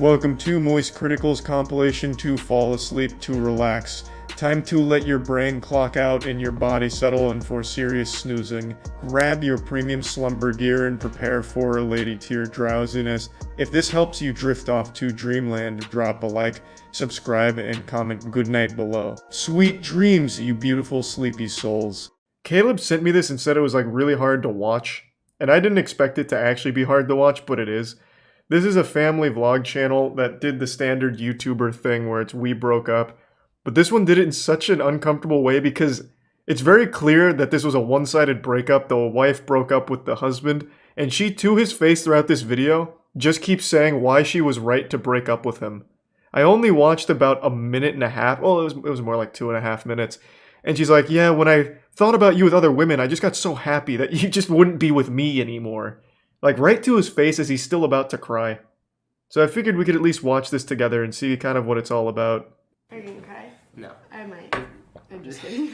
Welcome to MoistCritikal compilation to fall asleep to relax. Time to let your brain clock out and your body settle in for serious snoozing. Grab your premium slumber gear and prepare for a lady tier drowsiness. If this helps you drift off to dreamland, drop a like, subscribe, and comment goodnight below. Sweet dreams, you beautiful sleepy souls. Caleb sent me this and said it was like really hard to watch. And I didn't expect it to actually be hard to watch, but it is. This is a family vlog channel that did the standard YouTuber thing where it's we broke up. But this one did it in such an uncomfortable way because it's very clear that this was a one-sided breakup. The wife broke up with the husband, and she, to his face throughout this video, just keeps saying why she was right to break up with him. I only watched about a minute and a half. Well, it was more like 2.5 minutes. And she's like, yeah, when I thought about you with other women, I just got so happy that you just wouldn't be with me anymore. Like, right to his face as he's still about to cry. So I figured we could at least watch this together and see kind of what it's all about. Are you gonna cry? No. I might. I'm just kidding.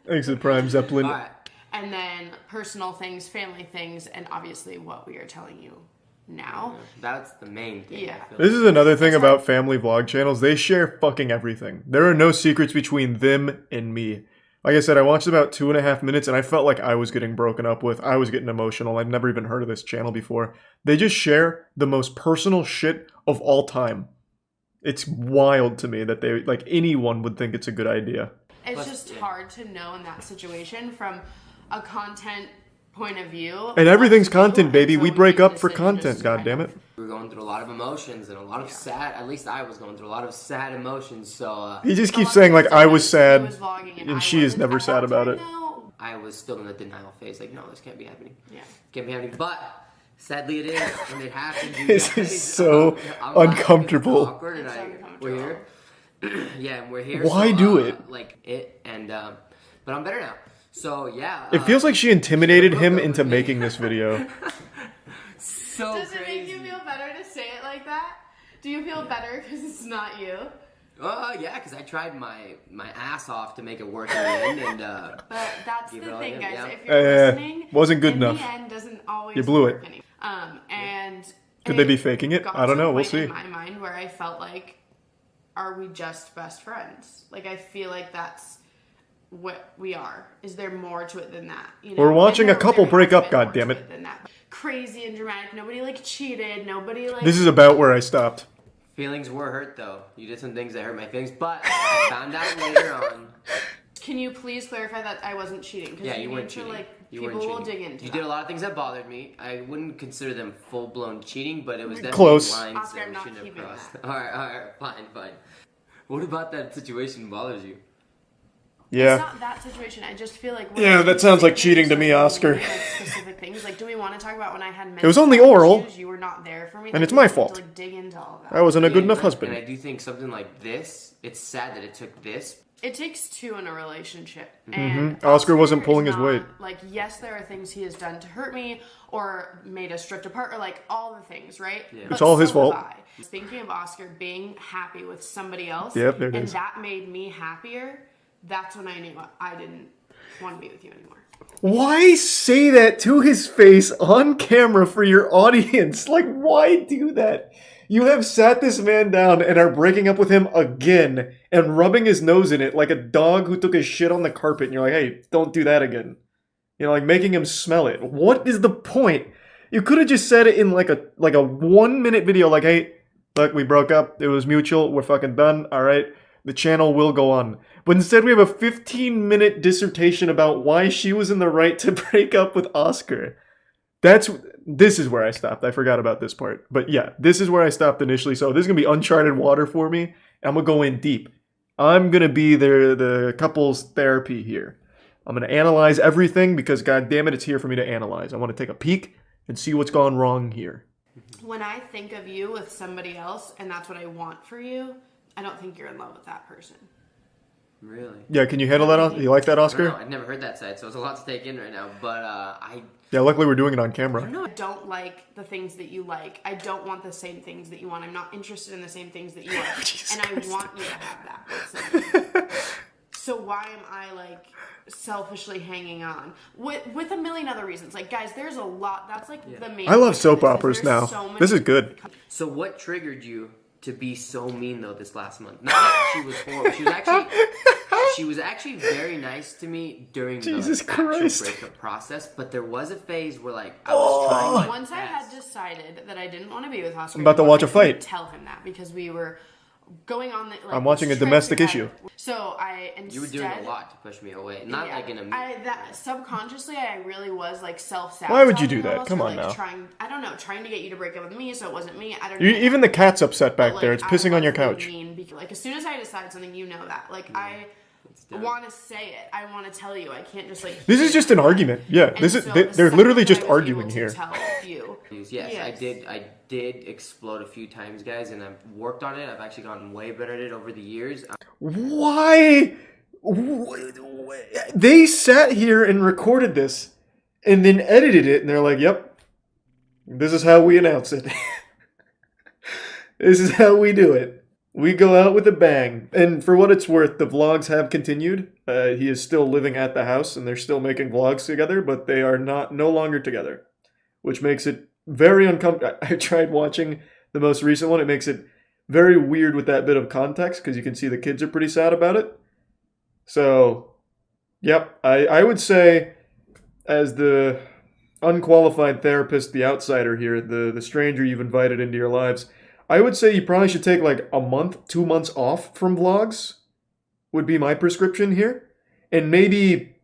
Thanks to the Prime Zeppelin. All right. And then personal things, family things, and obviously what we are telling you now. That's the main thing. Yeah. This is another thing about family vlog channels. They share fucking everything. There are no secrets between them and me. Like I said, I watched about 2.5 minutes and I felt like I was getting broken up with. I was getting emotional. I've never even heard of this channel before. They just share the most personal shit of all time. It's wild to me that they, like, anyone would think it's a good idea. It's just hard to know in that situation from a content point of view. And everything's content, baby. We break up for content, goddammit. We were going through a lot of emotions and a lot of sad, at least I was going through a lot of sad emotions, so... He just keeps saying, like, I was sad, and she is never sad about it. I was still in the denial phase, like, no, this can't be happening. Yeah. Can't be happening, but... Sadly, it is, and it happened. This is so uncomfortable. Awkward, and we're here. Yeah, and we're here. Why do it? But I'm better now. So yeah. It feels like she intimidated him into making this video. So Does it make you feel better to say it like that? Do you feel better because it's not you? Yeah, because I tried my ass off to make it work in the end, and But that's the thing, guys. Yeah. If you're listening, wasn't good enough. The end doesn't always You blew work it. And Could they be faking it? I don't know. We'll see. In my mind, where I felt like, are we just best friends? Like, I feel like that's what we are. Is there more to it than that? You know? We're watching a couple break up, goddammit. Crazy and dramatic. Nobody like cheated. Nobody like. This is about where I stopped. Feelings were hurt though. You did some things that hurt my feelings, but I found out later on. Can you please clarify that I wasn't cheating? Yeah, you weren't cheating. People will dig into You that. did a lot of things that bothered me. I wouldn't consider them full-blown cheating, but it was definitely Close. lines Oscar, that I'm we not shouldn't have keeping crossed. that. Alright, fine. What about that situation bothers you? Yeah. It's not that situation. I just feel like... Yeah, that sounds like cheating to me, Oscar. Like specific things. Like, do we want to talk about when I had mental It was only health oral. issues, you were not there for me? And it's my fault. To, like, dig into all that. I wasn't a good enough husband. And I do think something like this, it's sad that it took this. It takes two in a relationship. Mm-hmm. And Oscar wasn't is pulling his not, weight. Like, yes, there are things he has done to hurt me or made us drift apart or, like, all the things, right? Yeah. It's all his fault. Thinking of Oscar being happy with somebody else, yep, there it and is. that made me happier, that's when I knew I didn't want to be with you anymore. Why say that to his face on camera for your audience? Like, why do that? You have sat this man down and are breaking up with him again and rubbing his nose in it like a dog who took a shit on the carpet, and you're like, hey, don't do that again. You know, like making him smell it. What is the point? You could have just said it in like a 1-minute video, like, hey, look, we broke up, it was mutual, we're fucking done, alright? The channel will go on. But instead we have a 15-minute dissertation about why she was in the right to break up with Oscar. This is where I stopped. I forgot about this part. But yeah, this is where I stopped initially. So this is going to be uncharted water for me. I'm going to go in deep. I'm going to be the couple's therapy here. I'm going to analyze everything because, god damn it, it's here for me to analyze. I want to take a peek and see what's gone wrong here. When I think of you with somebody else and that's what I want for you, I don't think you're in love with that person. Really? Yeah, can you handle that? You like that, Oscar? I've never heard that side, so it's a lot to take in right now. But Yeah, luckily we're doing it on camera. I don't like the things that you like. I don't want the same things that you want. I'm not interested in the same things that you want. And I want you to have that. So why am I like selfishly hanging on with a million other reasons? Like, guys, there's a lot. That's like the main. I love point soap of operas There's now. so many- This is good. So what triggered you to be so mean though this last month? Not that she was horrible. She was actually very nice to me during Jesus the actual Christ. breakup process. But there was a phase where like I was trying. My Once I best. had decided that I didn't want to be with Oscar, I'm about to anymore, watch a I couldn't fight. Tell him that because we were going on the. Like, I'm watching a this trip domestic together. issue. So I instead. You were doing a lot to push me away, not like in a. Subconsciously, I really was like self-sabotaging. Why would you do that? almost, Come or, on like, now. Trying to get you to break up with me, so it wasn't me. I don't know. Even the cat's upset back But, there. like, It's pissing on your I was couch. being mean because, like, as soon as I decide something, you know that. Like, I want to say it. I want to tell you. I can't just like. This is just an argument. Yeah, And this is so they're the literally second just I was arguing able to here. tell you. Yes, I did explode a few times, guys, and I've worked on it. I've actually gotten way better at it over the years. Why? They sat here and recorded this, and then edited it, and they're like, "Yep, this is how we announce it. This is how we do it. We go out with a bang." And for what it's worth, the vlogs have continued. He is still living at the house, and they're still making vlogs together, but they are no longer together, which makes it very uncomfortable. I tried watching the most recent one. It makes it very weird with that bit of context because you can see the kids are pretty sad about it. So, yep, I would say, as the unqualified therapist, the outsider here, the stranger you've invited into your lives, I would say you probably should take like a month, 2 months off from vlogs, would be my prescription here. And maybe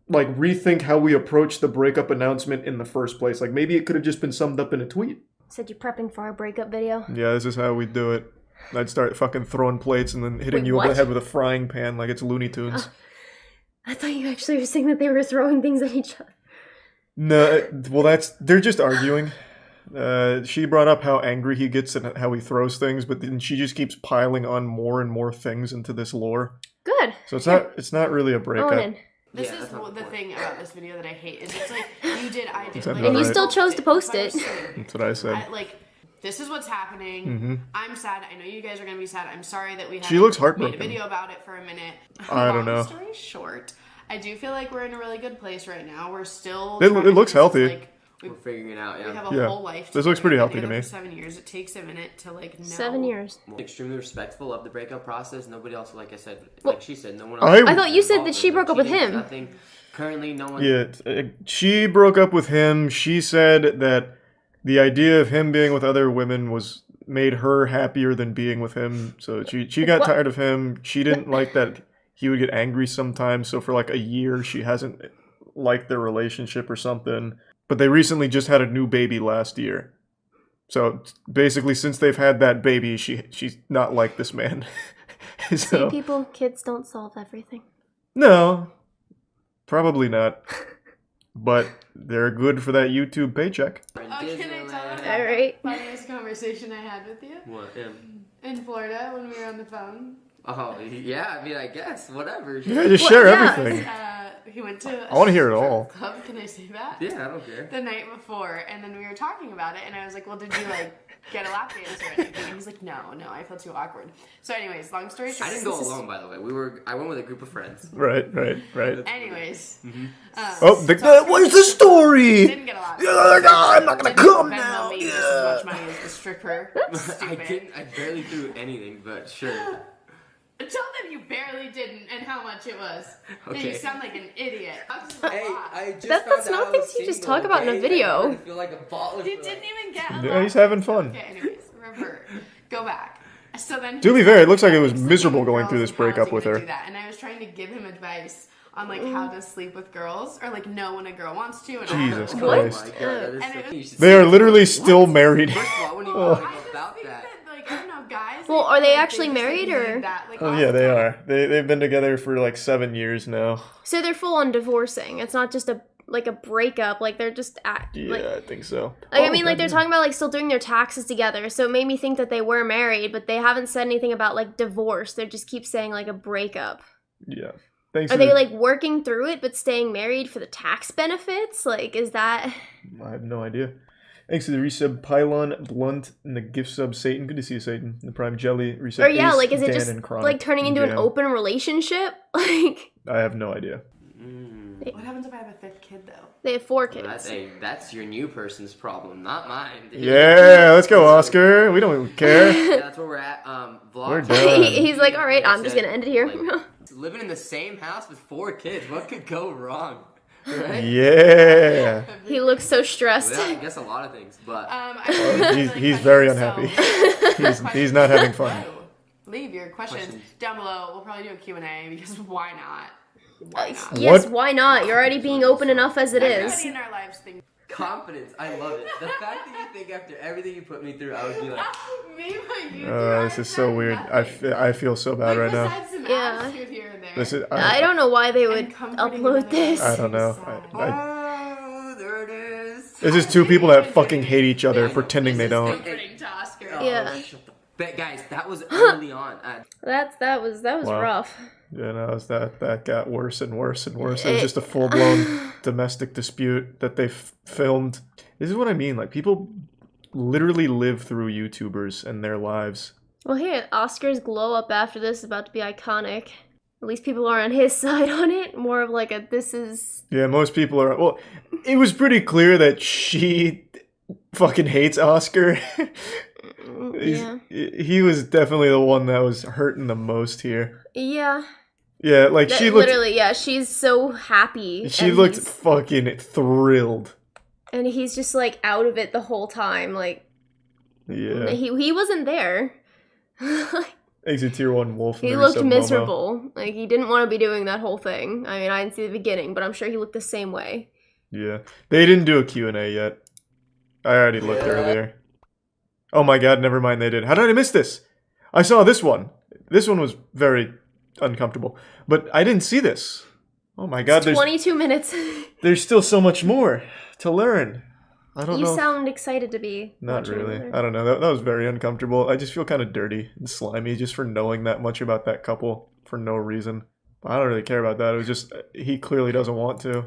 like rethink how we approach the breakup announcement in the first place. Like maybe it could have just been summed up in a tweet. Said you're prepping for our breakup video. Yeah, this is how we do it. I'd start fucking throwing plates and then hitting you over the what? head with a frying pan like it's Looney Tunes. I thought you actually were saying that they were throwing things at each other. No, well, they're just arguing. She brought up how angry he gets and how he throws things, but then she just keeps piling on more and more things into this lore. Good. So it's not really a breakup. Owen in. This Yeah, is that's not the the point. thing about this video that I hate is it's like you did, I did, that like, about And you right? still chose to post it. That's what I said. Like, this is what's happening. Mm-hmm. I'm sad. I know you guys are gonna be sad. I'm sorry that we haven't She looks made heartbroken. a video about it for a minute. I don't know. Long story short, I do feel like we're in a really good place right now. We're still. It trying to looks do this, healthy. like, We're figuring it out. we Yeah. have a Yeah. whole life. This looks pretty together. healthy to We've been me. together for 7 years. It takes a minute to like know. 7 years. I'm extremely respectful of the breakup process. Nobody else, like I said, Well, like she said, no one else. I thought you said that she broke up with She did him. Nothing. Currently, no one. Yeah, she broke up with him. She said that the idea of him being with other women made her happier than being with him. So she got What? tired of him. She didn't like that he would get angry sometimes. So for like a year, she hasn't liked their relationship or something. But they recently just had a new baby last year. So basically, since they've had that baby, she's not like this man. See, So people, kids don't solve everything. no, probably not. But they're good for that YouTube paycheck. Oh, can I tell them Disneyland. All right. the funniest conversation I had with you What? in Florida when we were on the phone? Oh, yeah. I mean, I guess whatever. Yeah, just share yeah. everything. He went to. I want to hear it all. Club. Can I say that? Yeah, I don't care. The night before, and then we were talking about it, and I was like, "Well, did you like get a lap dance or anything?" And he's like, "No, I felt too awkward." So, anyways, long story short, I didn't go alone, by the way. I went with a group of friends. Right. Anyways, Oh, where's the story? didn't get a lap. I'm not gonna Didn't come Venmo now. me just as much money as the stripper. I Stupid. didn't. I barely threw anything, but sure. Tell them you barely didn't and how much it was. And Okay. you sound like an idiot. Hey, I just That's found out not I things was you just single, talk about in a okay? video. I feel like a baller. You for didn't that. even get a Yeah, lap he's having dance. fun. Okay, anyways, revert. Go back. So then To be he's fair, it looks like it was sleeping miserable with going girls through this and how is he breakup with gonna her. do that? And I was trying to give him advice on like how to sleep with girls or like know when a girl wants to. And all Jesus that. Oh Christ. my god, that is And so it was- you should They are see- literally still married. First of all, when you Oh. talk I just about think that. like I don't know, guys. Well, I are feel they like actually just, like, married, need or- that, like, Oh yeah, they often. are. They've been together for like 7 years now. So they're full on divorcing. It's not just a breakup. Like they're just Yeah, like. I think so. Like, Oh, I mean, like, they're goddamn. talking about, like, still doing their taxes together, so it made me think that they were married, but they haven't said anything about, like, divorce. They just keep saying, like, a breakup. Yeah. Thanks. Are for they, the- like, working through it, but staying married for the tax benefits? Like, is that... I have no idea. Thanks to the resub Pylon, Blunt, and the gift sub Satan. Good to see you, Satan. The Prime Jelly, resub Or yeah, Ace, like is it Dan, just and Chronic, like turning into an Jam. open relationship? Like I have no idea. What happens if I have a 5th kid though? they have 4 Well, kids. that's your new person's problem, not mine. Yeah, let's go, Oscar. We don't care. Yeah, that's where we're at. Vlog. We're done. He's like, all right, Like I I'm just said, gonna end it here. like, living in the same house with 4 kids, what could go wrong? Right? Yeah. He looks so stressed. Well, I guess a lot of things, but He's very unhappy. He's not having fun. Leave your questions down below. We'll probably do a Q&A because why not? Yes, What? why not? You're already being open enough as it is. Everybody in our lives thinks. confidence, I love it. The fact that you think after everything you put me through, I would be like, Me, but you. This is so weird. I feel so bad right now. Besides some Yeah. attitude here and there. This is I don't know why they would And comforting upload another this. I don't know. oh, there it is. It's just two people that fucking hate each other pretending they don't. Comforting to Oscar. Yeah. Shut the But guys, that was early on. That was Wow. rough. Yeah, no, that got worse and worse and worse. It was just a full blown domestic dispute that they filmed. This is what I mean. Like, people literally live through YouTubers and their lives. Well, here, Oscar's glow up after this is about to be iconic. At least people are on his side on it. More of like a this is. Yeah, most people are. Well, it was pretty clear that she fucking hates Oscar. Yeah. He was definitely the one that was hurting the most here. Yeah. Yeah, like That- she looked. literally, yeah, she's so happy. She and looked he's- fucking thrilled. and he's just like out of it the whole time. Like Yeah. he wasn't there. Exit Tier 1 Wolf. He Mary looked Sub Momo. miserable. Like he didn't want to be doing that whole thing. I mean, I didn't see the beginning, but I'm sure he looked the same way. Yeah. They didn't do a Q&A yet. I already looked earlier. Oh my god, never mind, they did. How did I miss this? I saw this one. This one was very uncomfortable. But I didn't see this. Oh my god, It's 22 minutes. there's still so much more to learn. I don't You know. sound excited to be. Not watching really. another. I don't know. That was very uncomfortable. I just feel kind of dirty and slimy just for knowing that much about that couple for no reason. I don't really care about that. It was just, he clearly doesn't want to.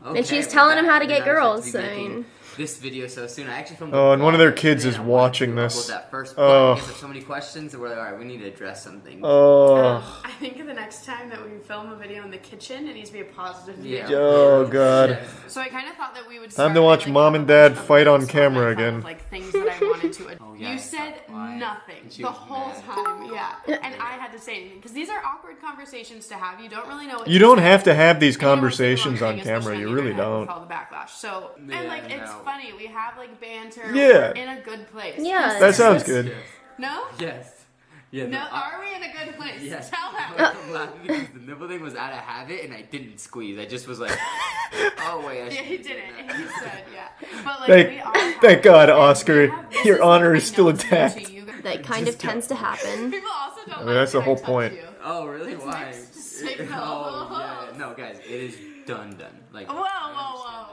Okay, And she's we're telling him back. how to I get did not expect girls, to be I making mean- this video so soon. I actually filmed. Oh, and one of their vlog kids yesterday, is and I wanted watching to this. upload That first, Oh. because there's so many questions, and we're like, all right, we need to address something. Oh. I think the next time that we film a video in the kitchen, it needs to be a positive video. Yeah. Oh, God. So I kind of thought that we would. Time start to watch with, like, Mom a and Dad bunch of fight on notes camera my phone, again. Like things that I wanted to. yeah, You I said stopped by, nothing and she the was whole mad. time. Yeah, and I had to say anything because these are awkward conversations to have. You don't really know what You to don't say. have to have these And you don't wanna say the wrong conversations on thing, camera. especially You on the really internet with don't. all the backlash. So Yeah, and like it's no. funny. We have like banter. Yeah. We're in a good place. Yeah. That sounds Yes, good. yes. No. Yes. Yeah. No. Are we in a good place? Yes. Tell I'm them. laughing because the nipple thing was out of habit, and I didn't squeeze. I just was like, oh wait. I Yeah, should he do didn't. that. He said, yeah. But like, Thank- we all have thank God, and we Oscar. have- this Your is honor what is I still know to do intact. to you guys. That kind of tends to happen. People also don't mean, like that's the when I whole touch point. you. Oh really? It's Why? mixed signal. Oh yeah. No, guys, it is done. Like. Whoa, whoa, whoa.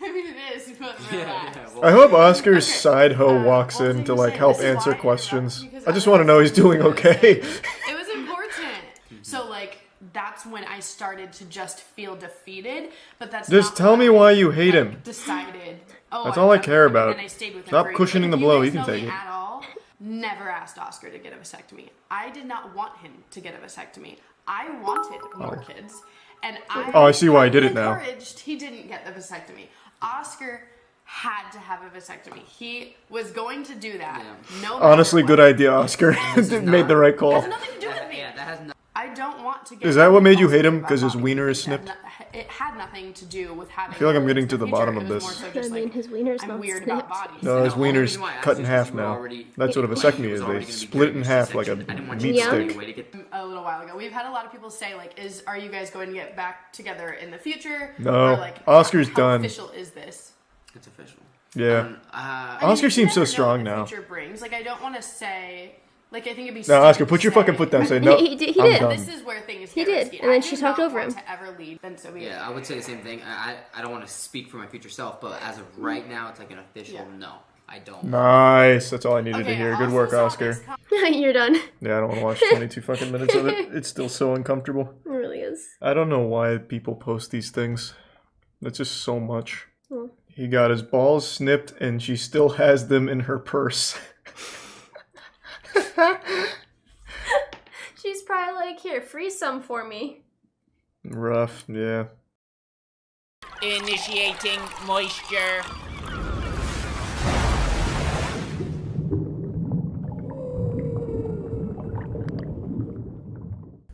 I mean, it is, but relax. well, I hope Oscar's side hoe what walks was I in to gonna like say? help This is answer why I questions. interrupt, because I just I want to know he's doing was gonna okay. It was important. So, like, that's when I started to just feel defeated, but that's Just not tell when me I, why you hate like, him. Decided. Oh, That's all I love care him, about. And then I stayed with him Stop for a year. cushioning But the if blow, You he guys can know take me it. At all, never asked Oscar to get a vasectomy. I did not want him to get a vasectomy. I wanted more kids, and I see why he did it now. encouraged he didn't get the vasectomy. Oscar had to have a vasectomy. He was going to do that. Yeah. No matter Honestly, what. good idea, Oscar. This is Made the right It call. has nothing to do with me. Yeah, that has no. I don't want to get. Is that what made you also hate him? about 'Cause his body wiener is things. snipped? It had nothing to do with having. I feel like I'm kids getting in to the future. bottom It of was this. more so just I mean, like, his wiener's I'm not weird snipped. about bodies. No, his the only wiener's reason why I cut in asked half is 'cause you were now. already- That's what a it vasectomy was is. already They gonna be split it in good half like a section. I didn't want meat you to stick. find a way to get- A little while ago, we've had a lot of people say like, are you guys going to get back together in the future? No. Or, like, Oscar's how done. Official is this? It's official. Yeah. I Oscar you seems so never know strong what the now. Future brings. Like, I don't want to say. Like, I think it'd be. No, stupid Oscar, to put your say- fucking foot down. Say no. He did. I'm done. This is where things He get did, risky. and then I she do talked not over want him. To ever lead, then so we. Yeah, I would say the same thing. I don't want to speak for my future self, but as of right now, it's like an official Yeah. no. I don't. Nice. That's all I needed to Okay, hear. I Good also work, saw Oscar. this You're done. It Yeah, I don't want to watch 22 fucking minutes of it. It's still so uncomfortable. really is. I don't know why people post these things. That's just so much Well, He got his balls snipped and she still has them in her purse. She's probably like, here, freeze some for me. Rough, yeah. Initiating moisture.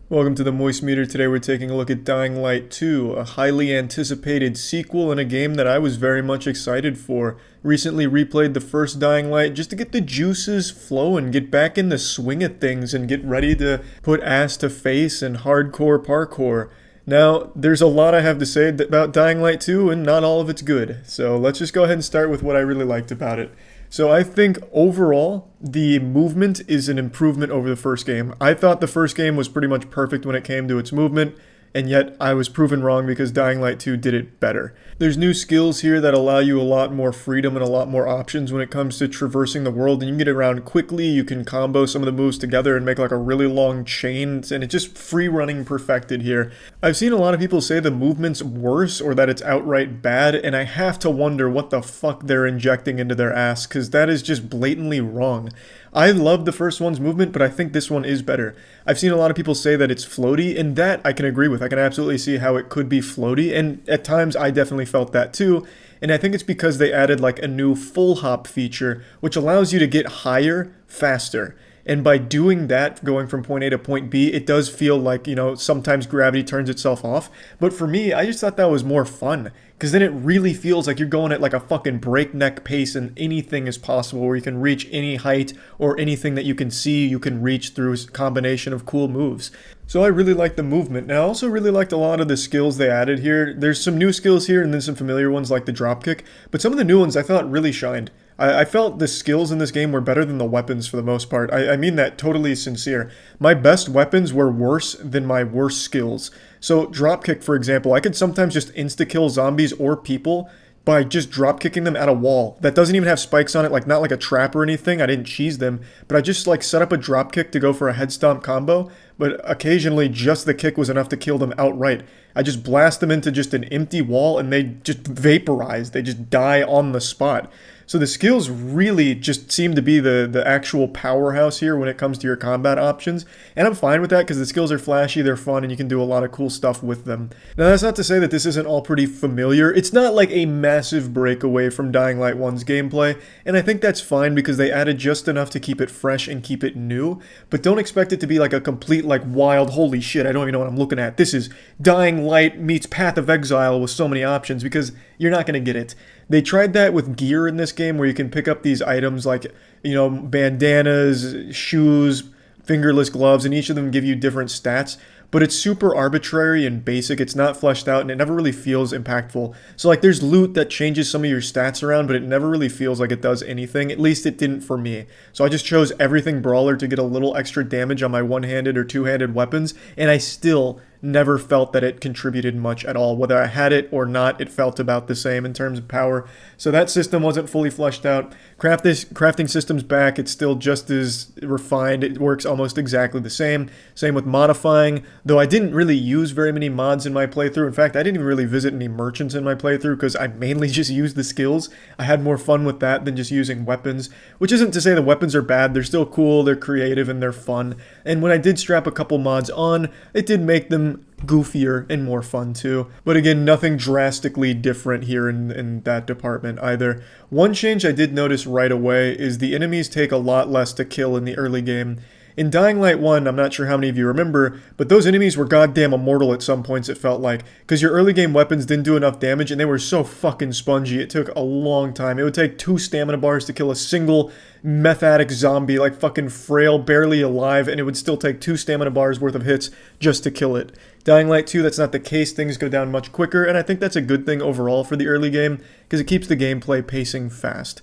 Welcome to the Moist Meter. Today we're taking a look at Dying Light 2, a highly anticipated sequel in a game that I was very much excited for. Recently replayed the first Dying Light just to get the juices flowing, get back in the swing of things, and get ready to put ass to face and hardcore parkour. Now, there's a lot I have to say about Dying Light 2, and not all of it's good. So let's just go ahead and start with what I really liked about it. So I think overall, the movement is an improvement over the first game. I thought the first game was pretty much perfect when it came to its movement, and yet I was proven wrong because Dying Light 2 did it better. There's new skills here that allow you a lot more freedom and a lot more options when it comes to traversing the world, and you can get around quickly, you can combo some of the moves together and make like a really long chain, and it's just free running perfected here. I've seen a lot of people say the movement's worse or that it's outright bad, and I have to wonder what the fuck they're injecting into their ass, because that is just blatantly wrong. I love the first one's movement, but I think this one is better. I've seen a lot of people say that it's floaty, and that I can agree with. I can absolutely see how it could be floaty, and at times I definitely felt that too. And I think it's because they added like a new full hop feature, which allows you to get higher faster. And by doing that, going from point A to point B, it does feel like, sometimes gravity turns itself off. But for me, I just thought that was more fun. Because then it really feels like you're going at like a fucking breakneck pace and anything is possible, where you can reach any height or anything that you can see you can reach through a combination of cool moves. So I really liked the movement. And I also really liked a lot of the skills they added here. There's some new skills here and then some familiar ones like the dropkick. But some of the new ones I thought really shined. I felt the skills in this game were better than the weapons for the most part. I mean that totally sincere. My best weapons were worse than my worst skills. So dropkick, for example, I could sometimes just insta-kill zombies or people by just drop-kicking them at a wall. That doesn't even have spikes on it, like not like a trap or anything. I didn't cheese them, but I just like set up a dropkick to go for a head stomp combo, but occasionally just the kick was enough to kill them outright. I just blast them into just an empty wall and they just vaporize. They just die on the spot. So the skills really just seem to be the actual powerhouse here when it comes to your combat options. And I'm fine with that because the skills are flashy, they're fun, and you can do a lot of cool stuff with them. Now that's not to say that this isn't all pretty familiar. It's not like a massive breakaway from Dying Light 1's gameplay, and I think that's fine because they added just enough to keep it fresh and keep it new. But don't expect it to be like a complete like wild, holy shit, I don't even know what I'm looking at. This is Dying Light meets Path of Exile with so many options, because you're not going to get it. They tried that with gear in this game where you can pick up these items like, bandanas, shoes, fingerless gloves, and each of them give you different stats. But it's super arbitrary and basic, it's not fleshed out, and it never really feels impactful. So like there's loot that changes some of your stats around, but it never really feels like it does anything. At least it didn't for me. So I just chose everything brawler to get a little extra damage on my one-handed or two-handed weapons, and I still never felt that it contributed much at all. Whether I had it or not, it felt about the same in terms of power. So that system wasn't fully fleshed out. Crafting system's back, it's still just as refined. It works almost exactly the same. Same with modifying, though I didn't really use very many mods in my playthrough. In fact, I didn't even really visit any merchants in my playthrough because I mainly just used the skills. I had more fun with that than just using weapons, which isn't to say the weapons are bad. They're still cool, they're creative, and they're fun. And when I did strap a couple mods on, it did make them goofier and more fun too. But again, nothing drastically different here in that department either. One change I did notice right away is the enemies take a lot less to kill in the early game. In Dying Light 1, I'm not sure how many of you remember, but those enemies were goddamn immortal at some points, it felt like. Because your early game weapons didn't do enough damage, and they were so fucking spongy, it took a long time. It would take 2 stamina bars to kill a single meth addict zombie, like fucking frail, barely alive, and it would still take 2 stamina bars worth of hits just to kill it. Dying Light 2, that's not the case. Things go down much quicker, and I think that's a good thing overall for the early game, because it keeps the gameplay pacing fast.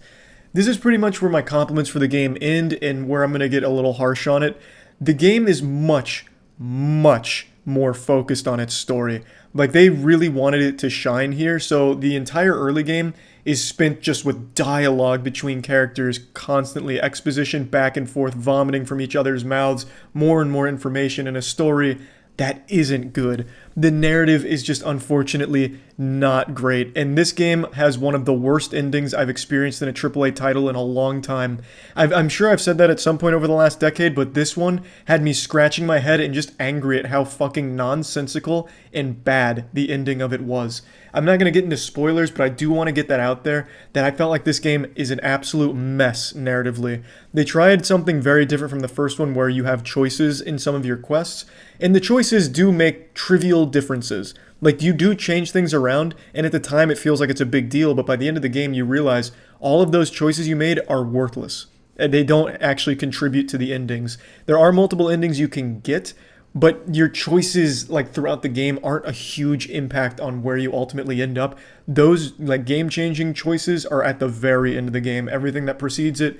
This is pretty much where my compliments for the game end and where I'm going to get a little harsh on it. The game is much, much more focused on its story. Like, they really wanted it to shine here, so the entire early game is spent just with dialogue between characters, constantly exposition back and forth, vomiting from each other's mouths, more and more information, and a story that isn't good. The narrative is just unfortunately not great. And this game has one of the worst endings I've experienced in a AAA title in a long time. I'm sure I've said that at some point over the last decade, but this one had me scratching my head and just angry at how fucking nonsensical and bad the ending of it was. I'm not going to get into spoilers, but I do want to get that out there, that I felt like this game is an absolute mess narratively. They tried something very different from the first one where you have choices in some of your quests, and the choices do make trivial differences. Like, you do change things around, and at the time it feels like it's a big deal, but by the end of the game you realize all of those choices you made are worthless. And they don't actually contribute to the endings. There are multiple endings you can get, but your choices, like, throughout the game aren't a huge impact on where you ultimately end up. Those, like, game-changing choices are at the very end of the game. Everything that precedes it,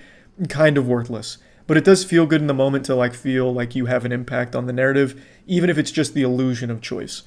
kind of worthless. But it does feel good in the moment to, like, feel like you have an impact on the narrative, even if it's just the illusion of choice.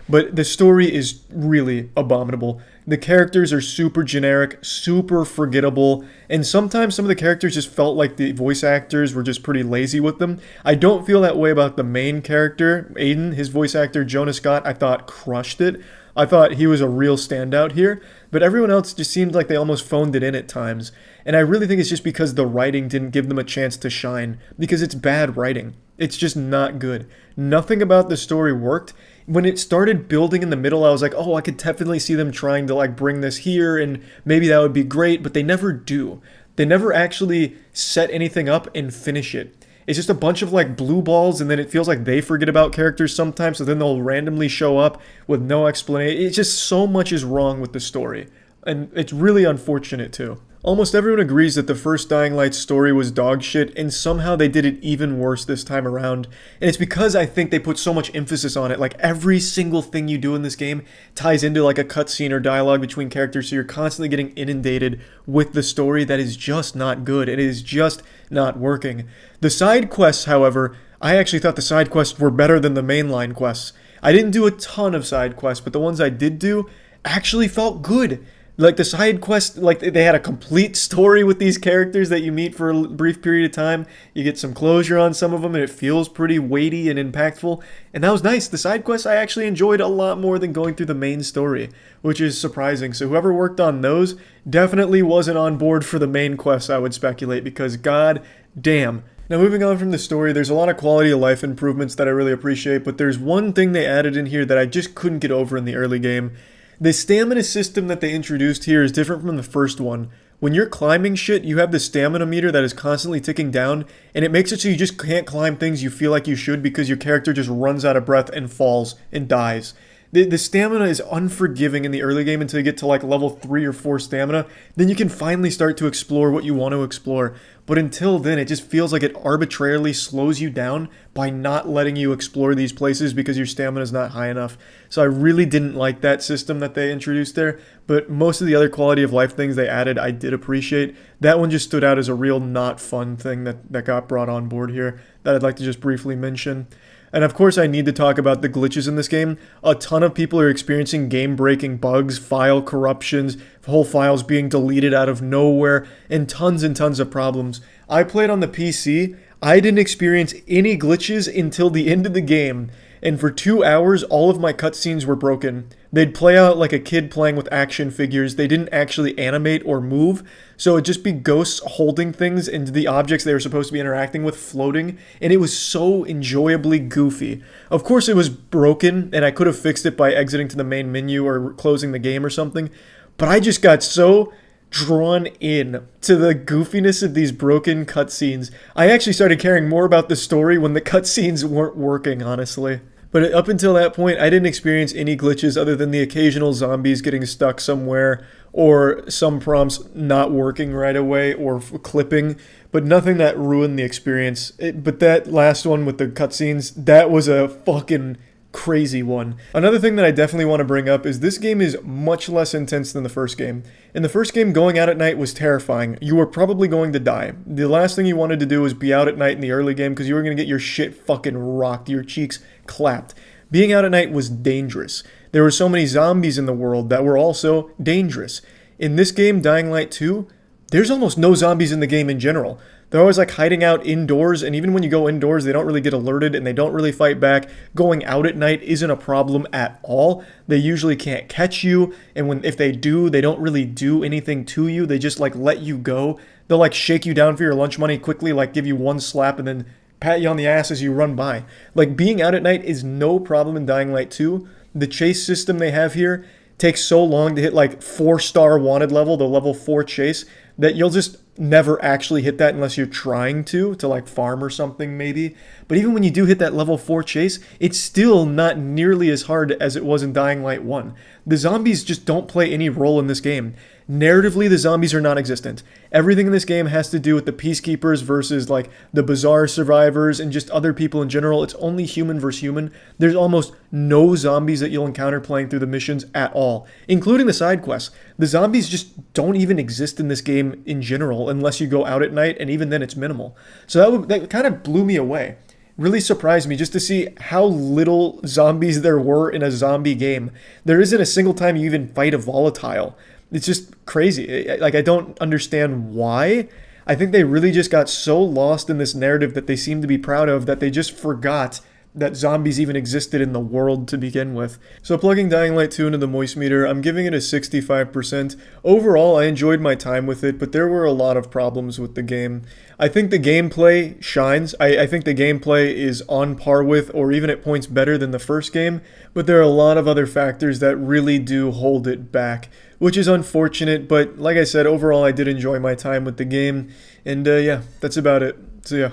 But the story is really abominable. The characters are super generic, super forgettable, and sometimes some of the characters just felt like the voice actors were just pretty lazy with them. I don't feel that way about the main character, Aiden. His voice actor, Jonah Scott, I thought crushed it. I thought he was a real standout here, but everyone else just seemed like they almost phoned it in at times. And I really think it's just because the writing didn't give them a chance to shine, because it's bad writing. It's just not good. Nothing about the story worked. When it started building in the middle, I was like, oh, I could definitely see them trying to, like, bring this here, and maybe that would be great, but they never do. They never actually set anything up and finish it. It's just a bunch of, like, blue balls, and then it feels like they forget about characters sometimes, so then they'll randomly show up with no explanation. It's just so much is wrong with the story, and it's really unfortunate, too. Almost everyone agrees that the first Dying Light story was dog shit, and somehow they did it even worse this time around. And it's because I think they put so much emphasis on it. Like, every single thing you do in this game ties into, like, a cutscene or dialogue between characters, so you're constantly getting inundated with the story that is just not good. It is just not working. The side quests, however, I actually thought the side quests were better than the mainline quests. I didn't do a ton of side quests, but the ones I did do actually felt good. Like, the side quest, like, they had a complete story with these characters that you meet for a brief period of time. You get some closure on some of them, and it feels pretty weighty and impactful. And that was nice. The side quests I actually enjoyed a lot more than going through the main story, which is surprising. So whoever worked on those definitely wasn't on board for the main quests, I would speculate, because god damn. Now, moving on from the story, there's a lot of quality of life improvements that I really appreciate, but there's one thing they added in here that I just couldn't get over in the early game. The stamina system that they introduced here is different from the first one. When you're climbing shit, you have the stamina meter that is constantly ticking down, and it makes it so you just can't climb things you feel like you should because your character just runs out of breath and falls and dies. The stamina is unforgiving in the early game until you get to, like, level 3 or 4 stamina. Then you can finally start to explore what you want to explore. But until then, it just feels like it arbitrarily slows you down by not letting you explore these places because your stamina is not high enough. So I really didn't like that system that they introduced there. But most of the other quality of life things they added, I did appreciate. That one just stood out as a real not fun thing that got brought on board here that I'd like to just briefly mention. And of course I need to talk about the glitches in this game. A ton of people are experiencing game-breaking bugs, file corruptions, whole files being deleted out of nowhere, and tons of problems. I played on the PC. I didn't experience any glitches until the end of the game. And for 2 hours, all of my cutscenes were broken. They'd play out like a kid playing with action figures. They didn't actually animate or move, so it'd just be ghosts holding things and the objects they were supposed to be interacting with floating, and it was so enjoyably goofy. Of course it was broken, and I could have fixed it by exiting to the main menu or closing the game or something, but I just got so drawn in to the goofiness of these broken cutscenes. I actually started caring more about the story when the cutscenes weren't working, honestly. But up until that point, I didn't experience any glitches other than the occasional zombies getting stuck somewhere or some prompts not working right away or clipping, but nothing that ruined the experience. But that last one with the cutscenes, that was a fucking crazy one. Another thing that I definitely want to bring up is this game is much less intense than the first game. In the first game, going out at night was terrifying. You were probably going to die. The last thing you wanted to do was be out at night in the early game because you were going to get your shit fucking rocked, your cheeks clapped. Being out at night was dangerous. There were so many zombies in the world that were also dangerous. In this game, Dying Light 2, there's almost no zombies in the game in general. They're always like hiding out indoors, and even when you go indoors, they don't really get alerted and they don't really fight back. Going out at night isn't a problem at all. They usually can't catch you, and if they do, they don't really do anything to you. They just like let you go. They'll like shake you down for your lunch money quickly, like give you one slap and then pat you on the ass as you run by. Like being out at night is no problem in Dying Light 2. The chase system they have here takes so long to hit like 4-star wanted level, the level 4 chase, that you'll just never actually hit that unless you're trying to like farm or something maybe. But even when you do hit that level 4 chase, it's still not nearly as hard as it was in Dying Light 1. The zombies just don't play any role in this game. Narratively, the zombies are non-existent. Everything in this game has to do with the peacekeepers versus like the bizarre survivors and just other people in general. It's only human versus human. There's almost no zombies that you'll encounter playing through the missions at all, including the side quests. The zombies just don't even exist in this game in general unless you go out at night, and even then it's minimal. So that kind of blew me away. Really surprised me just to see how little zombies there were in a zombie game. There isn't a single time you even fight a volatile. It's just crazy. Like, I don't understand why. I think they really just got so lost in this narrative that they seem to be proud of that they just forgot that zombies even existed in the world to begin with. So plugging Dying Light 2 into the moist meter, I'm giving it a 65%. Overall, I enjoyed my time with it, but there were a lot of problems with the game. I think the gameplay shines. I think the gameplay is on par with, or even at points better than the first game, but there are a lot of other factors that really do hold it back, which is unfortunate, but like I said, overall I did enjoy my time with the game, and yeah, that's about it. So yeah.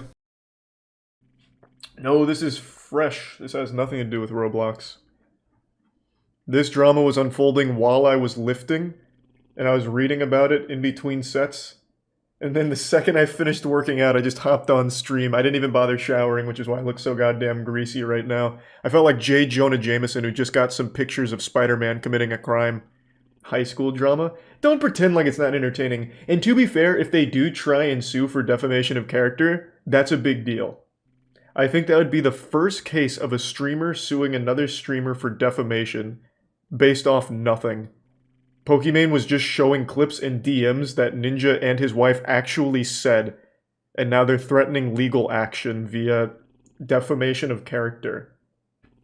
No, this is fresh. This has nothing to do with Roblox. This drama was unfolding while I was lifting, and I was reading about it in between sets. And then the second I finished working out, I just hopped on stream. I didn't even bother showering, which is why I look so goddamn greasy right now. I felt like J. Jonah Jameson, who just got some pictures of Spider-Man committing a crime. High school drama? Don't pretend like it's not entertaining. And to be fair, if they do try and sue for defamation of character, that's a big deal. I think that would be the first case of a streamer suing another streamer for defamation based off nothing. Pokimane was just showing clips and DMs that Ninja and his wife actually said, and now they're threatening legal action via defamation of character.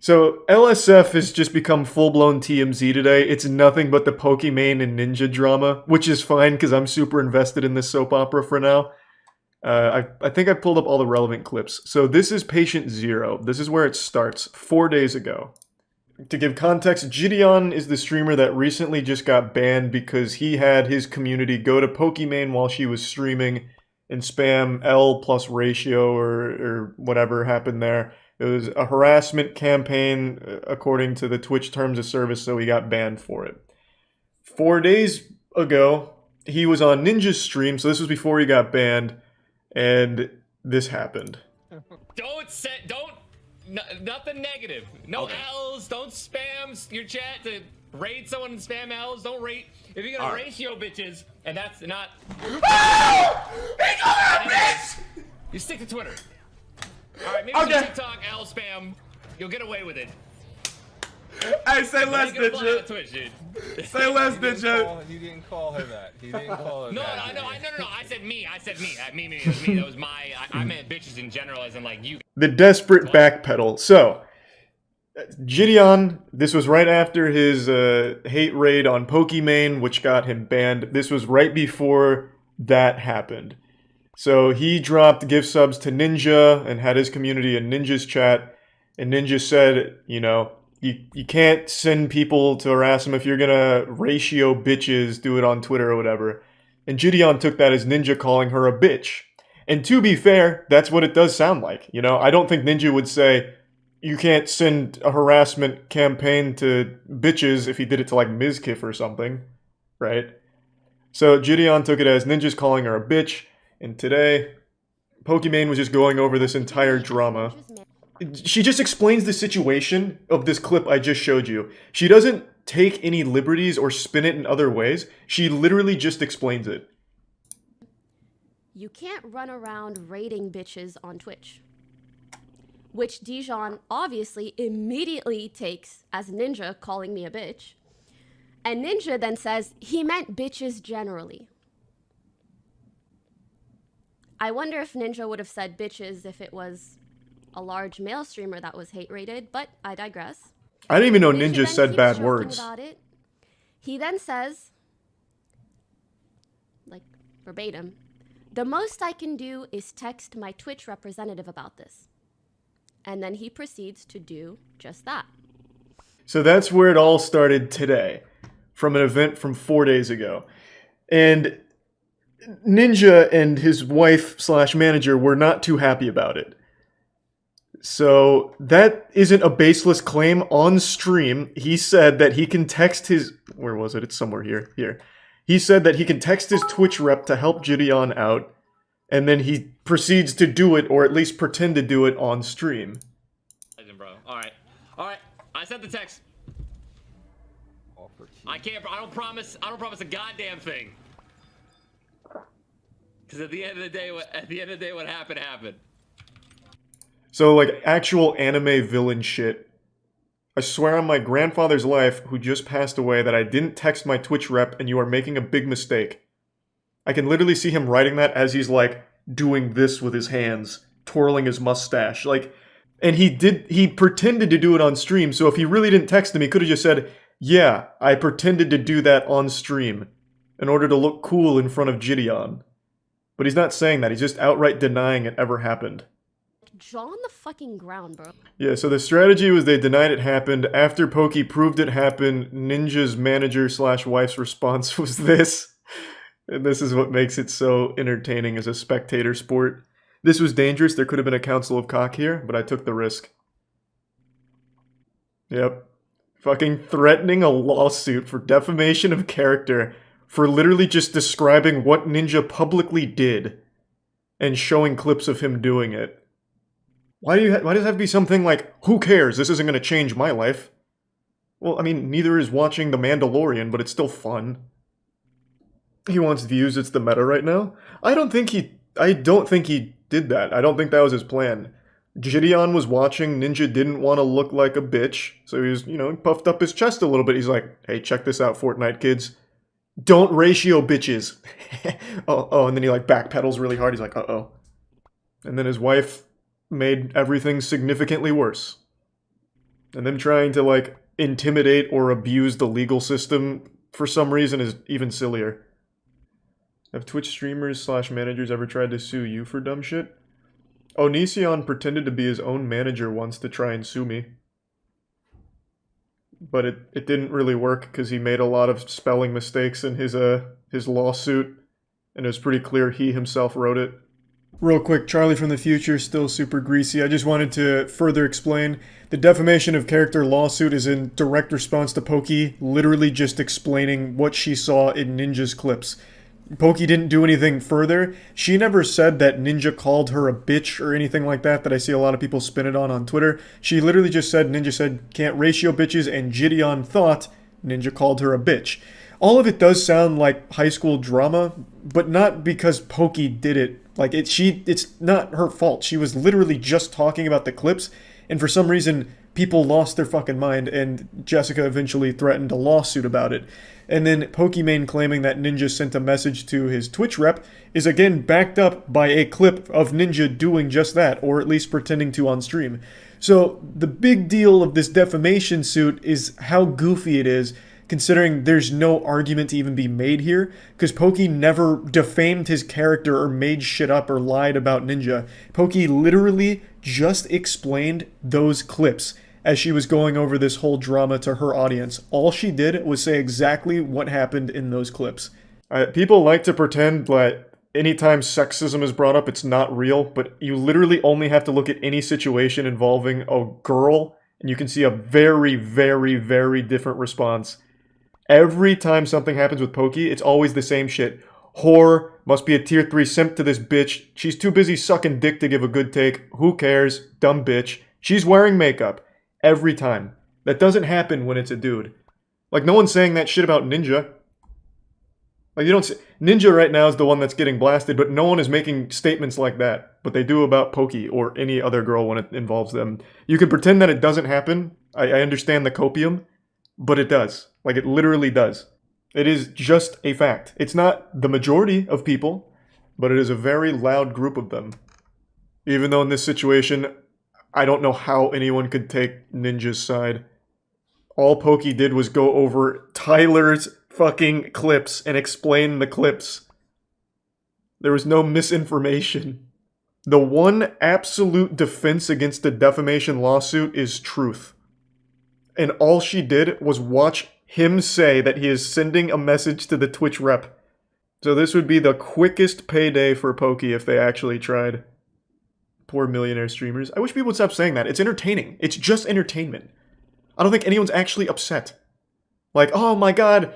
So LSF has just become full-blown TMZ today. It's nothing but the Pokimane and Ninja drama, which is fine because I'm super invested in this soap opera for now. I think I pulled up all the relevant clips. So this is Patient Zero. This is where it starts, 4 days ago. To give context, Gideon is the streamer that recently just got banned because he had his community go to Pokimane while she was streaming and spam L plus ratio or whatever happened there. It was a harassment campaign according to the Twitch terms of service, so he got banned for it. 4 days ago, he was on Ninja's stream, so this was before he got banned, and this happened. Nothing negative. No L's. Don't spam your chat to rate someone and spam L's. Don't rate. If you're gonna ratio bitches, and that's not. Oh! Bitch! You stick to Twitter. All right, maybe okay. TikTok L spam. You'll get away with it. Hey, say less, Ninja. Twitch, dude. Say less, Ninja. You didn't call her that. He didn't call her no, that. No. I said me. Me. That was my. I meant bitches in general, as in like you. The desperate backpedal. So, Gideon, this was right after his hate raid on Pokimane, which got him banned. This was right before that happened. So he dropped gift subs to Ninja and had his community in Ninja's chat. And Ninja said, you know, you can't send people to harass them if you're gonna ratio bitches, do it on Twitter or whatever. And Gideon took that as Ninja calling her a bitch. And to be fair, that's what it does sound like. You know, I don't think Ninja would say, you can't send a harassment campaign to bitches if he did it to like Mizkif or something, right? So Gideon took it as Ninja's calling her a bitch. And today, Pokimane was just going over this entire drama. She just explains the situation of this clip I just showed you. She doesn't take any liberties or spin it in other ways. She literally just explains it. You can't run around raiding bitches on Twitch. Which Dijon obviously immediately takes as Ninja calling me a bitch. And Ninja then says he meant bitches generally. I wonder if Ninja would have said bitches if it was a large male streamer that was hate rated, but I digress. I didn't even know Ninja then said keeps bad joking words. about it. He then says, like verbatim, "The most I can do is text my Twitch representative about this." And then he proceeds to do just that. So that's where it all started today, from an event from 4 days ago. And Ninja and his wife/manager were not too happy about it. So that isn't a baseless claim. On stream, he said that he can text his... Where was it? It's somewhere here. Here. He said that he can text his Twitch rep to help Gideon out, and then he proceeds to do it, or at least pretend to do it on stream. Bro. Alright. Alright. I sent the text. I don't promise a goddamn thing. Because at the end of the day, what happened. So, like, actual anime villain shit. I swear on my grandfather's life, who just passed away, that I didn't text my Twitch rep, and you are making a big mistake. I can literally see him writing that as he's, like, doing this with his hands, twirling his mustache. Like, and he pretended to do it on stream, so if he really didn't text him, he could have just said, "Yeah, I pretended to do that on stream, in order to look cool in front of Gideon." But he's not saying that, he's just outright denying it ever happened. Jaw on the fucking ground, bro. Yeah, so the strategy was they denied it happened. After Poki proved it happened, Ninja's manager/wife's response was this. And this is what makes it so entertaining as a spectator sport. This was dangerous. There could have been a council of cock here, but I took the risk. Yep. Fucking threatening a lawsuit for defamation of character for literally just describing what Ninja publicly did and showing clips of him doing it. Why does it have to be something like, who cares, this isn't going to change my life? Well, I mean, neither is watching The Mandalorian, but it's still fun. He wants views, it's the meta right now? I don't think he did that. I don't think that was his plan. Gideon was watching, Ninja didn't want to look like a bitch, so he was, puffed up his chest a little bit. He's like, "Hey, check this out, Fortnite kids. Don't ratio bitches." oh, and then he like backpedals really hard. He's like, uh-oh. And then his wife made everything significantly worse. And them trying to like intimidate or abuse the legal system for some reason is even sillier. Have Twitch streamers/managers ever tried to sue you for dumb shit? Onision pretended to be his own manager once to try and sue me. But it didn't really work because he made a lot of spelling mistakes in his lawsuit, and it was pretty clear he himself wrote it. Real quick, Charlie from the future, still super greasy. I just wanted to further explain. The defamation of character lawsuit is in direct response to Poki literally just explaining what she saw in Ninja's clips. Poki didn't do anything further. She never said that Ninja called her a bitch or anything like that I see a lot of people spin it on Twitter. She literally just said, Ninja said, "Can't ratio bitches," and Gideon thought Ninja called her a bitch. All of it does sound like high school drama, but not because Poki did it. Like, it's not her fault. She was literally just talking about the clips, and for some reason, people lost their fucking mind, and Jessica eventually threatened a lawsuit about it. And then Pokimane claiming that Ninja sent a message to his Twitch rep is again backed up by a clip of Ninja doing just that, or at least pretending to on stream. So the big deal of this defamation suit is how goofy it is, considering there's no argument to even be made here, because Poki never defamed his character or made shit up or lied about Ninja. Poki literally just explained those clips as she was going over this whole drama to her audience. All she did was say exactly what happened in those clips. People like to pretend that anytime sexism is brought up, it's not real, but you literally only have to look at any situation involving a girl, and you can see a very, very, very different response. Every time something happens with Poki, it's always the same shit. Whore, must be a tier 3 simp to this bitch. She's too busy sucking dick to give a good take. Who cares? Dumb bitch. She's wearing makeup. Every time. That doesn't happen when it's a dude. Like, no one's saying that shit about Ninja. Like, you don't see... Ninja right now is the one that's getting blasted, but no one is making statements like that. But they do about Poki or any other girl when it involves them. You can pretend that it doesn't happen. I understand the copium, but it does. Like, it literally does. It is just a fact. It's not the majority of people, but it is a very loud group of them. Even though in this situation, I don't know how anyone could take Ninja's side. All Pokey did was go over Tyler's fucking clips and explain the clips. There was no misinformation. The one absolute defense against a defamation lawsuit is truth. And all she did was watch him say that he is sending a message to the Twitch rep. So this would be the quickest payday for Pokey if they actually tried. Poor millionaire streamers. I wish people would stop saying that. It's entertaining. It's just entertainment. I don't think anyone's actually upset. Like, oh my god,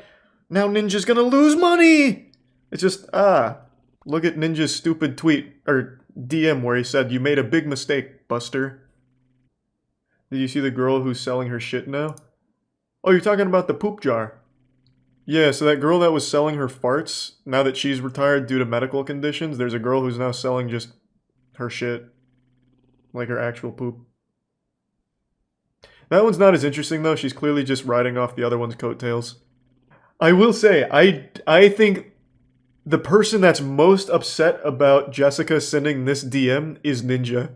now Ninja's gonna lose money! It's just, look at Ninja's stupid tweet, or DM where he said, you made a big mistake, Buster. Did you see the girl who's selling her shit now? Oh, you're talking about the poop jar. Yeah, so that girl that was selling her farts, now that she's retired due to medical conditions, there's a girl who's now selling just her shit. Like her actual poop. That one's not as interesting though, she's clearly just riding off the other one's coattails. I will say, I think the person that's most upset about Jessica sending this DM is Ninja.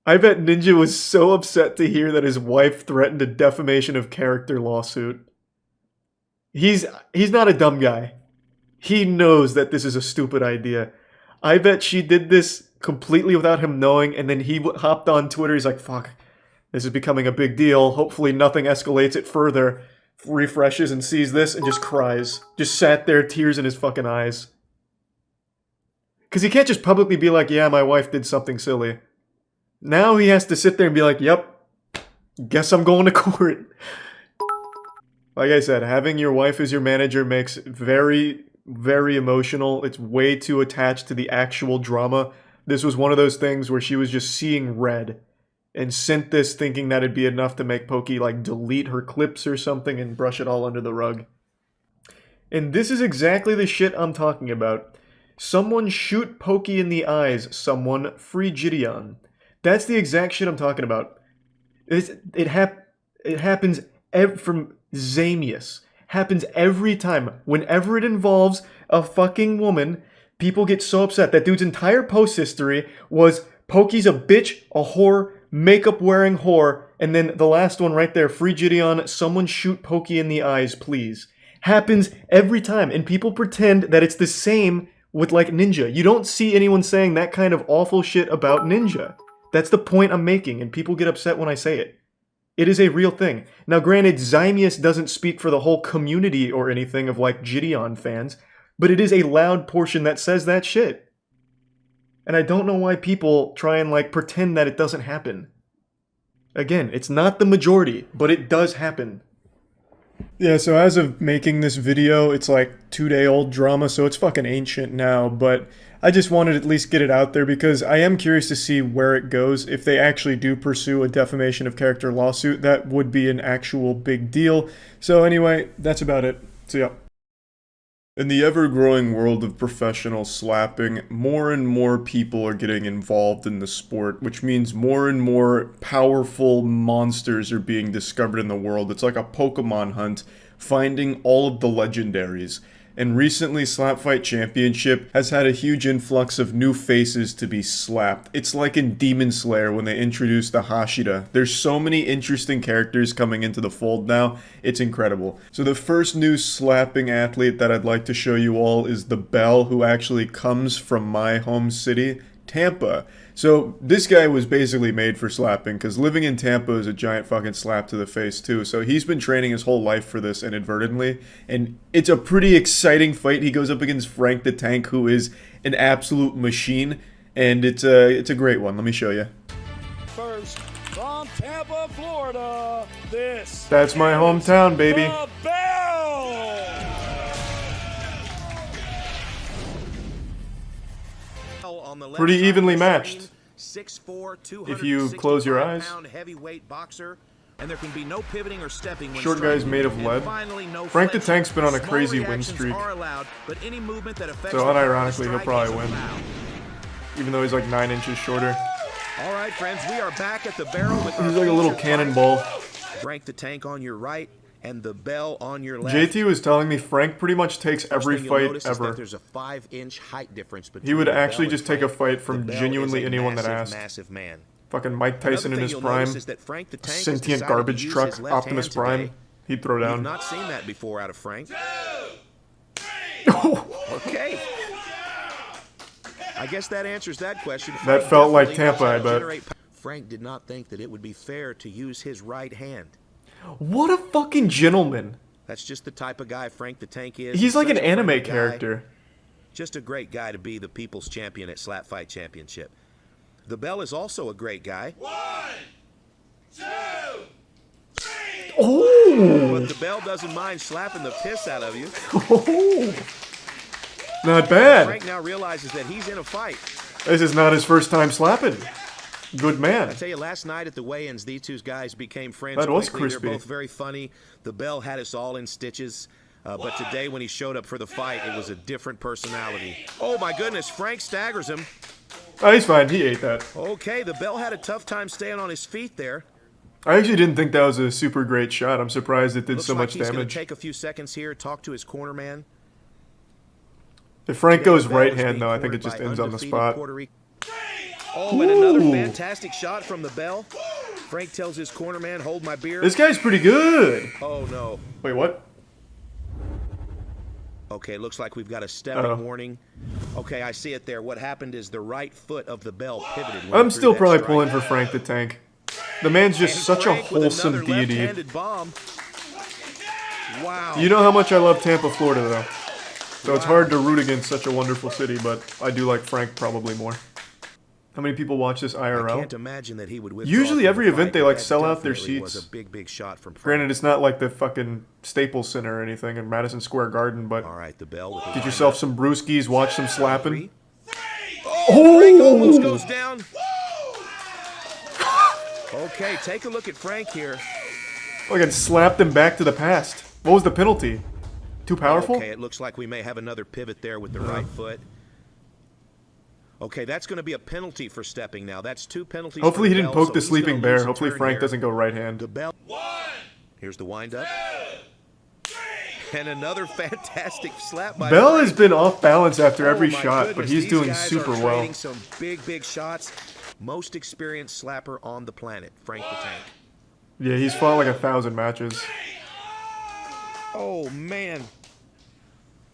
I bet Ninja was so upset to hear that his wife threatened a defamation of character lawsuit. He's not a dumb guy. He knows that this is a stupid idea. I bet she did this completely without him knowing, and then he hopped on Twitter, he's like, fuck, this is becoming a big deal, hopefully nothing escalates it further. Refreshes and sees this and just cries. Just sat there, tears in his fucking eyes. Because he can't just publicly be like, yeah, my wife did something silly. Now he has to sit there and be like, yep, guess I'm going to court. Like I said, having your wife as your manager makes it very, very emotional. It's way too attached to the actual drama. This was one of those things where she was just seeing red and sent this thinking that it'd be enough to make Pokey like delete her clips or something and brush it all under the rug. And this is exactly the shit I'm talking about. Someone shoot Pokey in the eyes, someone free Gideon. That's the exact shit I'm talking about. It happens from Zamius. Happens every time. Whenever it involves a fucking woman, people get so upset. That dude's entire post history was Pokey's a bitch, a whore, makeup wearing whore, and then the last one right there, free Gideon, someone shoot Pokey in the eyes, please. Happens every time, and people pretend that it's the same with like Ninja. You don't see anyone saying that kind of awful shit about Ninja. That's the point I'm making, and people get upset when I say it. It is a real thing. Now granted, Zymius doesn't speak for the whole community or anything of like Gideon fans, but it is a loud portion that says that shit. And I don't know why people try and like pretend that it doesn't happen. Again, it's not the majority, but it does happen. Yeah, so as of making this video, it's like 2-day-old drama, so it's fucking ancient now, but I just wanted to at least get it out there because I am curious to see where it goes. If they actually do pursue a defamation of character lawsuit, that would be an actual big deal. So anyway, that's about it. See ya. In the ever-growing world of professional slapping, more and more people are getting involved in the sport, which means more and more powerful monsters are being discovered in the world. It's like a Pokemon hunt, finding all of the legendaries. And recently, Slapfight Championship has had a huge influx of new faces to be slapped. It's like in Demon Slayer when they introduced the Hashira. There's so many interesting characters coming into the fold now, it's incredible. So the first new slapping athlete that I'd like to show you all is the Bell, who actually comes from my home city, Tampa. So this guy was basically made for slapping, because living in Tampa is a giant fucking slap to the face too. So he's been training his whole life for this inadvertently, and it's a pretty exciting fight. He goes up against Frank the Tank, who is an absolute machine, and it's a great one. Let me show you. First, from Tampa, Florida, That's my hometown, baby. The Bell! Pretty evenly matched. 6'4", If you close your eyes. heavyweight boxer, and there can be no pivoting or stepping when Short guy's striking. made of And lead. finally, no Frank the flinching. Tank's been on a Small crazy win reactions streak. are allowed, but any movement that affects So the power of the unironically, he'll strike probably is win. allowed. Even though he's like 9 inches shorter. All right, friends, we are back at the barrel with our He's like a little featured cannonball. fighter. Frank the Tank on your right, and the bell on your left. JT was telling me Frank pretty much takes every First thing you'll fight notice is ever. that there's a 5-inch height difference between He would the bell actually and just take a Frank. fight from The Bell genuinely is a anyone that massive, asked. Massive man. Fucking Mike Tyson in Another his thing you'll prime, notice is that Frank the Tank has sentient decided to garbage use truck, his left Optimus hand Prime. today. He'd throw You've down. not seen that before out of Frank. Okay. I guess that answers that question. That Frank felt like definitely knows Tampa, how I to bet. generate power. Frank did not think that it would be fair to use his right hand. What a fucking gentleman. That's just the type of guy Frank the Tank is. He's like an Such a anime friendly guy. character. Just a great guy to be the people's champion at Slap Fight Championship. The Bell is also a great guy. 1, 2, 3. Oh! But the Bell doesn't mind slapping the piss out of you. Not bad. Frank now realizes that he's in a fight. This is not his first time slapping. Good man. I tell you, last night at the weigh-ins, these two guys became friends That was quickly. crispy. They're both very funny. The Bell had us all in stitches. But today when he showed up for the fight, it was a different personality. Oh my goodness, Frank staggers him. Oh, he's fine. He ate that. Okay, the Bell had a tough time staying on his feet there. I actually didn't think that was a super great shot. I'm surprised it did Looks so like much he's going to damage. take a few seconds here, talk to his corner man. If Frank Today, goes the Bell right is hand, being though, I think it cornered just by ends on the undefeated spot. Puerto Rico. Oh, and another Ooh. fantastic shot from the Bell. Frank tells his corner man, hold my beer. This guy's pretty good. Oh, no. Wait, what? Okay, looks like we've got a stepping warning. Okay, I see it there. What happened is the right foot of the Bell pivoted. when he I'm threw still that probably strike. pulling for Frank the Tank. The man's just And such Frank a with wholesome another deity. left-handed bomb. Wow. You know how much I love Tampa, Florida, though. So it's hard to root against such a wonderful city, but I do like Frank probably more. How many people watch this I IRL? can't imagine that he would withdraw Usually from every the event fight, they but like that sell out their definitely was seats. a big shot from Frank. Granted, it's not like the fucking Staples Center or anything in Madison Square Garden, but All right, the Bell with the get wind yourself up. some brewskis, watch some slapping. Oh, Frank almost goes down. Okay, take a look at Frank here. Fucking slapped him back to the past. What was the penalty? Too powerful? Okay, it looks like we may have another pivot there with the right foot. Okay, that's going to be a penalty for stepping now. That's 2 penalties. Hopefully for he the didn't Bell, poke the so he's sleeping gonna bear. lose a Hopefully turn Frank here. doesn't go right hand. The Bell. 1, Here's the windup. 2, 3. And another fantastic slap by Bell Frank. has been off balance after every Oh, my shot, goodness, but he's these doing guys super are well. trading some big shots. Most experienced slapper on the planet, Frank the Tank. Yeah, he's fought like 1,000 matches. Oh, man.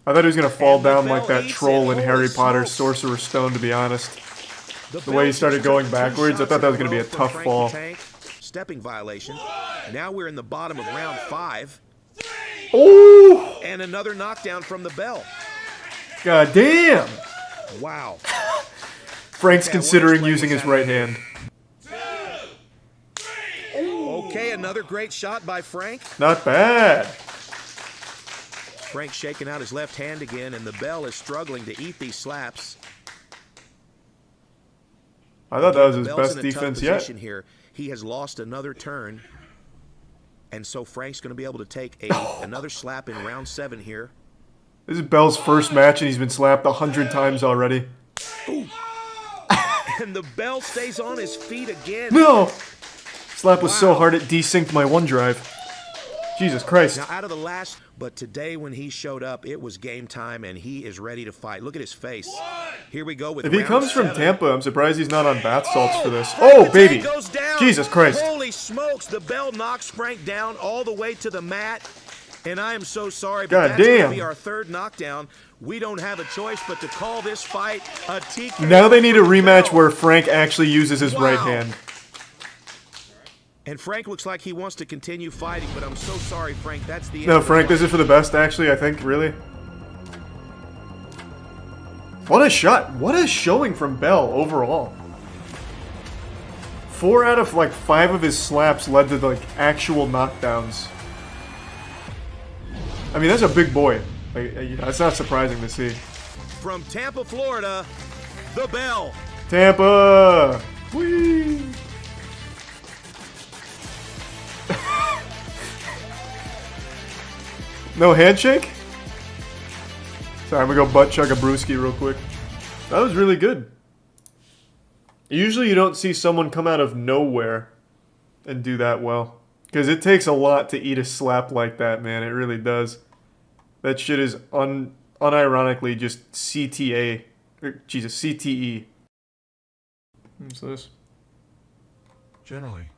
I thought he was gonna fall And the down like Bell that eats troll it. in Harry Holy Potter's smokes. Sorcerer's Stone, to be honest. The The way he Bell started just going took 2 backwards, I shots thought that in was gonna be a row from tough Frank fall. the Tank. Stepping violation. Now we're in the bottom of round 5. Oh! And another knockdown from the Bell. God damn! Wow. Frank's Okay, I considering wanna using explain his what's right hand. 2, 3. Okay, another great shot by Frank. Not bad. Frank shaking out his left hand again, and the Bell is struggling to eat these slaps. I thought that was his Bell's best in a tough defense yet. position here. He has lost another turn, and so Frank's going to be able to take another slap in round 7 here. This is Bell's first match, and he's been slapped 100 times already. And the Bell stays on his feet again. No! Slap was so Wow. hard it desynced my OneDrive. Jesus Christ. Now, out of the last, but today when he showed up, it was game time, and he is ready to fight. Look at his face. Here we go with If he round comes from 7. Tampa, I'm surprised he's not on bath salts for this. Frank Oh, the baby. Tank goes down. Jesus Christ. Holy smokes, the Bell knocks Frank down all the way to the mat. And I am so sorry, but God that's going damn. to be our 3rd knockdown. We don't have a choice but to call this fight a TKO. Now they need a for the rematch Bell. where Frank actually uses his right Wow. hand. And Frank looks like he wants to continue fighting, but I'm so sorry, Frank. That's the end. No, of the Frank, this fight. is for the best, actually, I think, really. What a shot. What a showing from Bell overall. 4 out of, like, 5 of his slaps led to, like, actual knockdowns. I mean, that's a big boy. Like, you know, it's not surprising to see. From Tampa, Florida, the Bell. Tampa! Whee! No handshake? Sorry, I'm gonna go butt chug a brewski real quick. That was really good. Usually you don't see someone come out of nowhere and do that well. Because it takes a lot to eat a slap like that, man. It really does. That shit is unironically just CTA. Jesus, CTE. What's this? Generally,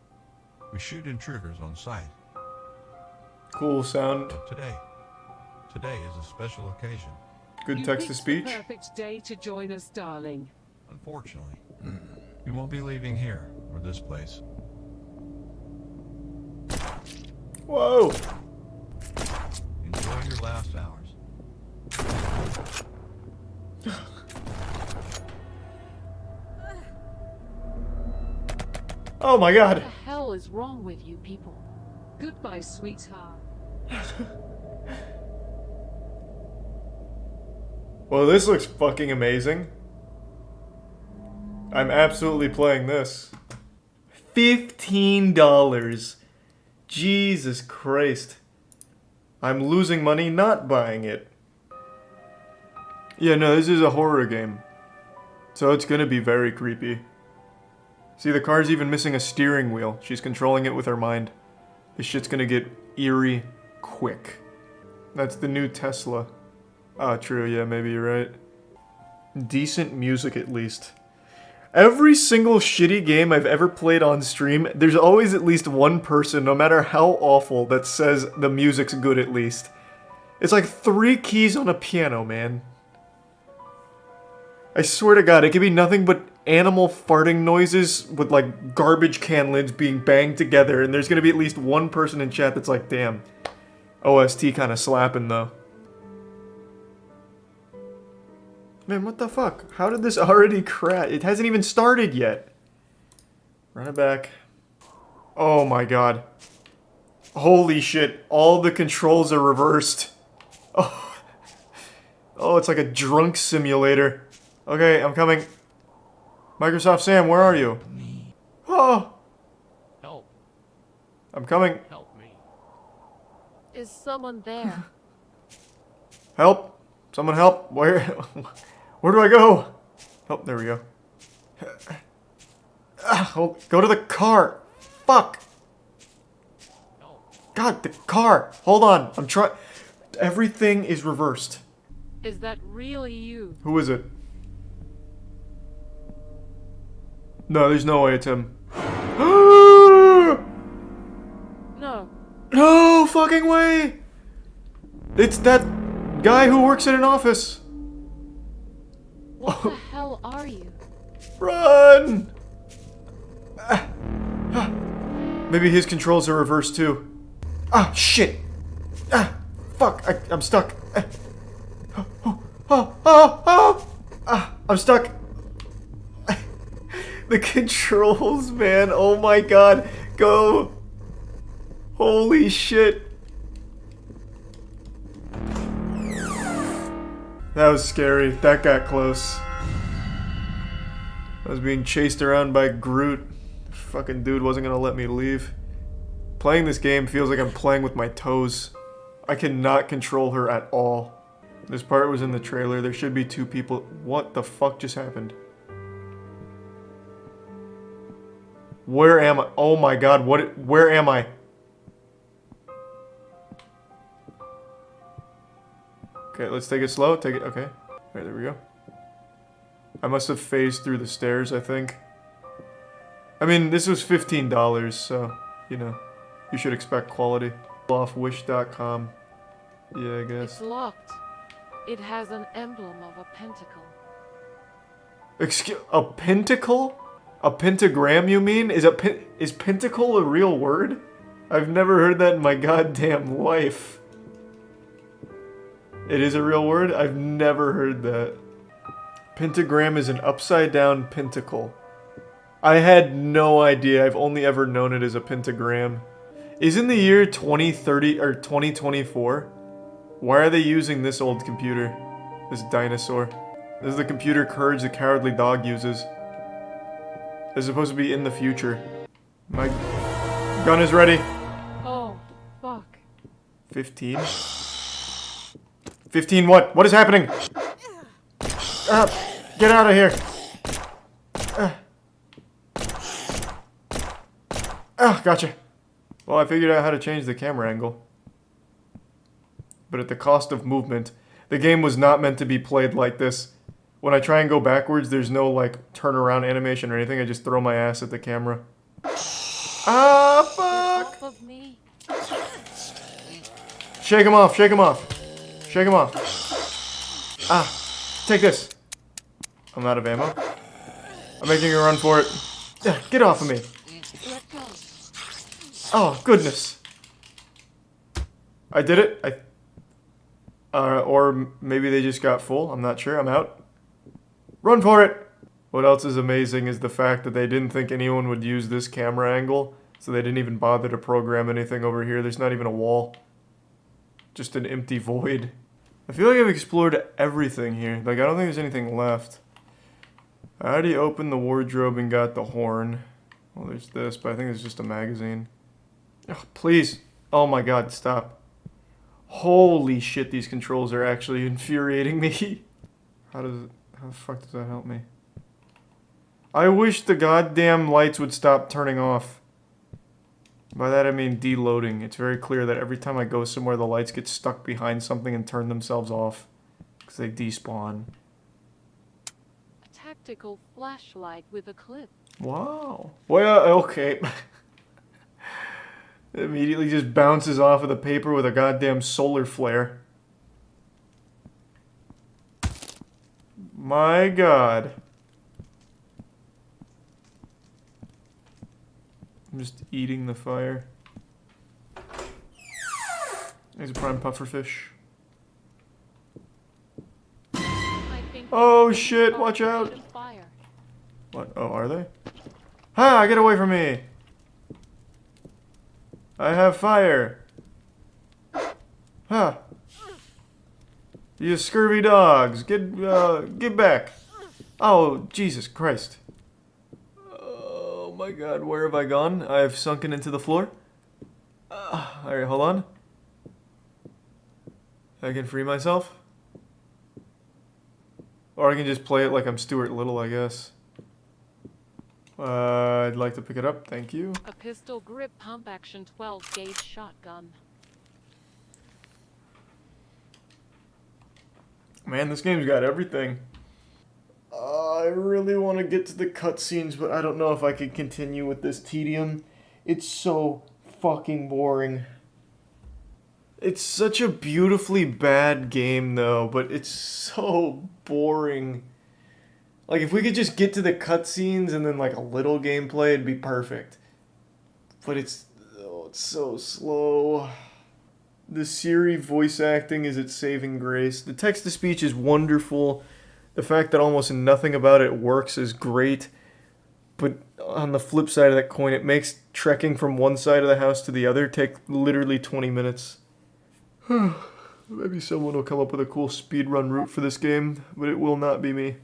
we shoot intruders on sight. Cool sound. But today is a special occasion. Good text to speech. Perfect day to join us, darling. Unfortunately, you won't be leaving here or this place. Whoa! Enjoy your last hours. Oh my god! What the hell is wrong with you people? Goodbye, sweetheart. Well, this looks fucking amazing. I'm absolutely playing this. $15. Jesus Christ. I'm losing money not buying it. Yeah, no, this is a horror game. So it's gonna be very creepy. See, the car's even missing a steering wheel. She's controlling it with her mind. This shit's gonna get eerie quick. That's the new Tesla. Ah, true, yeah, maybe you're right. Decent music, at least. Every single shitty game I've ever played on stream, there's always at least one person, no matter how awful, that says the music's good at least. It's like 3 keys on a piano, man. I swear to God, it could be nothing but animal farting noises with like garbage can lids being banged together, and there's gonna be at least one person in chat that's like, damn, OST kinda slapping though. Man, what the fuck? How did this already crash? It hasn't even started yet. Run it back. Oh my god. Holy shit, all the controls are reversed. Oh, oh, it's like a drunk simulator. Okay, I'm coming. Microsoft Sam, where are you? Oh! Help. I'm coming. Help me. Is someone there? Help! Someone help! Where do I go? Oh, there we go. Oh, go to the car! Fuck! God, the car! Hold on, I'm trying. Everything is reversed. Is that really you? Who is it? No, there's no way it's him. No. No fucking way! It's that guy who works at an office. What the hell are you? Run! Maybe his controls are reversed too. Ah, shit! Ah, fuck! I'm stuck. I'm stuck. The controls, man. Oh my god. Go. Holy shit. That was scary. That got close. I was being chased around by Groot. Fucking dude wasn't gonna let me leave. Playing this game feels like I'm playing with my toes. I cannot control her at all. This part was in the trailer. There should be 2 people. What the fuck just happened? Where am I? Oh my god, where am I? Okay, let's take it slow. Take it, okay. Alright, there we go. I must have phased through the stairs, I think. I mean, this was $15, so, you know, you should expect quality. Off wish.com. Yeah, I guess. It's locked. It has an emblem of a pentacle. Excuse, a pentacle? A pentagram, you mean? Is pentacle a real word? I've never heard that in my goddamn life. It is a real word? I've never heard that. Pentagram is an upside down pentacle. I had no idea. I've only ever known it as a pentagram. Isn't the year 2030 or 2024? Why are they using this old computer? This dinosaur. This is the computer Courage the Cowardly Dog uses. It's supposed to be in the future. My gun is ready. Oh, fuck. 15? 15 what? What is happening? Get out of here. Gotcha. Well, I figured out how to change the camera angle. But at the cost of movement. The game was not meant to be played like this. When I try and go backwards, there's no, like, turnaround animation or anything. I just throw my ass at the camera. Ah, fuck! Off of me. Shake him off, shake him off. Shake him off. Ah, take this. I'm out of ammo. I'm making a run for it. Get off of me. Let go. Oh, goodness. I did it. Or maybe they just got full. I'm not sure. I'm out. Run for it. What else is amazing is the fact that they didn't think anyone would use this camera angle, so they didn't even bother to program anything over here. There's not even a wall. Just an empty void. I feel like I've explored everything here. Like, I don't think there's anything left. I already opened the wardrobe and got the horn. Well, there's this, but I think it's just a magazine. Ugh, please. Oh my god, stop. Holy shit, these controls are actually infuriating me. How the fuck does that help me? I wish the goddamn lights would stop turning off. By that I mean deloading. It's very clear that every time I go somewhere, the lights get stuck behind something and turn themselves off. Because they despawn. A tactical flashlight with a clip. Wow. Well, okay. It immediately just bounces off of the paper with a goddamn solar flare. My god. I'm just eating the fire. There's a prime pufferfish. Oh shit, watch out! What? Oh, are they? Ha! Get away from me! I have fire! Ha! You scurvy dogs! Get back! Oh, Jesus Christ. Oh my god, where have I gone? I've sunken into the floor. Alright, hold on. I can free myself. Or I can just play it like I'm Stuart Little, I guess. I'd like to pick it up, thank you. A pistol grip pump action 12 gauge shotgun. Man, this game's got everything. I really want to get to the cutscenes, but I don't know if I can continue with this tedium. It's so fucking boring. It's such a beautifully bad game, though, but it's so boring. Like, if we could just get to the cutscenes and then, like, a little gameplay, it'd be perfect. But it's so slow. The Siri voice acting is its saving grace. The text-to-speech is wonderful. The fact that almost nothing about it works is great. But on the flip side of that coin, it makes trekking from one side of the house to the other take literally 20 minutes. Maybe someone will come up with a cool speedrun route for this game, but it will not be me.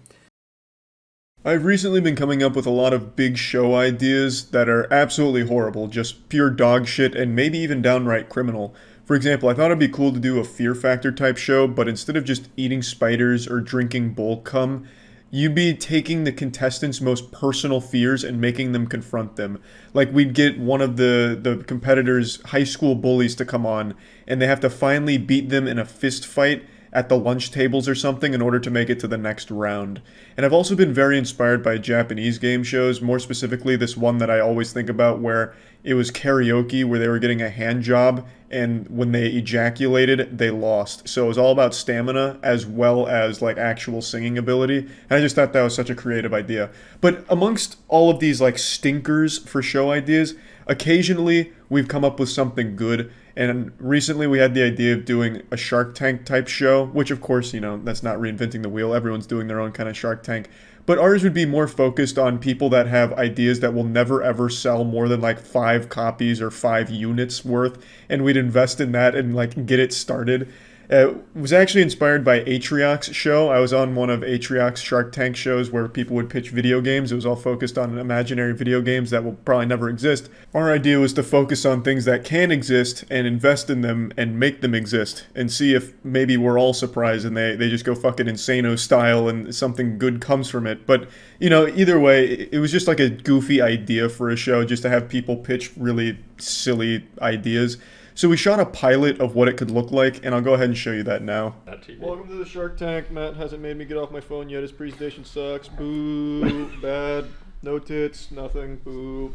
I've recently been coming up with a lot of big show ideas that are absolutely horrible, just pure dog shit and maybe even downright criminal. For example, I thought it'd be cool to do a Fear Factor type show, but instead of just eating spiders or drinking bull cum, you'd be taking the contestants' most personal fears and making them confront them. Like, we'd get one of the competitors' high school bullies to come on, and they have to finally beat them in a fist fight at the lunch tables or something in order to make it to the next round. And I've also been very inspired by Japanese game shows, more specifically this one that I always think about where it was karaoke, where they were getting a hand job, and when they ejaculated, they lost. So it was all about stamina as well as like actual singing ability. And I just thought that was such a creative idea. But amongst all of these like stinkers for show ideas, occasionally we've come up with something good. And recently we had the idea of doing a Shark Tank type show, which of course, you know, that's not reinventing the wheel. Everyone's doing their own kind of Shark Tank. But ours would be more focused on people that have ideas that will never ever sell more than like 5 copies or 5 units worth. And we'd invest in that and like get it started. It was actually inspired by Atriox's show. I was on one of Atriox's Shark Tank shows where people would pitch video games. It was all focused on imaginary video games that will probably never exist. Our idea was to focus on things that can exist and invest in them and make them exist and see if maybe we're all surprised and they just go fucking Insano style and something good comes from it. But, either way, it was just like a goofy idea for a show just to have people pitch really silly ideas. So we shot a pilot of what it could look like, and I'll go ahead and show you that now. Welcome to the Shark Tank. Matt hasn't made me get off my phone yet. His presentation sucks. Boo. Bad. No tits. Nothing. Boo.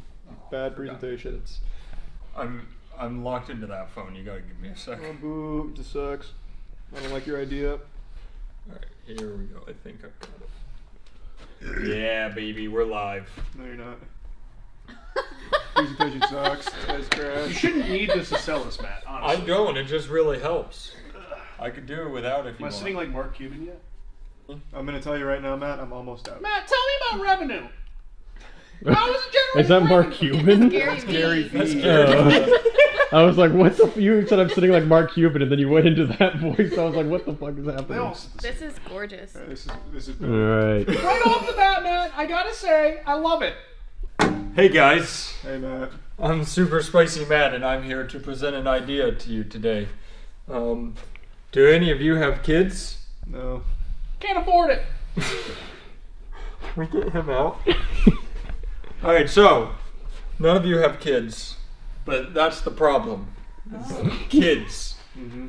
Bad presentation. I'm locked into that phone. You gotta give me a second. Oh, boo. This sucks. I don't like your idea. Alright, here we go. I think I've got it. Yeah, baby, we're live. No, you're not. Presentation sucks. It's trash. You shouldn't need this to sell us, Matt, honestly. I don't. It just really helps. I could do it without if you Am I want. sitting like Mark Cuban yet? I'm going to tell you right now, Matt, I'm almost out. Matt, tell me about revenue. How is it generating Is that Mark Cuban? Gary V. That's Gary. I was like, what the? You said I'm sitting like Mark Cuban, and then you went into that voice. I was like, what the fuck is happening? This is gorgeous. This is All right. Right off the bat, Matt, I gotta say, I love it. Hey guys, Hey, Matt. I'm Super Spicy Matt, and I'm here to present an idea to you today. Do any of you have kids? No. Can't afford it. We get him out. Alright, so none of you have kids, but that's the problem. Kids.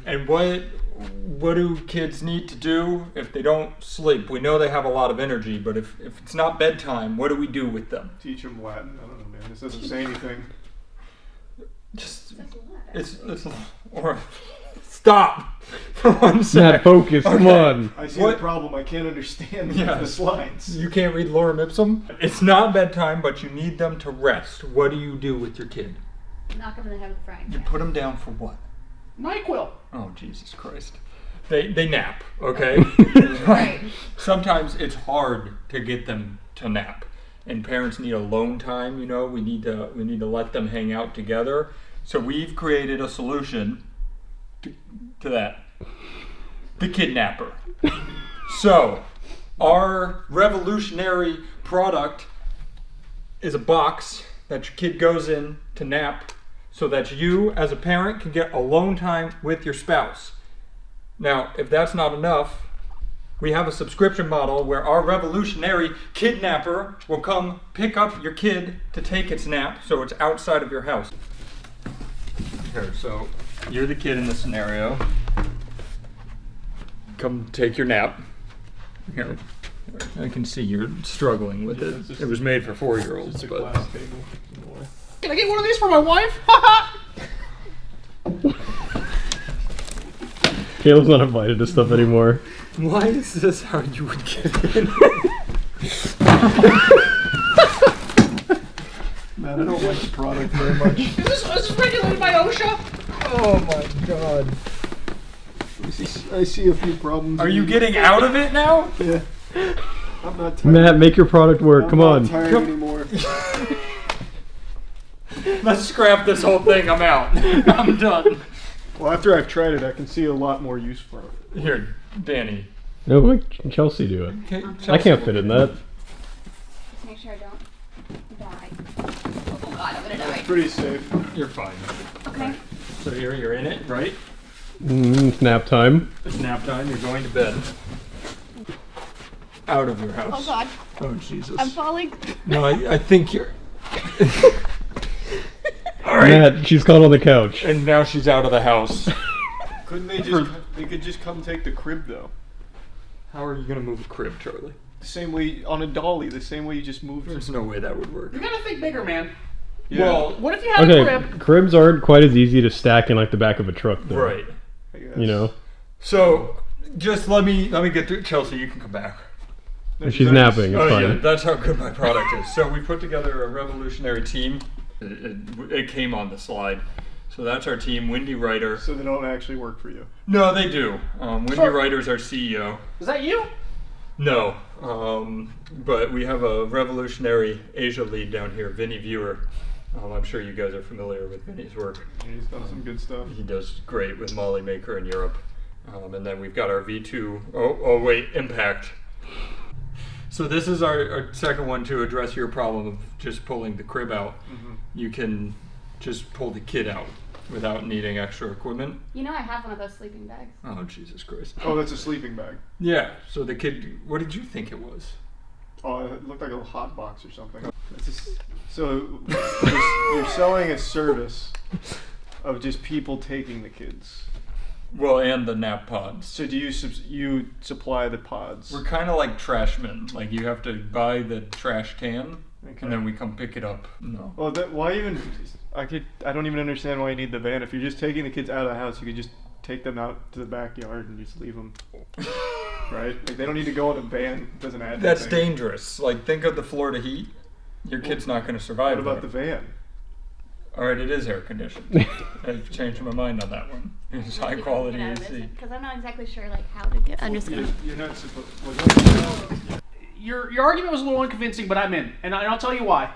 And what do kids need to do if they don't sleep? We know they have a lot of energy, but if it's not bedtime, what do we do with them? Teach them Latin. I don't know, man. This doesn't say anything. Just it's or stop for 1 second. Matt, focus. Come on. I see the problem. I can't understand the slides. You can't read lorem ipsum? It's not bedtime, but you need them to rest. What do you do with your kid? Knock him in the head with a frying You pan. put them down for what? NyQuil. Oh, Jesus Christ. They nap, okay? Right. Sometimes it's hard to get them to nap. And parents need alone time, we need to let them hang out together. So we've created a solution to that. The kidnapper. So our revolutionary product is a box that your kid goes in to nap so that you as a parent can get alone time with your spouse. Now, if that's not enough, we have a subscription model where our revolutionary kidnapper will come pick up your kid to take its nap so it's outside of your house. Here, so you're the kid in this scenario. Come take your nap. Here, I can see you're struggling with it. It was made for 4-year-olds, but Can I get one of these for my wife? Caleb's not invited to stuff anymore. why is this how you would get in? Man, I don't like the product very much. Is this regulated by OSHA? Oh my god. I see a few problems. Are you getting out of it now? Yeah. I'm not tired. Matt, make your product work. Come on. I'm not tired anymore. Let's scrap this whole thing. I'm out. I'm done. Well, after I've tried it, I can see a lot more use for it. Here, Danny. No, let Chelsea do it. Okay, I can't fit in that. Just make sure I don't die. Oh god, I'm gonna die. Pretty safe. You're fine. Okay. So you're in it, right? Nap time. It's nap time. You're going to bed. Out of your house. Oh god. Oh Jesus. I'm falling. No, I think you're. All right. Matt, she's caught on the couch. And now she's out of the house. Couldn't they just? They could just come take the crib though. How are you gonna move a crib, Charlie? The same way on a dolly. The same way you just moved. There's no way that would work. You gotta think bigger, man. Yeah. Well, What if you had a Okay, crib? cribs aren't quite as easy to stack in like the back of a truck, though. right. You know, So just let me get through. Chelsea, you can come back. she's napping. It's Oh fine. yeah, that's how good my product is. So we put together a revolutionary team. It came on the slide. So that's our team, Wendy Ryder. So they don't actually work for you. No, they do. Wendy Ryder's our CEO. Is that you? No, but we have a revolutionary Asia lead down here, Vinny Viewer. I'm sure you guys are familiar with Vinny's work. He's done some good stuff. He does great with Molly Maker in Europe. And then we've got our V2. Oh wait, impact. So this is our second one to address your problem of just pulling the crib out. You can just pull the kid out without needing extra equipment. You know I have one of those sleeping bags. Oh, Jesus Christ. Oh, that's a sleeping bag. Yeah, so the kid, what did you think it was? Oh, it looked like a hot box or something. So you're selling a service of just people taking the kids. Well, and the nap pods. So do you supply the pods? We're kind of like trashmen. Like you have to buy the trash can, and then we come pick it up. No. Well, why even? I don't even understand why you need the van. If you're just taking the kids out of the house, you could just take them out to the backyard and just leave them. Right? Like they don't need to go in a van. It doesn't add. That's anything. dangerous. Like think of the Florida heat. Your kid's not going to survive. What about there. the van? All right, it is air conditioned. I've changed my mind on that one. It's high quality AC. Because I'm not exactly sure like how to get. I'm just gonna. You're not supposed. Your argument was a little unconvincing, but I'm in, and I'll tell you why.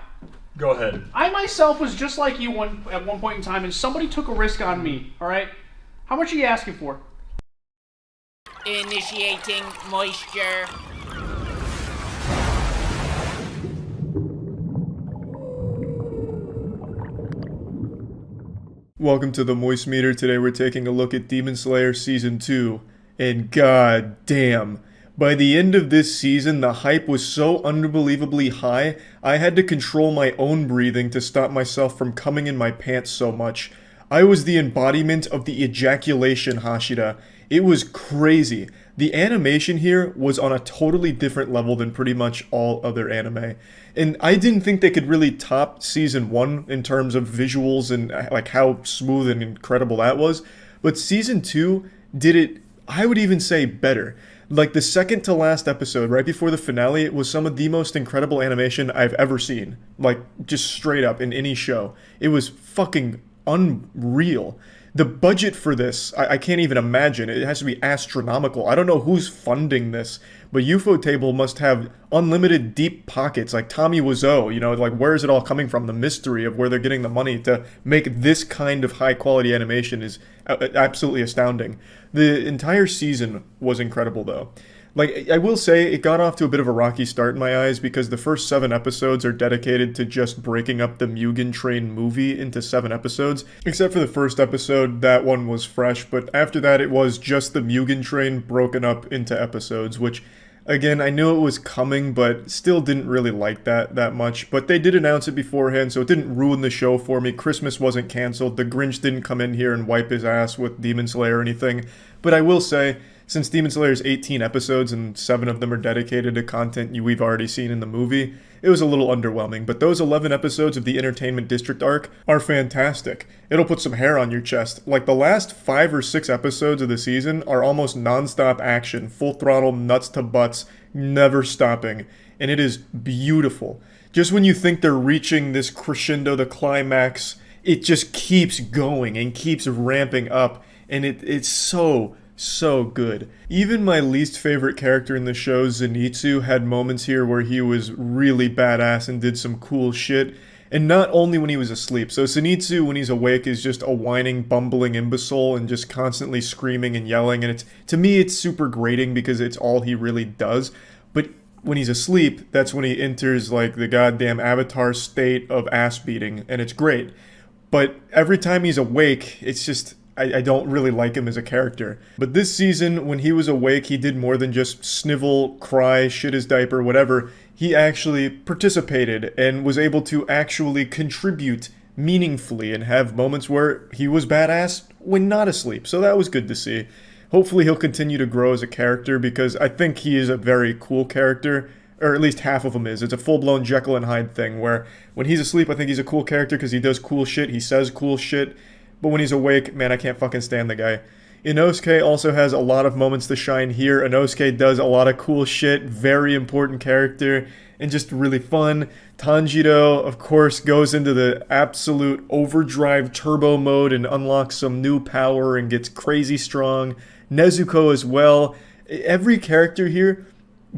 Go ahead. I myself was just like you at one point in time, and somebody took a risk on me. All right, how much are you asking for? Initiating moisture. Welcome to the Moist Meter. Today we're taking a look at Demon Slayer Season 2. And god damn, by the end of this season, the hype was so unbelievably high, I had to control my own breathing to stop myself from coming in my pants so much. I was the embodiment of the ejaculation Hashira. It was crazy. The animation here was on a totally different level than pretty much all other anime. And I didn't think they could really top Season 1 in terms of visuals and like how smooth and incredible that was. But Season 2 did it, I would even say, better. Like the second to last episode, right before the finale, was some of the most incredible animation I've ever seen. Like, just straight up in any show. It was fucking unreal. The budget for this, I can't even imagine. It has to be astronomical. I don't know who's funding this, but Ufotable must have unlimited deep pockets, like Tommy Wiseau, you know, like where is it all coming from? The mystery of where they're getting the money to make this kind of high quality animation is absolutely astounding. The entire season was incredible though. Like, I will say, it got off to a bit of a rocky start in my eyes because the first 7 episodes are dedicated to just breaking up the Mugen Train movie into 7 episodes. Except for the first episode, that one was fresh, but after that it was just the Mugen Train broken up into episodes, which, again, I knew it was coming, but still didn't really like that much. But they did announce it beforehand, so it didn't ruin the show for me. Christmas wasn't cancelled, the Grinch didn't come in here and wipe his ass with Demon Slayer or anything. But I will say, since Demon Slayer's 18 episodes and 7 of them are dedicated to content we've already seen in the movie, it was a little underwhelming, but those 11 episodes of the Entertainment District arc are fantastic. It'll put some hair on your chest. Like, the last 5 or 6 episodes of the season are almost non-stop action, full throttle, nuts to butts, never stopping, and it is beautiful. Just when you think they're reaching this crescendo, the climax, it just keeps going and keeps ramping up, and it's so good. Even my least favorite character in the show, Zenitsu, had moments here where he was really badass and did some cool shit, and not only when he was asleep. So Zenitsu, when he's awake, is just a whining, bumbling imbecile and just constantly screaming and yelling, and to me it's super grating because it's all he really does. But when he's asleep, that's when he enters like the goddamn avatar state of ass beating, and it's great. But every time he's awake, it's just, I don't really like him as a character. But this season, when he was awake, he did more than just snivel, cry, shit his diaper, whatever. He actually participated and was able to actually contribute meaningfully and have moments where he was badass when not asleep. So that was good to see. Hopefully he'll continue to grow as a character because I think he is a very cool character. Or at least half of him is. It's a full-blown Jekyll and Hyde thing where when he's asleep, I think he's a cool character because he does cool shit, he says cool shit. But when he's awake, man, I can't fucking stand the guy. Inosuke also has a lot of moments to shine here. Inosuke does a lot of cool shit, very important character, and just really fun. Tanjiro, of course, goes into the absolute overdrive turbo mode and unlocks some new power and gets crazy strong. Nezuko as well. Every character here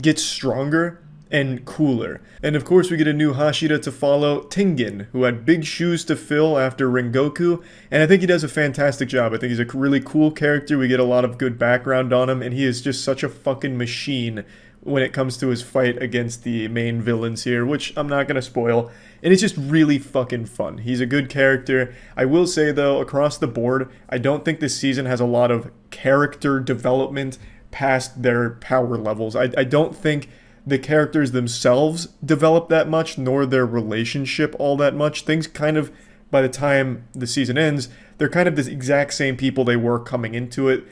gets stronger and cooler. And of course we get a new Hashira to follow, Tengen, who had big shoes to fill after Rengoku, and I think he does a fantastic job. I think he's a really cool character. We get a lot of good background on him, and he is just such a fucking machine when it comes to his fight against the main villains here, which I'm not going to spoil. And it's just really fucking fun. He's a good character. I will say, though, across the board, I don't think this season has a lot of character development past their power levels. I don't think the characters themselves develop that much, nor their relationship all that much. Things kind of, by the time the season ends, they're kind of the exact same people they were coming into it.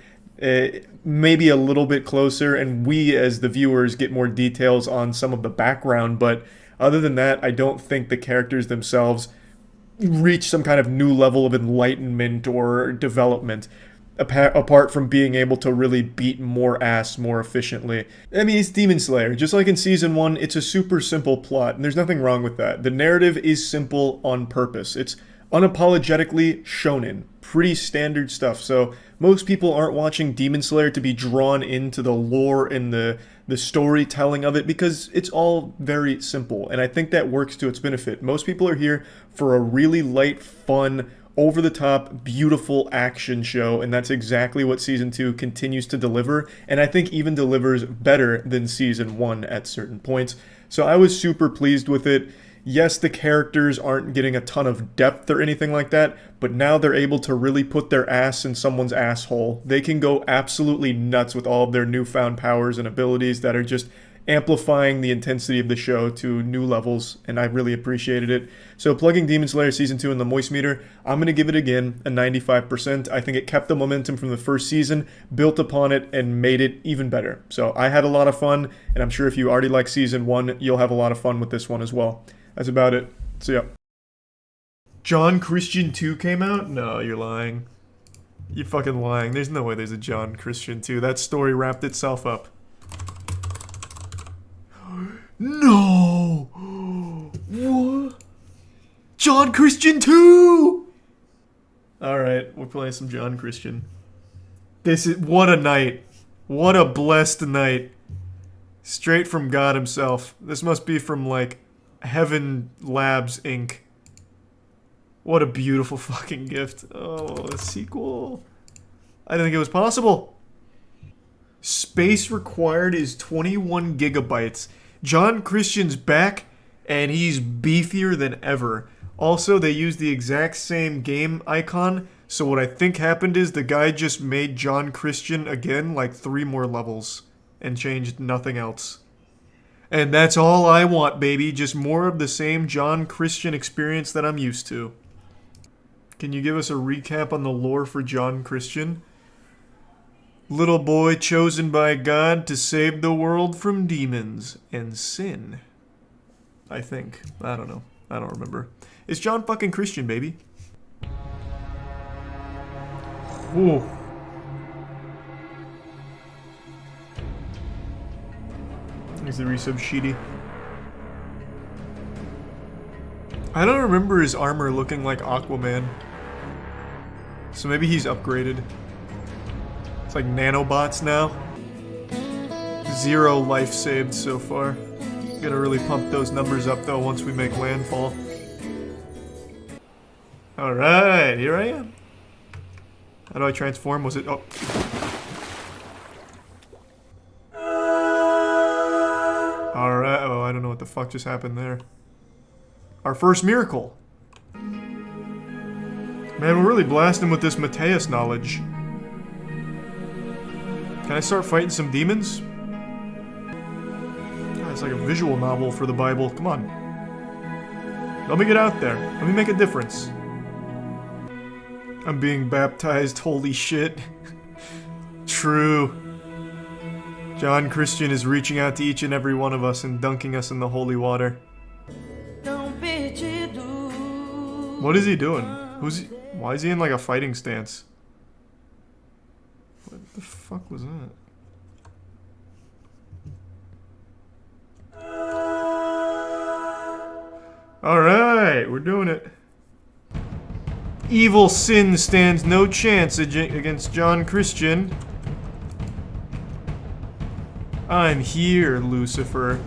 Maybe a little bit closer, and we as the viewers get more details on some of the background, but other than that, I don't think the characters themselves reach some kind of new level of enlightenment or development, apart from being able to really beat more ass more efficiently. I mean, it's Demon Slayer. Just like in Season 1, it's a super simple plot, and there's nothing wrong with that. The narrative is simple on purpose. It's unapologetically shonen. Pretty standard stuff, so most people aren't watching Demon Slayer to be drawn into the lore and the storytelling of it, because it's all very simple, and I think that works to its benefit. Most people are here for a really light, fun, over-the-top, beautiful action show, and that's exactly what Season 2 continues to deliver, and I think even delivers better than Season 1 at certain points. So I was super pleased with it. Yes, the characters aren't getting a ton of depth or anything like that, but now they're able to really put their ass in someone's asshole. They can go absolutely nuts with all of their newfound powers and abilities that are just amplifying the intensity of the show to new levels, and I really appreciated it. So plugging Demon Slayer Season 2 in the Moist meter, I'm going to give it again a 95%. I think it kept the momentum from the first season, built upon it, and made it even better. So I had a lot of fun, and I'm sure if you already like Season 1, you'll have a lot of fun with this one as well. That's about it. See ya. John Christian 2 came out? No, you're lying. You're fucking lying. There's no way there's a John Christian 2. That story wrapped itself up. No! What? John Christian 2! Alright, we're playing some John Christian. This is... what a night. What a blessed night. Straight from God himself. This must be from, like, Heaven Labs Inc. What a beautiful fucking gift. Oh, a sequel. I didn't think it was possible. Space required is 21 gigabytes. John Christian's back, and he's beefier than ever. Also, they used the exact same game icon, so what I think happened is the guy just made John Christian again like 3 more levels, and changed nothing else. And that's all I want, baby. Just more of the same John Christian experience that I'm used to. Can you give us a recap on the lore for John Christian? Little boy chosen by God to save the world from demons and sin. I think. I don't know. I don't remember. It's John fucking Christian, baby. Whew. Here's the resub sheety. I don't remember his armor looking like Aquaman. So maybe he's upgraded. It's like nanobots now. 0 life saved so far. Gotta really pump those numbers up though once we make landfall. Alright, here I am. How do I transform? Was it... oh. Alright, oh, I don't know what the fuck just happened there. Our first miracle. Man, we're really blasting with this Mateus knowledge. Can I start fighting some demons? God, it's like a visual novel for the Bible. Come on. Let me get out there. Let me make a difference. I'm being baptized. Holy shit. True. John Christian is reaching out to each and every one of us and dunking us in the holy water. What is he doing? Who's he? Why is he in like a fighting stance? What the fuck was that? Alright, we're doing it. Evil sin stands no chance against John Christian. I'm here, Lucifer.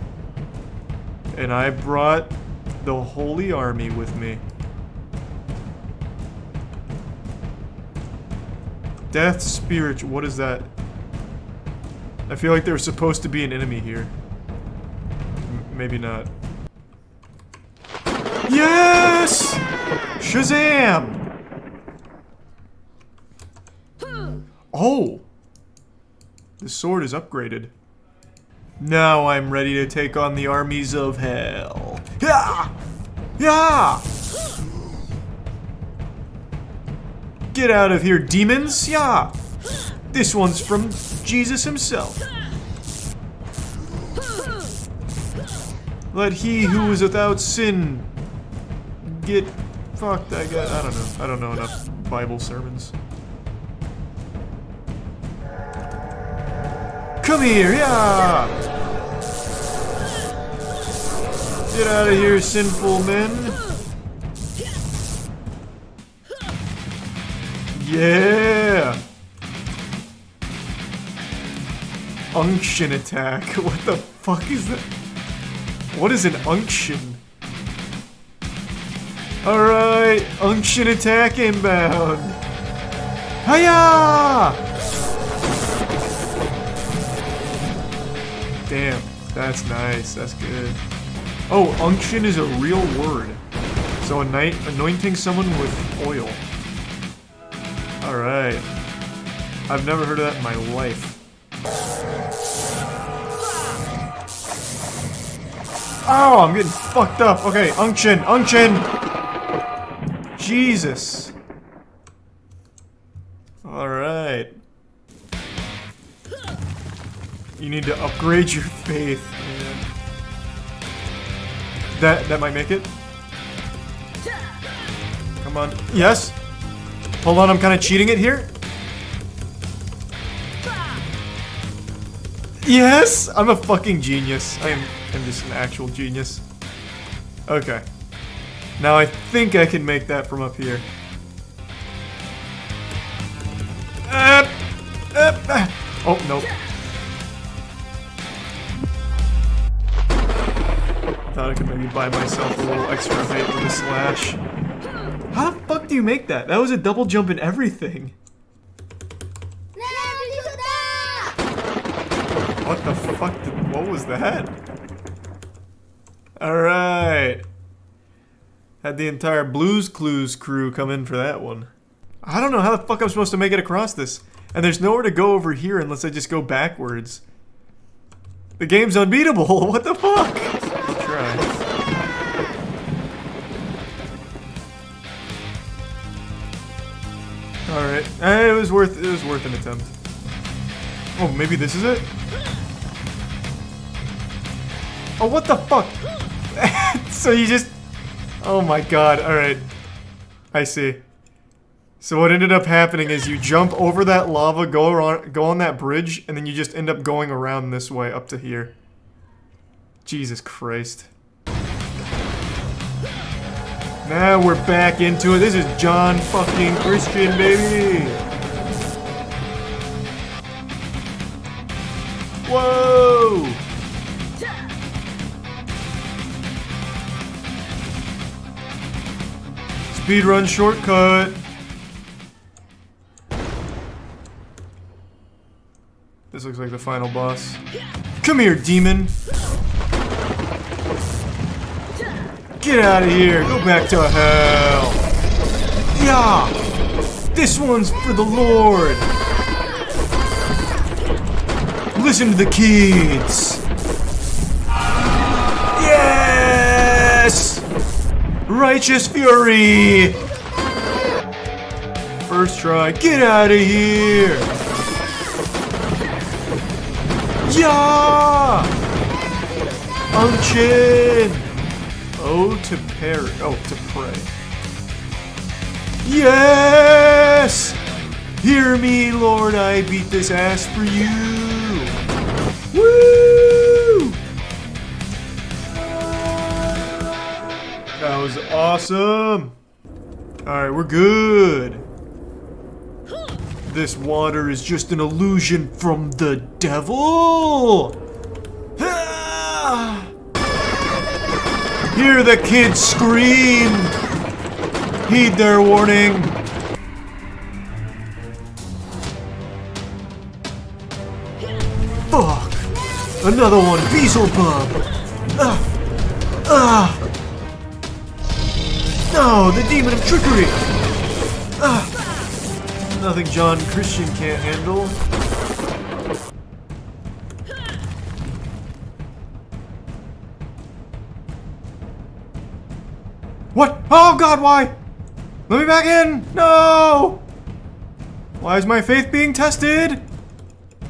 And I brought the Holy Army with me. Death Spirit, what is that? I feel like there's supposed to be an enemy here. Maybe not. Yes! Shazam! Oh! The sword is upgraded. Now I'm ready to take on the armies of hell. Yeah! Yeah! Get out of here, demons! Yeah! This one's from Jesus himself. Let he who is without sin get fucked. I don't know. I don't know enough Bible sermons. Come here, yeah! Get out of here, sinful men. Yeah! Unction attack. What the fuck is that? What is an unction? Alright, unction attack inbound. Hiya! Damn, that's nice. That's good. Oh, unction is a real word. So anointing someone with oil. Alright. I've never heard of that in my life. Oh, I'm getting fucked up. Okay, unction, unction! Jesus. Alright. You need to upgrade your faith, man. That might make it. Come on. Yes? Hold on, I'm kind of cheating it here. Yes! I'm a fucking genius. I'm just an actual genius. Okay. Now I think I can make that from up here. Oh, nope. Thought I could maybe buy myself a little extra height with a slash. How the fuck do you make that? That was a double jump in everything. What the fuck what was that? Alright. Had the entire Blues Clues crew come in for that one. I don't know how the fuck I'm supposed to make it across this. And there's nowhere to go over here unless I just go backwards. The game's unbeatable. What the fuck? I'll try. Alright. It was worth an attempt. Oh, maybe this is it? Oh, what the fuck? So you just... Oh my god, alright. I see. So what ended up happening is you jump over that lava, go on that bridge, and then you just end up going around this way up to here. Jesus Christ. Now we're back into it. This is John fucking Christian, baby! Whoa! Speedrun shortcut. This looks like the final boss. Come here, demon. Get out of here. Go back to hell. Yeah. This one's for the Lord. Listen to the kids. Yes. Righteous fury! First try, get out of here! Yeah! Unction! Oh, to parry. Oh, to pray. Yes! Hear me, Lord, I beat this ass for you! Woo! That was awesome! Alright, we're good. This water is just an illusion from the devil! Hear the kids scream! Heed their warning! Fuck! Another one! Beelzebub! No! The demon of trickery! Nothing John Christian can't handle. What? Oh god, why? Let me back in! No! Why is my faith being tested?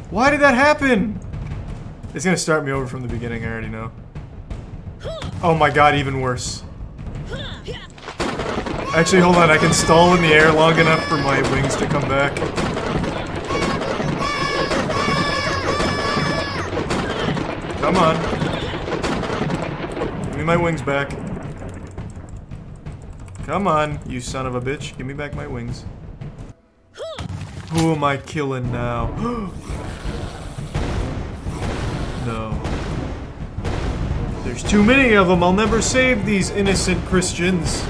Why did that happen? It's gonna start me over from the beginning, I already know. Oh my god, even worse. Actually, hold on, I can stall in the air long enough for my wings to come back. Come on. Give me my wings back. Come on, you son of a bitch. Give me back my wings. Who am I killing now? No. There's too many of them. I'll never save these innocent Christians.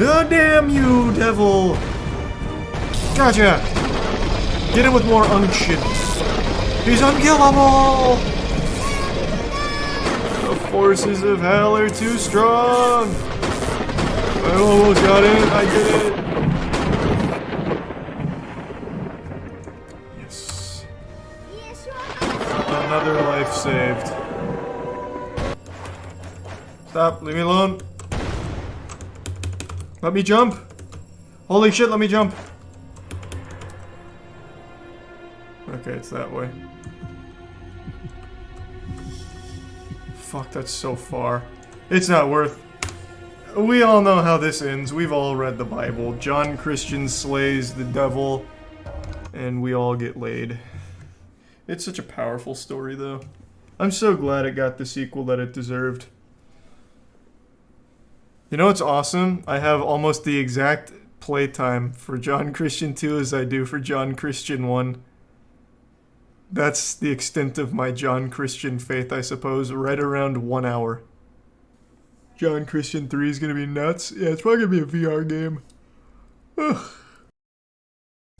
Oh, damn you, devil. Gotcha. Get him with more unction. He's unkillable. The forces of hell are too strong. I almost got it. I did it. Yes. Another life saved. Stop. Leave me alone. Let me jump. Holy shit, let me jump. Okay, it's that way. Fuck, that's so far. It's not worth. We all know how this ends. We've all read the Bible. John Christian slays the devil, and we all get laid. It's such a powerful story, though. I'm so glad it got the sequel that it deserved. You know what's awesome? I have almost the exact playtime for John Christian 2 as I do for John Christian 1. That's the extent of my John Christian faith, I suppose. Right around 1 hour. John Christian 3 is gonna be nuts. Yeah, it's probably gonna be a VR game. Ugh.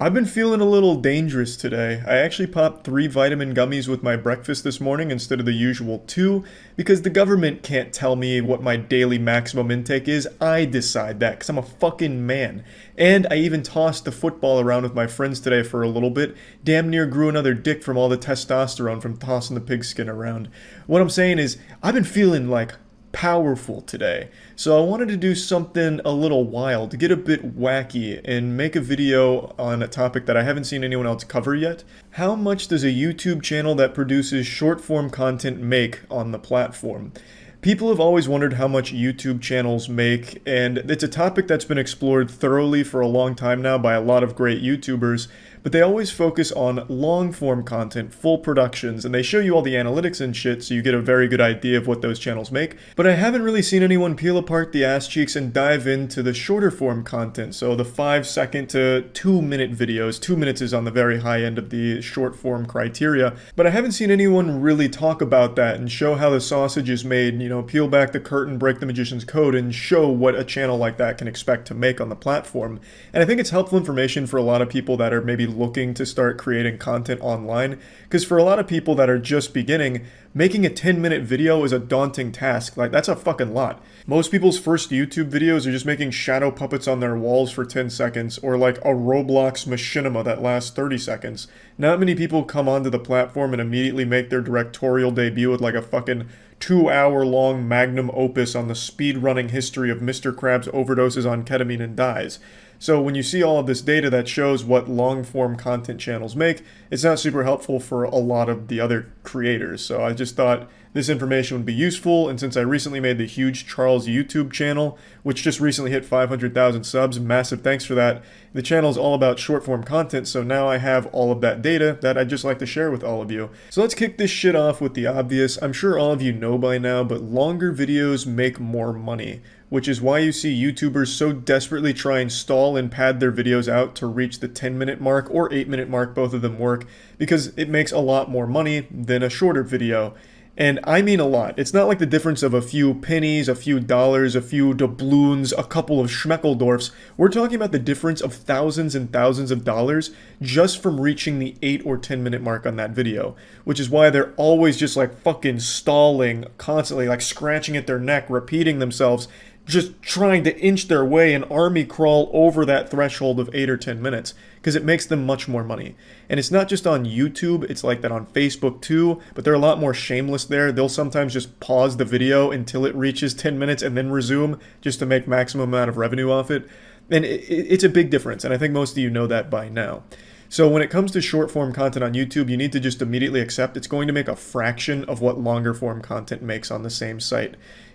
I've been feeling a little dangerous today. I actually popped 3 vitamin gummies with my breakfast this morning instead of the usual 2 because the government can't tell me what my daily maximum intake is. I decide that because I'm a fucking man. And I even tossed the football around with my friends today for a little bit. Damn near grew another dick from all the testosterone from tossing the pigskin around. What I'm saying is, I've been feeling like powerful today. So I wanted to do something a little wild, to get a bit wacky and make a video on a topic that I haven't seen anyone else cover yet. How much does a YouTube channel that produces short form content make on the platform? People have always wondered how much YouTube channels make, and it's a topic that's been explored thoroughly for a long time now by a lot of great YouTubers, but they always focus on long-form content, full productions, and they show you all the analytics and shit so you get a very good idea of what those channels make, but I haven't really seen anyone peel apart the ass cheeks and dive into the shorter form content, so the 5-second to 2-minute videos. 2 minutes is on the very high end of the short form criteria, but I haven't seen anyone really talk about that and show how the sausage is made, you know, peel back the curtain, break the magician's code, and show what a channel like that can expect to make on the platform. And I think it's helpful information for a lot of people that are maybe looking to start creating content online, because for a lot of people that are just beginning, making a 10-minute video is a daunting task. Like, that's a fucking lot. Most people's first YouTube videos are just making shadow puppets on their walls for 10 seconds, or like a Roblox machinima that lasts 30 seconds. Not many people come onto the platform and immediately make their directorial debut with like a fucking 2-hour-long magnum opus on the speed-running history of Mr. Krabs overdoses on ketamine and dies. So when you see all of this data that shows what long-form content channels make, it's not super helpful for a lot of the other creators. So I just thought this information would be useful, and since I recently made the Huge Charles YouTube channel, which just recently hit 500,000 subs, massive thanks for that. The channel is all about short-form content, so now I have all of that data that I'd just like to share with all of you. So let's kick this shit off with the obvious. I'm sure all of you know by now, but longer videos make more money, which is why you see YouTubers so desperately try and stall and pad their videos out to reach the 10-minute mark or 8-minute mark, both of them work, because it makes a lot more money than a shorter video. And I mean a lot. It's not like the difference of a few pennies, a few dollars, a few doubloons, a couple of schmeckeldorfs. We're talking about the difference of thousands and thousands of dollars just from reaching the 8 or 10 minute mark on that video. Which is why they're always just like fucking stalling, constantly like scratching at their neck, repeating themselves, just trying to inch their way and army crawl over that threshold of 8 or 10 minutes, because it makes them much more money. And it's not just on YouTube, it's like that on Facebook too, but they're a lot more shameless there. They'll sometimes just pause the video until it reaches 10 minutes and then resume just to make maximum amount of revenue off it. And it's a big difference, and I think most of you know that by now. So when it comes to short form content on YouTube, you need to just immediately accept it's going to make a fraction of what longer form content makes on the same site.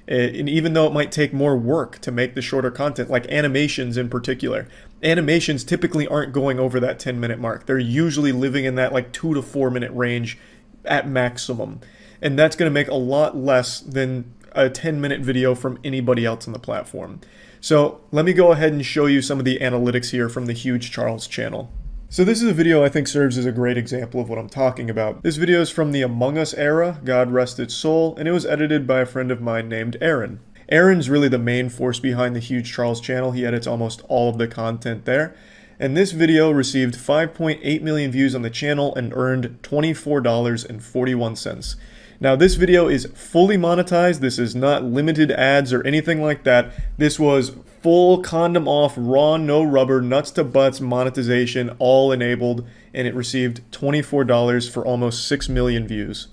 And even though it might take more work to make the shorter content, like animations in particular, animations typically aren't going over that 10-minute mark. They're usually living in that like 2 to 4 minute range at maximum. And that's going to make a lot less than a 10-minute video from anybody else on the platform. So let me go ahead and show you some of the analytics here from the Huge Charles channel. So this is a video I think serves as a great example of what I'm talking about. This video is from the Among Us era, God rest its soul, and it was edited by a friend of mine named Aaron. Aaron's really the main force behind the Huge Charles channel. He edits almost all of the content there. And this video received 5.8 million views on the channel and earned $24.41. Now this video is fully monetized. This is not limited ads or anything like that. This was full condom off, raw, no rubber, nuts to butts monetization, all enabled, and it received $24 for almost 6 million views.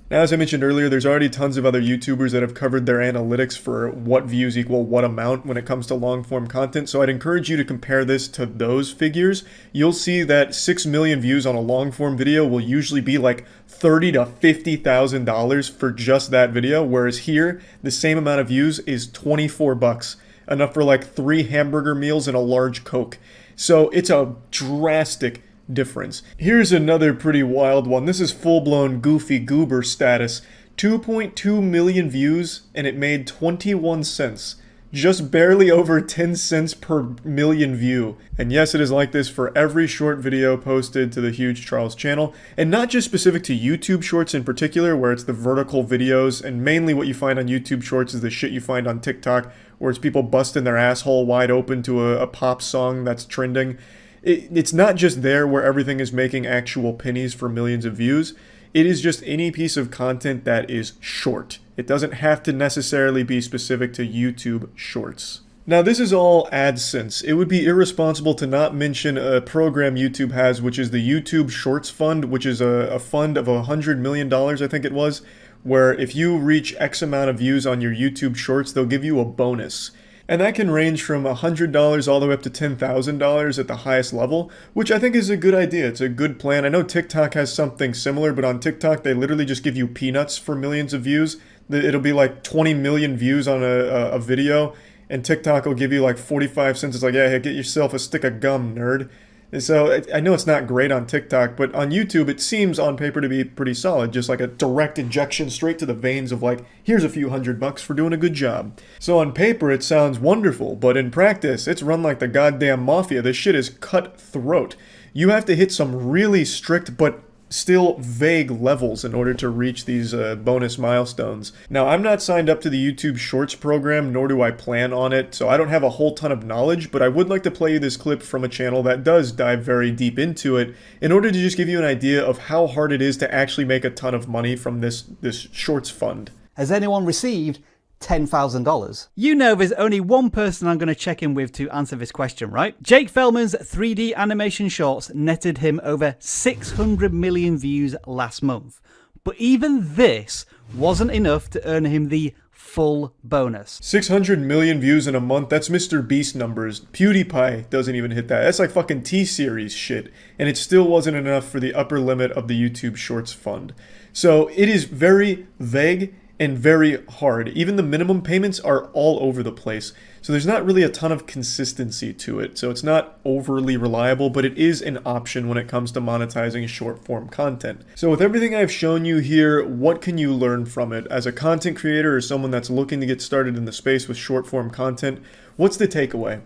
Now, as I mentioned earlier, there's already tons of other YouTubers that have covered their analytics for what views equal what amount when it comes to long-form content, so I'd encourage you to compare this to those figures. You'll see that 6 million views on a long-form video will usually be like $30,000 to $50,000 for just that video, whereas here, the same amount of views is $24, enough for like 3 hamburger meals and a large Coke. So it's a drastic difference. Here's another pretty wild one. This is full-blown goofy goober status. 2.2 million views and it made 21 cents. Just barely over 10 cents per million view. And yes, it is like this for every short video posted to the Huge Charles channel. And not just specific to YouTube Shorts in particular, where it's the vertical videos, and mainly what you find on YouTube Shorts is the shit you find on TikTok, where it's people busting their asshole wide open to a pop song that's trending. It's not just there where everything is making actual pennies for millions of views. It is just any piece of content that is short. It doesn't have to necessarily be specific to YouTube Shorts. Now this is all AdSense. It would be irresponsible to not mention a program YouTube has, which is the YouTube Shorts Fund, which is a fund of $100 million, I think it was, where if you reach X amount of views on your YouTube Shorts, they'll give you a bonus. And that can range from $100 all the way up to $10,000 at the highest level, which I think is a good idea. It's a good plan. I know TikTok has something similar, but on TikTok, they literally just give you peanuts for millions of views. It'll be like 20 million views on a video, and TikTok will give you like 45 cents. It's like, yeah, hey, get yourself a stick of gum, nerd. And so I know it's not great on TikTok, but on YouTube it seems on paper to be pretty solid, just like a direct injection straight to the veins of like, here's a few $100 for doing a good job. So on paper it sounds wonderful, but in practice it's run like the goddamn mafia. This shit is cutthroat. You have to hit some really strict but still vague levels in order to reach these bonus milestones. Now, I'm not signed up to the YouTube Shorts program, nor do I plan on it, so I don't have a whole ton of knowledge, but I would like to play you this clip from a channel that does dive very deep into it in order to just give you an idea of how hard it is to actually make a ton of money from this Shorts fund. Has anyone received $10,000? You know there's only one person I'm going to check in with to answer this question, right? Jake Fellman's 3D animation shorts netted him over 600 million views last month. But even this wasn't enough to earn him the full bonus. 600 million views in a month, that's Mr. Beast numbers. PewDiePie doesn't even hit that. That's like fucking T-Series shit. And it still wasn't enough for the upper limit of the YouTube Shorts fund. So it is very vague and very hard. Even the minimum payments are all over the place. So there's not really a ton of consistency to it. So it's not overly reliable, but it is an option when it comes to monetizing short form content. So with everything I've shown you here, what can you learn from it? As a content creator or someone that's looking to get started in the space with short form content, what's the takeaway?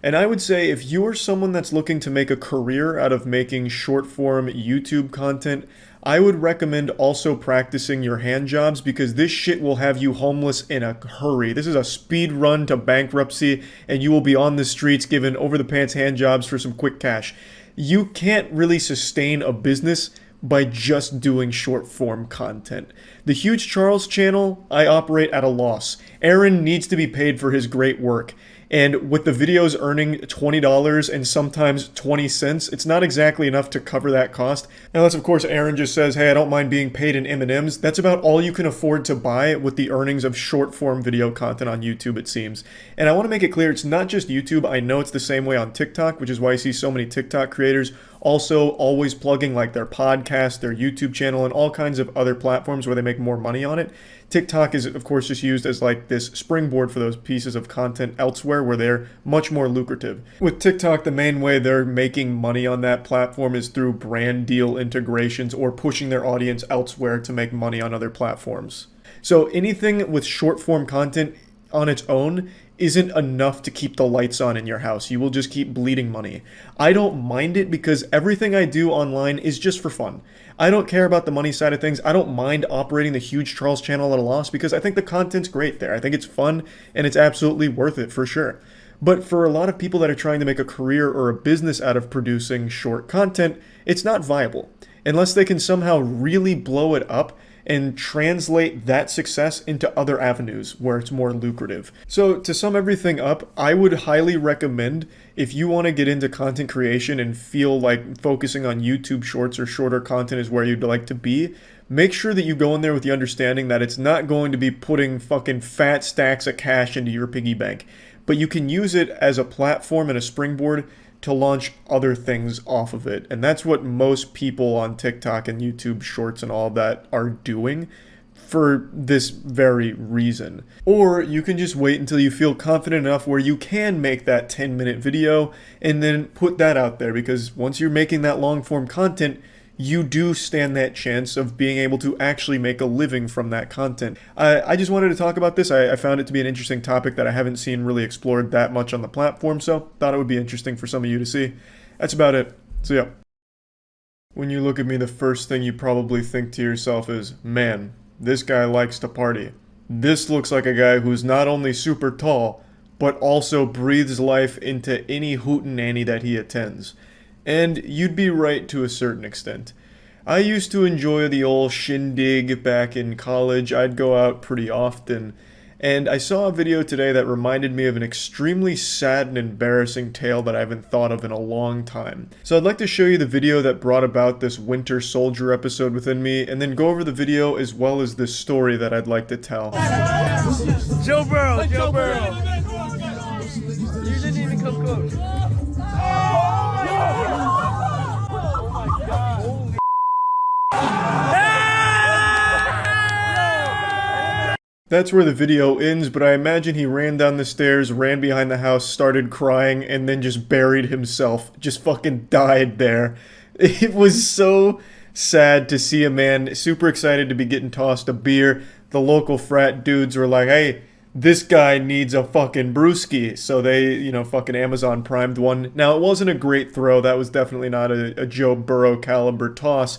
And I would say if you're someone that's looking to make a career out of making short form YouTube content, I would recommend also practicing your hand jobs, because this shit will have you homeless in a hurry. This is a speed run to bankruptcy, and you will be on the streets giving over the pants hand jobs for some quick cash. You can't really sustain a business by just doing short form content. The Huge Charles channel, I operate at a loss. Aaron needs to be paid for his great work. And with the videos earning $20 and sometimes 20 cents, it's not exactly enough to cover that cost. Unless, of course, Aaron just says, hey, I don't mind being paid in M&Ms. That's about all you can afford to buy with the earnings of short-form video content on YouTube, it seems. And I want to make it clear, it's not just YouTube. I know it's the same way on TikTok, which is why I see so many TikTok creators also always plugging like their podcast, their YouTube channel, and all kinds of other platforms where they make more money on it. TikTok is, of course, just used as like this springboard for those pieces of content elsewhere where they're much more lucrative. With TikTok, the main way they're making money on that platform is through brand deal integrations or pushing their audience elsewhere to make money on other platforms. So anything with short form content on its own isn't enough to keep the lights on in your house. You will just keep bleeding money. I don't mind it because everything I do online is just for fun. I don't care about the money side of things. I don't mind operating the Huge Charles channel at a loss because I think the content's great there. I think it's fun and it's absolutely worth it for sure. But for a lot of people that are trying to make a career or a business out of producing short content, it's not viable unless they can somehow really blow it up and translate that success into other avenues where it's more lucrative. So to sum everything up, I would highly recommend, if you want to get into content creation and feel like focusing on YouTube shorts or shorter content is where you'd like to be, make sure that you go in there with the understanding that it's not going to be putting fucking fat stacks of cash into your piggy bank, but you can use it as a platform and a springboard to launch other things off of it. And that's what most people on TikTok and YouTube Shorts and all that are doing for this very reason. Or you can just wait until you feel confident enough where you can make that 10-minute video and then put that out there, because once you're making that long-form content, you do stand that chance of being able to actually make a living from that content. I just wanted to talk about this. I found it to be an interesting topic that I haven't seen really explored that much on the platform, so thought it would be interesting for some of you to see. That's about it. So yeah. When you look at me, the first thing you probably think to yourself is, man, this guy likes to party. This looks like a guy who's not only super tall, but also breathes life into any hootenanny that he attends. And you'd be right to a certain extent. I used to enjoy the old shindig back in college. I'd go out pretty often. And I saw a video today that reminded me of an extremely sad and embarrassing tale that I haven't thought of in a long time. So I'd like to show you the video that brought about this Winter Soldier episode within me, and then go over the video as well as the story that I'd like to tell. Joe Burrow, Joe Burrow. You didn't even come close. That's where the video ends, but I imagine he ran down the stairs, ran behind the house, started crying, and then just buried himself. Just fucking died there. It was so sad to see a man super excited to be getting tossed a beer. The local frat dudes were like, hey, this guy needs a fucking brewski. So they, fucking Amazon primed one. Now, it wasn't a great throw. That was definitely not a Joe Burrow caliber toss.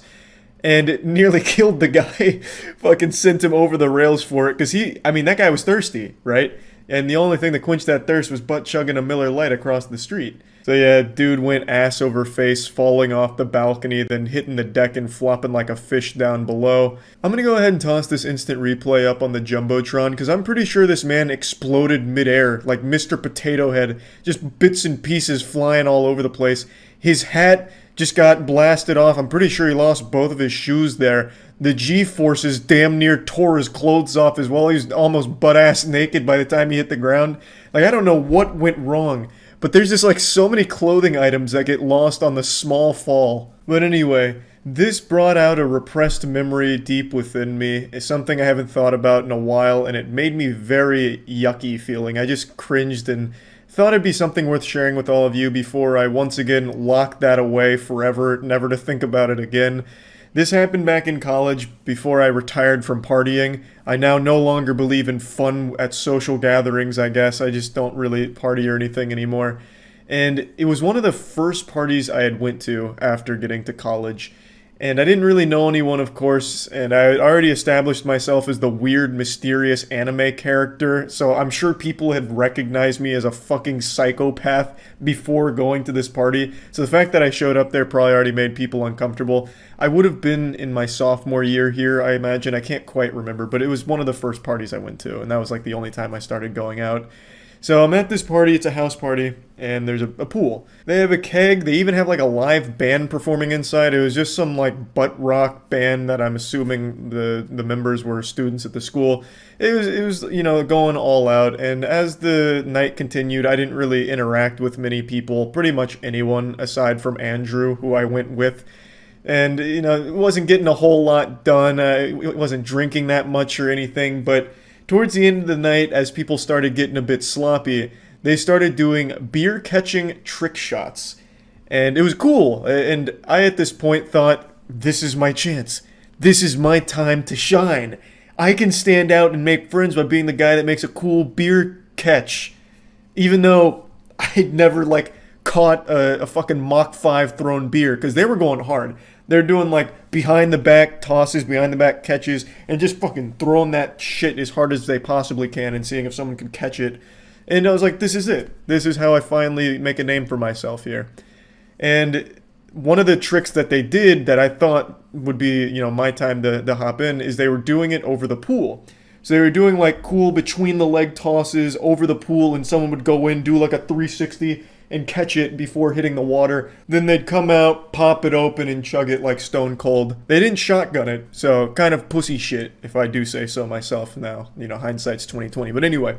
And it nearly killed the guy. Fucking sent him over the rails for it. Because that guy was thirsty, right? And the only thing that quenched that thirst was butt chugging a Miller Lite across the street. So yeah, dude went ass over face, falling off the balcony, then hitting the deck and flopping like a fish down below. I'm gonna go ahead and toss this instant replay up on the Jumbotron, because I'm pretty sure this man exploded midair, like Mr. Potato Head. Just bits and pieces flying all over the place. His hat just got blasted off. I'm pretty sure he lost both of his shoes there. The G-forces damn near tore his clothes off as well. He was almost butt-ass naked by the time he hit the ground. Like, I don't know what went wrong, but there's just like so many clothing items that get lost on the small fall. But anyway, this brought out a repressed memory deep within me. It's something I haven't thought about in a while, and it made me very yucky feeling. I just cringed and thought it'd be something worth sharing with all of you before I once again locked that away forever, never to think about it again. This happened back in college before I retired from partying. I now no longer believe in fun at social gatherings, I guess. I just don't really party or anything anymore. And it was one of the first parties I had went to after getting to college. And I didn't really know anyone, of course, and I had already established myself as the weird, mysterious anime character, so I'm sure people had recognized me as a fucking psychopath before going to this party. So the fact that I showed up there probably already made people uncomfortable. I would have been in my sophomore year here, I imagine. I can't quite remember, but it was one of the first parties I went to, and that was like the only time I started going out. So I'm at this party, it's a house party, and there's a pool. They have a keg, they even have like a live band performing inside. It was just some like butt rock band that I'm assuming the members were students at the school. It was you know, going all out, and as the night continued, I didn't really interact with many people, pretty much anyone aside from Andrew, who I went with. And, you know, it wasn't getting a whole lot done, it wasn't drinking that much or anything, but towards the end of the night, as people started getting a bit sloppy, they started doing beer-catching trick shots. And it was cool. And I, at this point, thought, this is my chance. This is my time to shine. I can stand out and make friends by being the guy that makes a cool beer catch. Even though I'd never, like, caught a fucking Mach 5 thrown beer, because they were going hard. They're doing like behind the back tosses, behind the back catches, and just fucking throwing that shit as hard as they possibly can and seeing if someone can catch it. And I was like, this is it. This is how I finally make a name for myself here. And one of the tricks that they did that I thought would be, you know, my time to hop in is they were doing it over the pool. So they were doing like cool between the leg tosses over the pool, and someone would go in, do like a 360 and catch it before hitting the water. Then they'd come out, pop it open, and chug it like Stone Cold. They didn't shotgun it, so kind of pussy shit, if I do say so myself now. You know, hindsight's 20/20. But anyway,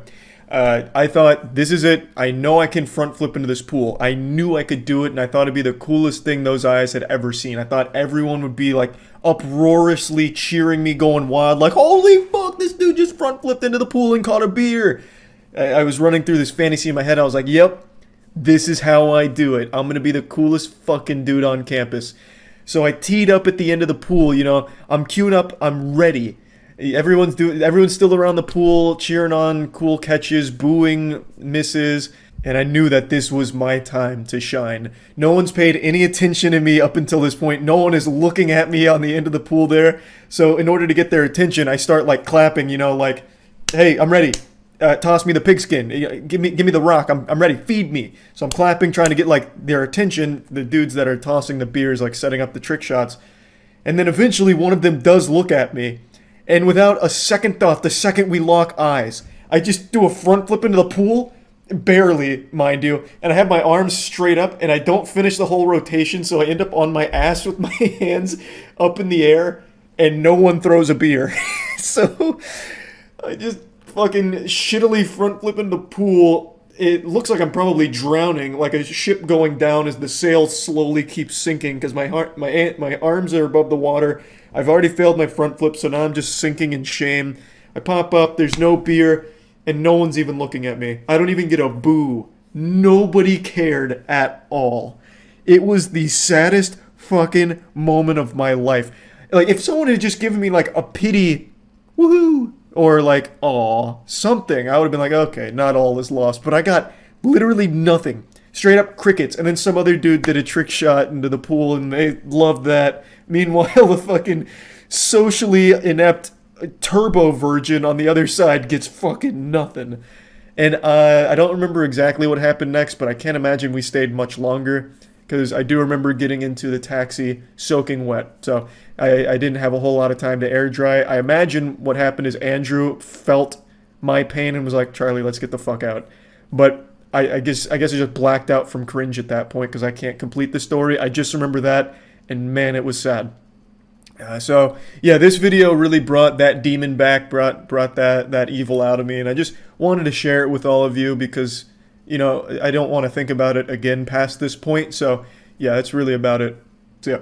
I thought, this is it. I know I can front flip into this pool. I knew I could do it, and I thought it'd be the coolest thing those eyes had ever seen. I thought everyone would be like uproariously cheering me, going wild, like, holy fuck, this dude just front flipped into the pool and caught a beer. I was running through this fantasy in my head. I was like, yep. This is how I do it. I'm gonna be the coolest fucking dude on campus. So I teed up at the end of the pool, you know. I'm queuing up, I'm ready. Everyone's still around the pool, cheering on cool catches, booing misses, and I knew that this was my time to shine. No one's paid any attention to me up until this point. No one is looking at me on the end of the pool there. So in order to get their attention, I start like clapping, you know, like, hey, I'm ready. Toss me the pigskin. Give me the rock. I'm ready. Feed me. So I'm clapping, trying to get like their attention. The dudes that are tossing the beers, like setting up the trick shots. And then eventually one of them does look at me. And without a second thought, the second we lock eyes, I just do a front flip into the pool. Barely, mind you. And I have my arms straight up and I don't finish the whole rotation. So I end up on my ass with my hands up in the air. And no one throws a beer. So I just fucking shittily front flip into the pool. It looks like I'm probably drowning, like a ship going down as the sails slowly keep sinking because my arms are above the water. I've already failed my front flip, so now I'm just sinking in shame. I pop up, there's no beer, and no one's even looking at me. I don't even get a boo. Nobody cared at all. It was the saddest fucking moment of my life. Like, if someone had just given me like a pity, woohoo, or like, aw, something, I would have been like, okay, not all is lost. But I got literally nothing. Straight up crickets. And then some other dude did a trick shot into the pool and they loved that. Meanwhile, the fucking socially inept turbo virgin on the other side gets fucking nothing. And I don't remember exactly what happened next, but I can't imagine we stayed much longer. Because I do remember getting into the taxi soaking wet. So I didn't have a whole lot of time to air dry. I imagine what happened is Andrew felt my pain and was like, Charlie, let's get the fuck out. But I guess I just blacked out from cringe at that point because I can't complete the story. I just remember that, and man, it was sad. So yeah, this video really brought that demon back, brought that evil out of me, and I just wanted to share it with all of you because, you know, I don't want to think about it again past this point. So yeah, that's really about it. So yeah.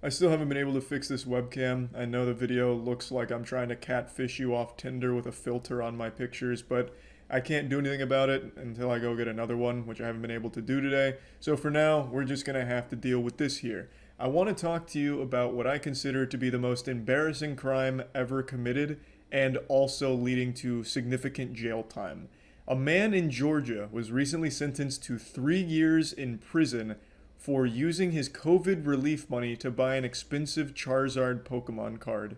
I still haven't been able to fix this webcam. I know the video looks like I'm trying to catfish you off Tinder with a filter on my pictures, but I can't do anything about it until I go get another one, which I haven't been able to do today. So for now, we're just going to have to deal with this here. I want to talk to you about what I consider to be the most embarrassing crime ever committed and also leading to significant jail time. A man in Georgia was recently sentenced to 3 years in prison for using his COVID relief money to buy an expensive Charizard Pokemon card.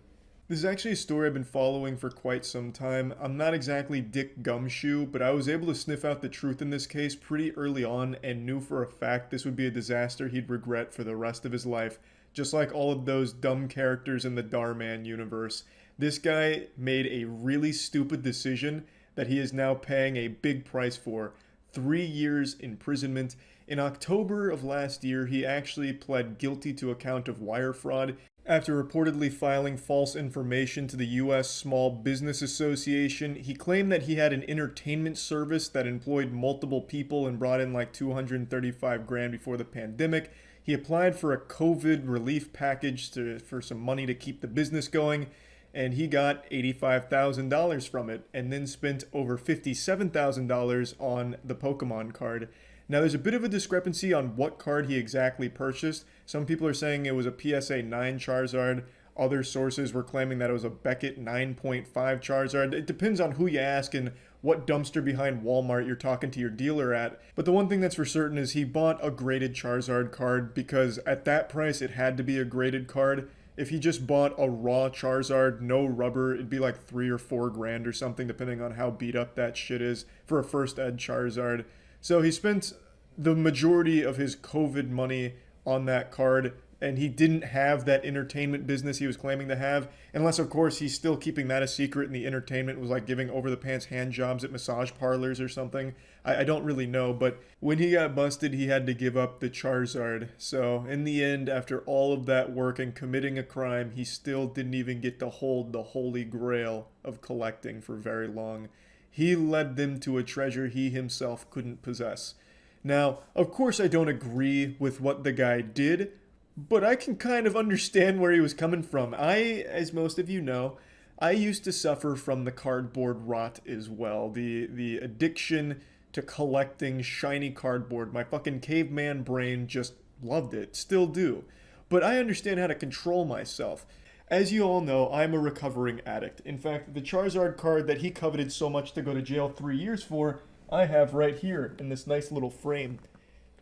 This is actually a story I've been following for quite some time. I'm not exactly Dick Gumshoe, but I was able to sniff out the truth in this case pretty early on and knew for a fact this would be a disaster he'd regret for the rest of his life, just like all of those dumb characters in the Darman universe. This guy made a really stupid decision that he is now paying a big price for. 3 years imprisonment. In October of last year, he actually pled guilty to a count of wire fraud after reportedly filing false information to the U.S. Small Business Association. He claimed that he had an entertainment service that employed multiple people and brought in like 235 grand before the pandemic. He applied for a COVID relief package for some money to keep the business going, and he got $85,000 from it, and then spent over $57,000 on the Pokemon card. Now, there's a bit of a discrepancy on what card he exactly purchased. Some people are saying it was a PSA 9 Charizard. Other sources were claiming that it was a Beckett 9.5 Charizard. It depends on who you ask and what dumpster behind Walmart you're talking to your dealer at. But the one thing that's for certain is he bought a graded Charizard card because at that price it had to be a graded card. If he just bought a raw Charizard, no rubber, it'd be like 3 or 4 grand or something, depending on how beat up that shit is for a first ed Charizard. So he spent the majority of his COVID money on that card, and he didn't have that entertainment business he was claiming to have, unless of course he's still keeping that a secret and the entertainment was like giving over the pants hand jobs at massage parlors or something. I don't really know, but when he got busted, he had to give up the Charizard. So in the end, after all of that work and committing a crime, he still didn't even get to hold the holy grail of collecting for very long. He led them to a treasure he himself couldn't possess. Now, of course I don't agree with what the guy did, but I can kind of understand where he was coming from. As most of you know, I used to suffer from the cardboard rot as well. The addiction to collecting shiny cardboard. My fucking caveman brain just loved it. Still do. But I understand how to control myself. As you all know, I'm a recovering addict. In fact, the Charizard card that he coveted so much to go to jail 3 years for, I have right here in this nice little frame.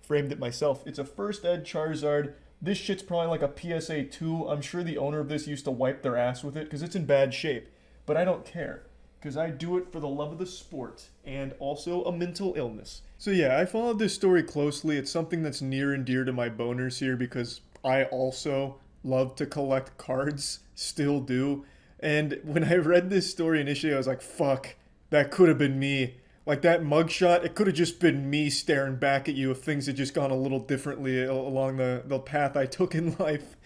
Framed it myself. It's a first ed Charizard. This shit's probably like a PSA 2. I'm sure the owner of this used to wipe their ass with it because it's in bad shape. But I don't care, because I do it for the love of the sport and also a mental illness. So yeah, I followed this story closely. It's something that's near and dear to my boners here because I also love to collect cards, still do. And when I read this story initially, I was like, fuck, that could have been me. Like that mugshot, it could have just been me staring back at you if things had just gone a little differently along the path I took in life.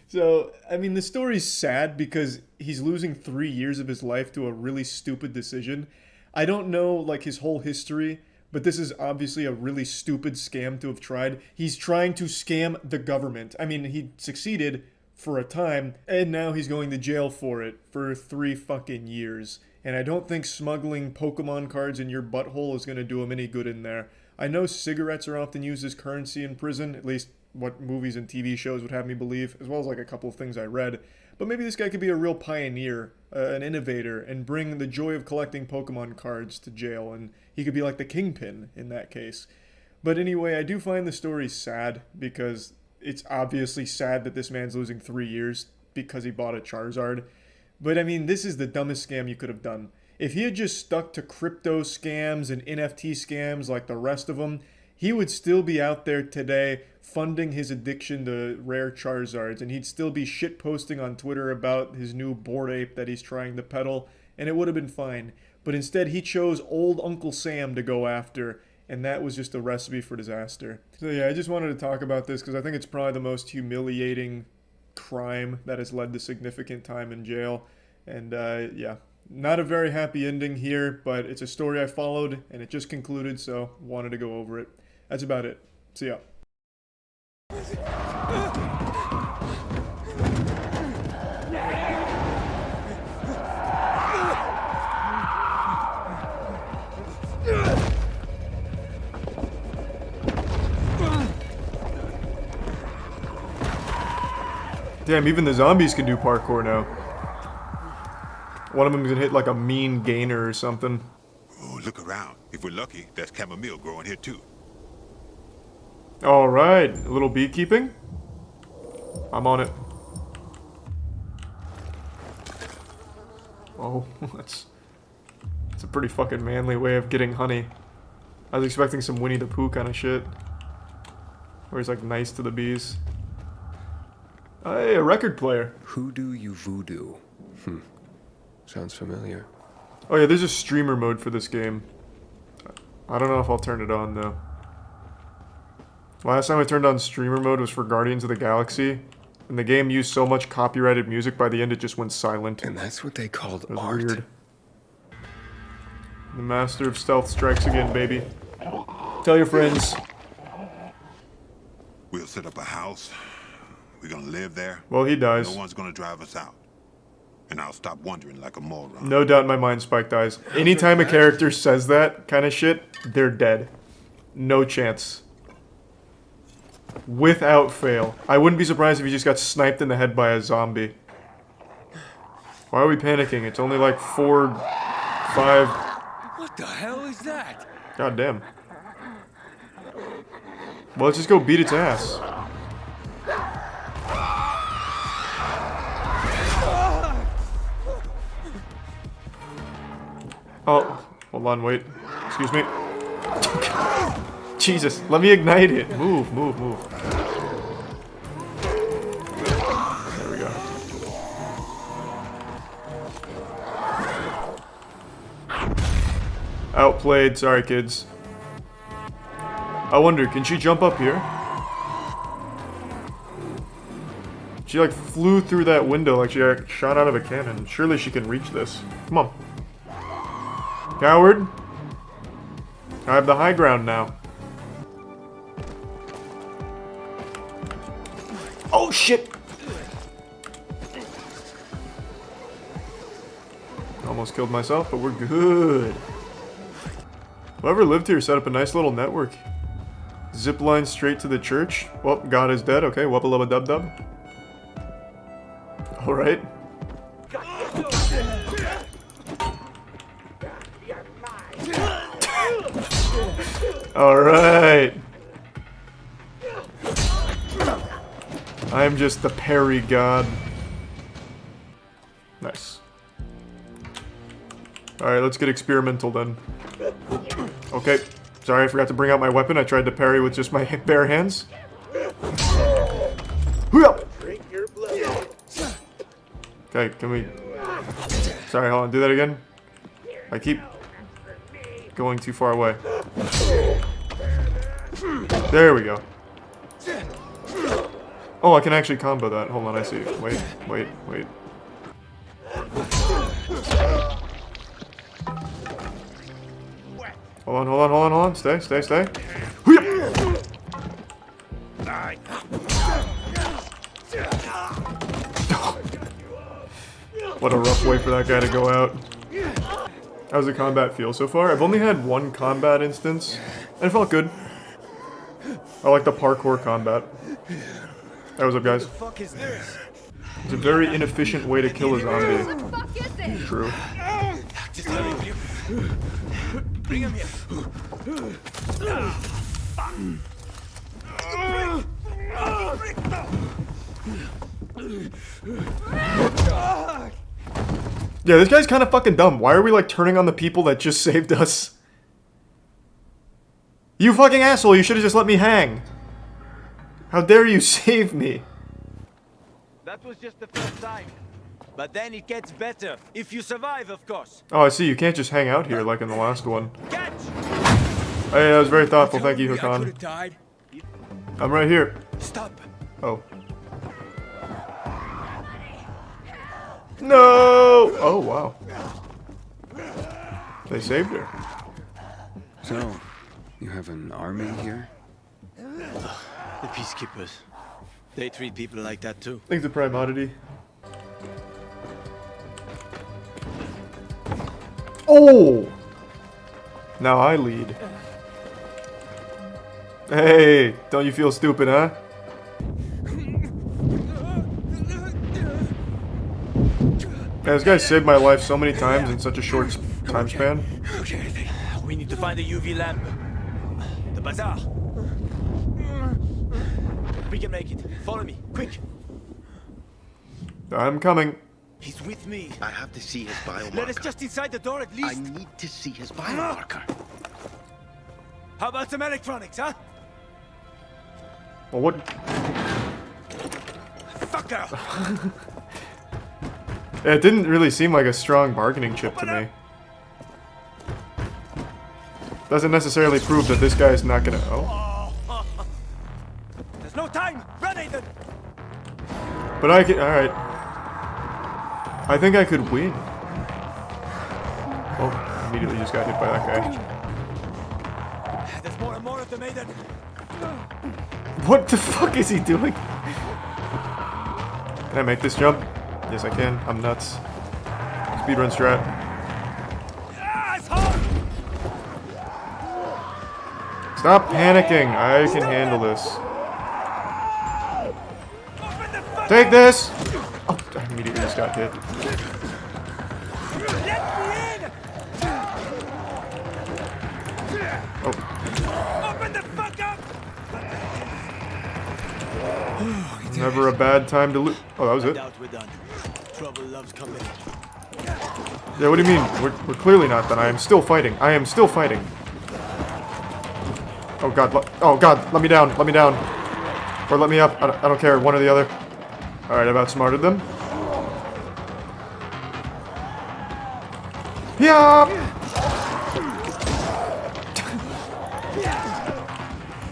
So, I mean, the story's sad because he's losing 3 years of his life to a really stupid decision. I don't know, like, his whole history, but this is obviously a really stupid scam to have tried. He's trying to scam the government. I mean, he succeeded for a time, and now he's going to jail for it for 3 fucking years. And I don't think smuggling Pokemon cards in your butthole is going to do him any good in there. I know cigarettes are often used as currency in prison, at least what movies and TV shows would have me believe, as well as like a couple of things I read. But maybe this guy could be a real pioneer, an innovator, and bring the joy of collecting Pokemon cards to jail, and he could be like the kingpin in that case. But anyway, I do find the story sad, because it's obviously sad that this man's losing 3 years because he bought a Charizard. But I mean, this is the dumbest scam you could have done. If he had just stuck to crypto scams and NFT scams like the rest of them, he would still be out there today funding his addiction to rare Charizards, and he'd still be shitposting on Twitter about his new Bored Ape that he's trying to peddle, and it would have been fine. But instead, he chose old Uncle Sam to go after, and that was just a recipe for disaster. So yeah, I just wanted to talk about this because I think it's probably the most humiliating crime that has led to significant time in jail. And yeah, not a very happy ending here, but it's a story I followed, and it just concluded, so wanted to go over it. That's about it. See ya. Damn, even the zombies can do parkour now. One of them's gonna hit like a mean gainer or something. Oh, look around. If we're lucky, there's chamomile growing here too. All right, a little beekeeping. I'm on it. Oh, that's a pretty fucking manly way of getting honey. I was expecting some Winnie the Pooh kind of shit, where he's like nice to the bees. Hey, a record player. Hoodoo you voodoo. Sounds familiar. Oh yeah, there's a streamer mode for this game. I don't know if I'll turn it on though. Last time I turned on streamer mode was for Guardians of the Galaxy, and the game used so much copyrighted music by the end it just went silent. And that's what they called It was art. weird. The master of stealth strikes again, baby. Tell your friends. We'll set up a house. We're gonna live there. Well, he dies. No one's gonna drive us out. And I'll stop wondering like a moron. No doubt in my mind Spike dies. Anytime a character says that kind of shit, they're dead. No chance. Without fail. I wouldn't be surprised if he just got sniped in the head by a zombie. Why are we panicking? It's only like 4, 5... What the hell is that? God damn. Well, let's just go beat its ass. Oh, hold on, wait. Excuse me. Jesus, let me ignite it. Move, move, move. There we go. Outplayed, sorry kids. I wonder, can she jump up here? She like flew through that window like she got shot out of a cannon. Surely she can reach this. Come on. Coward. I have the high ground now. Oh shit! Almost killed myself, but we're good. Whoever lived here set up a nice little network. Zip line straight to the church. Well, God is dead. Okay, wubba lubba dub dub. Alright. Alright. I am just the parry god. Nice. Alright, let's get experimental then. Okay. Sorry, I forgot to bring out my weapon. I tried to parry with just my bare hands. Okay, can we... Sorry, hold on. Do that again. I keep going too far away. There we go. Oh, I can actually combo that. Hold on, I see. Wait, wait, wait. Hold on, hold on, hold on, hold on. Stay, stay, stay. What a rough way for that guy to go out. How's the combat feel so far? I've only had one combat instance, and it felt good. I like the parkour combat. Hey, what's up, guys? It's a very inefficient way to kill a zombie. True. Bring him here. Yeah, this guy's kind of fucking dumb. Why are we like turning on the people that just saved us? You fucking asshole, you should have just let me hang. How dare you save me? That was just the first time. But then it gets better. If you survive, of course. Oh, I see. You can't just hang out here like in the last one. Hey, that was very thoughtful. Thank you, Hakan. I'm right here. Stop. Oh. No! Oh, wow. They saved her. So, you have an army here? The peacekeepers. They treat people like that too. Thanks to Prime Oddity. Oh! Now I lead. Hey, don't you feel stupid, huh? Yeah, this guy saved my life so many times in such a short time span. We need to find a UV lamp. The bazaar. We can make it. Follow me, quick. I'm coming. He's with me. I have to see his biomarker. Let us just inside the door at least. I need to see his biomarker. How about some electronics, huh? Well, what? Fucker! It didn't really seem like a strong bargaining chip to me. Doesn't necessarily prove that this guy's not gonna. Oh. There's no time. Run, Ethan. But I can. All right. I think I could win. Oh, immediately just got hit by that guy. There's more and more of them, Ethan. What the fuck is he doing? Can I make this jump? Yes, I can. I'm nuts. Speedrun strat. Stop panicking. I can handle this. Take this! Oh, I immediately just got hit. Oh. Open the fuck up! Never a bad time to lose. Oh, that was it. We're done. Trouble loves company. Yeah, what do you mean? We're clearly not done. I am still fighting. I am still fighting. Oh god, oh god, let me down, let me down. Or let me up, I don't care, one or the other. Alright, I've outsmarted them. Yeah.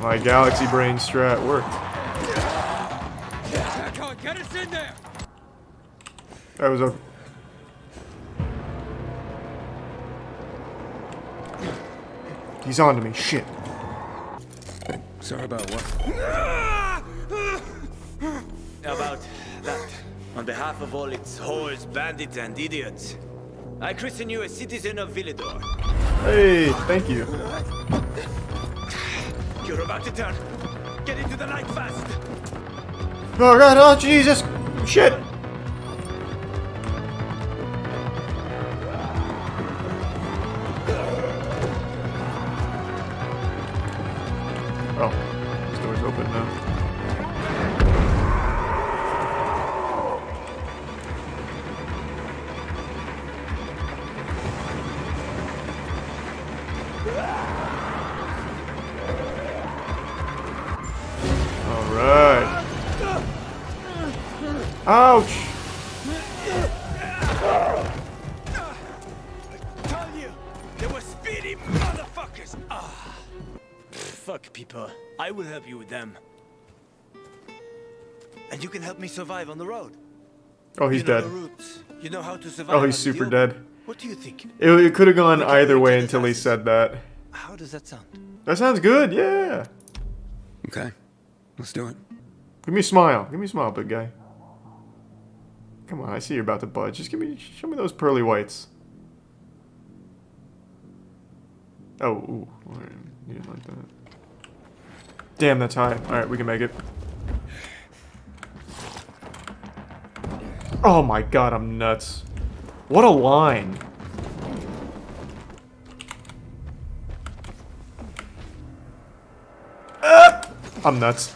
My galaxy brain strat worked. Get us in there! That was a... He's on to me, shit. Sorry about what? About that. On behalf of all its whores, bandits, and idiots, I christen you a citizen of Villador. Hey, thank you. You're about to turn. Get into the light fast. Oh god, oh Jesus! Shit! Oh, this door's open now. Alright. Ouch! I tell you, they were speedy motherfuckers. Fuck people. I will help you with them. And you can help me survive on the road. Oh, he's dead. The routes. You know how to survive. Oh, he's super dead. What do you think? It could have gone either way until he said that. How does that sound? That sounds good, yeah. Okay, let's do it. Give me a smile. Give me a smile, big guy. Come on, I see you're about to budge. Just show me those pearly whites. Oh, ooh. Alright, you didn't like that. Damn, that's high. Alright, we can make it. Oh my god, I'm nuts. What a line. I'm nuts.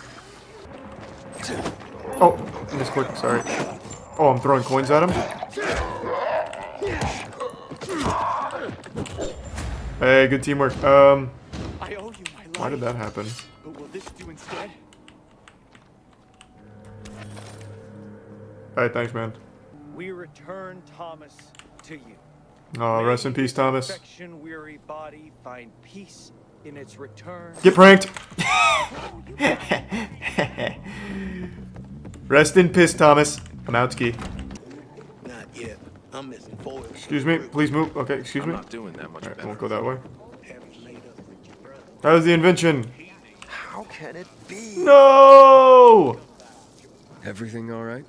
Oh, I missed quick, sorry. Oh, I'm throwing coins at him? Hey, good teamwork. I owe you my life. Why did that happen? But will this do instead? Alright, thanks, man. We return Thomas to you. Oh, rest in peace, Thomas. Infection-weary body find peace in its return. Get pranked! Rest in piss, Thomas. I'm out ski. Not yet. I'm missing foils. Excuse me, please move. Okay, excuse me. I'm not doing that much Alright, I better. won't go that way. How's the invention? How can it be? No! Everything all right?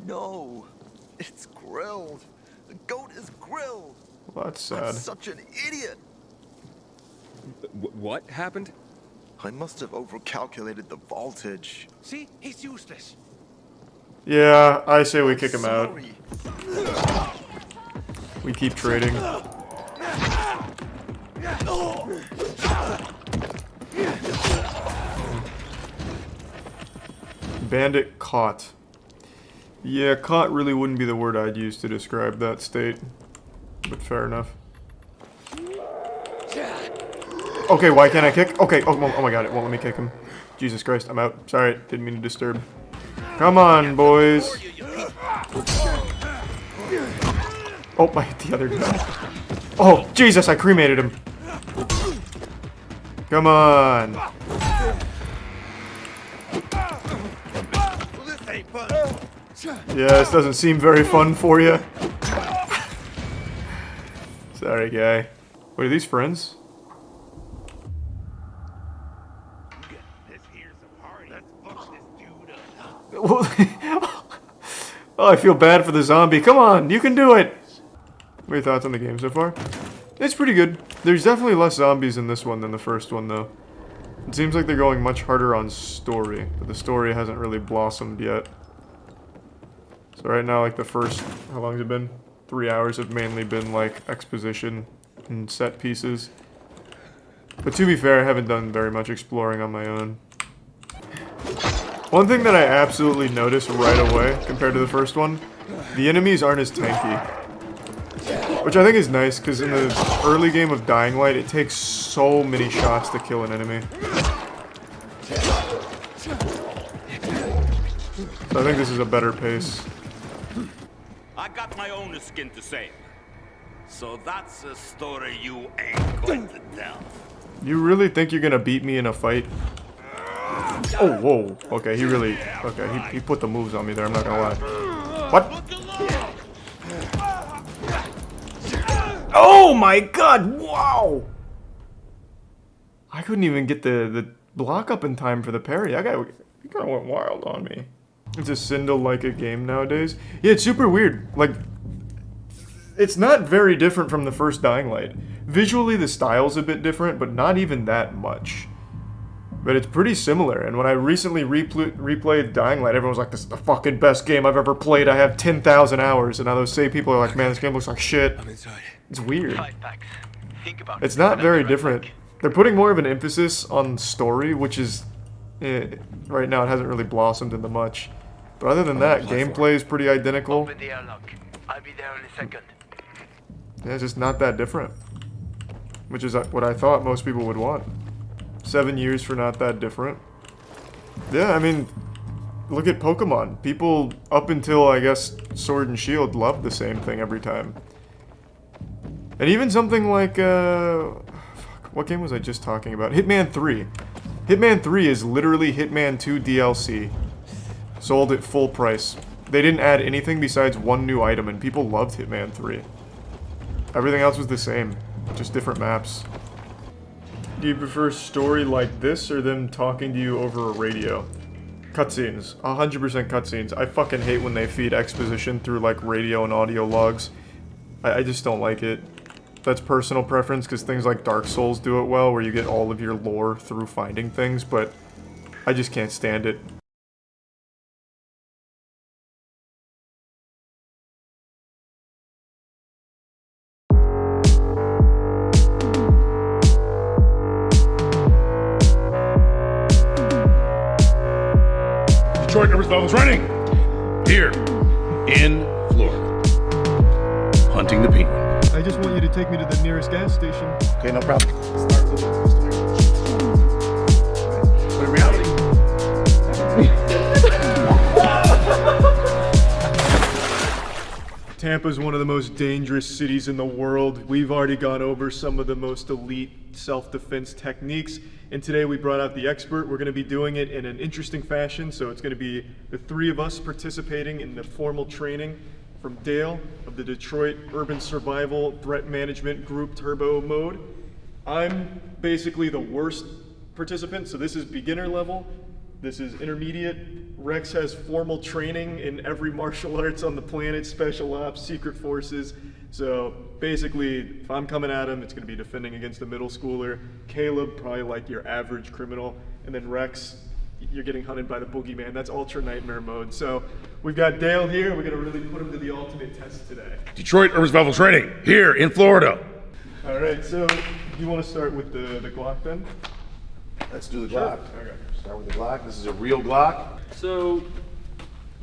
No, it's grilled. The goat is grilled. Well, that's I'm sad. such an idiot. What happened? I must have overcalculated the voltage. See, he's useless. Yeah, I say we kick him out. Sorry. We keep trading. Bandit caught. Yeah, caught really wouldn't be the word I'd use to describe that state. But fair enough. Okay, why can't I kick? Okay, oh my god, it won't let me kick him. Jesus Christ, I'm out. Sorry, didn't mean to disturb. Come on, boys. Oh, I hit the other guy. Oh, Jesus, I cremated him. Come on. Yeah, this doesn't seem very fun for you. Sorry, guy. Wait, are these friends? Oh, I feel bad for the zombie. Come on, you can do it! What are your thoughts on the game so far? It's pretty good. There's definitely less zombies in this one than the first one, though. It seems like they're going much harder on story, but the story hasn't really blossomed yet. So right now, like the first, how long has it been? 3 hours have mainly been like exposition and set pieces. But to be fair, I haven't done very much exploring on my own. One thing that I absolutely noticed right away, compared to the first one, the enemies aren't as tanky. Which I think is nice, because in the early game of Dying Light, it takes so many shots to kill an enemy. So I think this is a better pace. I got my own skin to save. So that's a story you ain't going to tell. You really think you're gonna beat me in a fight? Oh, whoa. Okay, he really... Okay, he put the moves on me there, I'm not gonna lie. What? Oh my god, wow! I couldn't even get the block up in time for the parry. He kinda went wild on me. It's a Sindel-like a game nowadays. Yeah, it's super weird. Like, it's not very different from the first Dying Light. Visually, the style's a bit different, but not even that much. But it's pretty similar, and when I recently replayed Dying Light, everyone was like, this is the fucking best game I've ever played, I have 10,000 hours, and now those same people are like, man, this game looks like shit. It's weird. It's not very different. They're putting more of an emphasis on story, which is, right now it hasn't really blossomed into much. But other than that, gameplay is pretty identical. I'll be there in a second. Yeah, it's just not that different. Which is what I thought most people would want. 7 years for not that different. Yeah, I mean, look at Pokemon. People, up until, I guess, Sword and Shield, loved the same thing every time. And even something like, what game was I just talking about? Hitman 3. Hitman 3 is literally Hitman 2 DLC. Sold at full price. They didn't add anything besides one new item, and people loved Hitman 3. Everything else was the same, just different maps. Do you prefer story like this, or them talking to you over a radio? Cutscenes. 100% cutscenes. I fucking hate when they feed exposition through, like, radio and audio logs. I just don't like it. That's personal preference, because things like Dark Souls do it well, where you get all of your lore through finding things, but I just can't stand it. Detroit Rivers Levels running here in Florida, hunting the penguin. I just want you to take me to the nearest gas station. Okay, no problem. But in reality... Tampa's one of the most dangerous cities in the world. We've already gone over some of the most elite self-defense techniques, and today we brought out the expert. We're going to be doing it in an interesting fashion, so it's going to be the three of us participating in the formal training from Dale of the Detroit Urban Survival Threat Management Group Turbo Mode. I'm basically the worst participant, so this is beginner level. This is intermediate. Rex has formal training in every martial arts on the planet, special ops, secret forces. So basically, if I'm coming at him, it's gonna be defending against a middle schooler. Caleb, probably like your average criminal. And then Rex, you're getting hunted by the boogeyman. That's ultra nightmare mode. So we've got Dale here. We're gonna really put him to the ultimate test today. Detroit Rivers Levels running here in Florida. All right, so You want to start with the Glock then? Let's do the Sure. Glock. Okay. Start with the Glock. This is a real Glock. So,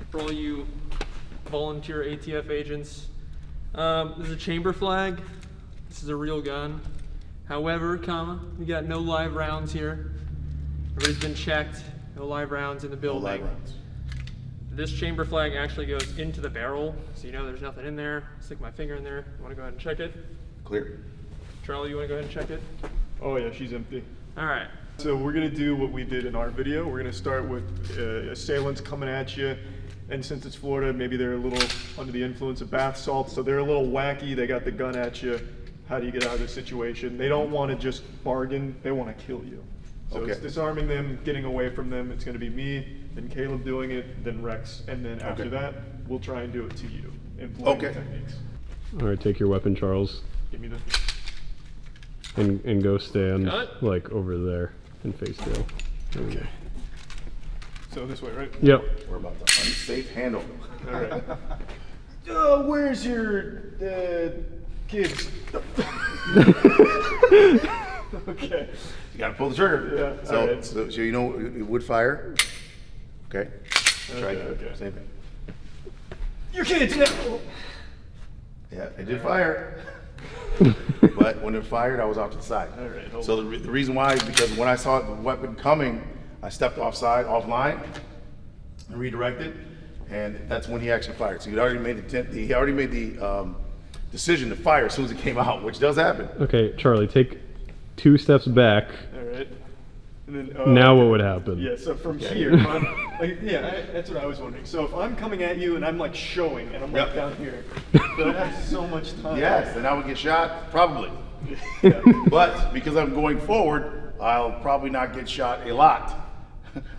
for all you volunteer ATF agents, this is a chamber flag. This is a real gun. However, we got no live rounds here. Everybody's been checked. No live rounds in the building. No live rounds. This chamber flag actually goes into the barrel, so you know there's nothing in there. Stick my finger in there. You want to go ahead and check it? Clear. Charlie, you want to go ahead and check it? Oh yeah, she's empty. All right. So we're gonna do what we did in our video. We're gonna start with assailants coming at you, and since it's Florida, maybe they're a little under the influence of bath salts, so they're a little wacky. They got the gun at you. How do you get out of this situation? They don't want to just bargain. They want to kill you. So it's disarming them, getting away from them. It's gonna be me and Caleb doing it, then Rex, and then after that, we'll try and do it to you. Employing techniques. All right, take your weapon, Charles. Give me the. And go stand like over there and face Dale. Okay. So this way, right? Yep. We're about to unsafe handle. All right. Where's your kids? Okay. You gotta pull the trigger. Yeah. So, so you know it would fire. Okay. Try it. Okay. Same thing. Your kids. Yeah, it did fire. But when it fired, I was off to the side. All right, So the reason why is because when I saw the weapon coming, I stepped offline, and redirected, and that's when he actually fired. So he already made the decision to fire as soon as it came out, which does happen. Okay, Charlie, take 2 steps back. All right. And then, now what would happen? Yeah, so from here, if I'm, that's what I was wondering. So if I'm coming at you and I'm like showing, and I'm like down here, but I have so much time. Yes, and I would get shot, probably. But because I'm going forward, I'll probably not get shot a lot.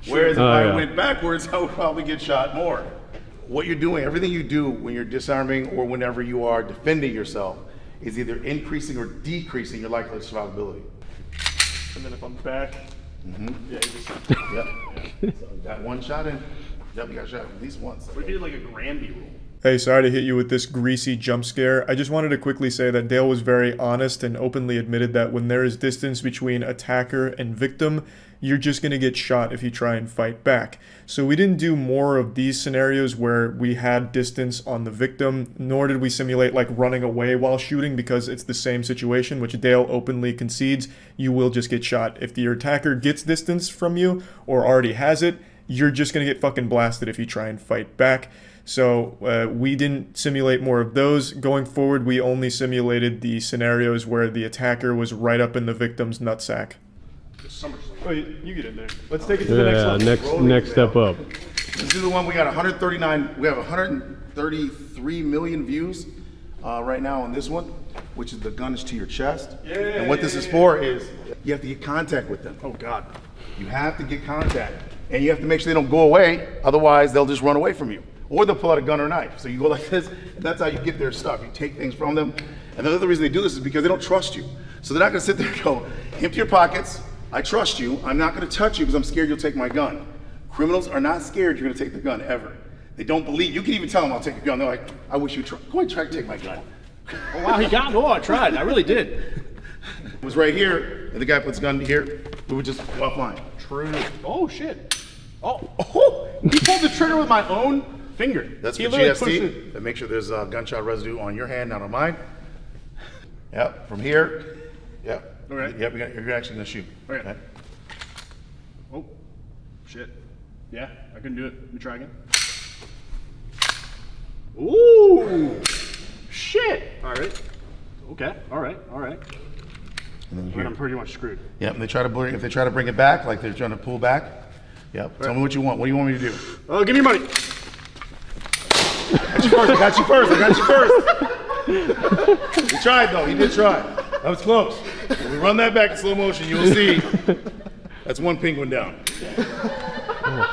Whereas if I went backwards, I would probably get shot more. What you're doing, everything you do when you're disarming or whenever you are defending yourself is either increasing or decreasing your likelihood of survivability. And then if I'm back, yeah, you just, yep. So got one shot in. Yep, we got shot at least once. We did like a Granby rule. Hey, sorry to hit you with this greasy jump scare. I just wanted to quickly say that Dale was very honest and openly admitted that when there is distance between attacker and victim, you're just going to get shot if you try and fight back. So we didn't do more of these scenarios where we had distance on the victim, nor did we simulate like running away while shooting, because it's the same situation, which Dale openly concedes. You will just get shot. If your attacker gets distance from you or already has it, you're just going to get fucking blasted if you try and fight back. So we didn't simulate more of those. Going forward, we only simulated the scenarios where the attacker was right up in the victim's nutsack. Oh, you get in there. Let's take it to the next level. Next step up. This is the one we got 139. We have 133 million views right now on this one, which is the gun is to your chest. Yeah, and what this is for is you have to get contact with them. Oh God. You have to get contact, and you have to make sure they don't go away. Otherwise, they'll just run away from you, or they'll pull out a gun or knife. So you go like this, and that's how you get their stuff. You take things from them, and the other reason they do this is because they don't trust you. So they're not going to sit there and go, empty your pockets. I trust you. I'm not going to touch you because I'm scared you'll take my gun. Criminals are not scared you're going to take the gun ever. They don't believe. You can even tell them I'll take your gun. They're like, I wish you'd try. Go ahead and try to take my gun. Oh wow, he got. Oh, I tried. I really did. It was right here, and the guy puts the gun here. We would just go offline. True. Oh shit. Oh, he pulled the trigger with my own finger. That's for he literally pushed GST. it. And make sure there's gunshot residue on your hand, not on mine. Yep. From here. Yep. All right. Yep. You're actually gonna shoot. Okay. Oh, shit. Yeah, I couldn't do it. Let me try again. Ooh, shit. All right. Okay. All right. And then But I'm pretty much screwed. Yep. And they try to bring. If they try to bring it back, like they're trying to pull back. Yep. Tell me what you want. What do you want me to do? Oh, give me your money. I got you first. He tried though. He did try. That was close. When we run that back in slow motion, you'll see. That's one penguin down.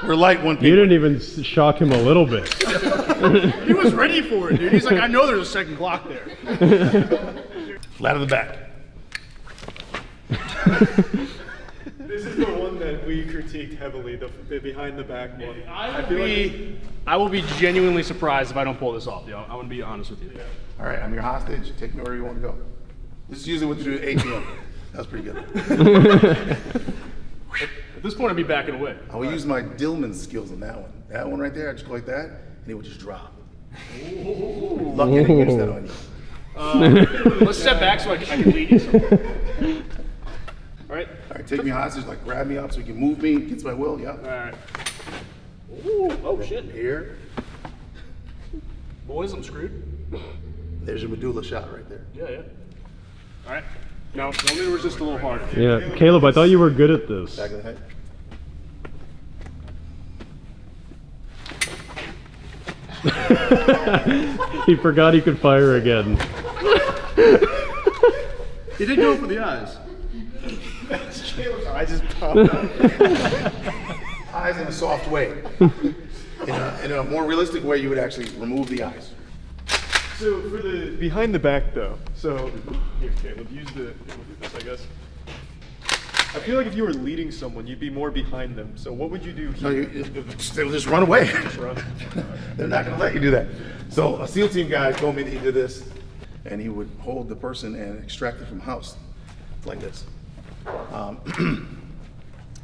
We're light one penguin. You didn't even shock him a little bit. He was ready for it, dude. He's like, I know there's a second Glock there. Flat of the back. This is the one that we critiqued heavily, the behind the back one. I will be genuinely surprised if I don't pull this off, yo. I'm gonna be honest with you. All right, I'm your hostage. Take me wherever you want to go. This is usually what you do at ATM. That's pretty good. At this point, I'd be backing away. I would use my Dillman skills on that one. That one right there, I just go like that, and it would just drop. Lucky I didn't use that on you. Let's step back so I can lead you somewhere. All right. All right, take me hostage, like grab me up so you can move me against my will. Yeah. All right. Ooh, oh shit. Here. Boys, I'm screwed. There's your medulla shot right there. Yeah, yeah. All right. Now, let me resist a little harder. Yeah, Caleb, I thought you were good at this. Back of the head. He forgot he could fire again. He did go for the eyes. I just popped out. Eyes in a soft way. In a more realistic way, you would actually remove the eyes. So for the behind the back though, so here Caleb, use the, we'll do this I guess. I feel like if you were leading someone, you'd be more behind them. So what would you do here? No, they'll just run away. Just run. They're not gonna let you do that. So a SEAL team guy told me that he did this, and he would hold the person and extract it from house, like this.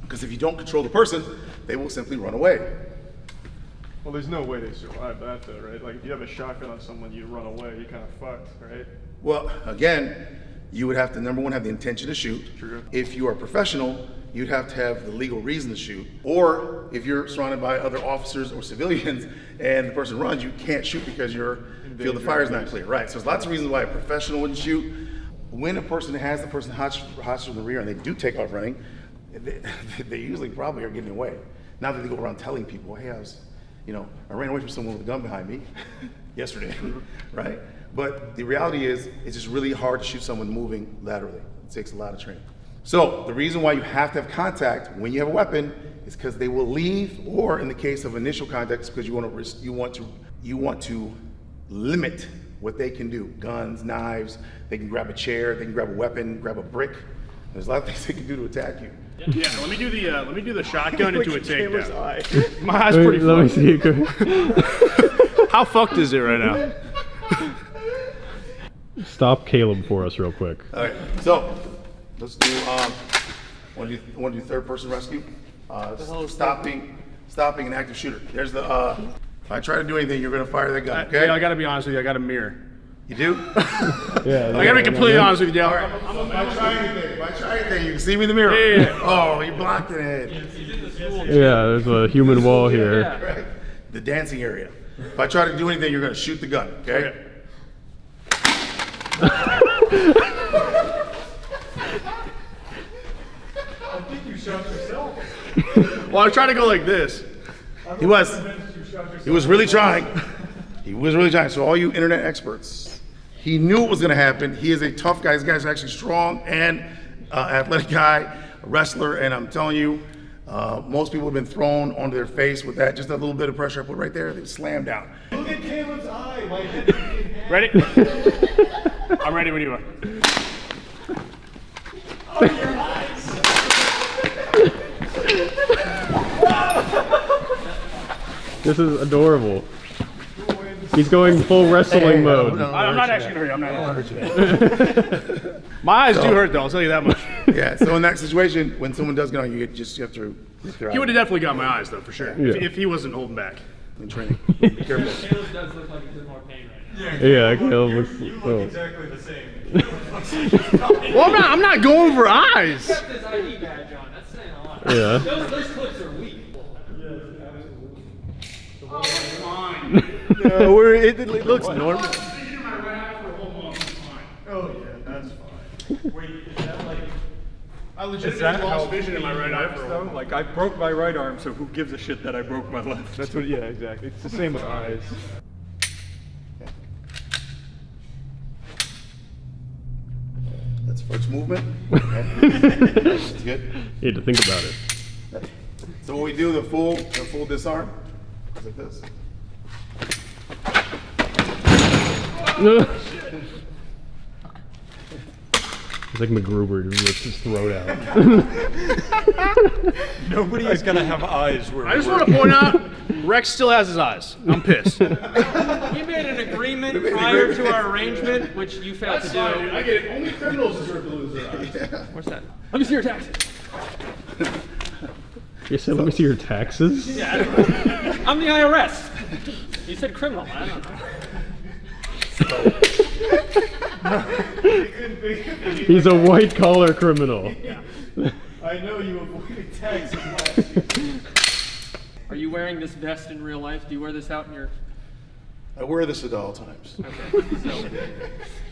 Because if you don't control the person, they will simply run away. Well, there's no way they survive that though, right? Like if you have a shotgun on someone, you run away, you kind of fucked, right? Well, again, you would have to, number one, have the intention to shoot. True. If you are a professional, you'd have to have the legal reason to shoot. Or if you're surrounded by other officers or civilians and the person runs, you can't shoot because your field of fire is not clear. Right, so there's lots of reasons why a professional wouldn't shoot. When a person has the person hostage in the rear and they do take off running, they usually probably are getting away. Not that they go around telling people, hey, I ran away from someone with a gun behind me yesterday, right? But the reality is, it's just really hard to shoot someone moving laterally. It takes a lot of training. So the reason why you have to have contact when you have a weapon is because they will leave, or in the case of initial contact, it's because you want to limit what they can do. Guns, knives, they can grab a chair, they can grab a weapon, grab a brick. There's a lot of things they can do to attack you. Yeah, let me do the shotgun into a takedown. My eye's pretty Let me fucked. see it go. How fucked is it right now? Stop Caleb for us real quick. All right, so let's do, want to do third person rescue? Stopping an active shooter. There's the, if I try to do anything, you're gonna fire that gun, okay? Yeah, I gotta be honest with you, I got a mirror. You do? Yeah. I gotta be completely honest with you, Dale. All right, if I try anything, you can see me in the mirror. Yeah. Oh, you're blocking it. Yeah, there's a human wall here. Right. The dancing area. If I try to do anything, you're gonna shoot the gun, okay? I think you shot yourself. Well, I was trying to go like this. He was really trying. He was really trying. So all you internet experts, he knew it was gonna happen. He is a tough guy. This guy's actually strong and athletic guy, a wrestler, and I'm telling you, most people have been thrown onto their face with that. Just that little bit of pressure I put right there, they slammed down. Look at Caleb's eye. My head. Ready? I'm ready when you are. Oh, your eyes. This is adorable. He's going full wrestling mode. I'm not actually gonna hurt you. I'm not gonna hurt you. My eyes do hurt though, I'll tell you that much. Yeah, so in that situation, when someone does get on you, you have to rip their eye. He would have definitely got my eyes though, for sure. Yeah. If he wasn't holding back. In training. Be careful. Caleb does look like he's in more pain right now. Yeah, Caleb looks. You look Oh. exactly the same. Well, I'm not going for eyes. Except his ID badge on, that's saying a lot. Yeah. Those clips are weak. Oh, fine. No, it looks normal. Oh yeah, that's fine. Wait, is that like? I Is legitimately that lost how vision in my right eye for a though? while. Like I broke my right arm, so who gives a shit that I broke my left? That's what. Yeah, exactly. It's the same with eyes. That's first movement. Okay. That's good. You had to think about it. So what we do, the full disarm, is like this. It's like MacGruber who rips his throat out. Nobody is gonna have eyes where. I just want to point out Rex still has his eyes. I'm pissed. We made an agreement prior to our arrangement, which you failed to do. I get it. Only criminals deserve to lose their eyes. What's that? Let me see your taxes. You said, let me see your taxes? Yeah, I'm the IRS. You said criminal. I don't know. He's a white collar criminal. Yeah. I know you avoided taxes last year. Are you wearing this vest in real life? Do you wear this out in your... I wear this at all times. Okay. So,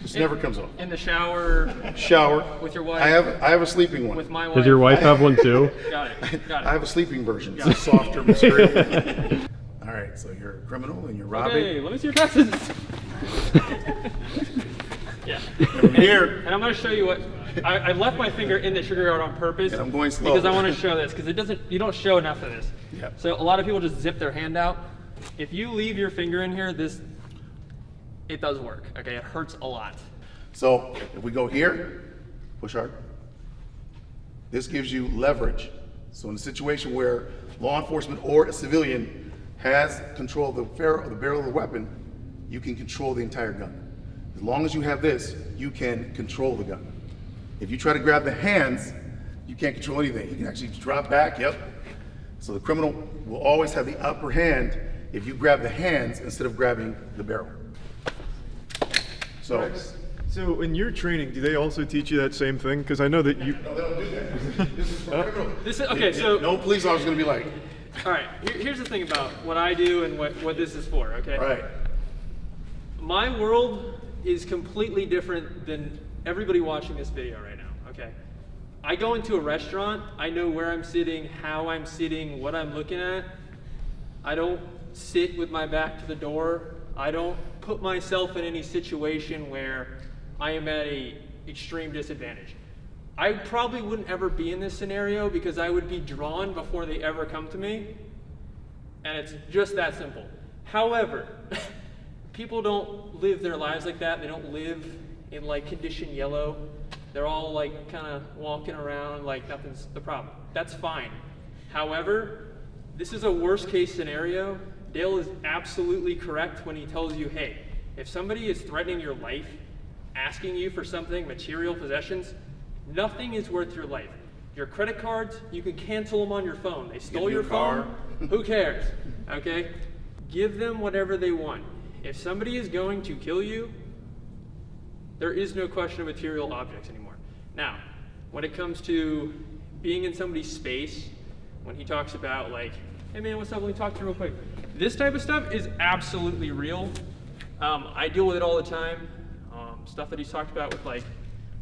This never comes off. In the shower. Shower. With your wife. I have a sleeping one. With my wife. Does your wife have one too? Got it. Got it. I have a sleeping version. It's Got a softer material. All right, so you're a criminal and you're robbing. Okay, let me see your taxes. Yeah. Here. And I'm going to show you what... I left my finger in the trigger guard on purpose. And I'm going slow. Because I want to show this, because it doesn't... You don't show enough of this. Yeah. So a lot of people just zip their hand out. If you leave your finger in here, it does work. Okay, it hurts a lot. So if we go here, push hard. This gives you leverage. So in a situation where law enforcement or a civilian has control of the barrel of the weapon, you can control the entire gun. As long as you have this, you can control the gun. If you try to grab the hands, you can't control anything. You can actually drop back, yep. So the criminal will always have the upper hand if you grab the hands instead of grabbing the barrel. So in your training, do they also teach you that same thing? Because I know that you... No, they don't do that. This is for criminal. Okay, so... No police officer is going to be like... All right, here's the thing about what I do and what this is for, okay? All right. My world is completely different than everybody watching this video right now, okay? I go into a restaurant, I know where I'm sitting, how I'm sitting, what I'm looking at. I don't sit with my back to the door. I don't put myself in any situation where I am at an extreme disadvantage. I probably wouldn't ever be in this scenario because I would be drawn before they ever come to me. And it's just that simple. However, people don't live their lives like that. They don't live in like condition yellow. They're all like kind of walking around like nothing's the problem. That's fine. However, this is a worst case scenario. Dale is absolutely correct when he tells you, hey, if somebody is threatening your life, asking you for something, material possessions, nothing is worth your life. Your credit cards, you can cancel them on your phone. They stole your phone, who cares, okay? Give them whatever they want. If somebody is going to kill you, there is no question of material objects anymore. Now, when it comes to being in somebody's space, when he talks about like, hey man, what's up, let me talk to you real quick. This type of stuff is absolutely real. I deal with it all the time. Stuff that he's talked about with like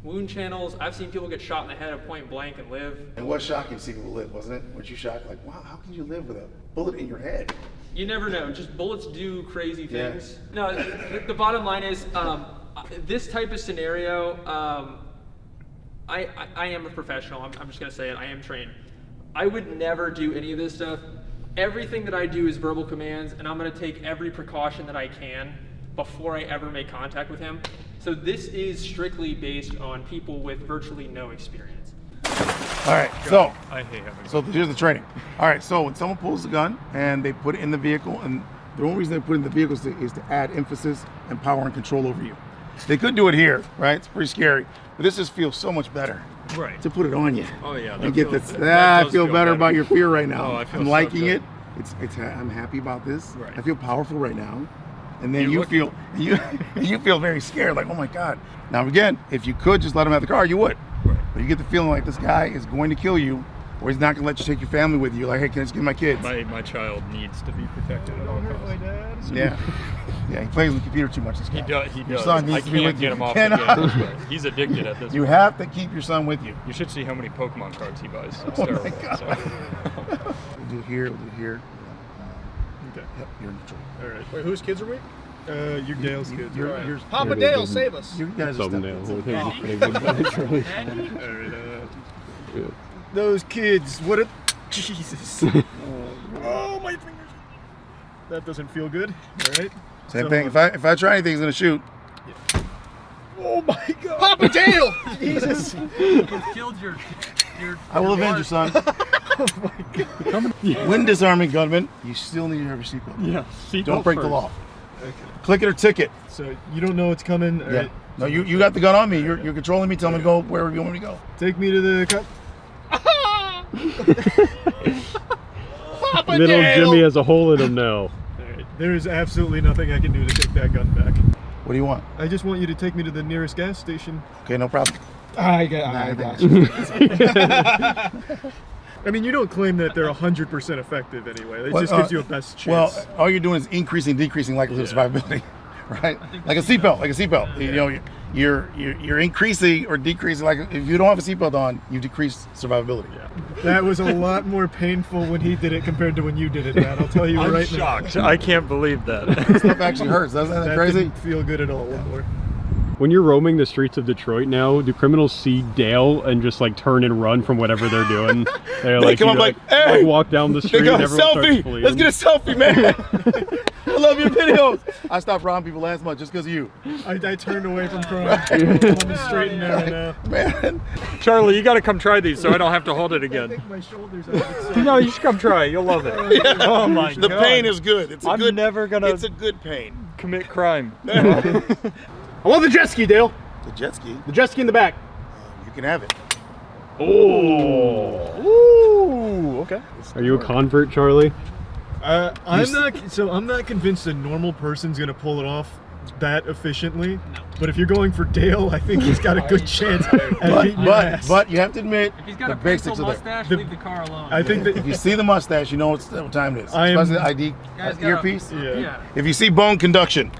wound channels. I've seen people get shot in the head at point blank and live. And what shocking to see people live, wasn't it? Weren't you shocked? Like, wow, how can you live with a bullet in your head? You never know. Just bullets do crazy things. Yeah. No, the bottom line is this type of scenario, I am a professional. I'm just going to say it. I am trained. I would never do any of this stuff. Everything that I do is verbal commands, and I'm going to take every precaution that I can before I ever make contact with him. So this is strictly based on people with virtually no experience. All right, so I hate having here's the training. All right, so when someone pulls the gun and they put it in the vehicle, and the only reason they put it in the vehicle is to add emphasis and power and control over you. They could do it here, right? It's pretty scary, but this just feels so much better. Right. To put it on you. Oh yeah. And get this. I feel better about your fear right now. Oh, I feel I'm so liking good. it. I'm happy about this. Right. I feel powerful right now. And then you feel very scared, like, oh my God. Now again, if you could just let him have the car, you would. Right. But you get the feeling like this guy is going to kill you, or he's not going to let you take your family with you. Like, hey, can I just get my kids? My child needs to be protected at all costs. Yeah. Yeah, he plays with the computer too much. This guy. He does. He Your does. son needs I to be can't with get you. him off You the cannot. game. He's addicted at this You point. have to keep your son with you. You should see how many Pokemon cards he buys. It's Oh terrible. my God. So. We'll do here, we'll do here. Okay. Yep, you're neutral. All right. Wait, whose kids are we? You're Dale's kids. Yours. Papa Dale, save us. You guys are Thumbnail. Those kids, what a Jesus. Oh, my fingers. That doesn't feel good. All right. Same thing. If I try anything, he's gonna shoot. Oh my God. Papa Dale! Jesus. You killed your I will avenge you, son. When disarming gunman, you still need to have your seatbelt. Yeah, seatbelt Don't break the first. law. Okay. Click it or ticket. So you don't know what's coming? Yeah. No, you got the gun on me. You're controlling me. Tell me to go wherever you want me to go. Take me to the cop. Papa Little Dale! Jimmy has a hole in him now. Alright, there is absolutely nothing I can do to take that gun back. What do you want? I just want you to take me to the nearest gas station. Okay, no problem. I got you. I mean, you don't claim that they're 100% effective anyway. It just gives you a best chance. Well, all you're doing is increasing, decreasing likelihood of survivability, right? Like a seatbelt. You know, you're increasing or decreasing. Like if you don't have a seatbelt on, you decrease survivability. That was a lot more painful when he did it compared to when you did it, Matt. I'll tell you I'm right shocked. now. I can't believe that. This stuff actually hurts. Doesn't that crazy? Didn't feel good at all. When you're roaming the streets of Detroit now, do criminals see Dale and just like turn and run from whatever they're doing? They're They like, come you up know, like, hey! walk down the street They got and a everyone starts selfie. fleeing. Let's get a selfie, man. I love your videos. I stopped robbing people last month just because of you. I turned away from crime. I'm straight and narrow now. Man. Charlie, you got to come try these so I don't have to hold it again. I think my shoulders out. No, you should come try it. You'll love it. Oh my god. The pain is good. It's a I'm good. never gonna It's a good pain. commit crime. I want the jet ski, Dale. The jet ski. The jet ski in the back. You can have it. Oh. Ooh. Okay. Are you a convert, Charlie? I'm not convinced a normal person's gonna pull it off that efficiently. No. But if you're going for Dale, I think he's got a good chance at beating your ass. But you have to admit, If he's got the a pencil basics are there. mustache, leave the car alone. I think that If you see the mustache, you know what time it is. Especially the ID earpiece. Yeah. If you see bone conduction,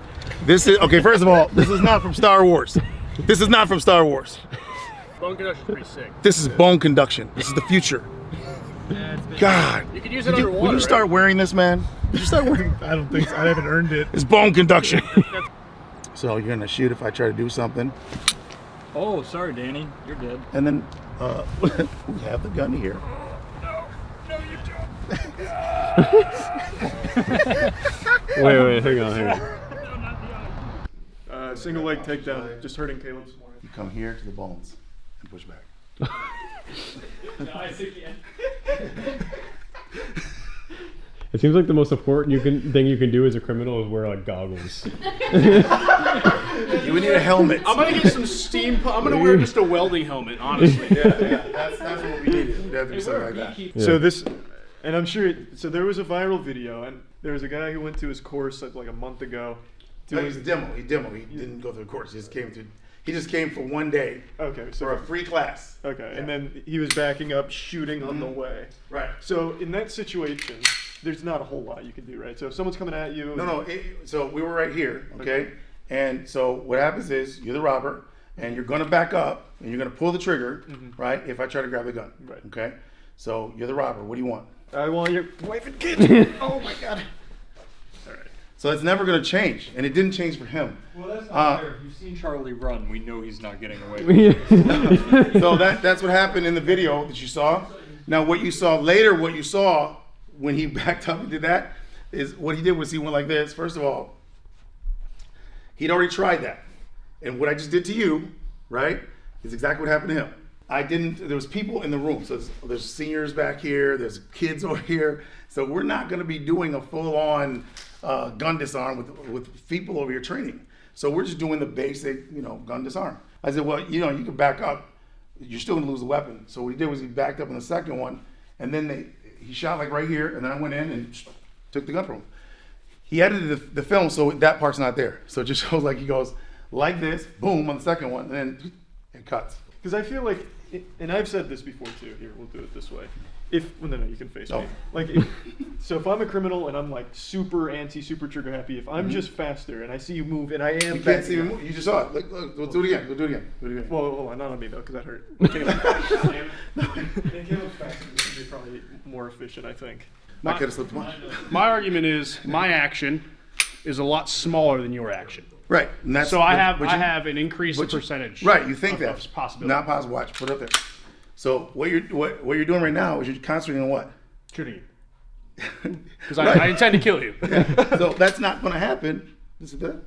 this is okay. First of all, this is not from Star Wars. This is not from Star Wars. Bone conduction's pretty sick. This is bone conduction. This is the future. God. You could use it underwater. Would you start wearing this, man? Did you start wearing? I don't think so. I haven't earned it. It's bone conduction. So you're gonna shoot if I try to do something, Oh, sorry, Danny. You're dead. and then we have the gun here. Wait, hang on. Single leg takedown, just hurting Caleb's. You come here to the bones and push back. It seems like the most important thing you can do as a criminal is wear like goggles. You would need a helmet. I'm gonna get some steam. I'm gonna wear just a welding helmet, honestly. That's what we needed. We have to do something like that. Yeah. So this, and I'm sure. So there was a viral video, and there was a guy who went to his course like a month ago. No, he's a demo. He didn't go through the course. He just came for one day. Okay, so for a free class. Okay, and then he was backing up, shooting on the way. Right. So in that situation, there's not a whole lot you can do, right? So if someone's coming at you, No. So we were right here, okay? And so what happens is you're the robber, and you're gonna back up, and you're gonna pull the trigger, right? If I try to grab the gun, Right. Okay. So you're the robber. What do you want? I want your wife and kids. Oh my god. All right. So it's never gonna change, and it didn't change for him. Well, that's not fair. If you've seen Charlie run, we know he's not getting away with it. So that's what happened in the video that you saw. Now what you saw later, what you saw when he backed up and did that, is what he did was he went like this. First of all, he'd already tried that. And what I just did to you, right, is exactly what happened to him. There was people in the room. So there's seniors back here, there's kids over here. So we're not gonna be doing a full-on gun disarm with people over here training. So we're just doing the basic, gun disarm. I said, well, you can back up. You're still gonna lose the weapon. So what he did was he backed up on the second one, and then he shot like right here, and then I went in and took the gun from him. He edited the film so that part's not there. So it just shows like he goes like this, boom, on the second one, and then it cuts. Because I feel like, and I've said this before too. Here, we'll do it this way. No, you can face me. Like, so if I'm a criminal and I'm like super super trigger happy, if I'm just faster and I see you move and I am, You can't see me move. You just saw it. Look, let's do it again. We'll do it again. Well, hold on, not on me though, because that hurt. Caleb's faster. This would be probably more efficient, I think. I could have slipped one. My argument is my action is a lot smaller than your action. Right. And that's, So I have an increased percentage. Right. You think of that's possibility. not possible. Watch. Put it up there. So what you're doing right now is you're concentrating on what? Shooting you. Because I intend to kill you. So that's not going to happen. This is that.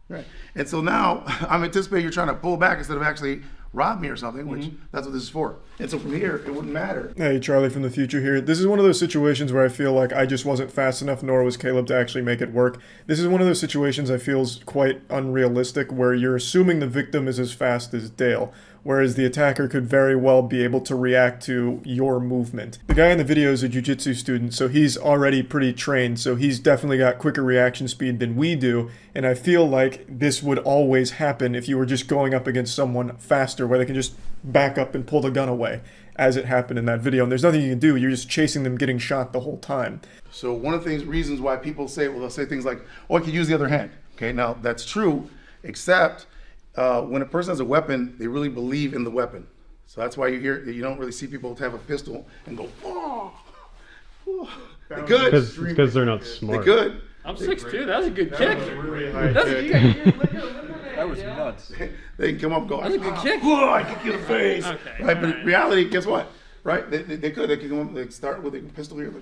Right. And so now I'm anticipating you're trying to pull back instead of actually rob me or something, which that's what this is for. And so from here, it wouldn't matter. Hey, Charlie from the future here. This is one of those situations where I feel like I just wasn't fast enough, nor was Caleb, to actually make it work. This is one of those situations I feel is quite unrealistic, where you're assuming the victim is as fast as Dale, whereas the attacker could very well be able to react to your movement. The guy in the video is a jiu-jitsu student, so he's already pretty trained, so he's definitely got quicker reaction speed than we do, and I feel like this would always happen if you were just going up against someone faster, where they can just back up and pull the gun away, as it happened in that video, and there's nothing you can do. You're just chasing them getting shot the whole time. So one of the reasons why people say, well, they'll say things like, oh, I could use the other hand. Okay, now that's true, except when a person has a weapon, they really believe in the weapon. So that's why you don't really see people have a pistol and go, oh. They could. Because they're not smart. They could. I'm 6'2". That was a good kick. Was a really high That's kick. a good That was nuts. They can come up and go, That's a good kick. Oh, I kick you in the face. Okay, Right, but in reality, guess what? Right? They could. They could come up, they start with a pistol here,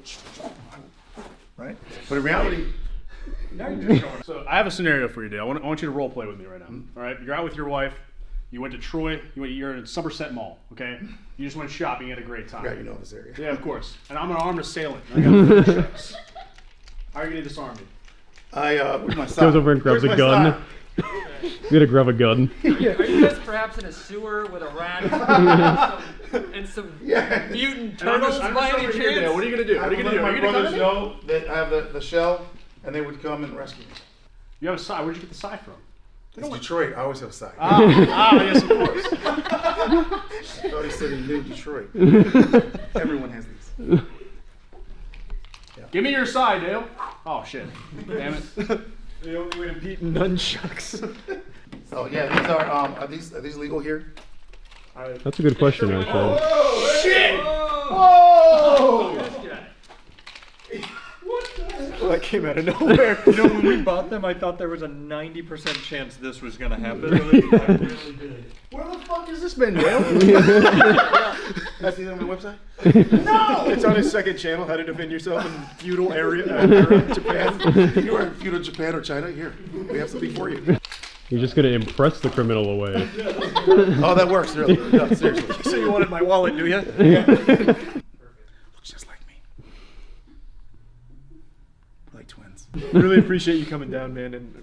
right? But in reality, So I have a scenario for you, Dale. I want you to role play with me right now. All right, you're out with your wife. You went to Troy. You're in Somerset Mall. Okay, you just went shopping. You had a great time. yeah, you know this area. Yeah, of course. And I'm an armed assailant. I got shucks. How are you gonna disarm me? Where's my side? Goes over and grabs a gun. You gotta grab a gun. Are you guys perhaps in a sewer with a rat and some mutant turtles by any chance? What are you gonna do? I would let my brothers know that I have the shell, and they would come and rescue me. You have a side. Where'd you get the side from? It's Detroit. I always have a side. Yes, of course. I already said in New Detroit. Everyone has these. Give me your side, Dale. Oh shit! Damn it. The only way to beat nunchucks. So yeah, these are these legal here? That's a good question, actually. Oh shit! Oh! Well, that came out of nowhere. You know, when we bought them, I thought there was a 90% chance this was going to happen. Where the fuck has this been, Dale? That's the on my website? No! It's on his second channel, how to defend yourself in feudal area, Japan. You were in feudal Japan or China? Here, we have something for you. You're just gonna impress the criminal away. Oh, that works, really. No, seriously. So you wanted my wallet, do you? Looks just like me. Like twins. Really appreciate you coming down, man, and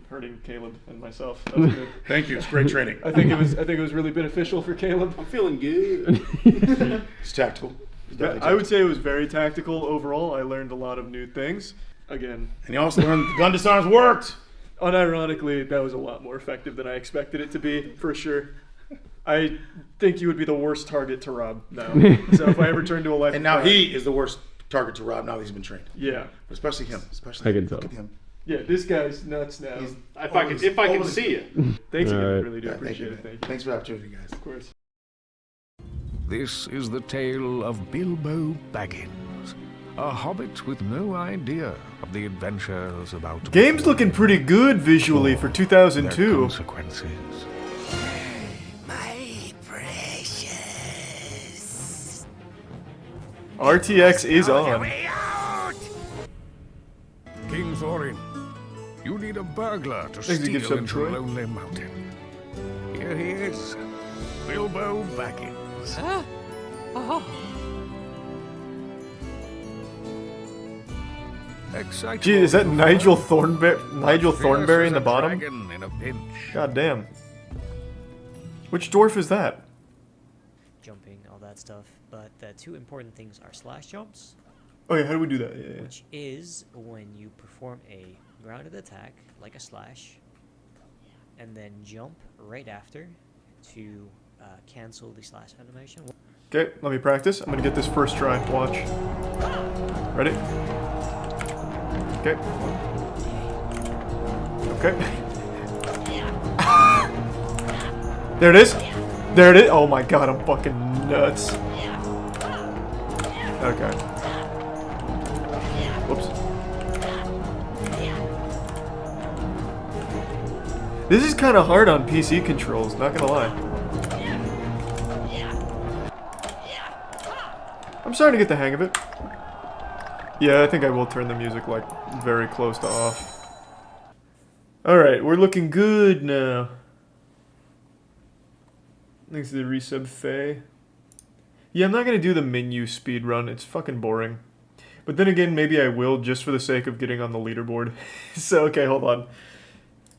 hurting Caleb and myself. That was good. Thank you. It's great training. I think it was really beneficial for Caleb. I'm feeling good. It's tactical. I would say it was very tactical overall. I learned a lot of new things. Again. And you also learned the gun disarms worked. Unironically, that was a lot more effective than I expected it to be, for sure. I think you would be the worst target to rob now. So if I ever turn to a life and now he is the worst target to rob now that he's been trained. Yeah. Especially him. Especially I can tell. Look at him. Yeah, this guy's nuts now. If I can see you. Thanks again. I Alright. really do appreciate it. Thank you. Thanks for the opportunity, guys. Of course. This is the tale of Bilbo Baggins, a hobbit with no idea of the adventures about. Game's looking pretty good visually for 2002. Consequences. My precious. RTX is on. King Thorin, you need a burglar to Thanks to give steal some into Troy. Lonely Mountain. Here he is, Bilbo Baggins. Excitable. Gee, is that Nigel Thornberry in the bottom? In a pinch. God damn. Which dwarf is that? Jumping, all that stuff. But the two important things are slash jumps. Oh yeah, how do we do that? Yeah. Which is when you perform a grounded attack, like a slash, and then jump right after to cancel the slash animation. Okay, let me practice. I'm gonna get this first try. Watch. Ready? Okay. Okay. There it is. There it is. Oh my god, I'm fucking nuts. Okay. Whoops. This is kind of hard on PC controls, not gonna lie. I'm starting to get the hang of it. Yeah, I think I will turn the music, like, very close to off. Alright, we're looking good now. Thanks to the resub Faye. Yeah, I'm not gonna do the menu speed run. It's fucking boring. But then again, maybe I will just for the sake of getting on the leaderboard. So okay, hold on.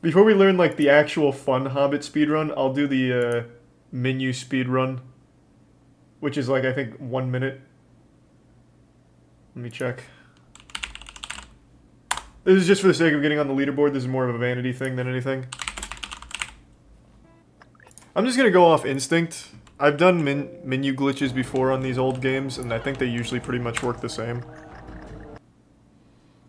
Before we learn like the actual fun Hobbit speedrun, I'll do the menu speedrun, which is like I think 1 minute. Let me check. This is just for the sake of getting on the leaderboard. This is more of a vanity thing than anything. I'm just gonna go off instinct. I've done menu glitches before on these old games, and I think they usually pretty much work the same.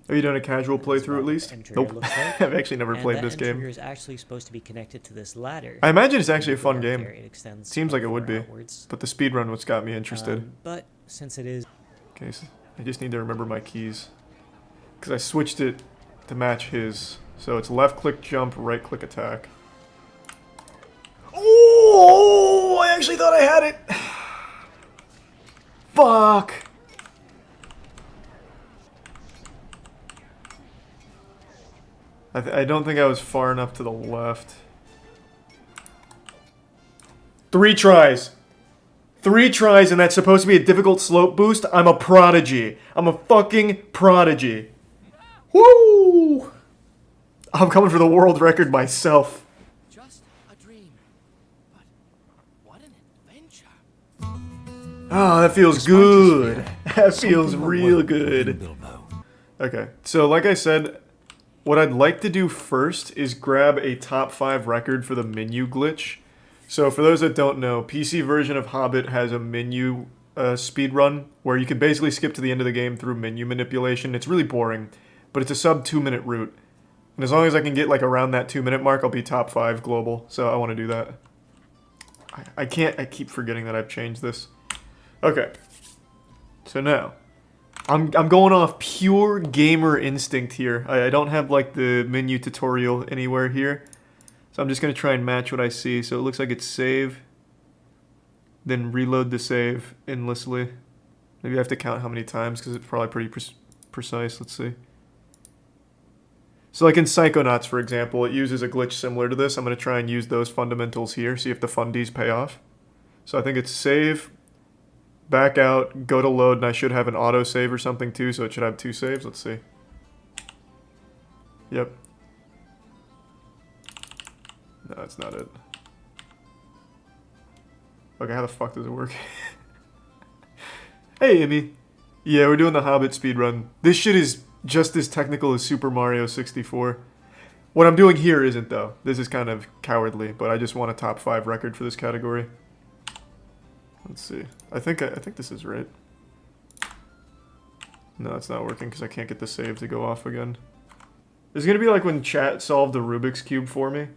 Have you done a casual playthrough at least? Nope. I've actually never played this game. Is actually supposed to be connected to this ladder. I imagine it's actually a fun game. It Seems like it would be. outwards. But the speedrun what's got me interested. But since it is... Okay, so I just need to remember my keys. Because I switched it to match his. So it's left click jump, right click attack. Oh, I actually thought I had it. Fuck. I don't think I was far enough to the left. 3 tries. 3 tries, and that's supposed to be a difficult slope boost. I'm a prodigy. I'm a fucking prodigy. Woo! I'm coming for the world record myself. Just a dream. But what an adventure. Oh, that feels good. That feels real good. Okay, so like I said, what I'd like to do first is grab a top 5 record for the menu glitch. So for those that don't know, PC version of Hobbit has a menu speedrun where you can basically skip to the end of the game through menu manipulation. It's really boring, but it's a sub 2-minute route. And as long as I can get like around that 2-minute mark, I'll be top 5 global. So I want to do that. I keep forgetting that I've changed this. Okay. So now, I'm going off pure gamer instinct here. I don't have like the menu tutorial anywhere here. So I'm just going to try and match what I see. So it looks like it's save. Then reload the save endlessly. Maybe I have to count how many times because it's probably pretty precise. Let's see. So like in Psychonauts, for example, it uses a glitch similar to this. I'm going to try and use those fundamentals here, see if the fundies pay off. So I think it's save, back out, go to load, and I should have an auto save or something too, so it should have 2 saves. Let's see. Yep. No, that's not it. Okay, how the fuck does it work? Hey, Amy. Yeah, we're doing the Hobbit speedrun. This shit is just as technical as Super Mario 64. What I'm doing here isn't, though. This is kind of cowardly, but I just want a top 5 record for this category. Let's see. I think this is right. No, it's not working because I can't get the save to go off again. It's gonna be like when chat solved the Rubik's Cube for me.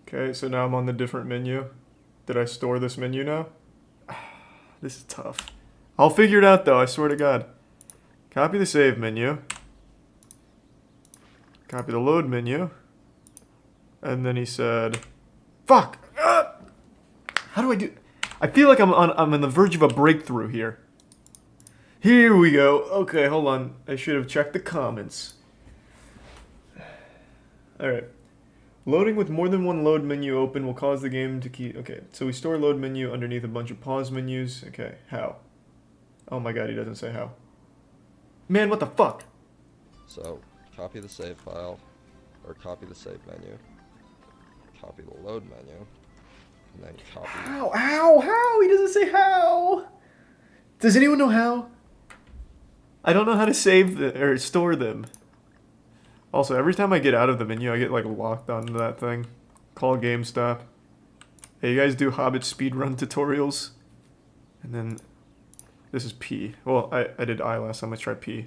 Okay, so now I'm on the different menu. Did I store this menu now? This is tough. I'll figure it out though, I swear to God. Copy the save menu. Copy the load menu. And then he said, fuck! How do I do? I feel like I'm on the verge of a breakthrough here. Here we go. Okay, hold on. I should have checked the comments. Alright. Loading with more than one load menu open will cause the game to keep... Okay, so we store load menu underneath a bunch of pause menus. Okay, how? Oh my god, he doesn't say how. Man, what the fuck? So, copy the save file, or copy the save menu, copy the load menu, and then copy... How? How? He doesn't say how! Does anyone know how? I don't know how to save or store them. Also, every time I get out of the menu, I get like locked onto that thing. Call GameStop. Hey, you guys do Hobbit speedrun tutorials? And then this is P. Well, I did I last time. Let's try P.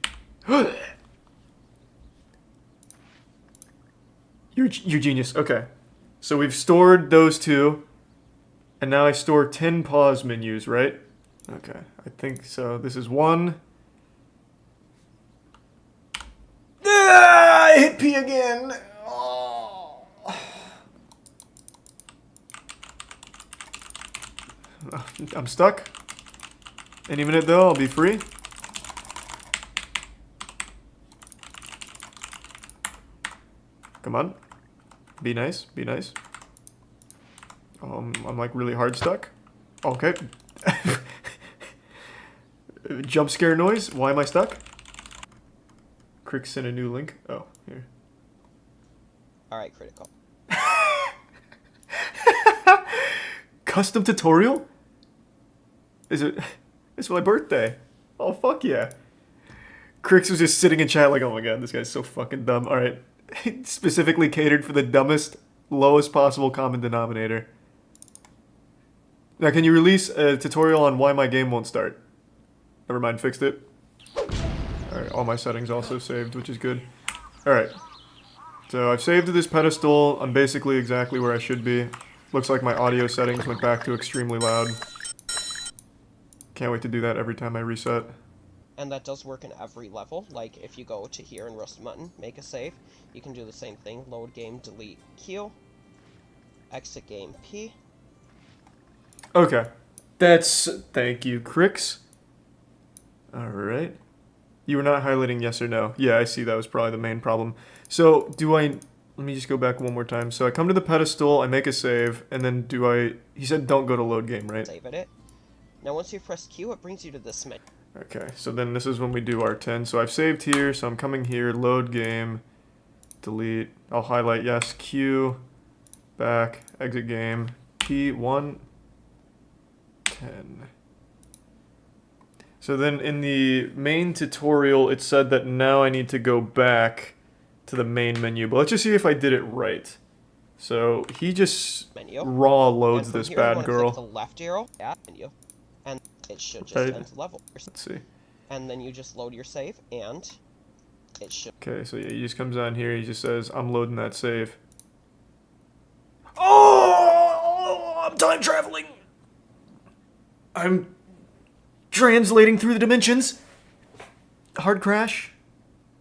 You're genius. Okay. So we've stored those 2. And now I store 10 pause menus, right? Okay. I think so. This is 1. I hit P again. Oh. I'm stuck. Any minute though, I'll be free. Come on. Be nice. Be nice. I'm like really hard stuck. Okay. Jump scare noise. Why am I stuck? Crick sent a new link. Oh, here. Alright, Critikal. Custom tutorial? It's my birthday. Oh, fuck yeah. Crix was just sitting in chat like, oh my god, this guy's so fucking dumb. Alright. Specifically catered for the dumbest, lowest possible common denominator. Now, can you release a tutorial on why my game won't start? Never mind, fixed it. Alright, all my settings also saved, which is good. Alright. So I've saved to this pedestal. I'm basically exactly where I should be. Looks like my audio settings went back to extremely loud. Can't wait to do that every time I reset. And that does work in every level. Like, if you go to here in Rust Mutton, make a save, you can do the same thing. Load game, delete Q, exit game P. Okay. Thank you, Crix. Alright. You were not highlighting yes or no. Yeah, I see, that was probably the main problem. So, let me just go back one more time. So I come to the pedestal, I make a save, and then he said don't go to load game, right? Save it. Now once you press Q, it brings you to this menu. Okay, so then this is when we do R10. So I've saved here, so I'm coming here, load game, delete. I'll highlight yes, Q, back, exit game, P1, 10. So then in the main tutorial, it said that now I need to go back to the main menu. But let's just see if I did it right. So he just raw loads this bad girl. Click the left arrow, menu, and it should just end the level. Let's see. And then you just load your save, and it should. Okay, so yeah, he just comes on here. He just says, "I'm loading that save." Oh, I'm time traveling. I'm translating through the dimensions. Hard crash.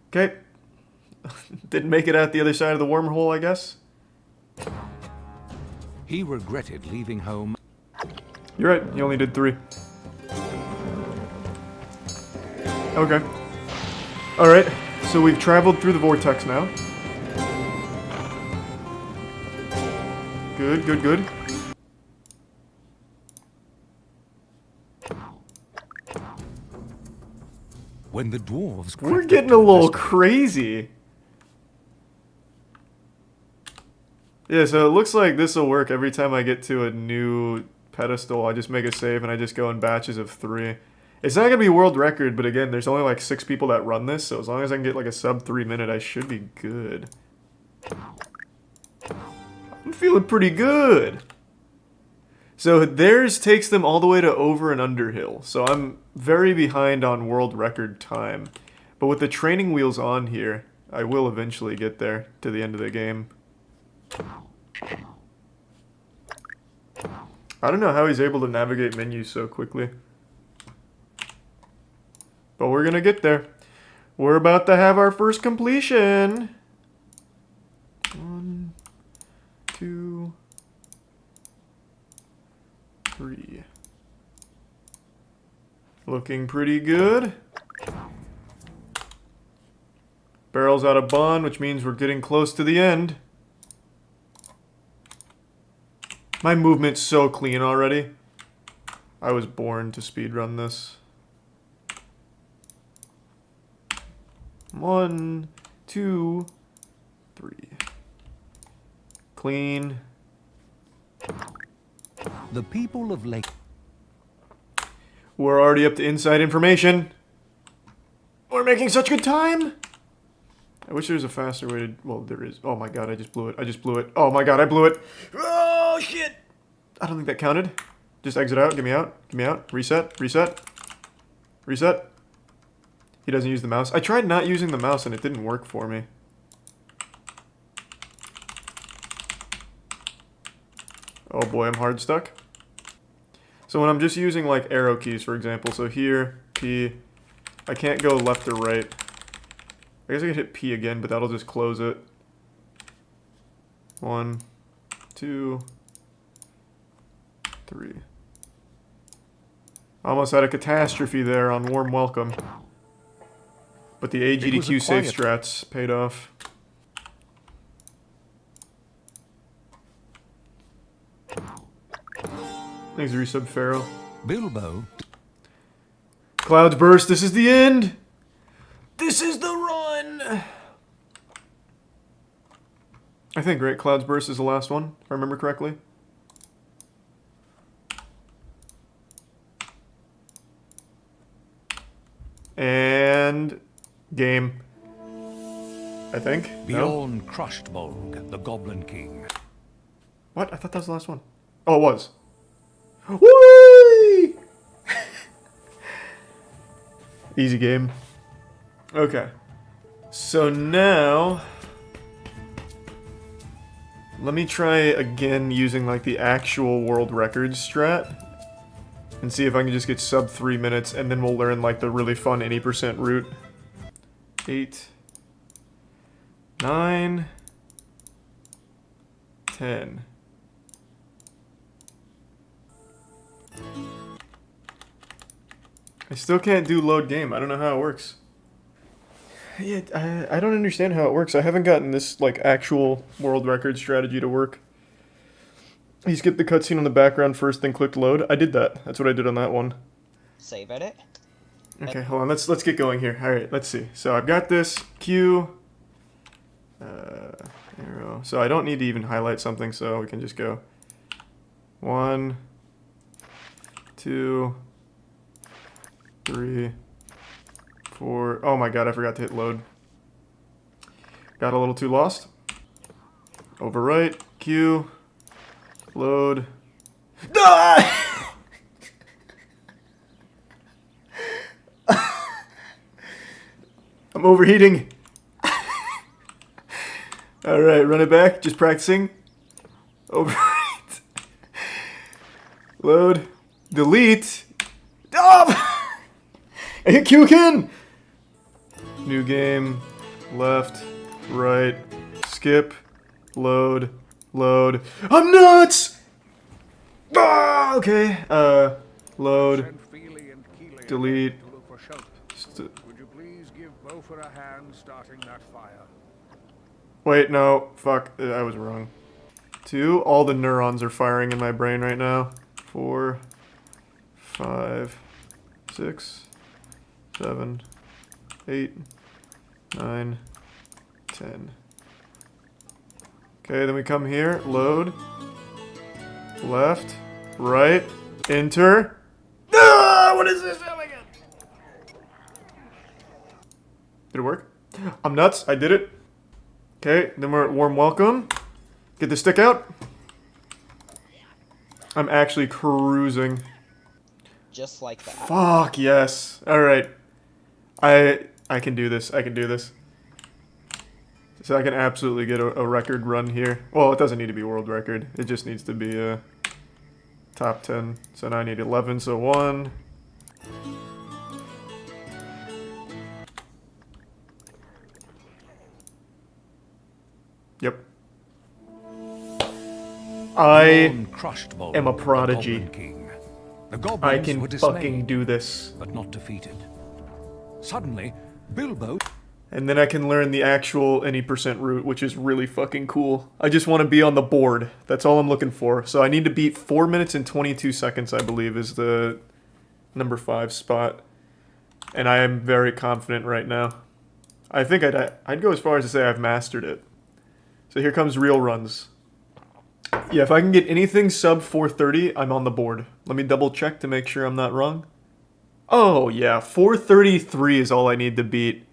Okay. Didn't make it out the other side of the wormhole, I guess. He regretted leaving home. You're right, he only did 3. Okay. Alright, so we've traveled through the vortex now. Good, good, good. When the dwarves... We're getting a little crazy. Yeah, so it looks like this will work every time I get to a new pedestal. I just make a save and I just go in batches of 3. It's not going to be world record, but again, there's only like 6 people that run this, so as long as I can get like a sub 3 minute, I should be good. I'm feeling pretty good. So theirs takes them all the way to over and under hill, so I'm very behind on world record time. But with the training wheels on here, I will eventually get there to the end of the game. I don't know how he's able to navigate menus so quickly. But we're gonna get there. We're about to have our first completion. 1, 2, 3. Looking pretty good. Barrel's out of bond, which means we're getting close to the end. My movement's so clean already. I was born to speedrun this. 1, 2, 3. Clean. The people of Lake... We're already up to inside information. We're making such good time. I wish there was a faster way to... Well, there is. Oh my god, I just blew it. I just blew it. Oh my god, I blew it. Oh, shit. I don't think that counted. Just exit out. Get me out. Get me out. Reset. Reset. Reset. He doesn't use the mouse. I tried not using the mouse and it didn't work for me. Oh boy, I'm hard stuck. So when I'm just using like arrow keys, for example, so here, P, I can't go left or right. I guess I could hit P again, but that'll just close it. 1, 2, 3. Almost had a catastrophe there on Warm Welcome. But the AGDQ safe strats paid off. Thanks, resub Pharaoh. Bilbo. Clouds burst. This is the end. This is the run. I think, right? Clouds burst is the last one, if I remember correctly. And game. I think. Bjorn crushed Bolg, the Goblin King. What? I thought that was the last one. Oh, it was. Whee! Easy game. Okay. So now, let me try again using like the actual world record strat and see if I can just get sub 3 minutes, and then we'll learn like the really fun 80% route. 8, 9, 10. I still can't do load game. I don't know how it works. Yeah, I don't understand how it works. I haven't gotten this like actual world record strategy to work. He skipped the cutscene on the background first, then clicked load. I did that. That's what I did on that one. Save edit. Okay, hold on. Let's get going here. All right, let's see. So I've got this Q, arrow. So I don't need to even highlight something, so we can just go 1, 2, 3, 4. Oh my god, I forgot to hit load. Got a little too lost. Overwrite, Q, load. Ah! I'm overheating. Alright, run it back. Just practicing. Overwrite. Load. Delete. Oh! I hit Q again! New game. Left. Right. Skip. Load. Load. I'm nuts! Ah, okay. Load. Delete. Would you please give Beaufort a hand starting that fire? Wait, no. Fuck. I was wrong. 2. All the neurons are firing in my brain right now. 4, 5, 6, 7, 8, 9, 10. Okay, then we come here. Load. Left. Right. Enter. Ah, what is this? Oh my god. Did it work? I'm nuts. I did it. Okay, then we're at warm welcome. Get the stick out. I'm actually cruising. Just like that. Fuck yes. Alright. I can do this. I can do this. So I can absolutely get a record run here. Well, it doesn't need to be world record. It just needs to be a top 10. So now I need 11. So 1. Yep. I am a prodigy. I can fucking do this. But not defeated. Suddenly, Bilbo... And then I can learn the actual any % route, which is really fucking cool. I just want to be on the board. That's all I'm looking for. So I need to beat 4 minutes and 22 seconds, I believe, is the number 5 spot. And I am very confident right now. I think I'd go as far as to say I've mastered it. So here comes real runs. Yeah, if I can get anything sub 430, I'm on the board. Let me double check to make sure I'm not wrong. Oh yeah, 433 is all I need to beat.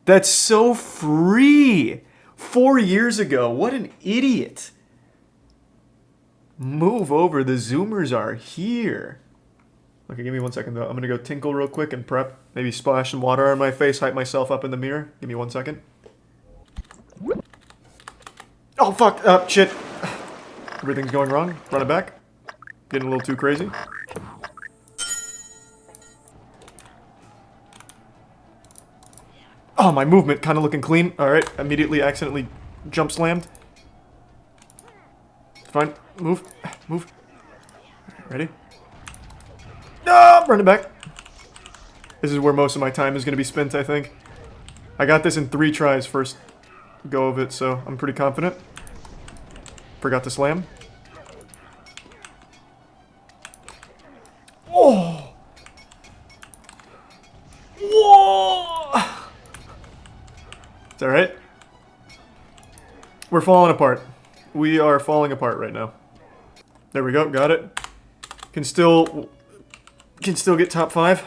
That's so free! 4 years ago, what an idiot. Move over, the zoomers are here. Okay, give me 1 second though. I'm gonna go tinkle real quick and prep. Maybe splash some water on my face, hype myself up in the mirror. Give me 1 second. Oh fuck, shit. Everything's going wrong. Run it back. Getting a little too crazy. Oh, my movement kind of looking clean. Alright, immediately accidentally jump slammed. It's fine. Move. Move. Ready? No! Run it back. This is where most of my time is going to be spent, I think. I got this in 3 tries first go of it, so I'm pretty confident. Forgot to slam. We're falling apart. We are falling apart right now. There we go. Got it. Can still get top 5.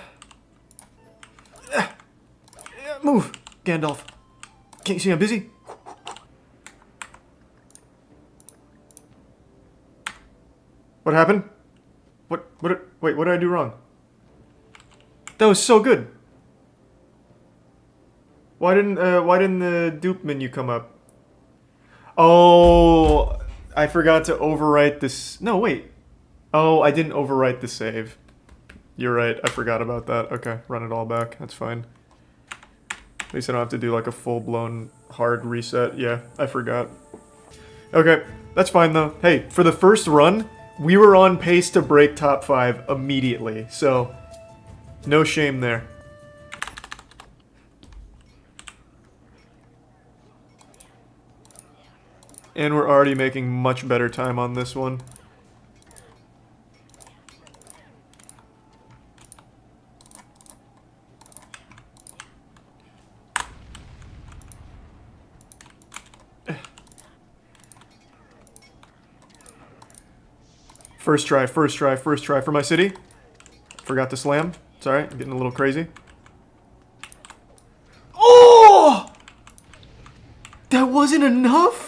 Move, Gandalf. Can't you see I'm busy? What happened? Wait, what did I do wrong? That was so good. Why didn't the dupe menu come up? Oh, I forgot to overwrite this. No, wait. Oh, I didn't overwrite the save. You're right. I forgot about that. Okay, run it all back. That's fine. At least I don't have to do like a full-blown hard reset. Yeah, I forgot. Okay, that's fine though. Hey, for the first run, we were on pace to break top 5 immediately, so no shame there. And we're already making much better time on this one. First try for my city. Forgot to slam. Sorry, I'm getting a little crazy. Oh! That wasn't enough?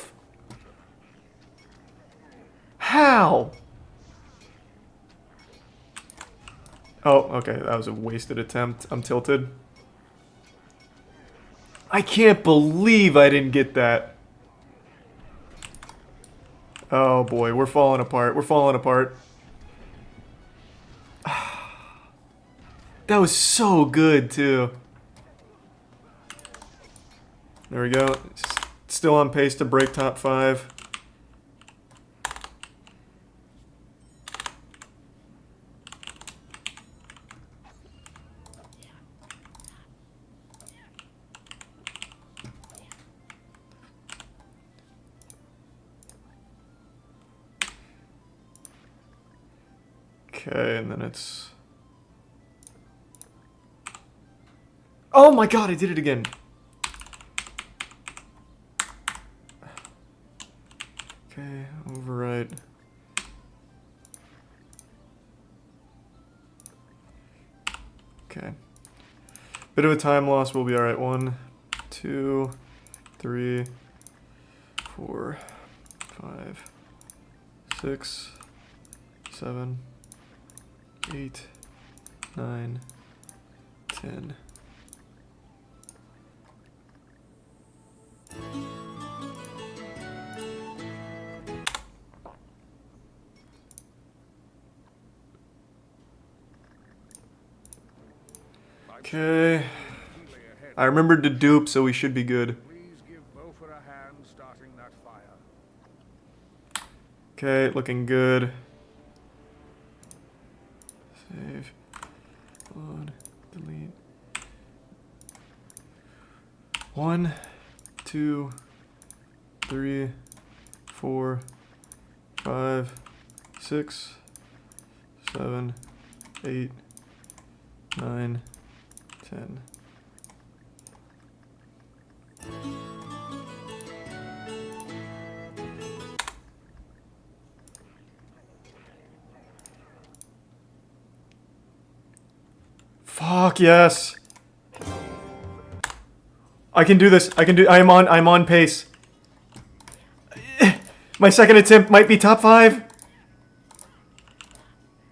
How? Oh, okay, that was a wasted attempt. I'm tilted. I can't believe I didn't get that. Oh boy, we're falling apart. We're falling apart. That was so good, too. There we go. Still on pace to break top 5. Okay, and then it's... Oh my god, I did it again! Okay, override. Okay. Bit of a time loss, we'll be alright. 1, 2, 3, 4, 5, 6, 7, 8, 9, 10. Okay. I remembered to dupe, so we should be good. Okay, looking good. Save. Load. Delete. 1, 2, 3, 4, 5, 6, 7, 8, 9, 10. Fuck yes. I can do this. I'm on pace. My second attempt might be top 5.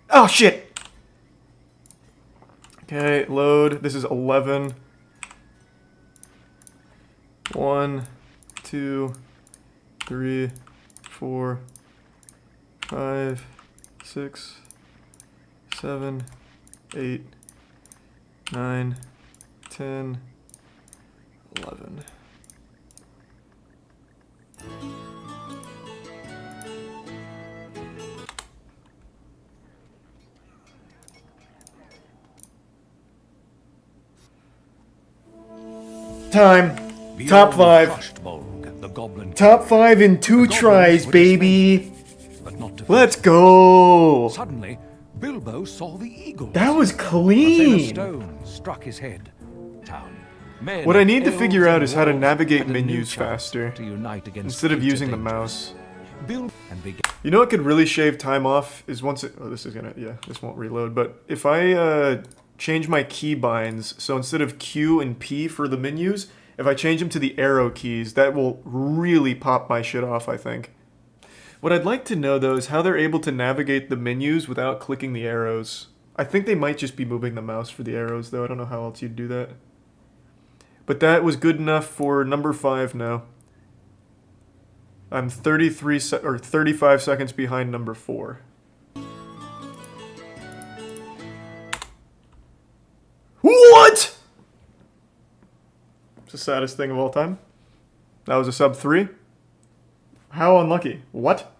Oh shit. Okay, load. This is 11. 1, 2, 3, 4, 5, 6, 7, 8, 9, 10, 11. Time. Top 5. Top 5 in 2 tries, baby. Let's go. Suddenly, Bilbo saw the eagle. That was A clean. thin stone struck his head. Town Men What I need to elves figure out and is how to dwarves navigate and a new menus child faster, to unite against instead of future using the dangers. mouse. Build and begin. You know what could really shave time off is once it, oh, this is gonna, yeah, this won't reload, but if I change my key binds, so instead of Q and P for the menus, if I change them to the arrow keys, that will really pop my shit off, I think. What I'd like to know, though, is how they're able to navigate the menus without clicking the arrows. I think they might just be moving the mouse for the arrows, though. I don't know how else you'd do that. But that was good enough for number 5 now. I'm 35 seconds behind number 4. What?! It's the saddest thing of all time. That was a sub 3. How unlucky. What?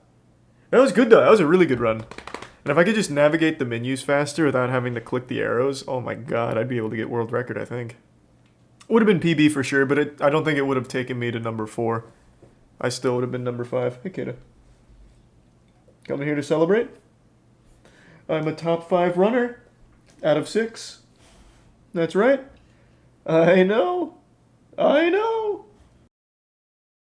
That was good though. That was a really good run. And if I could just navigate the menus faster without having to click the arrows, oh my god, I'd be able to get world record, I think. Would have been PB for sure, but I don't think it would have taken me to number 4. I still would have been number 5. Hey, kiddo. Coming here to celebrate? I'm a top 5 runner out of 6. That's right. I know. I know.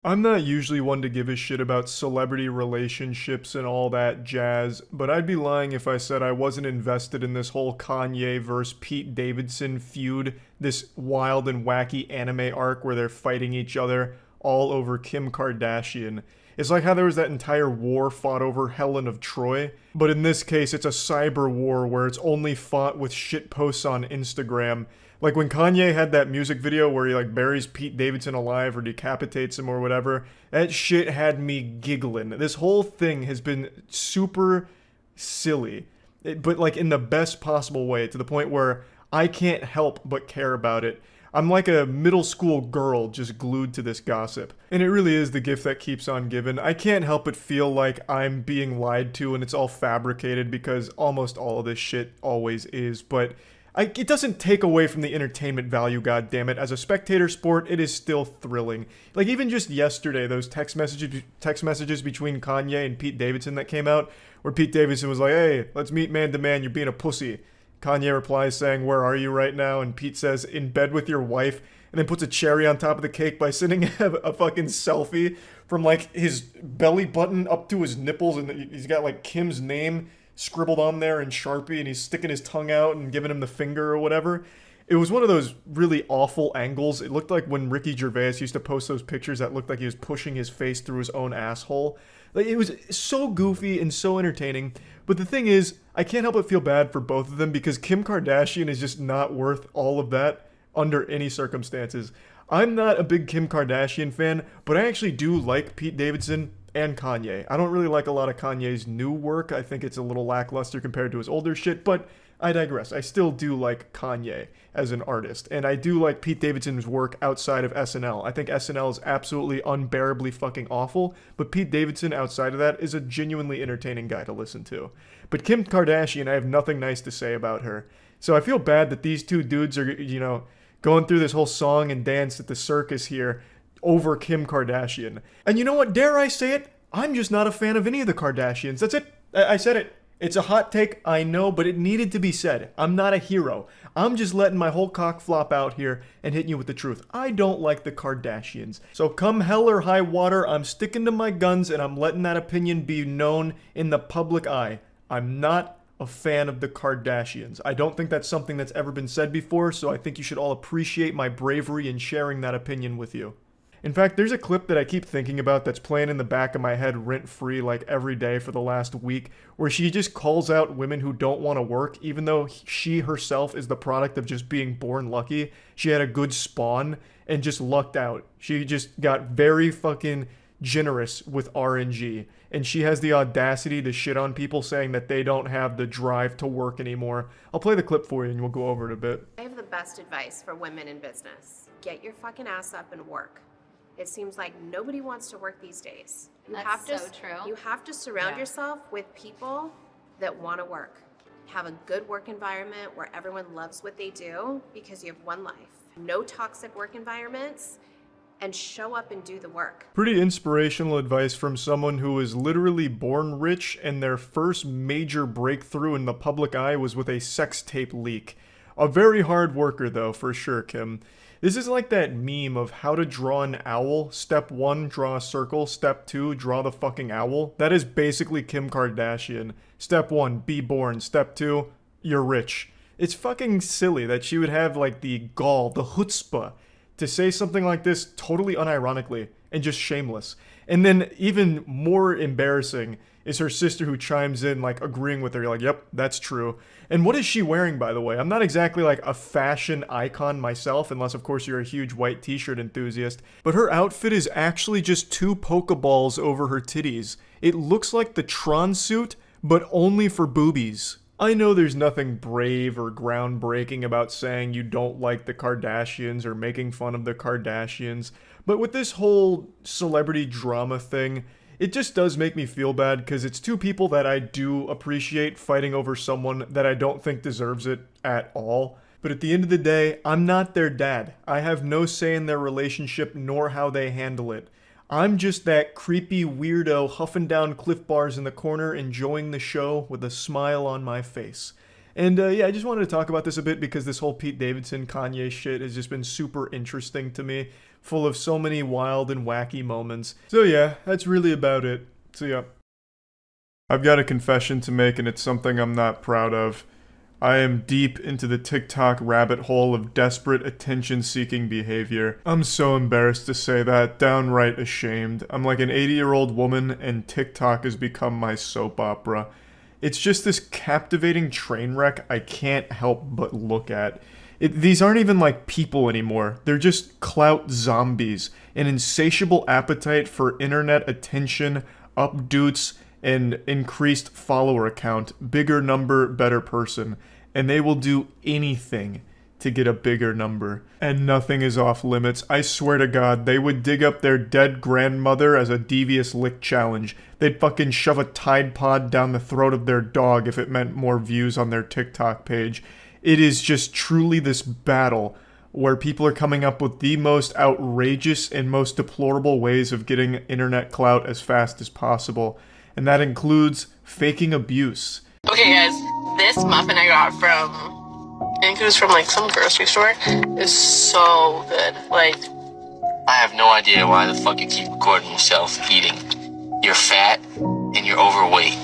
I'm not usually one to give a shit about celebrity relationships and all that jazz, but I'd be lying if I said I wasn't invested in this whole Kanye versus Pete Davidson feud, this wild and wacky anime arc where they're fighting each other all over Kim Kardashian. It's like how there was that entire war fought over Helen of Troy, but in this case it's a cyber war where it's only fought with shit posts on Instagram. Like when Kanye had that music video where he like buries Pete Davidson alive or decapitates him or whatever, that shit had me giggling. This whole thing has been super silly, but like in the best possible way, to the point where I can't help but care about it. I'm like a middle school girl just glued to this gossip. And it really is the gift that keeps on giving. I can't help but feel like I'm being lied to and it's all fabricated because almost all of this shit always is, but it doesn't take away from the entertainment value, goddammit. As a spectator sport, it is still thrilling. Like even just yesterday, those text messages between Kanye and Pete Davidson that came out, where Pete Davidson was like, "Hey, let's meet man to man, you're being a pussy." Kanye replies saying, "Where are you right now?" And Pete says, "In bed with your wife," and then puts a cherry on top of the cake by sending a fucking selfie from like his belly button up to his nipples, and he's got like Kim's name scribbled on there in Sharpie, and he's sticking his tongue out and giving him the finger or whatever. It was one of those really awful angles. It looked like when Ricky Gervais used to post those pictures that looked like he was pushing his face through his own asshole. Like, it was so goofy and so entertaining. But the thing is, I can't help but feel bad for both of them because Kim Kardashian is just not worth all of that under any circumstances. I'm not a big Kim Kardashian fan, but I actually do like Pete Davidson and Kanye. I don't really like a lot of Kanye's new work. I think it's a little lackluster compared to his older shit, but I digress. I still do like Kanye as an artist, and I do like Pete Davidson's work outside of SNL. I think SNL is absolutely unbearably fucking awful, but Pete Davidson outside of that is a genuinely entertaining guy to listen to. But Kim Kardashian, I have nothing nice to say about her. So I feel bad that these two dudes are, you know, going through this whole song and dance at the circus here over Kim Kardashian. And you know what, dare I say it? I'm just not a fan of any of the Kardashians. That's it. I said it. It's a hot take, I know, but it needed to be said. I'm not a hero. I'm just letting my whole cock flop out here and hitting you with the truth. I don't like the Kardashians. So come hell or high water, I'm sticking to my guns and I'm letting that opinion be known in the public eye. I'm not a fan of the Kardashians. I don't think that's something that's ever been said before, so I think you should all appreciate my bravery in sharing that opinion with you. In fact, there's a clip that I keep thinking about that's playing in the back of my head rent-free like every day for the last week, where she just calls out women who don't want to work, even though she herself is the product of just being born lucky. She had a good spawn and just lucked out. She just got very fucking generous with RNG, and she has the audacity to shit on people saying that they don't have the drive to work anymore. I'll play the clip for you and we'll go over it a bit. I have the best advice for women in business. Get your fucking ass up and work. It seems like nobody wants to work these days. That's so true. You have to surround yourself with people that want to work. Have a good work environment where everyone loves what they do because you have one life. No toxic work environments, and show up and do the work. Pretty inspirational advice from someone who was literally born rich and their first major breakthrough in the public eye was with a sex tape leak. A very hard worker though, for sure, Kim. This is like that meme of how to draw an owl. Step 1, draw a circle. Step 2, draw the fucking owl. That is basically Kim Kardashian. Step 1, be born. Step 2, you're rich. It's fucking silly that she would have like the gall, the chutzpah, to say something like this totally unironically and just shameless. And then even more embarrassing is her sister who chimes in like agreeing with her, like, yep, that's true. And what is she wearing, by the way? I'm not exactly like a fashion icon myself, unless of course you're a huge white t-shirt enthusiast, but her outfit is actually just 2 Pokeballs over her titties. It looks like the Tron suit, but only for boobies. I know there's nothing brave or groundbreaking about saying you don't like the Kardashians or making fun of the Kardashians, but with this whole celebrity drama thing, it just does make me feel bad because it's 2 people that I do appreciate fighting over someone that I don't think deserves it at all. But at the end of the day, I'm not their dad. I have no say in their relationship nor how they handle it. I'm just that creepy weirdo huffing down Cliff Bars in the corner, enjoying the show with a smile on my face. And yeah, I just wanted to talk about this a bit because this whole Pete Davidson Kanye shit has just been super interesting to me, full of so many wild and wacky moments. So yeah, that's really about it. So yeah. I've got a confession to make, and it's something I'm not proud of. I am deep into the TikTok rabbit hole of desperate attention-seeking behavior. I'm so embarrassed to say that, downright ashamed. I'm like an 80-year-old woman, and TikTok has become my soap opera. It's just this captivating train wreck I can't help but look at. These aren't even like people anymore. They're just clout zombies. An insatiable appetite for internet attention, updates, and increased follower count. Bigger number, better person. And they will do anything to get a bigger number. And nothing is off limits. I swear to God, they would dig up their dead grandmother as a devious lick challenge. They'd fucking shove a Tide Pod down the throat of their dog if it meant more views on their TikTok page. It is just truly this battle where people are coming up with the most outrageous and most deplorable ways of getting internet clout as fast as possible. And that includes faking abuse. Okay guys, this muffin I got from, I think it was from like some grocery store, is so good. Like, I have no idea why the fuck you keep recording yourself eating. You're fat and you're overweight.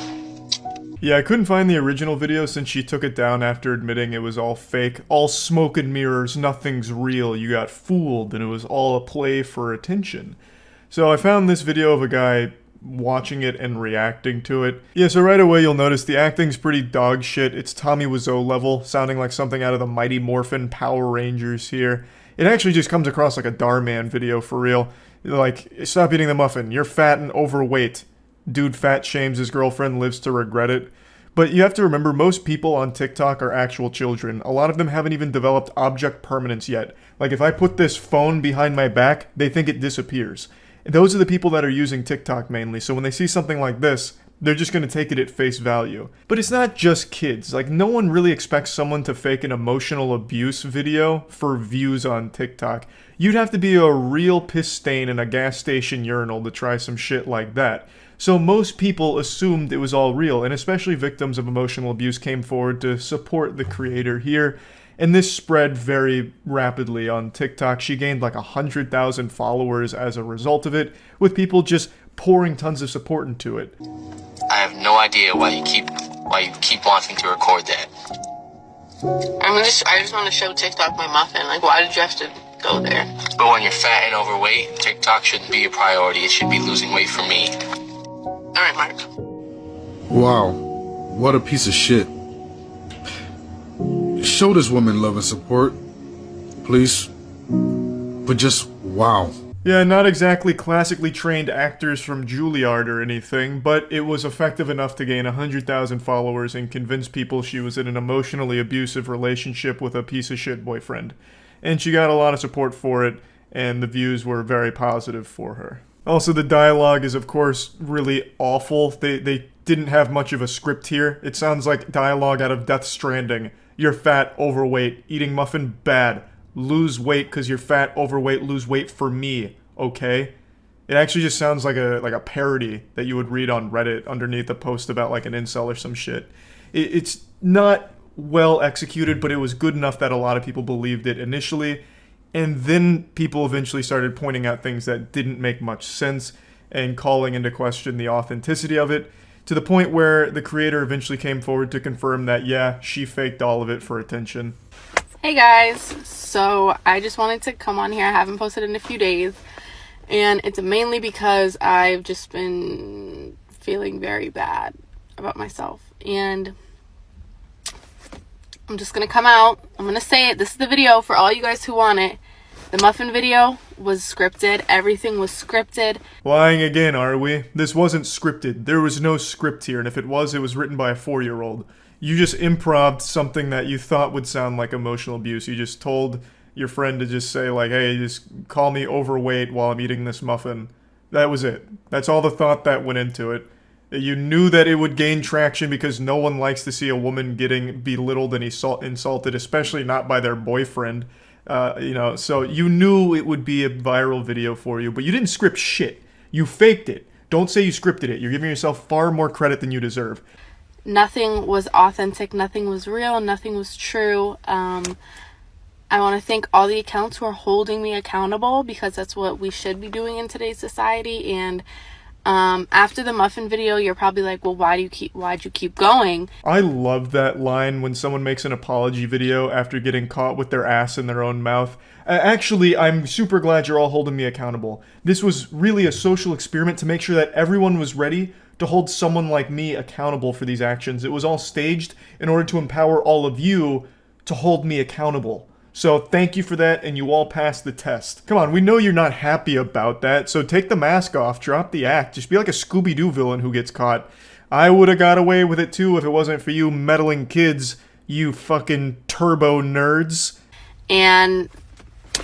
Yeah, I couldn't find the original video since she took it down after admitting it was all fake. All smoke and mirrors, nothing's real, you got fooled, and it was all a play for attention. So I found this video of a guy watching it and reacting to it. Yeah, so right away you'll notice the acting's pretty dog shit. It's Tommy Wiseau level, sounding like something out of the Mighty Morphin Power Rangers here. It actually just comes across like a Darman video for real. Like, stop eating the muffin, you're fat and overweight. Dude fat shames his girlfriend, lives to regret it. But you have to remember, most people on TikTok are actual children. A lot of them haven't even developed object permanence yet. Like, if I put this phone behind my back, they think it disappears. Those are the people that are using TikTok mainly, so when they see something like this, they're just going to take it at face value. But it's not just kids. Like, no one really expects someone to fake an emotional abuse video for views on TikTok. You'd have to be a real piss stain in a gas station urinal to try some shit like that. So most people assumed it was all real, and especially victims of emotional abuse came forward to support the creator here. And this spread very rapidly on TikTok. She gained like 100,000 followers as a result of it, with people just pouring tons of support into it. I have no idea why you keep wanting to record that. I just want to show TikTok my muffin. Like, why did you have to go there? But when you're fat and overweight, TikTok shouldn't be a priority. It should be losing weight for me. Alright, Mark. Wow, what a piece of shit. Show this woman love and support, please. But just wow. Yeah, not exactly classically trained actors from Juilliard or anything, but it was effective enough to gain 100,000 followers and convince people she was in an emotionally abusive relationship with a piece of shit boyfriend. And she got a lot of support for it, and the views were very positive for her. Also, the dialogue is, of course, really awful. They didn't have much of a script here. It sounds like dialogue out of Death Stranding. You're fat, overweight, eating muffin, bad. Lose weight because you're fat, overweight, lose weight for me, okay? It actually just sounds like a parody that you would read on Reddit underneath a post about like an incel or some shit. It's not well executed, but it was good enough that a lot of people believed it initially. And then people eventually started pointing out things that didn't make much sense and calling into question the authenticity of it, to the point where the creator eventually came forward to confirm that, yeah, she faked all of it for attention. Hey guys, so I just wanted to come on here. I haven't posted in a few days, and it's mainly because I've just been feeling very bad about myself, and I'm just gonna come out. I'm gonna say it. This is the video for all you guys who want it. The muffin video was scripted. Everything was scripted. Lying again, are we? This wasn't scripted. There was no script here, and if it was written by a 4-year-old. You just improv'd something that you thought would sound like emotional abuse. You just told your friend to just say, like, hey, just call me overweight while I'm eating this muffin. That was it. That's all the thought that went into it. You knew that it would gain traction because no one likes to see a woman getting belittled and insulted, especially not by their boyfriend. So you knew it would be a viral video for you, but you didn't script shit. You faked it. Don't say you scripted it. You're giving yourself far more credit than you deserve. Nothing was authentic. Nothing was real. Nothing was true. I want to thank all the accounts who are holding me accountable, because that's what we should be doing in today's society. And after the muffin video, you're probably like, well, why'd you keep going? I love that line when someone makes an apology video after getting caught with their ass in their own mouth. Actually, I'm super glad you're all holding me accountable. This was really a social experiment to make sure that everyone was ready to hold someone like me accountable for these actions. It was all staged in order to empower all of you to hold me accountable. So thank you for that, and you all passed the test. Come on, we know you're not happy about that, so take the mask off, drop the act, just be like a Scooby-Doo villain who gets caught. I would've got away with it too if it wasn't for you meddling kids, you fucking turbo nerds. And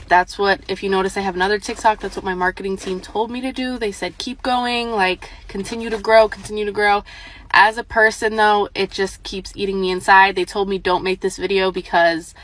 that's what, if you notice I have another TikTok, that's what my marketing team told me to do. They said keep going, like continue to grow, continue to grow. As a person though, it just keeps eating me inside. They told me don't make this video because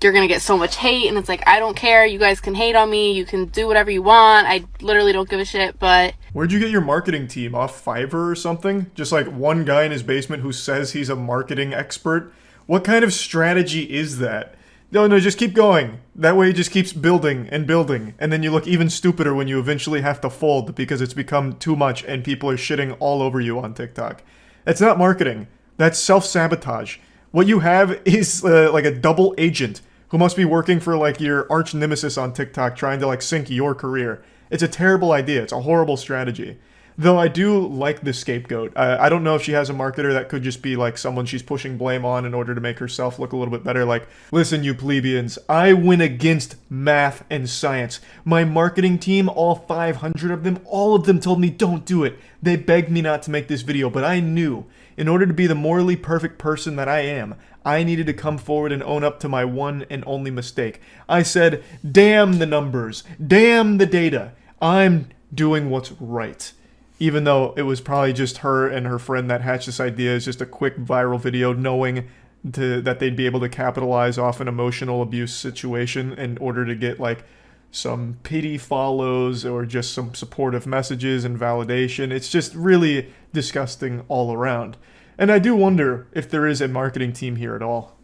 you're gonna get so much hate, and it's like, I don't care. You guys can hate on me, you can do whatever you want, I literally don't give a shit. But where'd you get your marketing team? Off Fiverr or something? Just like one guy in his basement who says he's a marketing expert? What kind of strategy is that? No, just keep going. That way it just keeps building, and then you look even stupider when you eventually have to fold because it's become too much and people are shitting all over you on TikTok. That's not marketing. That's self-sabotage. What you have is like a double agent who must be working for like your arch nemesis on TikTok trying to like sink your career. It's a terrible idea. It's a horrible strategy. Though I do like the scapegoat. I don't know if she has a marketer that could just be like someone she's pushing blame on in order to make herself look a little bit better. Like, listen, you plebeians, I went against math and science. My marketing team, all 500 of them, all of them told me don't do it. They begged me not to make this video, but I knew in order to be the morally perfect person that I am, I needed to come forward and own up to my one and only mistake. I said, damn the numbers, damn the data. I'm doing what's right. Even though it was probably just her and her friend that hatched this idea as just a quick viral video, knowing that they'd be able to capitalize off an emotional abuse situation in order to get like some pity follows or just some supportive messages and validation. It's just really disgusting all around. And I do wonder if there is a marketing team here at all.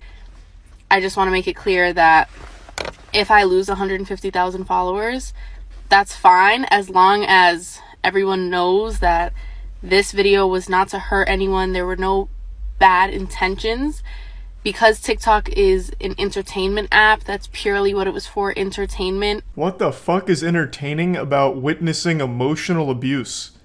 I just want to make it clear that if I lose 150,000 followers, that's fine, as long as everyone knows that this video was not to hurt anyone. There were no bad intentions. Because TikTok is an entertainment app, that's purely what it was for, entertainment. What the fuck is entertaining about witnessing emotional abuse?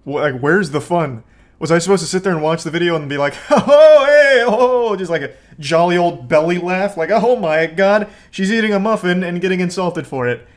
Like, where's the fun? Was I supposed to sit there and watch the video and be like, oh, hey, oh, just like a jolly old belly laugh? Like, oh my god, she's eating a muffin and getting insulted for it.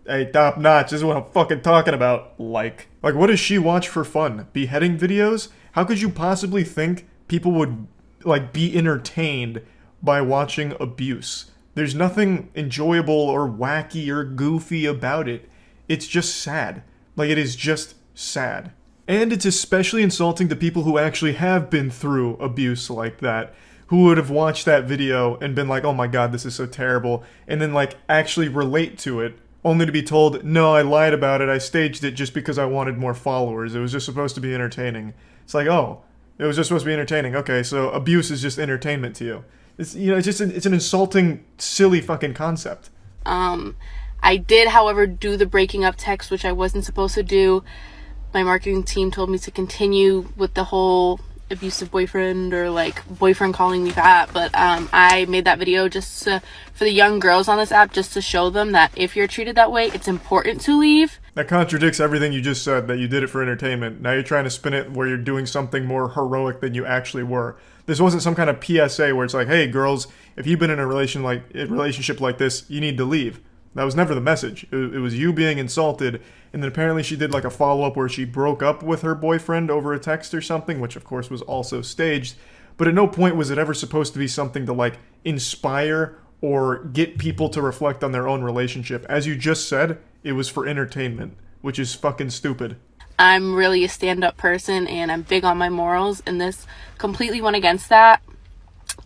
Hey, top notch, this is what I'm fucking talking about. Like, what does she watch for fun? Beheading videos? How could you possibly think people would, like, be entertained by watching abuse? There's nothing enjoyable or wacky or goofy about it. It's just sad. Like, it is just sad. And it's especially insulting to people who actually have been through abuse like that, who would have watched that video and been like, oh my god, this is so terrible, and then, like, actually relate to it, only to be told, no, I lied about it, I staged it just because I wanted more followers, it was just supposed to be entertaining. It's like, oh, it was just supposed to be entertaining, okay, so abuse is just entertainment to you. It's, you know, it's an insulting, silly fucking concept. I did, however, do the breaking up text, which I wasn't supposed to do. My marketing team told me to continue with the whole abusive boyfriend or like boyfriend calling me fat, but I made that video just for the young girls on this app, just to show them that if you're treated that way, it's important to leave. That contradicts everything you just said, that you did it for entertainment. Now you're trying to spin it where you're doing something more heroic than you actually were. This wasn't some kind of PSA where it's like, hey girls, if you've been in a relationship like this, you need to leave. That was never the message. It was you being insulted, and then apparently she did like a follow-up where she broke up with her boyfriend over a text or something, which of course was also staged. But at no point was it ever supposed to be something to like inspire or get people to reflect on their own relationship. As you just said, it was for entertainment, which is fucking stupid. I'm really a stand-up person, and I'm big on my morals, and this completely went against that.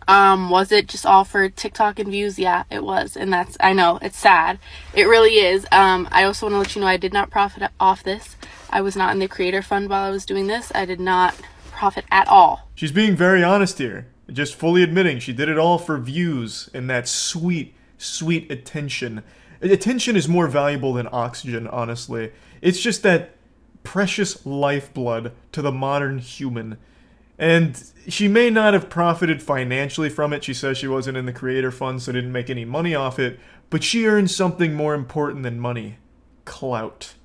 Was it just all for TikTok and views? Yeah, it was. And that's, I know, it's sad. It really is. I also want to let you know I did not profit off this. I was not in the creator fund while I was doing this. I did not profit at all. She's being very honest here. Just fully admitting she did it all for views and that sweet, sweet attention. Attention is more valuable than oxygen, honestly. It's just that precious lifeblood to the modern human. And she may not have profited financially from it. She says she wasn't in the creator fund, so didn't make any money off it. But she earned something more important than money. Clout.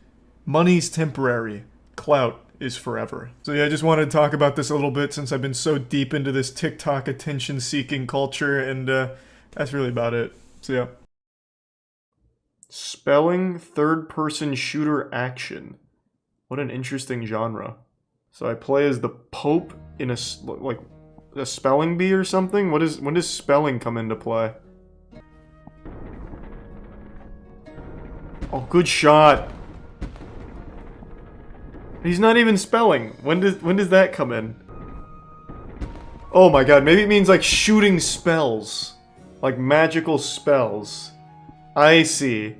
Money's temporary. Clout is forever. So yeah, I just wanted to talk about this a little bit since I've been so deep into this TikTok attention-seeking culture, and that's really about it. So yeah. Spelling third-person shooter action. What an interesting genre. So I play as the Pope in a spelling bee or something? When does spelling come into play? Oh, good shot. He's not even spelling. When does that come in? Oh my god, maybe it means like shooting spells. Like magical spells. I see.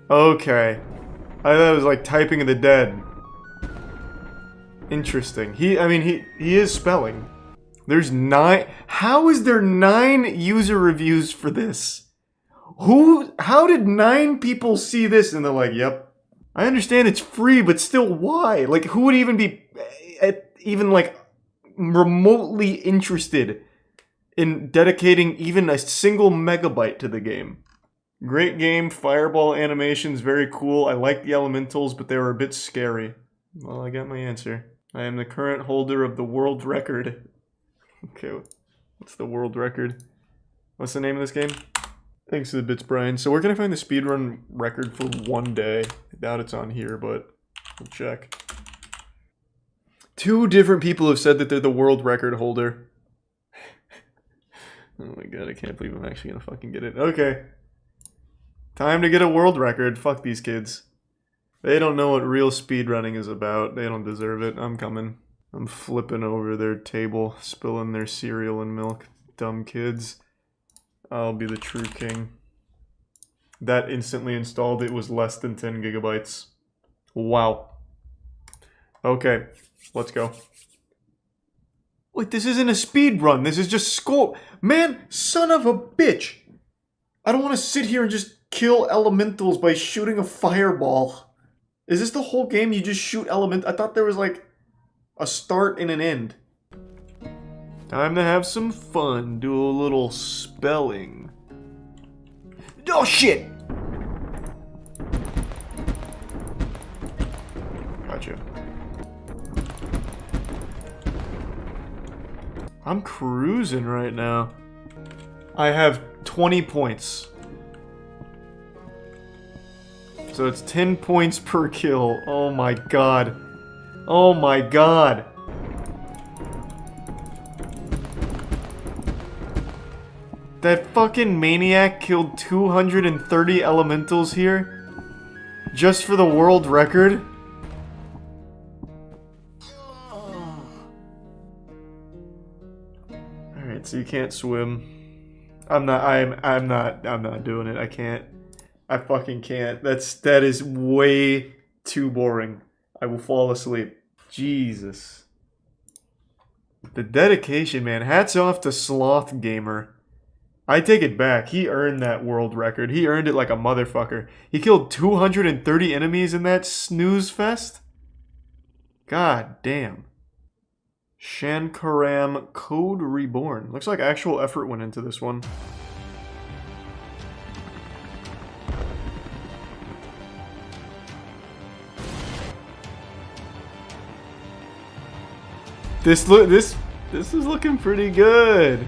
Okay. I thought it was like typing of the dead. Interesting. He is spelling. There's 9. How is there 9 user reviews for this? How did 9 people see this and they're like, yep. I understand it's free, but still why? Like, who would even be even like remotely interested in dedicating even a single megabyte to the game? Great game, fireball animations, very cool. I like the elementals, but they were a bit scary. Well, I got my answer. I am the current holder of the world record. Okay, what's the world record? What's the name of this game? Thanks to the bits, Brian. So where can I find the speedrun record for one day? I doubt it's on here, but we'll check. 2 different people have said that they're the world record holder. Oh my god, I can't believe I'm actually gonna fucking get it. Okay. Time to get a world record. Fuck these kids. They don't know what real speedrunning is about. They don't deserve it. I'm coming. I'm flipping over their table, spilling their cereal and milk. Dumb kids. I'll be the true king. That instantly installed. It was less than 10 gigabytes. Wow. Okay, let's go. Wait, this isn't a speedrun. This is just score. Man, son of a bitch. I don't want to sit here and just kill elementals by shooting a fireball. Is this the whole game? You just shoot I thought there was like a start and an end. Time to have some fun. Do a little spelling. Oh shit! Gotcha. I'm cruising right now. I have 20 points. So it's 10 points per kill. Oh my god. Oh my god. That fucking maniac killed 230 elementals here? Just for the world record? Alright, so you can't swim. I'm not doing it. I can't. I fucking can't. That is way too boring. I will fall asleep. Jesus. The dedication, man. Hats off to Sloth Gamer. I take it back. He earned that world record. He earned it like a motherfucker. He killed 230 enemies in that snooze fest? God damn. Shankaram Code Reborn. Looks like actual effort went into this one. This is looking pretty good.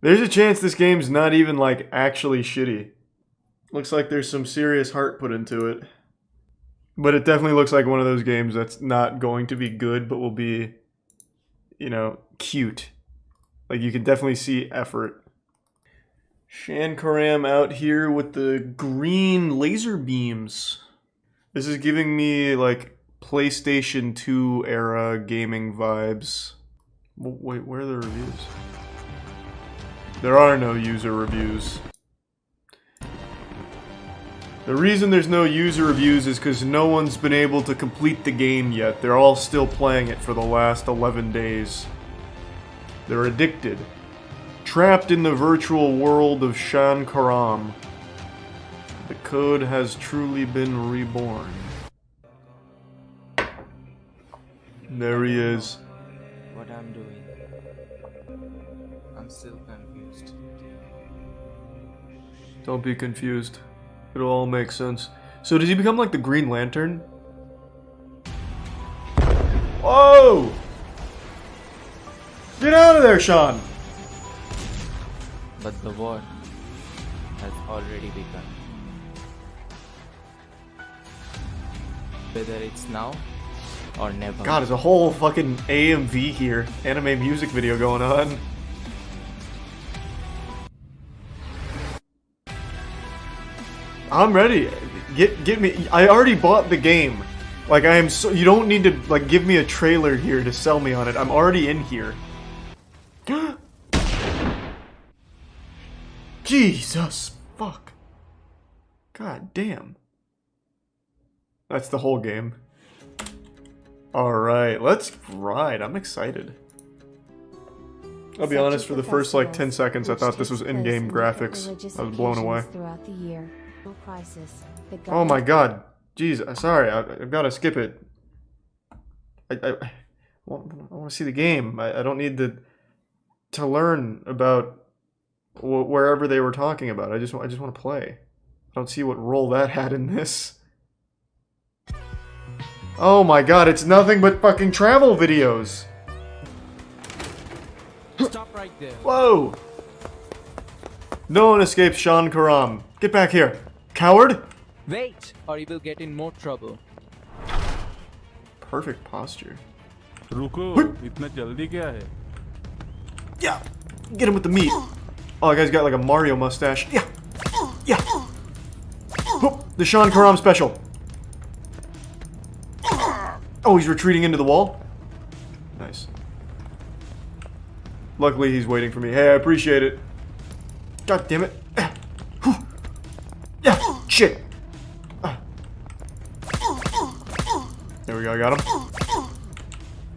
There's a chance this game's not even like actually shitty. Looks like there's some serious heart put into it. But it definitely looks like one of those games that's not going to be good, but will be, you know, cute. Like, you can definitely see effort. Shankaram out here with the green laser beams. This is giving me, like, PlayStation 2 era gaming vibes. Wait, where are the reviews? There are no user reviews. The reason there's no user reviews is because no one's been able to complete the game yet. They're all still playing it for the last 11 days. They're addicted. Trapped in the virtual world of Shankaram. The code has truly been reborn. There he is. What I'm doing. I'm still confused. Don't be confused. It'll all make sense. So does he become like the Green Lantern? Whoa! Get out of there, Sean! But the war has already begun. Whether it's now or never. God, there's a whole fucking AMV here. Anime music video going on. I'm ready. Get me. I already bought the game. Like, I am so. You don't need to, like, give me a trailer here to sell me on it. I'm already in here. Jesus. Fuck. God damn. That's the whole game. Alright, let's ride. I'm excited. I'll be honest, for the first, like, 10 seconds, I thought this was in-game graphics. I was blown away. Oh my god. Jeez, sorry, I've got to skip it. I want to see the game. I don't need to learn about wherever they were talking about. I just want to play. I don't see what role that had in this. Oh my god, it's nothing but fucking travel videos. Stop right there. Whoa! No one escapes Shankaram. Get back here. Coward! Wait, or you will get in more trouble. Perfect posture. रुको, इतना जल्दी क्या है? Yeah! Get him with the meat. Oh, that guy's got like a Mario mustache. Yeah! Yeah! Whoop, the Shankaram special. Oh, he's retreating into the wall? Nice. Luckily, he's waiting for me. Hey, I appreciate it. God damn it. Yeah, shit. There we go, I got him.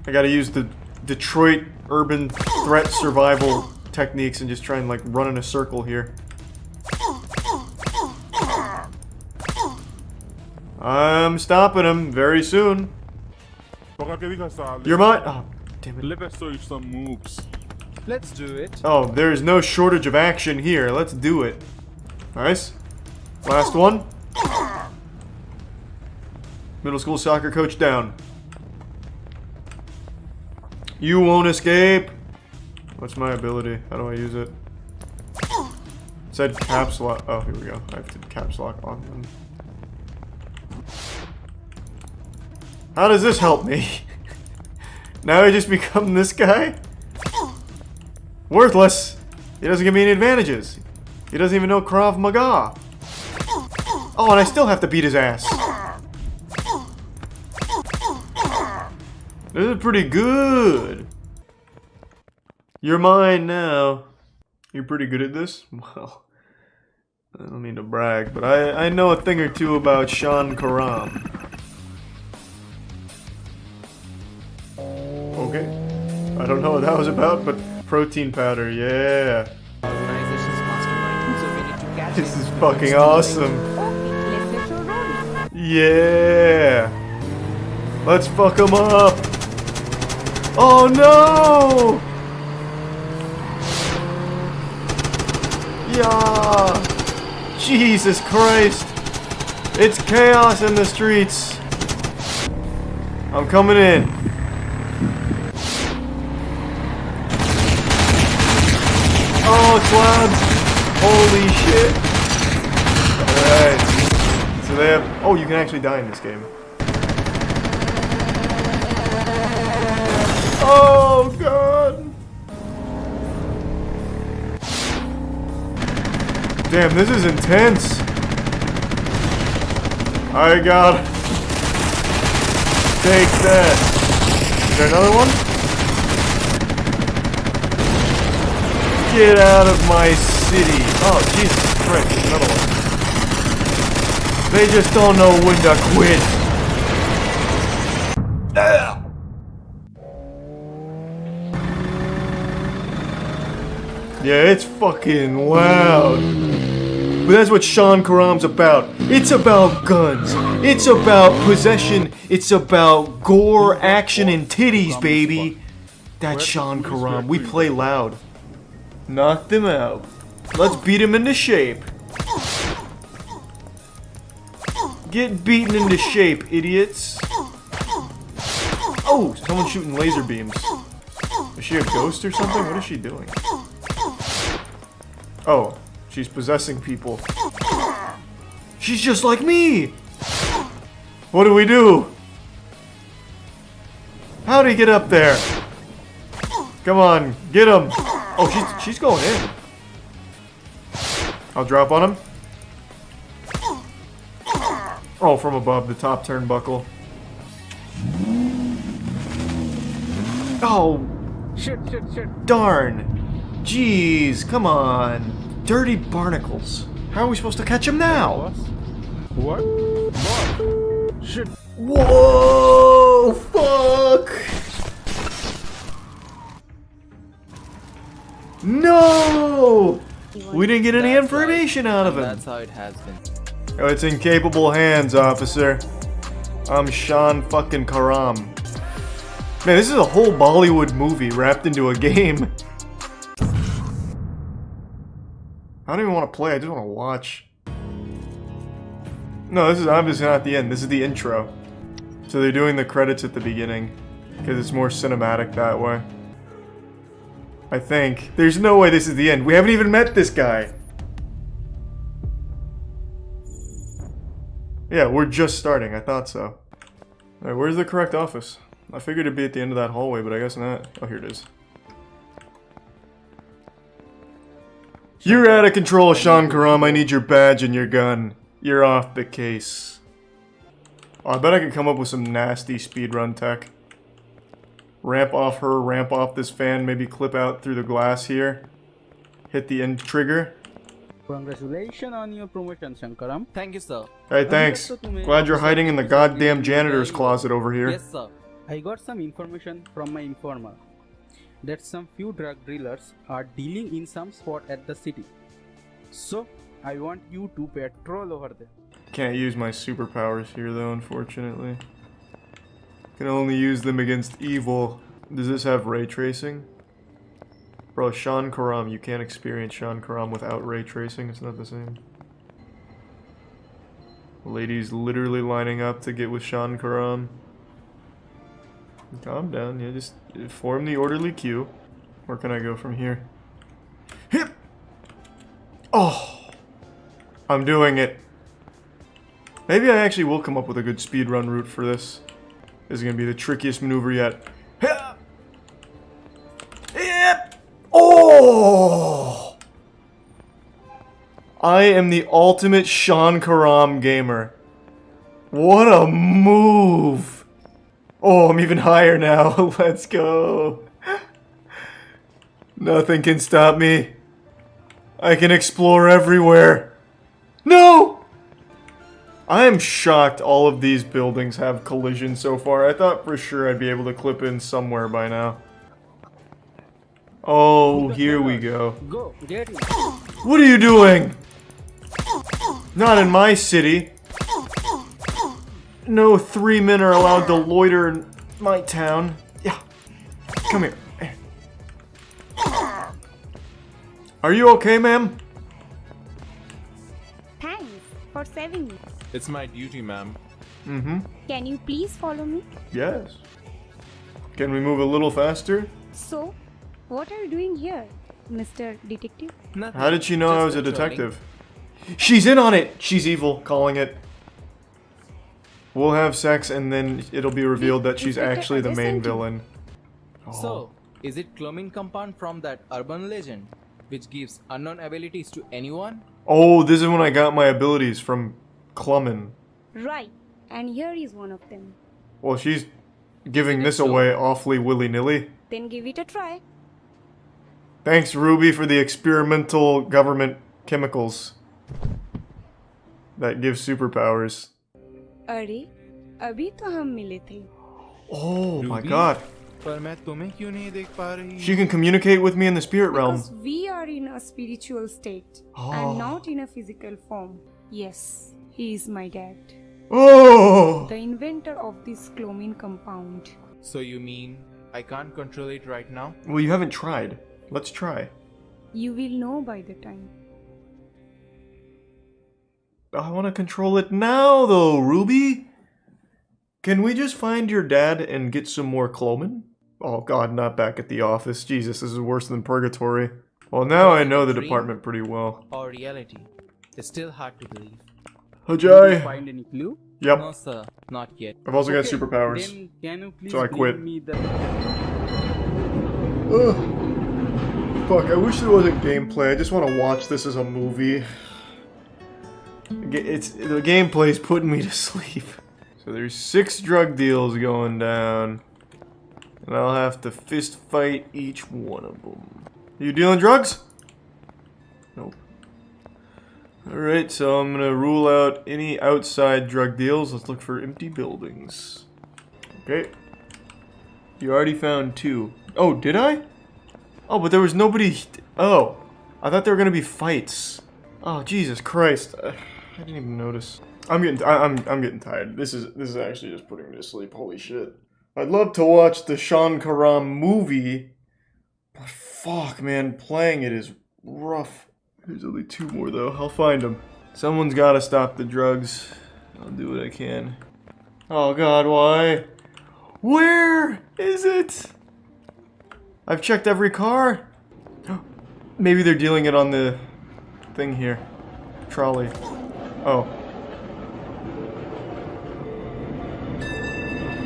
I gotta use the Detroit urban threat survival techniques and just try and like run in a circle here. I'm stopping him very soon. You're mine. Oh, damn it. Let us show you some moves. Let's do it. Oh, there's no shortage of action here. Let's do it. Nice. Last one. Middle school soccer coach down. You won't escape. What's my ability? How do I use it? It said caps lock. Oh, here we go. I have to caps lock on them. How does this help me? Now I just become this guy? Worthless. He doesn't give me any advantages. He doesn't even know Krav Maga. Oh, and I still have to beat his ass. This is pretty good. You're mine now. You're pretty good at this? Well, I don't mean to brag, but I know a thing or two about Shankaram. Okay. I don't know what that was about, but protein powder, yeah. This is fucking awesome. Yeah. Let's fuck them up. Oh no! Yeah. Jesus Christ. It's chaos in the streets. I'm coming in. Oh, it's loud. Holy shit. Alright. So they have... Oh, you can actually die in this game. Oh, God. Damn, this is intense. I got... Take that. Is there another one? Get out of my city. Oh, Jesus Christ, there's another one. They just don't know when to quit. Yeah, it's fucking loud. But that's what Sean Karam's about. It's about guns. It's about possession. It's about gore, action, and titties, baby. That's Sean Karam. We play loud. Knocked him out. Let's beat him into shape. Get beaten into shape, idiots. Oh, someone's shooting laser beams. Is she a ghost or something? What is she doing? Oh, she's possessing people. She's just like me! What do we do? How'd he get up there? Come on, get him! Oh, she's going in. I'll drop on him. Oh, from above, the top turnbuckle. Oh! Shit. Darn! Jeez, come on. Dirty barnacles. How are we supposed to catch him now? What? Shit. Whoa! Fuck! No! We didn't get any information out of him. That's how it has been. Oh, it's in capable hands, officer. I'm Sean fucking Karam. Man, this is a whole Bollywood movie wrapped into a game. I don't even want to play, I just want to watch. No, this is obviously not the end, this is the intro. So they're doing the credits at the beginning, because it's more cinematic that way. I think. There's no way this is the end. We haven't even met this guy. Yeah, we're just starting, I thought so. Alright, where's the correct office? I figured it'd be at the end of that hallway, but I guess not. Oh, here it is. You're out of control, Sean Karam. I need your badge and your gun. You're off the case. Oh, I bet I could come up with some nasty speedrun tech. Ramp off her, ramp off this fan, maybe clip out through the glass here. Hit the end trigger. Congratulations on your promotion, Shankaram. Thank you, sir. Hey, thanks. Glad you're hiding in the goddamn janitor's closet over here. Yes, sir. I got some information from my informer that some few drug dealers are dealing in some spot at the city. So, I want you to patrol over there. Can't use my superpowers here though, unfortunately. Can only use them against evil. Does this have ray tracing? Bro, Sean Karam, you can't experience Sean Karam without ray tracing, it's not the same. Ladies literally lining up to get with Sean Karam. Calm down, yeah, just form the orderly queue. Where can I go from here? Hip! Oh! I'm doing it. Maybe I actually will come up with a good speedrun route for this. This is gonna be the trickiest maneuver yet. Hip! Oh! I am the ultimate Sean Karam gamer. What a move! Oh, I'm even higher now. Let's go. Nothing can stop me. I can explore everywhere. No! I am shocked all of these buildings have collision so far. I thought for sure I'd be able to clip in somewhere by now. Oh, here we go. Go, get it. What are you doing? Not in my city. No 3 men are allowed to loiter in my town. Yeah. Come here. Are you okay, ma'am? Thanks for saving me. It's my duty, ma'am. Mm-hmm. Can you please follow me? Yes. Can we move a little faster? So, what are you doing here, Mr. Detective? Nothing. How did she know I was Just a patrolling. detective? She's in on it! She's evil, calling it. We'll have sex and then it'll be revealed that she's actually the main villain. So, is it cloning compound from that urban legend, which gives unknown abilities to anyone? Oh, this is when I got my abilities from Clummin. Right, and here is one of them. Well, she's giving this away awfully willy-nilly. Then give it a try. Thanks, Ruby, for the experimental government chemicals that give superpowers. अरे अभी तो हम मिले थे. Oh my Ruby? god. पर मैं तुम्हें क्यों नहीं देख पा रही? She can communicate with me in the spirit realm. Because we are in a spiritual state and not in a physical form. Yes, he is my dad. Oh! The inventor of this clomine compound. So you mean I can't control it right now? Well, you haven't tried. Let's try. You will know by the time. I want to control it now, though, Ruby. Can we just find your dad and get some more Clomin? Oh god, not back at the office. Jesus, this is worse than purgatory. Well, now I know the department pretty well. Or reality? It's still hard to believe. Did Ajay. you find any clue? Yep. No, sir, not yet. I've also got Okay, superpowers. Then can you please So I quit. bring me the... Ugh. Fuck, I wish there wasn't gameplay. I just want to watch this as a movie. The gameplay's putting me to sleep. So there's 6 drug deals going down. And I'll have to fist fight each one of them. Are you dealing drugs? Nope. Alright, so I'm gonna rule out any outside drug deals. Let's look for empty buildings. Okay. You already found 2. Oh, did I? Oh, but there was nobody... Oh. I thought there were gonna be fights. Oh, Jesus Christ. I didn't even notice. I'm getting tired. This is actually just putting me to sleep. Holy shit. I'd love to watch the Sean Karam movie, but fuck, man, playing it is rough. There's only 2 more though. I'll find them. Someone's got to stop the drugs. I'll do what I can. Oh god, why? Where is it? I've checked every car. Maybe they're dealing it on the thing here. Trolley. Oh.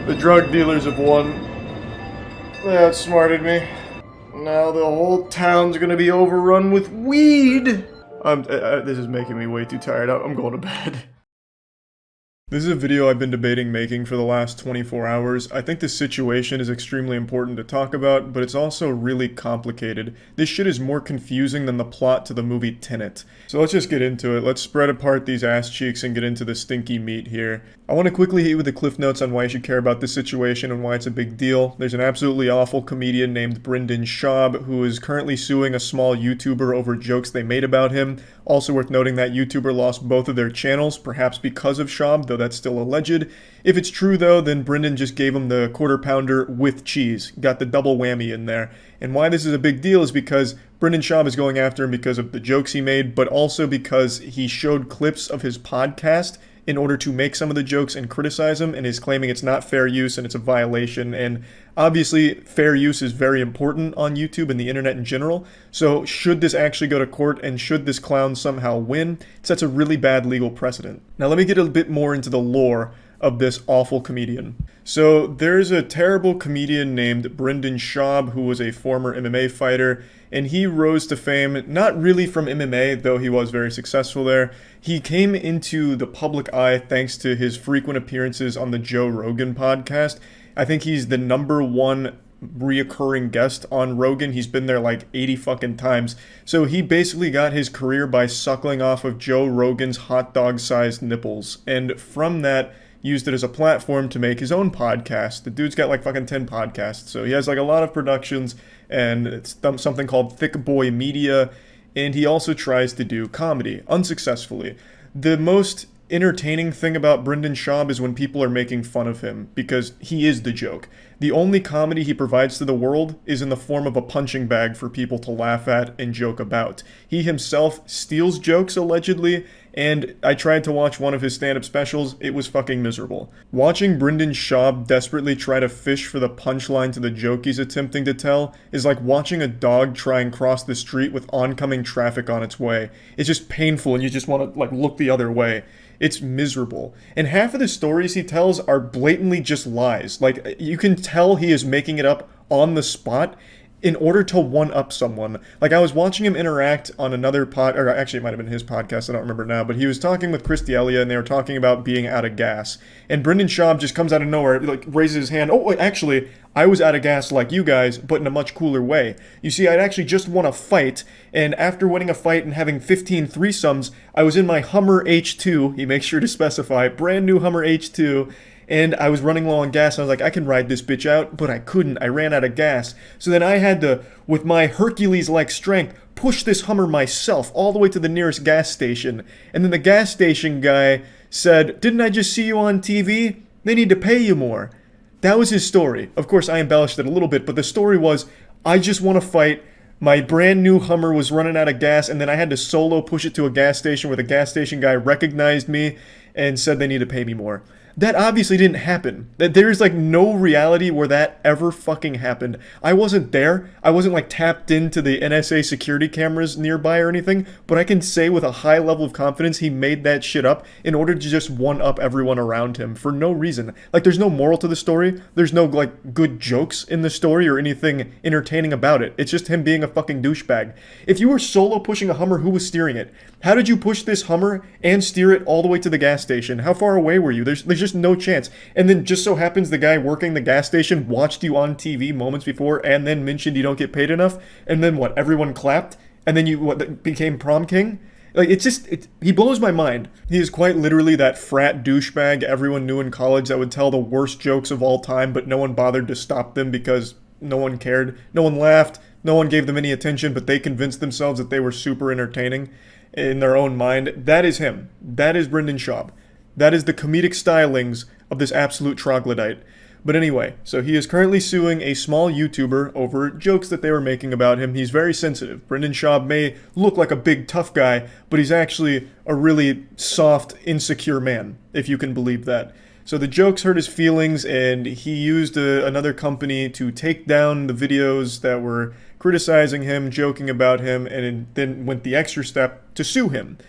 The drug dealers have won. They outsmarted me. Now the whole town's gonna be overrun with weed! This is making me way too tired. I'm going to bed. This is a video I've been debating making for the last 24 hours. I think the situation is extremely important to talk about, but it's also really complicated. This shit is more confusing than the plot to the movie Tenet. So let's just get into it. Let's spread apart these ass cheeks and get into the stinky meat here. I want to quickly hit you with the cliff notes on why you should care about this situation and why it's a big deal. There's an absolutely awful comedian named Brendan Schaub who is currently suing a small YouTuber over jokes they made about him. Also worth noting that YouTuber lost both of their channels, perhaps because of Schaub, though that's still alleged. If it's true though, then Brendan just gave him the quarter pounder with cheese. Got the double whammy in there. And why this is a big deal is because Brendan Schaub is going after him because of the jokes he made, but also because he showed clips of his podcast in order to make some of the jokes and criticize him, and is claiming it's not fair use and it's a violation. And obviously, fair use is very important on YouTube and the internet in general. So should this actually go to court and should this clown somehow win, it sets a really bad legal precedent. Now let me get a bit more into the lore of this awful comedian. So there's a terrible comedian named Brendan Schaub who was a former MMA fighter, and he rose to fame not really from MMA, though he was very successful there. He came into the public eye thanks to his frequent appearances on the Joe Rogan podcast. I think he's the #1 reoccurring guest on Rogan. He's been there like 80 fucking times. So he basically got his career by suckling off of Joe Rogan's hot dog sized nipples, and from that used it as a platform to make his own podcast. The dude's got like fucking 10 podcasts, so he has like a lot of productions, and it's something called Thick Boy Media, and he also tries to do comedy, unsuccessfully. The most entertaining thing about Brendan Schaub is when people are making fun of him, because he is the joke. The only comedy he provides to the world is in the form of a punching bag for people to laugh at and joke about. He himself steals jokes, allegedly, and I tried to watch one of his stand-up specials. It was fucking miserable. Watching Brendan Schaub desperately try to fish for the punchline to the joke he's attempting to tell is like watching a dog try and cross the street with oncoming traffic on its way. It's just painful and you just want to like look the other way. It's miserable. And half of the stories he tells are blatantly just lies. Like, you can tell he is making it up on the spot in order to one-up someone. Like, I was watching him interact on another or actually it might have been his podcast, I don't remember now, but he was talking with Chris D'Elia, and they were talking about being out of gas. And Brendan Schaub just comes out of nowhere, like, raises his hand, "Oh, wait, actually, I was out of gas like you guys, but in a much cooler way. You see, I'd actually just won a fight, and after winning a fight and having 15 threesomes, I was in my Hummer H2, he makes sure to specify, brand new Hummer H2, and I was running low on gas. I was like, I can ride this bitch out, but I couldn't. I ran out of gas. So then I had to, with my Hercules-like strength, push this Hummer myself all the way to the nearest gas station. And then the gas station guy said, didn't I just see you on TV? They need to pay you more. That was his story. Of course, I embellished it a little bit, but the story was, I just won a fight. My brand new Hummer was running out of gas, and then I had to solo push it to a gas station where the gas station guy recognized me and said they need to pay me more. That obviously didn't happen. There's like no reality where that ever fucking happened. I wasn't there. I wasn't like tapped into the NSA security cameras nearby or anything, but I can say with a high level of confidence he made that shit up in order to just one-up everyone around him for no reason. Like, there's no moral to the story. There's no like good jokes in the story or anything entertaining about it. It's just him being a fucking douchebag. If you were solo pushing a Hummer, who was steering it? How did you push this Hummer and steer it all the way to the gas station? How far away were you? There's just no chance. And then just so happens the guy working the gas station watched you on TV moments before and then mentioned you don't get paid enough. And then what? Everyone clapped? And then you became prom king? Like, he blows my mind. He is quite literally that frat douchebag everyone knew in college that would tell the worst jokes of all time, but no one bothered to stop them because no one cared. No one laughed. No one gave them any attention, but they convinced themselves that they were super entertaining in their own mind. That is him. That is Brendan Schaub. That is the comedic stylings of this absolute troglodyte. But anyway, so he is currently suing a small YouTuber over jokes that they were making about him. He's very sensitive. Brendan Schaub may look like a big tough guy, but he's actually a really soft, insecure man, if you can believe that. So the jokes hurt his feelings, and he used another company to take down the videos that were criticizing him, joking about him, and then went the extra step to sue him.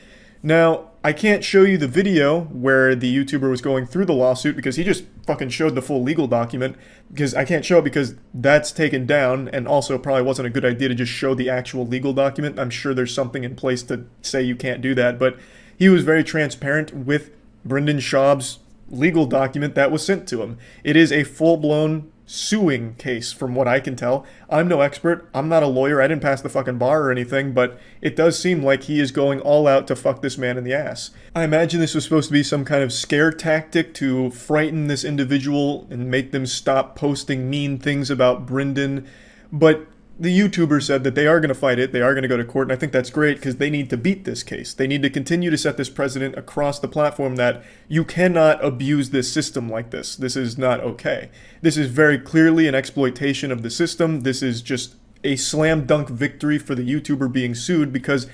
Now, I can't show you the video where the YouTuber was going through the lawsuit because he just fucking showed the full legal document, because I can't show it because that's taken down, and also probably wasn't a good idea to just show the actual legal document. I'm sure there's something in place to say you can't do that, but he was very transparent with Brendan Schaub's legal document that was sent to him. It is a full-blown suing case from what I can tell. I'm no expert. I'm not a lawyer. I didn't pass the fucking bar or anything, but it does seem like he is going all out to fuck this man in the ass. I imagine this was supposed to be some kind of scare tactic to frighten this individual and make them stop posting mean things about Brendan, but the YouTuber said that they are going to fight it, they are going to go to court, and I think that's great because they need to beat this case. They need to continue to set this precedent across the platform that you cannot abuse this system like this. This is not okay. This is very clearly an exploitation of the system. This is just a slam dunk victory for the YouTuber being sued because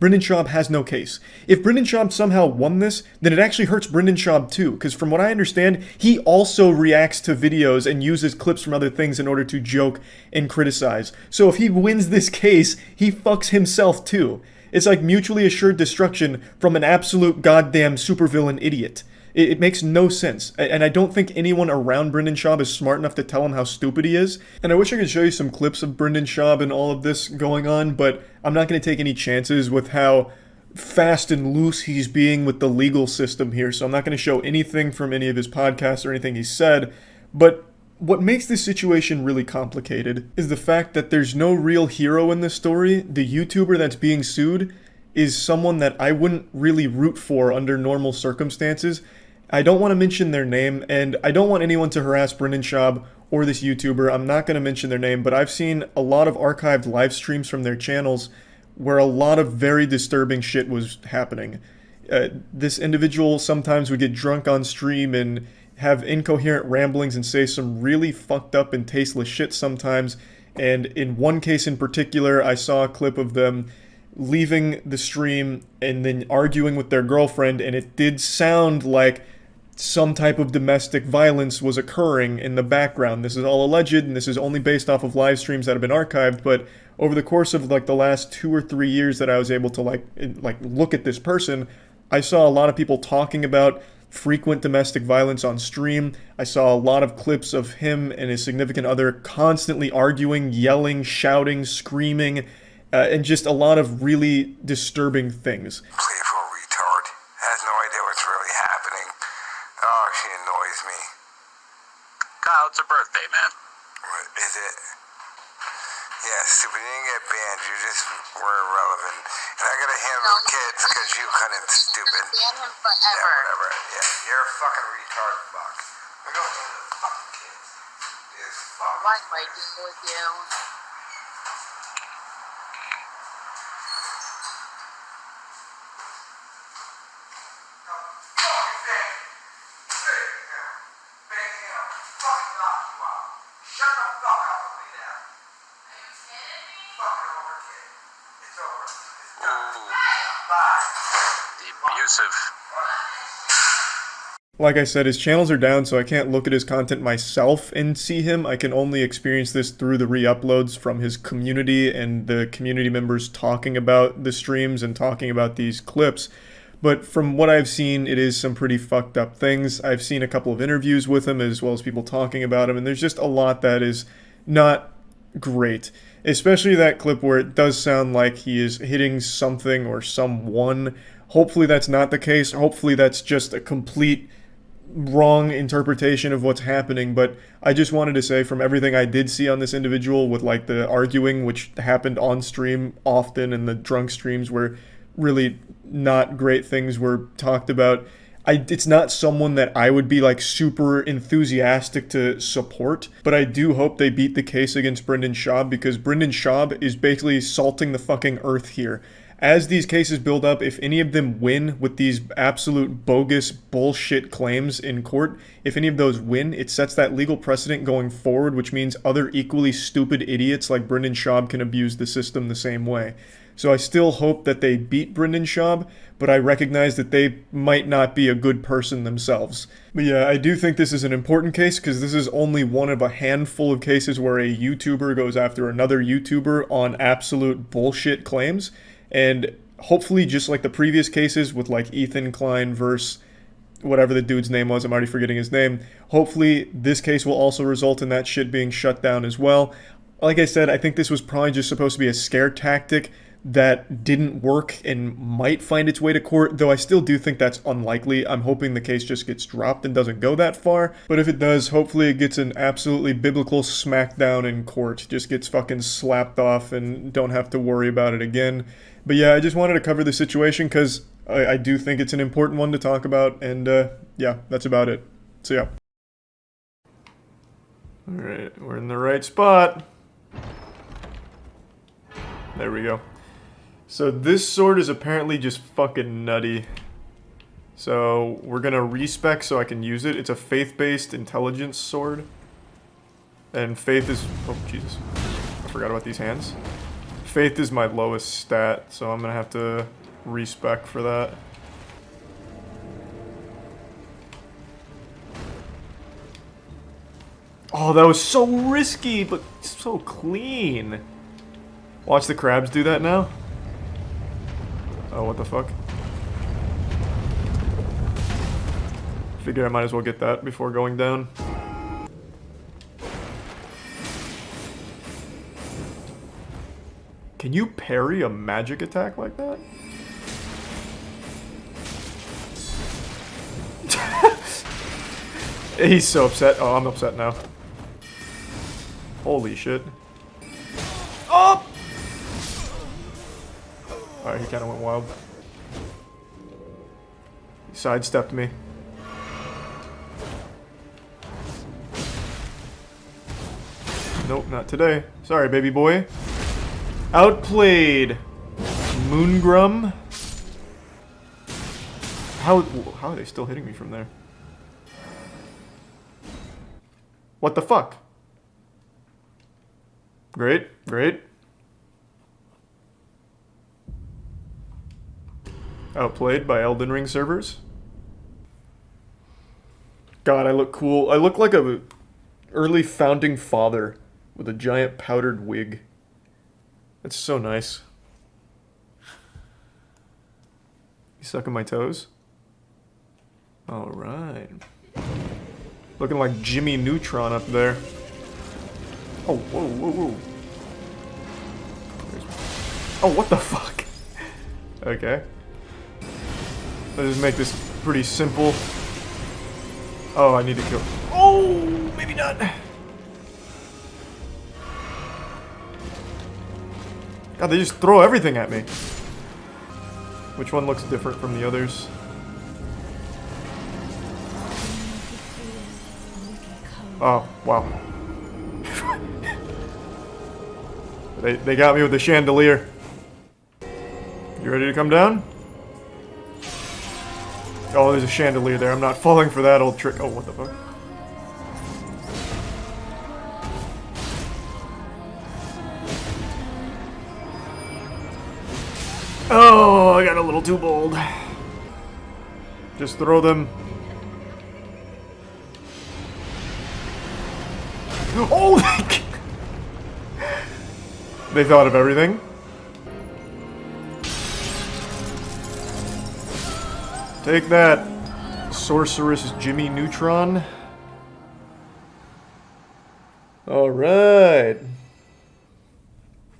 Brendan Schaub has no case. If Brendan Schaub somehow won this, then it actually hurts Brendan Schaub too, because from what I understand, he also reacts to videos and uses clips from other things in order to joke and criticize. So if he wins this case, he fucks himself too. It's like mutually assured destruction from an absolute goddamn supervillain idiot. It makes no sense, and I don't think anyone around Brendan Schaub is smart enough to tell him how stupid he is. And I wish I could show you some clips of Brendan Schaub and all of this going on, but I'm not going to take any chances with how fast and loose he's being with the legal system here, so I'm not going to show anything from any of his podcasts or anything he said. But what makes this situation really complicated is the fact that there's no real hero in this story. The YouTuber that's being sued is someone that I wouldn't really root for under normal circumstances. I don't want to mention their name, and I don't want anyone to harass Brendan Schaub or this YouTuber. I'm not going to mention their name, but I've seen a lot of archived live streams from their channels where a lot of very disturbing shit was happening. This individual sometimes would get drunk on stream and have incoherent ramblings and say some really fucked up and tasteless shit sometimes. And in one case in particular, I saw a clip of them leaving the stream and then arguing with their girlfriend, and it did sound like some type of domestic violence was occurring in the background. This is all alleged, and this is only based off of live streams that have been archived, but over the course of like the last 2 or 3 years that I was able to like look at this person, I saw a lot of people talking about frequent domestic violence on stream. I saw a lot of clips of him and his significant other constantly arguing, yelling, shouting, screaming, and just a lot of really disturbing things. Playful retard. Has no idea what's really happening. Oh, she annoys me. Kyle, it's her birthday, man. What is it? Yeah, stupid. You didn't get banned. You just were irrelevant. And I gotta handle the kids because you couldn't, stupid. Ban him forever. Yeah, whatever. Yeah, you're a fucking retard, fuck. We're going to handle the fucking kids. This fuck. What am I doing with you? Like I said, his channels are down, so I can't look at his content myself and see him. I can only experience this through the re-uploads from his community and the community members talking about the streams and talking about these clips. But from what I've seen, it is some pretty fucked up things. I've seen a couple of interviews with him as well as people talking about him, and there's just a lot that is not great. Especially that clip where it does sound like he is hitting something or someone. Hopefully that's not the case. Hopefully that's just a complete wrong interpretation of what's happening, but I just wanted to say from everything I did see on this individual with like the arguing, which happened on stream often, and the drunk streams where really not great things were talked about, it's not someone that I would be like super enthusiastic to support, but I do hope they beat the case against Brendan Schaub, because Brendan Schaub is basically salting the fucking earth here. As these cases build up, if any of them win with these absolute bogus bullshit claims in court, if any of those win, it sets that legal precedent going forward, which means other equally stupid idiots like Brendan Schaub can abuse the system the same way. So I still hope that they beat Brendan Schaub, but I recognize that they might not be a good person themselves. But yeah, I do think this is an important case, because this is only one of a handful of cases where a YouTuber goes after another YouTuber on absolute bullshit claims. And hopefully, just like the previous cases with like Ethan Klein versus whatever the dude's name was, I'm already forgetting his name, hopefully this case will also result in that shit being shut down as well. Like I said, I think this was probably just supposed to be a scare tactic that didn't work and might find its way to court, though I still do think that's unlikely. I'm hoping the case just gets dropped and doesn't go that far, but if it does, hopefully it gets an absolutely biblical smackdown in court, just gets fucking slapped off and don't have to worry about it again. But yeah, I just wanted to cover the situation because I do think it's an important one to talk about, and yeah, that's about it. So yeah. Alright, we're in the right spot. There we go. So this sword is apparently just fucking nutty. So we're gonna respec so I can use it. It's a faith-based intelligence sword. And faith is... oh, Jesus. I forgot about these hands. Faith is my lowest stat, so I'm gonna have to respec for that. Oh, that was so risky, but so clean. Watch the crabs do that now. Oh, what the fuck? Figured I might as well get that before going down. Can you parry a magic attack like that? He's so upset. Oh, I'm upset now. Holy shit. Oh! Alright, he kind of went wild. He sidestepped me. Nope, not today. Sorry, baby boy. Outplayed. Moongrum. How are they still hitting me from there? What the fuck? Great, great. Outplayed by Elden Ring servers. God, I look cool. I look like a early founding father with a giant powdered wig. That's so nice. You sucking my toes? Alright. Looking like Jimmy Neutron up there. Oh, whoa, whoa, whoa. Oh, what the fuck? Okay. Let's just make this pretty simple. Oh, I need to kill. Oh, maybe not. God, they just throw everything at me. Which one looks different from the others? Oh, wow. They got me with the chandelier. You ready to come down? Oh, there's a chandelier there. I'm not falling for that old trick. Oh, what the fuck? Oh, I got a little too bold. Just throw them. Oh, they thought of everything. Take that, Sorceress Jimmy Neutron. Alright.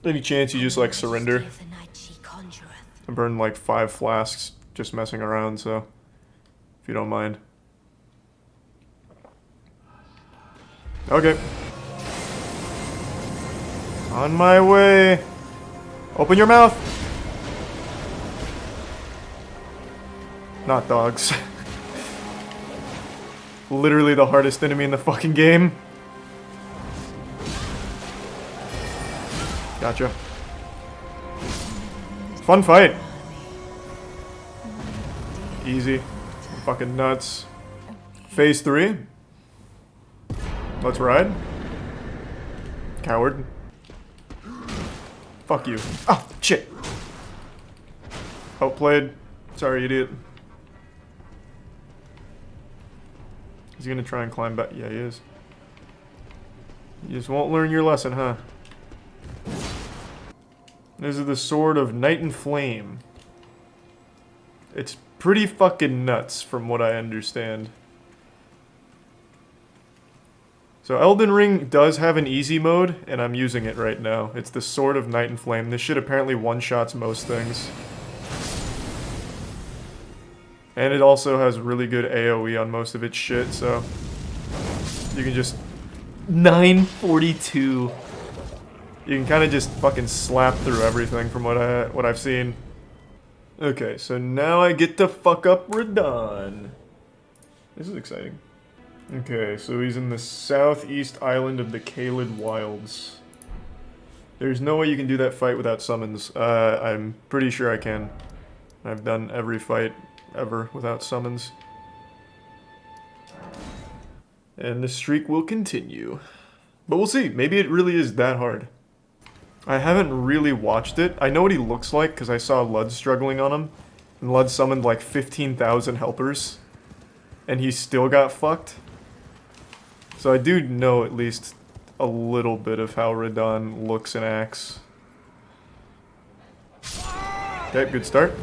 Any chance you just like surrender? I burned like 5 flasks just messing around, so if you don't mind. Okay. On my way. Open your mouth. Not dogs. Literally the hardest enemy in the fucking game. Gotcha. Fun fight. Easy. Fucking nuts. Phase 3. Let's ride. Coward. Fuck you. Oh, shit. Outplayed. Sorry, idiot. He's gonna try and climb back. Yeah, he is. You just won't learn your lesson, huh? This is the Sword of Night and Flame. It's pretty fucking nuts from what I understand. So Elden Ring does have an easy mode, and I'm using it right now. It's the Sword of Night and Flame. This shit apparently one-shots most things. And it also has really good AoE on most of its shit, so you can just 942. You can kind of just fucking slap through everything from what I've seen. Okay, so now I get to fuck up Radon. This is exciting. Okay, so he's in the southeast island of the Caelid Wilds. There's no way you can do that fight without summons. I'm pretty sure I can. I've done every fight ever without summons. And the streak will continue. But we'll see. Maybe it really is that hard. I haven't really watched it. I know what he looks like because I saw Lud struggling on him. And Lud summoned like 15,000 helpers. And he still got fucked. So I do know at least a little bit of how Radon looks and acts. Okay, good start.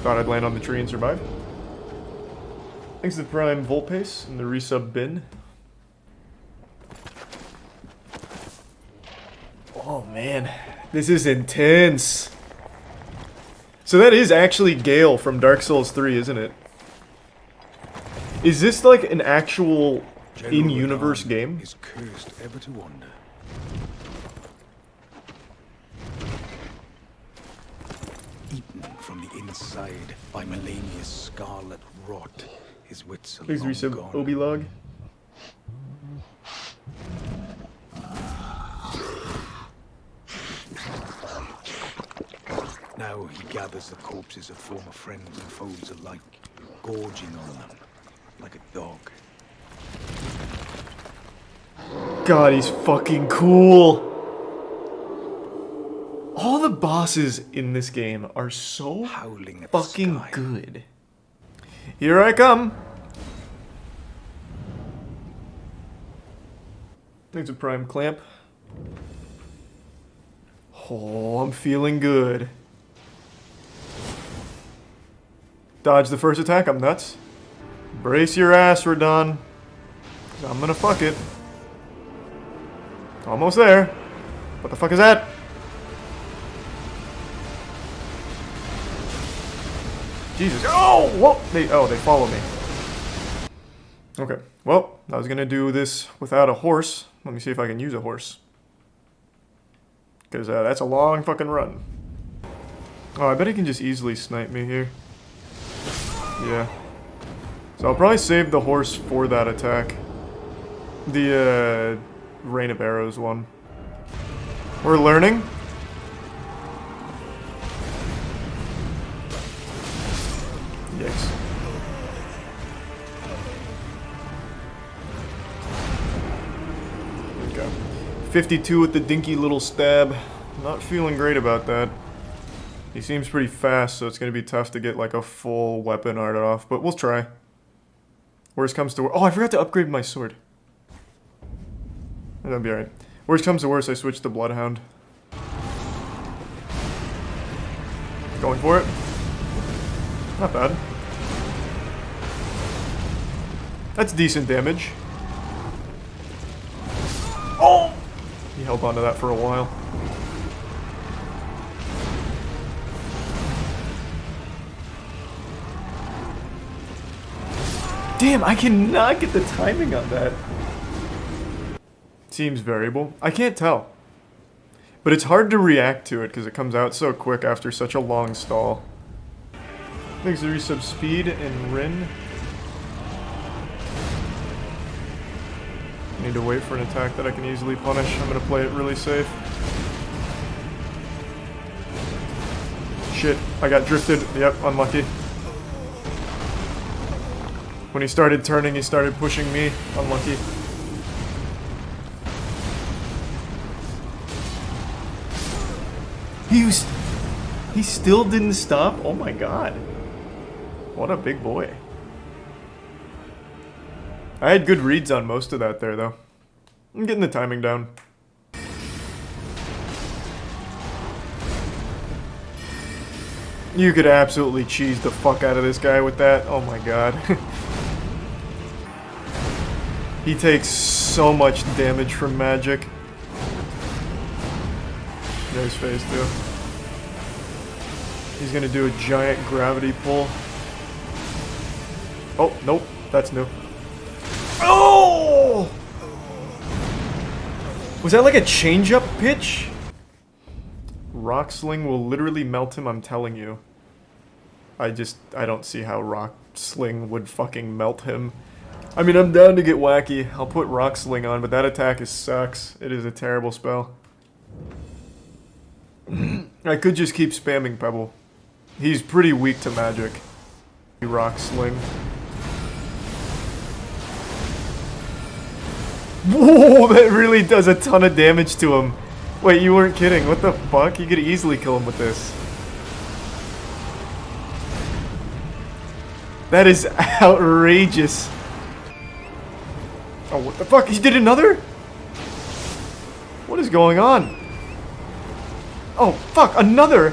Thought I'd land on the tree and survive. Thanks to Prime Volpace and the resub bin. Oh man, this is intense. So that is actually Gale from Dark Souls 3, isn't it? Is this like an actual in-universe game? Is cursed ever to wander. Eaten from the inside by Melania's scarlet rot, his wits are Please long resub gone. Obi-Log. Now he gathers the corpses of former friends and foes alike, gorging on them like a dog. God, he's fucking cool. All the bosses in this game are so fucking good. Here I come. There's a prime clamp. Oh, I'm feeling good. Dodge the first attack, I'm nuts. Brace your ass, Radon. I'm gonna fuck it. Almost there. What the fuck is that? Jesus. Oh! Whoa! They follow me. Okay. Well, I was gonna do this without a horse. Let me see if I can use a horse. Because that's a long fucking run. Oh, I bet he can just easily snipe me here. Yeah. So I'll probably save the horse for that attack. The, Rain of Arrows one. We're learning. Yikes. Okay. 52 with the dinky little stab. Not feeling great about that. He seems pretty fast, so it's going to be tough to get like a full weapon art off, but we'll try. Worst comes to worst. Oh, I forgot to upgrade my sword. That'll be alright. Worst comes to worst, I switch to Bloodhound. Going for it. Not bad. That's decent damage. Oh! He held onto that for a while. Damn, I cannot get the timing on that. Seems variable. I can't tell. But it's hard to react to it because it comes out so quick after such a long stall. Thanks to resub Speed and Rin. Need to wait for an attack that I can easily punish. I'm gonna play it really safe. Shit, I got drifted. Yep, unlucky. When he started turning, he started pushing me. Unlucky. He still didn't stop? Oh my god. What a big boy. I had good reads on most of that there, though. I'm getting the timing down. You could absolutely cheese the fuck out of this guy with that. Oh my god. He takes so much damage from magic. Nice face, too. He's gonna do a giant gravity pull. Oh, nope. That's new. Oh! Was that like a change-up pitch? Rock Sling will literally melt him, I'm telling you. I don't see how Rock Sling would fucking melt him. I mean, I'm down to get wacky. I'll put Rock Sling on, but that attack sucks. It is a terrible spell. I could just keep spamming Pebble. He's pretty weak to magic. Rock Sling. Whoa, that really does a ton of damage to him. Wait, you weren't kidding. What the fuck? You could easily kill him with this. That is outrageous. Oh, what the fuck? He did another? What is going on? Oh, fuck, another!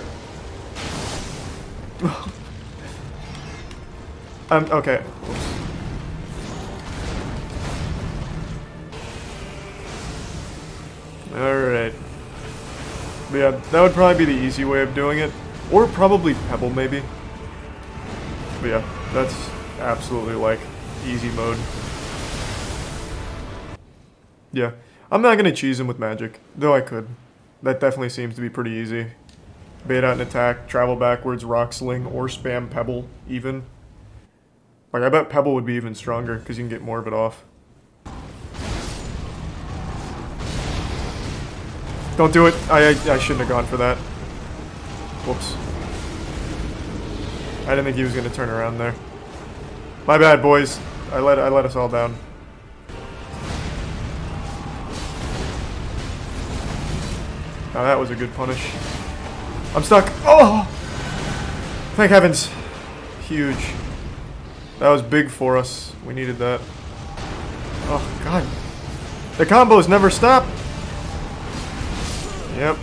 Okay. Alright. But yeah, that would probably be the easy way of doing it. Or probably Pebble, maybe. But yeah, that's absolutely, like, easy mode. Yeah. I'm not gonna cheese him with magic, though I could. That definitely seems to be pretty easy. Bait out an attack, travel backwards, Rock Sling, or spam Pebble, even. Like, I bet Pebble would be even stronger, because you can get more of it off. Don't do it. I shouldn't have gone for that. Whoops. I didn't think he was going to turn around there. My bad, boys. I let us all down. Now that was a good punish. I'm stuck. Oh! Thank heavens. Huge. That was big for us. We needed that. Oh, God. The combos never stop. Yep.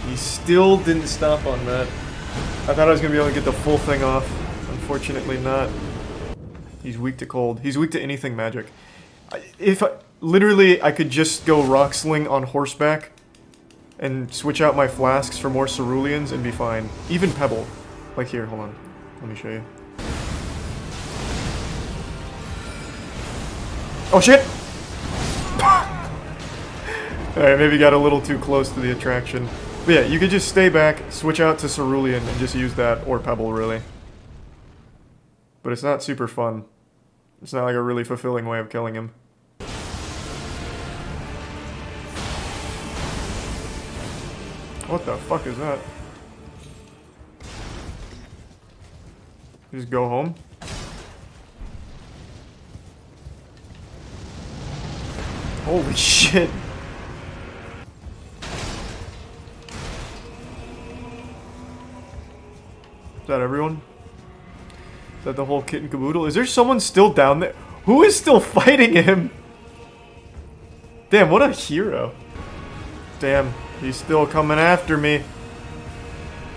He still didn't stop on that. I thought I was going to be able to get the full thing off. Unfortunately not. He's weak to cold. He's weak to anything magic. Literally, I could just go rock sling on horseback and switch out my flasks for more ceruleans and be fine. Even pebble. Like here, hold on. Let me show you. Oh shit! Alright, maybe got a little too close to the attraction. But yeah, you could just stay back, switch out to cerulean, and just use that, or pebble, really. But it's not super fun. It's not like a really fulfilling way of killing him. What the fuck is that? Just go home? Holy shit! Is that everyone? Is that the whole kit and caboodle? Is there someone still down there? Who is still fighting him? Damn, what a hero. Damn, he's still coming after me.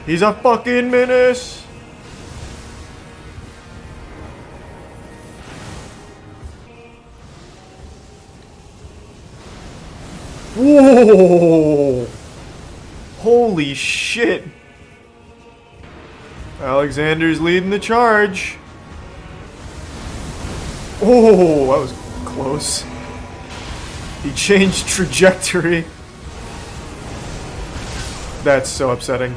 He's a fucking menace. Whoa! Holy shit! Alexander's leading the charge. Oh, that was close. He changed trajectory. That's so upsetting.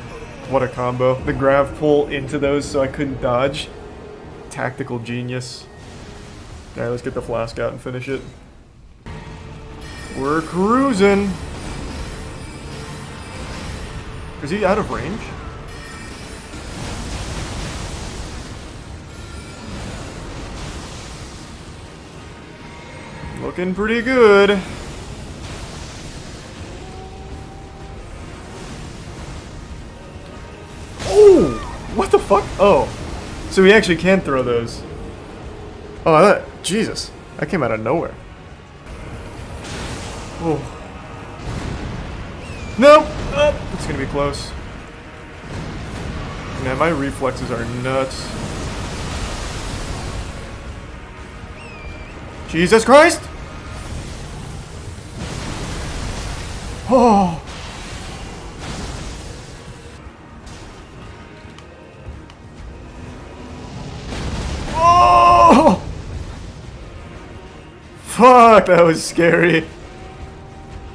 What a combo. The grav pull into those so I couldn't dodge. Tactical genius. Alright, let's get the flask out and finish it. We're cruising. Is he out of range? Looking pretty good. Oh! What the fuck? Oh. So he actually can throw those. Oh, that... Jesus. That came out of nowhere. Oh. Nope! Oh, it's gonna be close. Man, my reflexes are nuts. Jesus Christ! Oh! Oh! Fuck, that was scary.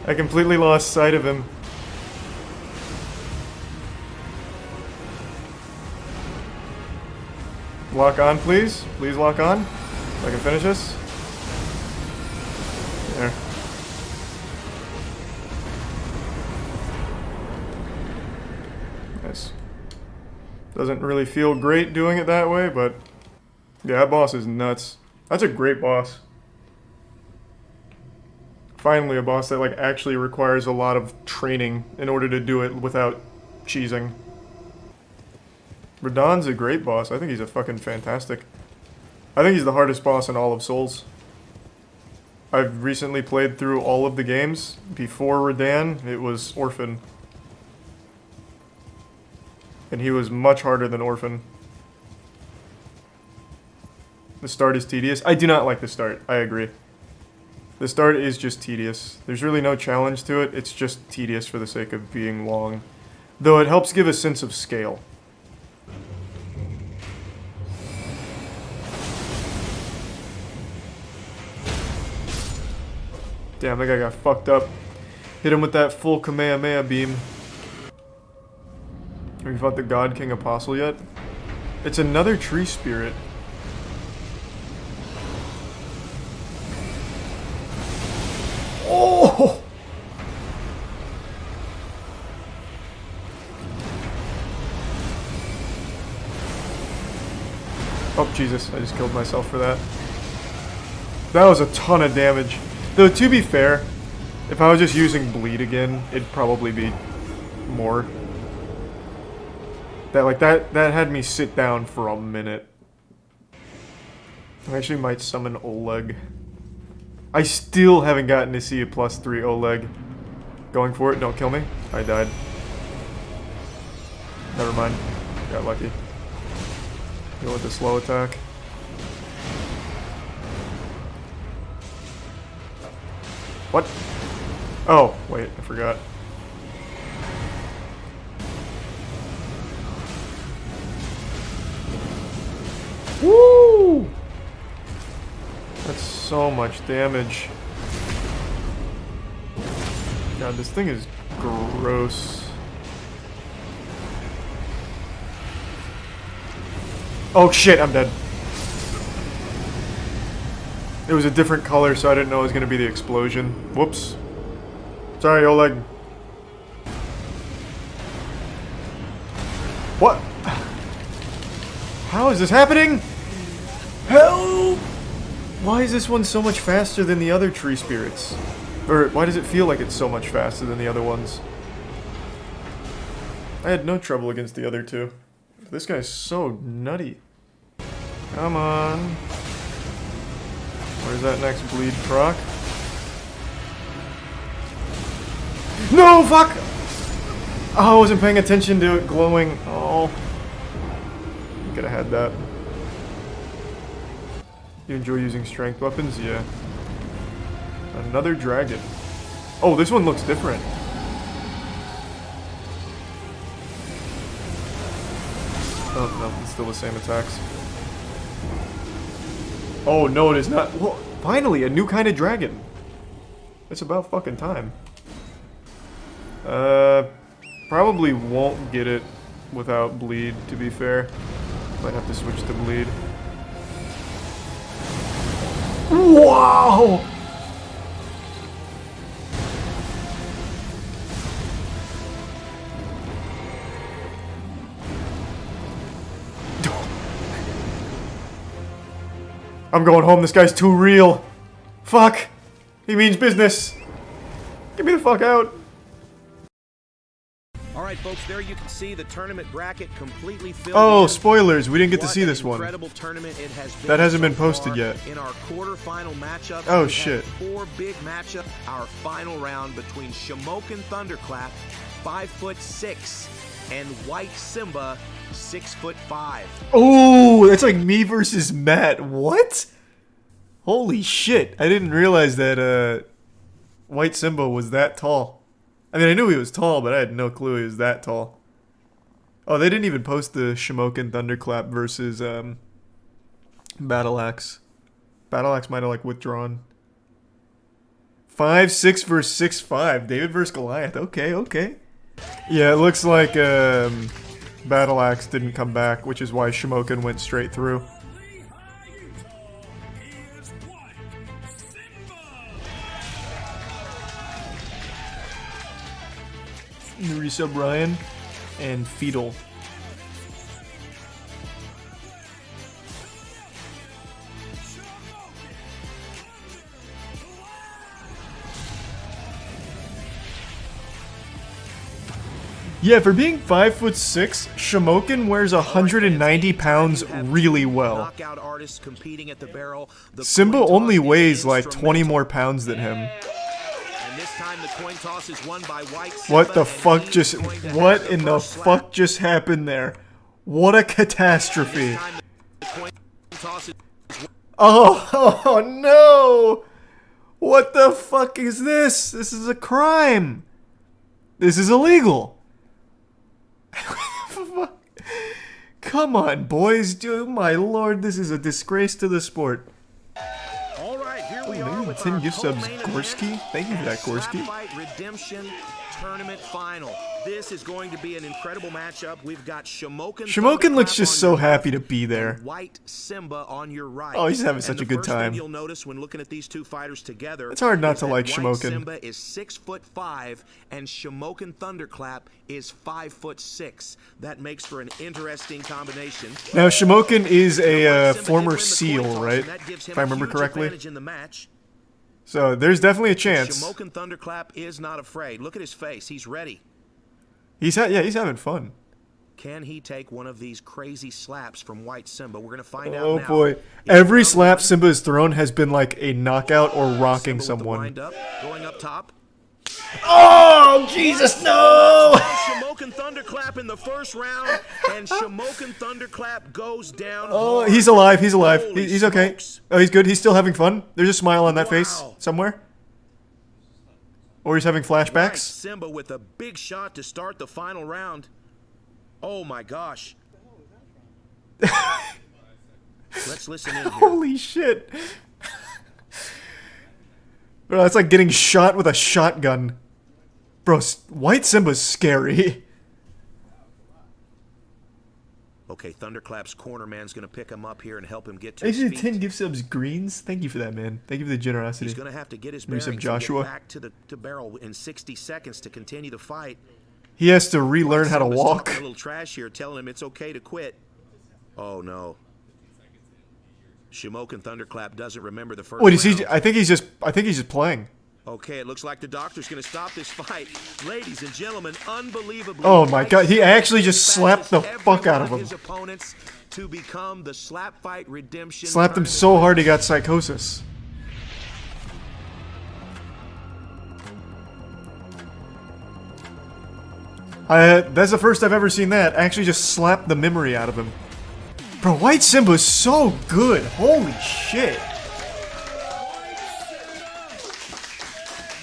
I completely lost sight of him. Lock on, please. Please lock on. So I can finish this. There. Nice. Doesn't really feel great doing it that way, but yeah, that boss is nuts. That's a great boss. Finally, a boss that like actually requires a lot of training in order to do it without cheesing. Radahn's a great boss. I think he's a fucking fantastic. I think he's the hardest boss in all of Souls. I've recently played through all of the games. Before Radahn, it was Orphan. And he was much harder than Orphan. The start is tedious. I do not like the start. I agree. The start is just tedious. There's really no challenge to it. It's just tedious for the sake of being long. Though it helps give a sense of scale. Damn, that guy got fucked up. Hit him with that full Kamehameha beam. Have you fought the God King Apostle yet? It's another tree spirit. Oh! Oh, Jesus, I just killed myself for that. That was a ton of damage. Though, to be fair, if I was just using bleed again, it'd probably be more. That had me sit down for a minute. I actually might summon Oleg. I still haven't gotten to see a +3 Oleg. Going for it, don't kill me. I died. Never mind. Got lucky. Go with the slow attack. What? Oh, wait, I forgot. Woo! That's so much damage. God, this thing is gross. Oh shit, I'm dead. It was a different color, so I didn't know it was going to be the explosion. Whoops. Sorry, Oleg. What? How is this happening? Help! Why is this one so much faster than the other tree spirits? Or why does it feel like it's so much faster than the other ones? I had no trouble against the other two. This guy's so nutty. Come on. Where's that next bleed proc? No, fuck! Oh, I wasn't paying attention to it glowing. Oh. Could have had that. You enjoy using strength weapons? Yeah. Another dragon. Oh, this one looks different. Oh, no, it's still the same attacks. Oh, no, it is not. Well, finally, a new kind of dragon. It's about fucking time. Probably won't get it without bleed, to be fair. Might have to switch to bleed. Wow! I'm going home, this guy's too real. Fuck! He means business. Get me the fuck out. Alright folks, there you can see the tournament bracket completely filled. Oh, spoilers, we didn't get to see this one. Incredible tournament it has been. That hasn't been posted yet. In our quarterfinal matchups, oh shit. 4 big matchups. Our final round between Shamokin Thunderclap, 5'6", and White Simba, 6'5". Oh, that's like me versus Matt. What? Holy shit. I didn't realize that White Simba was that tall. I mean, I knew he was tall, but I had no clue he was that tall. Oh, they didn't even post the Shamokin Thunderclap versus Battle Axe. Battle Axe might have like withdrawn. 5'6" versus 6'5". David versus Goliath. Okay, okay. Yeah, it looks like Battle Axe didn't come back, which is why Shamokin went straight through. Resub Ryan and Fetal. Yeah, for being 5'6", Shamokin wears 190 pounds really well. Simba only weighs like 20 more pounds than him. What the fuck just... What in the fuck just happened there? What a catastrophe. Oh no! What the fuck is this? This is a crime. This is illegal. Come on, boys. Dude, my lord, this is a disgrace to the sport. Alright, here we are with 10 gift subs, Gorski. Thank you for that, Gorski. Fight Redemption Tournament Final. This is going to be an incredible matchup. We've got Shamokin looks just so happy to be there. White Simba on your right. Oh, he's having such a good time. You'll notice when looking at these two fighters together, it's hard not to like White Shamokin. Simba is 6'5" and Shamokin Thunderclap is 5'6". That makes for an interesting combination. Now Shamokin is a former SEAL, right? If I remember correctly. So there's definitely a chance. Shamokin Thunderclap is not afraid. Look at his face. He's ready. He's having fun. Can he take one of these crazy slaps from White Simba? We're gonna find out. Oh now. boy! Every slap Simba has thrown has been like a knockout or rocking someone. Going up top. Oh Jesus! No! Shamokin Thunderclap in the first round, and Shamokin Thunderclap goes down. Oh, he's alive. He's alive. He's okay. Oh, he's good. He's still having fun. There's a smile on that face somewhere. Or he's having flashbacks. Simba with a big shot to start the final round. Oh my gosh. Let's listen in here. Holy shit. Bro, that's like getting shot with a shotgun. Bro, White Simba's scary. Okay, Thunderclap's corner man's gonna pick him up here and help him get to Actually, his feet. 10 gift subs greens. Thank you for that, man. Thank you for the generosity. He's gonna have to get his Maybe bearings some and Joshua. get back to barrel in 60 seconds to continue the fight. He has to relearn how to Simba's walk. talking a little trash here, telling him it's okay to quit. Oh no. Shamokin Thunderclap doesn't remember the first Wait, is round. he? I think he's just playing. Okay, it looks like the doctor's going to stop this fight. Ladies and gentlemen, unbelievably. Oh my god, he actually just slapped the fuck out of him. His opponents to become the slap fight redemption. Slapped him so hard he got psychosis. That's the first I've ever seen that. Actually just slapped the memory out of him. Bro, White Simba's so good. Holy shit.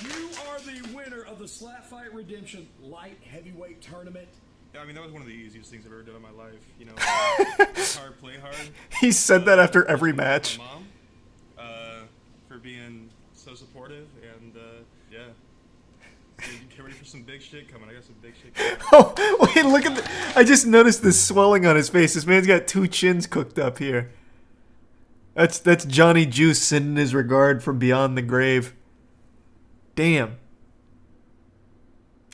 You are the winner of the Slap Fight Redemption Light Heavyweight Tournament. Yeah, I mean, that was one of the easiest things I've ever done in my life. You know, work hard, play hard. He said that after every match. My mom, for being so supportive, and yeah. Get ready for some big shit coming. I got some big shit coming. Oh, wait, look at the... I just noticed this swelling on his face. This man's got two chins cooked up here. That's Johnny Juice sending his regard from beyond the grave. Damn.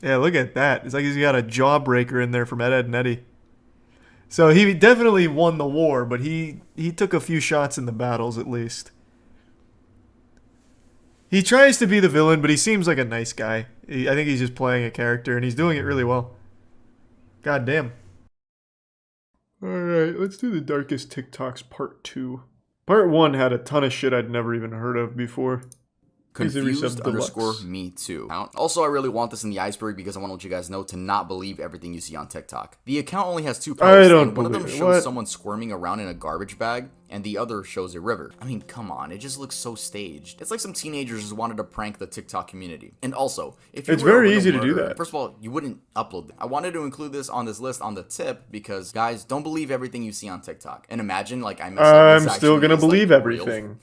Yeah, look at that. It's like he's got a jawbreaker in there from Ed, Edd n Eddy. So he definitely won the war, but he took a few shots in the battles at least. He tries to be the villain, but he seems like a nice guy. I think he's just playing a character, and he's doing it really well. God damn. Alright, let's do the Darkest TikToks Part 2. Part 1 had a ton of shit I'd never even heard of before. Confused_me too. Also, I really want this in the iceberg because I want to let you guys know to not believe everything you see on TikTok. The account only has 2 posts, and one of them shows someone squirming around in a garbage bag, and the other shows a river. I mean, come on, it just looks so staged. It's like some teenagers just wanted to prank the TikTok community. And also, if you It's very easy to do that. First of all, you wouldn't upload them. I wanted to include this on this list on the tip because, guys, don't believe everything you see on TikTok. And imagine, like, I'm still gonna believe everything.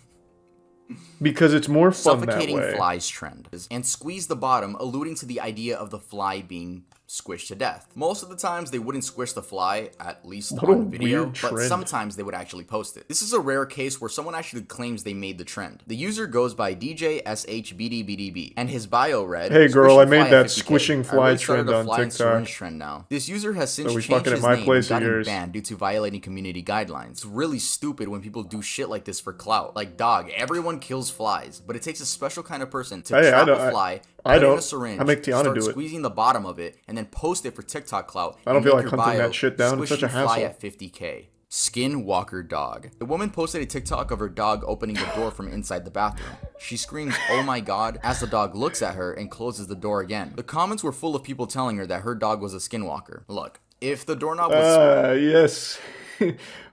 Because it's more fun that way. Suffocating flies trend. And squeeze the bottom, alluding to the idea of the fly being squished to death. Most of the times they wouldn't squish the fly, at least on video, but sometimes they would actually post it. This is a rare case where someone actually claims they made the trend. The user goes by DJSHBDBDB, and his bio read, "Hey girl, I made that 50K. squishing fly trend on fly and TikTok." syringe trend now. This user has since changed fucking his at my name place and of gotten yours. banned due to violating community guidelines. It's really stupid when people do shit like this for clout. Like, dog, everyone kills flies, but it takes a special kind of person to Hey, trap a fly, I put it in don't. a syringe, I make Tiana start do it. squeezing the bottom of it, and then post it for TikTok clout. I don't and feel make like your hunting bio, that shit down. It's such a "Squishing fly hassle." at 50K. Skinwalker dog. The woman posted a TikTok of her dog opening the door from inside the bathroom. She screams, "Oh my god," as the dog looks at her and closes the door again. The comments were full of people telling her that her dog was a skinwalker. Look, if the doorknob was... Yes.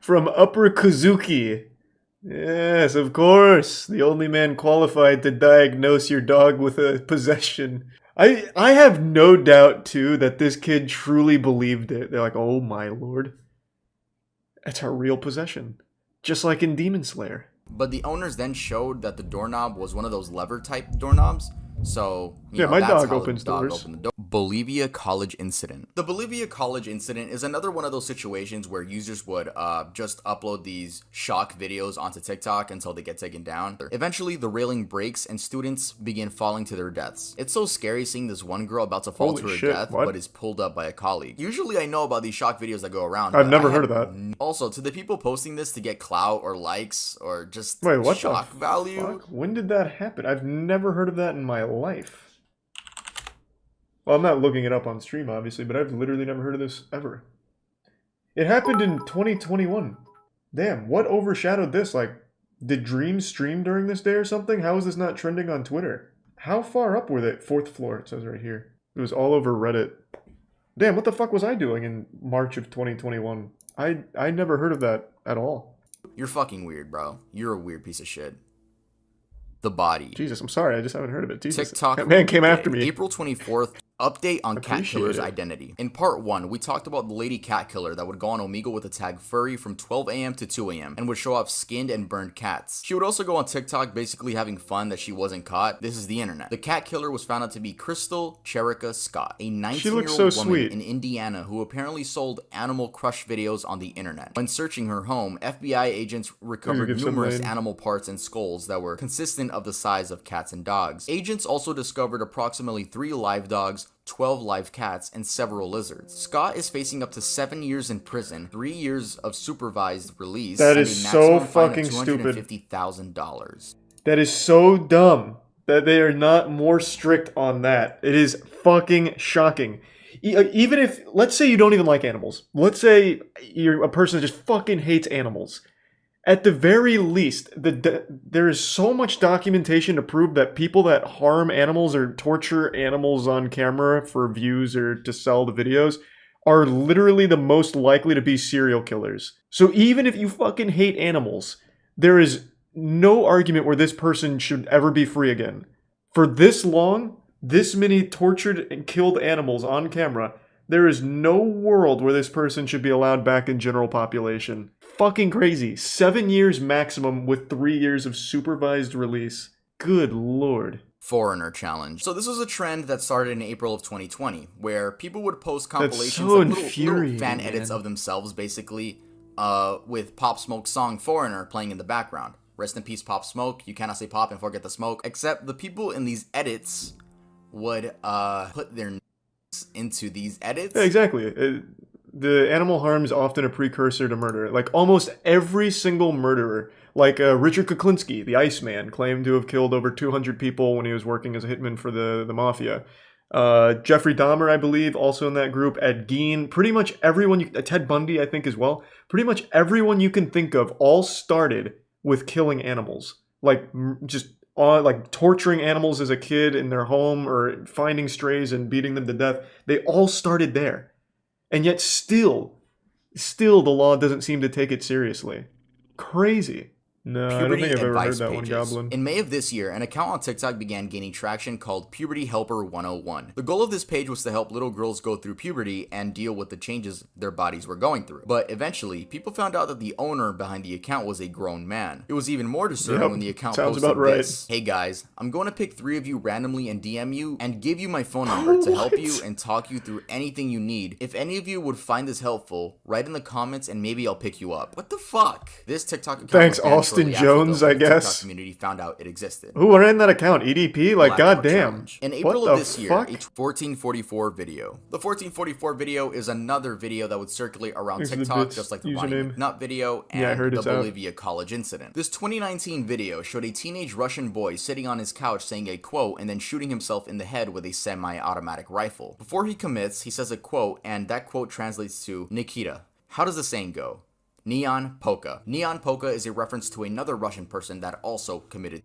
From Upper Kazuki. Yes, of course. The only man qualified to diagnose your dog with a possession. I have no doubt, too, that this kid truly believed it. They're like, oh my lord. That's our real possession. Just like in Demon Slayer. But the owners then showed that the doorknob was one of those lever type doorknobs. So, you know, my that's dog how opens the dog doors. opened the door. Bolivia College Incident. The Bolivia College Incident is another one of those situations where users would just upload these shock videos onto TikTok until they get taken down. Eventually, the railing breaks and students begin falling to their deaths. It's so scary seeing this one girl about to fall Holy to her shit, death, what? but is pulled up by a colleague. Usually, I know about these shock videos that go around. I've but never I heard of had that. Also, to the people posting this to get clout or likes or just Wait, what shock the value. fuck? When did that happen? I've never heard of that in my life. Well, I'm not looking it up on stream, obviously, but I've literally never heard of this ever. It happened in 2021. Damn, what overshadowed this? Like, did Dreams stream during this day or something? How is this not trending on Twitter? How far up were they? 4th floor, it says right here. It was all over Reddit. Damn, what the fuck was I doing in March of 2021? I never heard of that at all. You're fucking weird, bro. You're a weird piece of shit. The body. Jesus, I'm sorry, I just haven't heard of it. Jesus. TikTok. That man came after me. April 24th. Update on cat Appreciate killer's it. identity. In part 1, we talked about the lady cat killer that would go on Omegle with the tag furry from 12 a.m. to 2 a.m. and would show off skinned and burned cats. She would also go on TikTok basically having fun that she wasn't caught. This is the internet. The cat killer was found out to be Crystal Cherica Scott, a 19-year-old so woman sweet. in Indiana who apparently sold animal crush videos on the internet. When searching her home, FBI agents recovered give some numerous name. animal parts and skulls that were consistent of the size of cats and dogs. Agents also discovered approximately 3 live dogs, 12 live cats, and several lizards. Scott is facing up to 7 years in prison, 3 years of supervised release, That and is a so maximum fine fucking of stupid. $250,000. That is so dumb that they are not more strict on that. It is fucking shocking. Even if, let's say you don't even like animals. Let's say you're a person that just fucking hates animals. At the very least, there is so much documentation to prove that people that harm animals or torture animals on camera for views or to sell the videos are literally the most likely to be serial killers. So even if you fucking hate animals, there is no argument where this person should ever be free again. For this long, this many tortured and killed animals on camera, there is no world where this person should be allowed back in general population. Fucking crazy. 7 years maximum with 3 years of supervised release. Good lord. Foreigner challenge. So this was a trend that started in April of 2020, where people would post compilations so of little infuriating, fan edits man. of themselves, basically, with Pop Smoke's song Foreigner playing in the background. Rest in peace, Pop Smoke. You cannot say pop and forget the smoke. Except the people in these edits would put their names into these edits. Yeah, exactly. The animal harm is often a precursor to murder. Like almost every single murderer, like Richard Kuklinski, the Iceman, claimed to have killed over 200 people when he was working as a hitman for the mafia. Jeffrey Dahmer, I believe, also in that group. Ed Gein, pretty much everyone. Ted Bundy, I think, as well. Pretty much everyone you can think of all started with killing animals. Like just like torturing animals as a kid in their home or finding strays and beating them to death. They all started there. And yet still the law doesn't seem to take it seriously. Crazy. No, I don't think I've ever heard that one, Goblin. In May of this year, an account on TikTok began gaining traction called Puberty Helper 101. The goal of this page was to help little girls go through puberty and deal with the changes their bodies were going through. But eventually, people found out that the owner behind the account was a grown man. It was even more disturbing when the account sounds posted about right. this. Hey guys, I'm going to pick 3 of you randomly and DM you and give you my phone number to help you and talk you through anything you need. If any of you would find this helpful, write in the comments and maybe I'll pick you up. What the fuck? This TikTok account Thanks, was banned Austin shortly after, Jones, though, I when the TikTok guess. community found out it existed. Who ran that account? EDP? Like, Blackout goddamn. challenge. In April What of the this year, fuck? a 1444 video. The 1444 video is another video that would circulate around Thanks for the TikTok, bits. just like the Username. Bonnie McNutt video and Yeah, I heard the it's out. Bolivia College incident. This 2019 video showed a teenage Russian boy sitting on his couch saying a quote and then shooting himself in the head with a semi-automatic rifle. Before he commits, he says a quote, and that quote translates to Nikita. How does the saying go? Neon Polka. Neon Polka is a reference to another Russian person that also committed.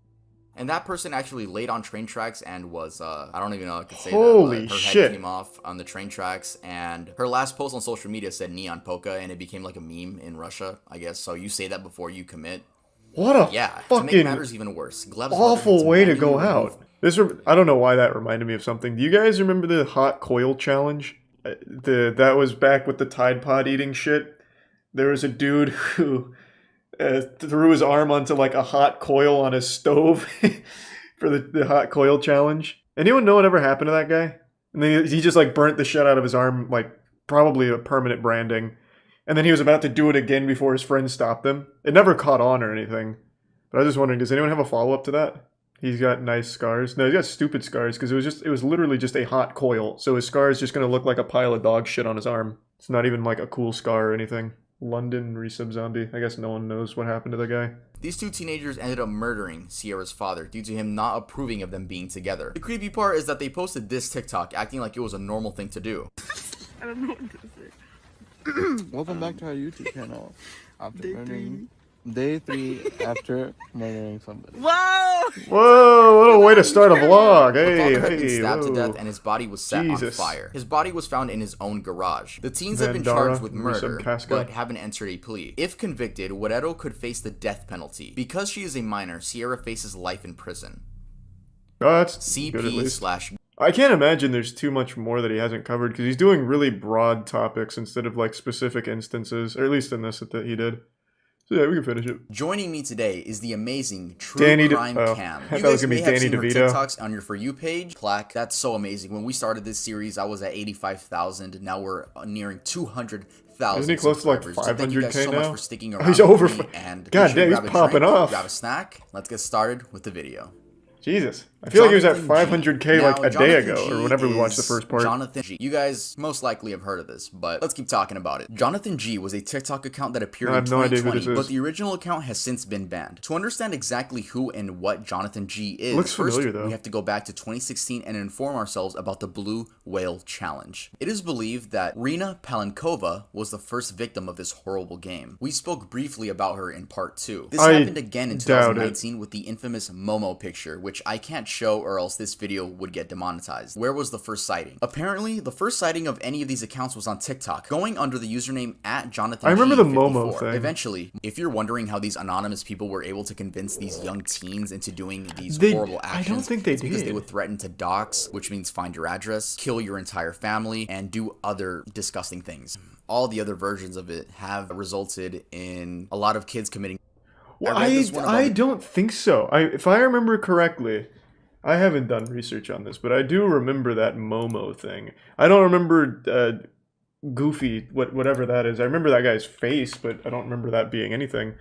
And that person actually laid on train tracks and was, I don't even know how I could say Holy that, but her shit. head came off on the train tracks, and her last post on social media said Neon Polka, and it became like a meme in Russia, I guess. So you say that before you commit. What a Yeah, to fucking make matters even worse, Gleb's awful way to go out. out. I don't know why that reminded me of something. Do you guys remember the hot coil challenge? That was back with the Tide Pod eating shit. There was a dude who threw his arm onto like a hot coil on his stove for the hot coil challenge. Anyone know what ever happened to that guy? And then he just like burnt the shit out of his arm, like probably a permanent branding. And then he was about to do it again before his friends stopped him. It never caught on or anything. But I was just wondering, does anyone have a follow-up to that? He's got nice scars. No, he's got stupid scars because it was literally just a hot coil. So his scar is just going to look like a pile of dog shit on his arm. It's not even like a cool scar or anything. London resub zombie. I guess no one knows what happened to the guy. These two teenagers ended up murdering Sierra's father due to him not approving of them being together. The creepy part is that they posted this TikTok acting like it was a normal thing to do. I don't know what to say. Welcome back to our YouTube channel. After murdering day 3 after murdering somebody. Whoa! Whoa! What a way to start a vlog! The Hey, father had been hey, stabbed to whoa. death and his body was set Jesus. on fire. His body was found in his own garage. The teens have been Vandara, charged with murder, resub Casca. but haven't entered a plea. If convicted, Guerrero could face the death penalty. Because she is a minor, Sierra faces life in prison. Oh, that's good at least. CP/. I can't imagine there's too much more that he hasn't covered because he's doing really broad topics instead of like specific instances, or at least in this that he did. So yeah, we can finish it. Joining me today is the amazing True Danny Crime oh, Cam. I thought You it was guys gonna may be have Danny seen her DeVito. TikToks on your For You page. Plaque, that's so amazing. When we started this series, I was at 85,000. Now we're nearing 200,000. Isn't he close to like subscribers. So thank you guys 500K so now? much for sticking Oh, around. he's over. with me, and God be sure to damn, he's grab a popping drink, off. Grab a snack. Let's get started with the video. Jesus. I feel like he was at Jonathan G. 500K like Now, a day Jonathan ago, G or whenever we watched the is first part. Jonathan G. You guys most likely have heard of this, but let's keep talking about it. Jonathan G was a TikTok account that appeared No, I in have no idea who 2020, this but is. the original account has since been banned. To understand exactly who and what Jonathan G is, Looks first familiar, though. we have to go back to 2016 and inform ourselves about the Blue Whale Challenge. It is believed that Rina Palenkova was the first victim of this horrible game. We spoke briefly about her in part 2. This I happened again in doubt 2019 with the infamous Momo picture, which I can't show or else this video would get demonetized. Where was the first sighting? Apparently, the first sighting of any of these accounts was on TikTok, going under the username @Jonathan. I remember the Momo thing. Eventually, if you're wondering how these anonymous people were able to convince these young teens into doing these They- horrible I actions, don't think they it's because did. they would threaten to dox, which means find your address, kill your entire family, and do other disgusting things. All the other versions of it have resulted in a lot of kids committing. Well, read this one about I the- don't think so. If I remember correctly, I haven't done research on this, but I do remember that Momo thing. I don't remember Goofy, whatever that is. I remember that guy's face, but I don't remember that being anything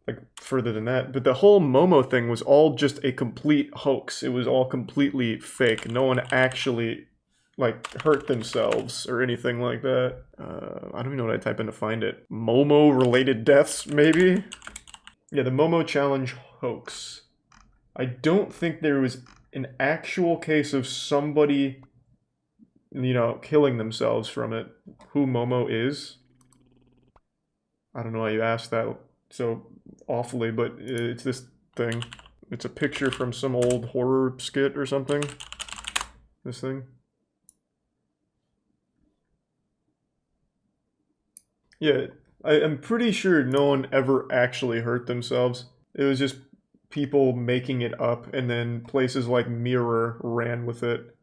like further than that. But the whole Momo thing was all just a complete hoax. It was all completely fake. No one actually like hurt themselves or anything like that. I don't even know what I type in to find it. Momo related deaths, maybe? Yeah, the Momo challenge hoax. I don't think there was an actual case of somebody, you know, killing themselves from it. Who Momo is? I don't know why you asked that so awfully, but it's this thing. It's a picture from some old horror skit or something. This thing. Yeah, I'm pretty sure no one ever actually hurt themselves. It was just people making it up, and then places like Mirror ran with it.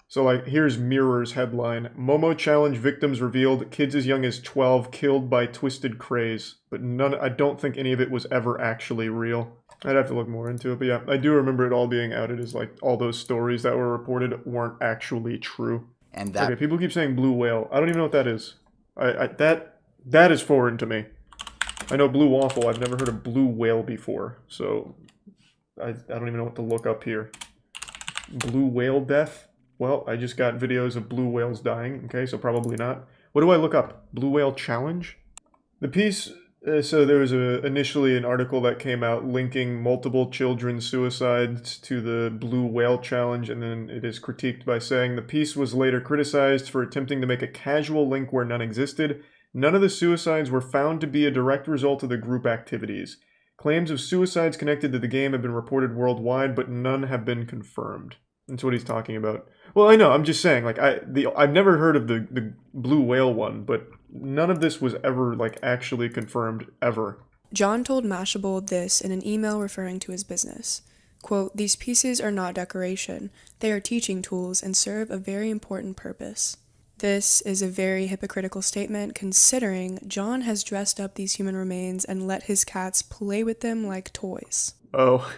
So like, here's Mirror's headline. Momo challenge victims revealed, kids as young as 12 killed by twisted craze. But I don't think any of it was ever actually real. I'd have to look more into it, but yeah, I do remember it all being outed as like, all those stories that were reported weren't actually true. And that- Okay, people keep saying blue whale. I don't even know what that is. That is foreign to me. I know blue waffle, I've never heard of blue whale before, so I don't even know what to look up here. Blue whale death? Well, I just got videos of blue whales dying, okay, so probably not. What do I look up? Blue whale challenge? The piece, so there was initially an article that came out linking multiple children's suicides to the blue whale challenge, and then it is critiqued by saying the piece was later criticized for attempting to make a casual link where none existed. None of the suicides were found to be a direct result of the group activities. Claims of suicides connected to the game have been reported worldwide, but none have been confirmed. That's what he's talking about. Well, I know, I'm just saying, like, I've never heard of the blue whale one, but none of this was ever, like, actually confirmed, ever. John told Mashable this in an email referring to his business. Quote, "These pieces are not decoration. They are teaching tools and serve a very important purpose." This is a very hypocritical statement considering John has dressed up these human remains and let his cats play with them like toys. Oh.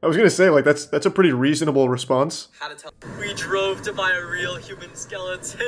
I was gonna say, like, that's a pretty reasonable response. How to tell? We drove to buy a real human skeleton.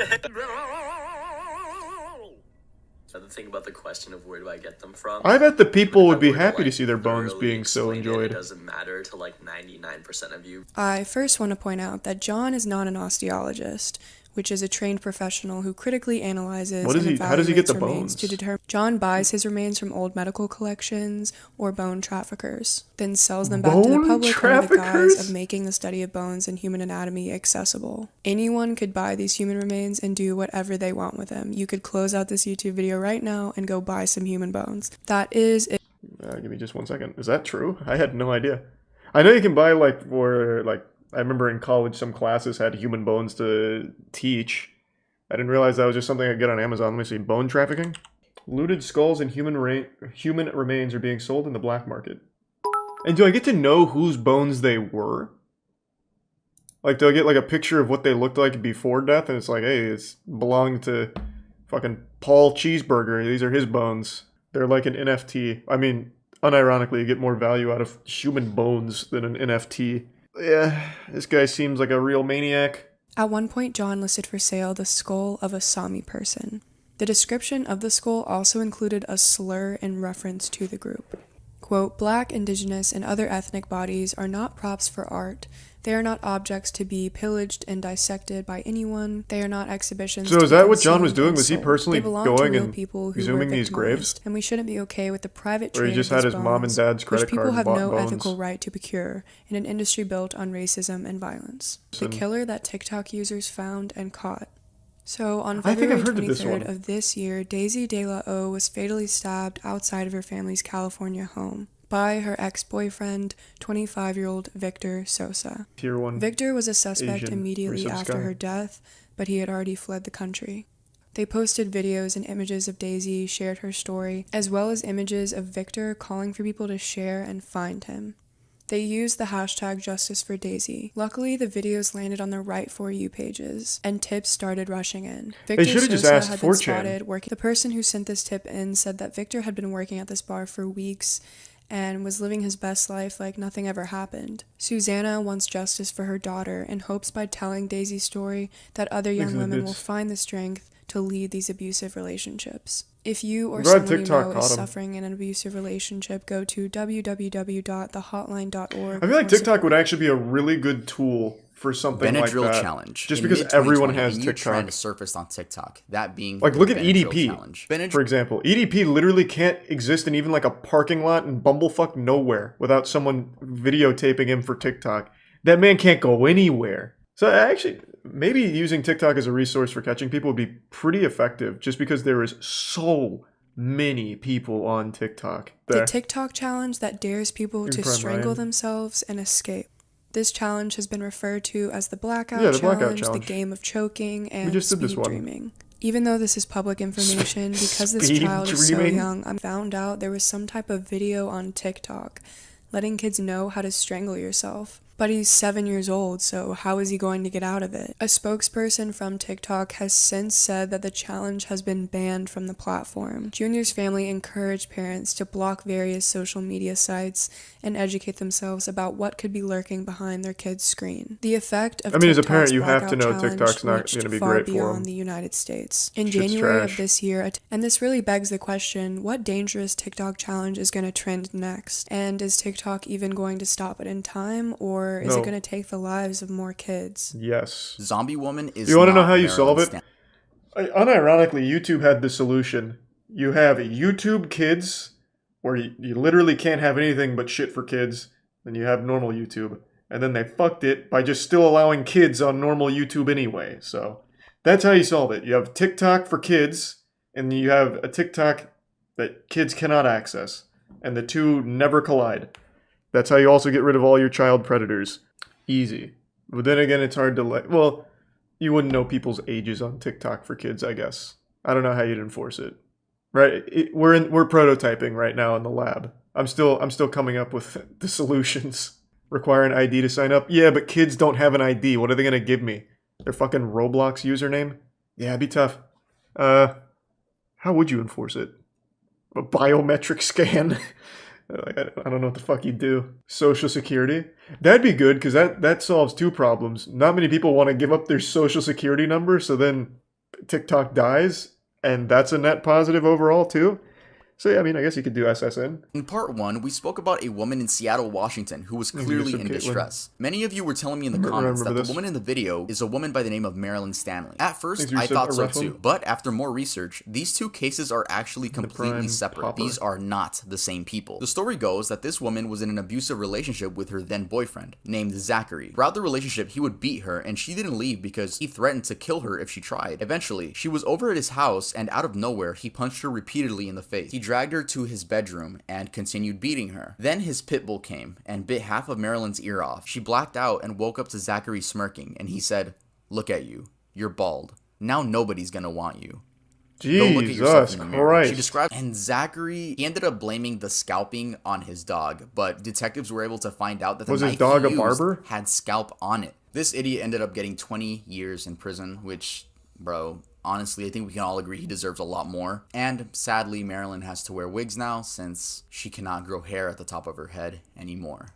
The thing about the question of where do I get them from? I bet the people would be happy to see their bones being so enjoyed. It doesn't matter to like 99% of you. I first want to point out that John is not an osteologist, which is a trained professional who critically analyzes and evaluates how does he get the remains bones? to determine. John buys his remains from old medical collections or bone traffickers, then sells them back to the public under the guise of making the study of bones and human anatomy accessible. Anyone could buy these human remains and do whatever they want with them. You could close out this YouTube video right now and go buy some human bones. That is it. Give me just 1 second. Is that true? I had no idea. I know you can buy, like, for, like, I remember in college some classes had human bones to teach. I didn't realize that was just something I could get on Amazon. Let me see. Bone trafficking? Looted skulls and human remains are being sold in the black market. And do I get to know whose bones they were? Like, do I get, like, a picture of what they looked like before death? And it's like, hey, it's belonged to fucking Paul Cheeseburger. These are his bones. They're like an NFT. I mean, unironically, you get more value out of human bones than an NFT. Yeah, this guy seems like a real maniac. At one point, John listed for sale the skull of a Sami person. The description of the skull also included a slur in reference to the group. Quote, Black, indigenous, and other ethnic bodies are not props for art. They are not objects to be pillaged and dissected by anyone. They are not exhibitions. So is that what John was doing? Was he personally going and people exhuming these graves? And we shouldn't be okay with the private or trade he just of had these his mom and bones, dad's credit which card people and have bought no bones. ethical right to procure in an industry built on racism and violence. The killer that TikTok users found and caught. So on February 23rd of this year, Daisy De La O was fatally stabbed outside of her family's California home by her ex-boyfriend, 25-year-old Victor Sosa. Tier 1 Victor was a suspect Asian immediately after guy. her death, but he had already fled the country. They posted videos and images of Daisy, shared her story, as well as images of Victor calling for people to share and find him. They used the hashtag #JusticeForDaisy. Luckily, the videos landed on the right For You pages, and tips started rushing in. Victor should have just Sosa asked had been 4chan. spotted working. The person who sent this tip in said that Victor had been working at this bar for weeks and was living his best life like nothing ever happened. Susanna wants justice for her daughter and hopes by telling Daisy's story that other young women will find the strength to lead these abusive relationships. If you or someone you know is suffering in an abusive relationship, go to www.thehotline.org. I feel like TikTok would actually be a really good tool for something like Benadryl that. challenge. Just In because everyone mid-2020, has a new TikTok. trend surfaced on TikTok. That being Like, the look at Benadryl EDP, challenge. for example. EDP literally can't exist in even like a parking lot in bumblefuck nowhere without someone videotaping him for TikTok. That man can't go anywhere. So actually, maybe using TikTok as a resource for catching people would be pretty effective just because there is so many people on TikTok. The TikTok challenge that dares people to Prime strangle Ryan. themselves and escape. This challenge has been referred to as the Blackout, Yeah, the challenge, Blackout the Challenge. game of choking, and just did this speed one. dreaming. Even though this is public information, because this Speed child is so dreaming? young, I found out there was some type of video on TikTok letting kids know how to strangle yourself. But he's 7 years old, so how is he going to get out of it? A spokesperson from TikTok has since said that the challenge has been banned from the platform. Junior's family encouraged parents to block various social media sites and educate themselves about what could be lurking behind their kid's screen. The effect of I mean, as a TikTok's parent, you have to Blackout know Challenge TikTok's not reached gonna be far great for beyond 'em. the United States. In Shit's January trash. of this year, and this really begs the question, what dangerous TikTok challenge is going to trend next? And is TikTok even going to stop it in time, or is it No. going to take the lives of more kids? Yes. Zombie Woman is You want to know not how you solve Marilyn it? Unironically, YouTube had the solution. You have YouTube Kids, where you literally can't have anything but shit for kids. Then you have normal YouTube. And then they fucked it by just still allowing kids on normal YouTube anyway. So that's how you solve it. You have TikTok for kids, and you have a TikTok that kids cannot access. And the two never collide. That's how you also get rid of all your child predators. Easy. But then again, it's hard to well, you wouldn't know people's ages on TikTok for kids, I guess. I don't know how you'd enforce it. Right? We're prototyping right now in the lab. I'm still coming up with the solutions. Require an ID to sign up? Yeah, but kids don't have an ID. What are they gonna give me? Their fucking Roblox username? Yeah, it'd be tough. How would you enforce it? A biometric scan? I don't know what the fuck you'd do. Social Security? That'd be good, because that solves two problems. Not many people want to give up their Social Security number, so then TikTok dies, and that's a net positive overall, too. So yeah, I mean, I guess you could do SSN. In part 1, we spoke about a woman in Seattle, Washington who was clearly in distress. Many of you were telling me in the comments that the woman in the video is a woman by the name of Marilyn Stanley. At first, I thought so too, but after more research, these two cases are actually completely separate. These are not the same people. The story goes that this woman was in an abusive relationship with her then boyfriend, named Zachary. Throughout the relationship, he would beat her, and she didn't leave because he threatened to kill her if she tried. Eventually, she was over at his house, and out of nowhere, he punched her repeatedly in the face. He dragged her to his bedroom and continued beating her. Then his pit bull came and bit half of Marilyn's ear off. She blacked out and woke up to Zachary smirking, and he said, "Look at you. You're bald. Now nobody's gonna want you. Go look at yourself in the mirror." She described, and Zachary, he ended up blaming the scalping on his dog, but detectives were able to find out that the knife he used had scalp on it. This idiot ended up getting 20 years in prison, which, bro, honestly, I think we can all agree he deserves a lot more. And sadly, Marilyn has to wear wigs now since she cannot grow hair at the top of her head anymore.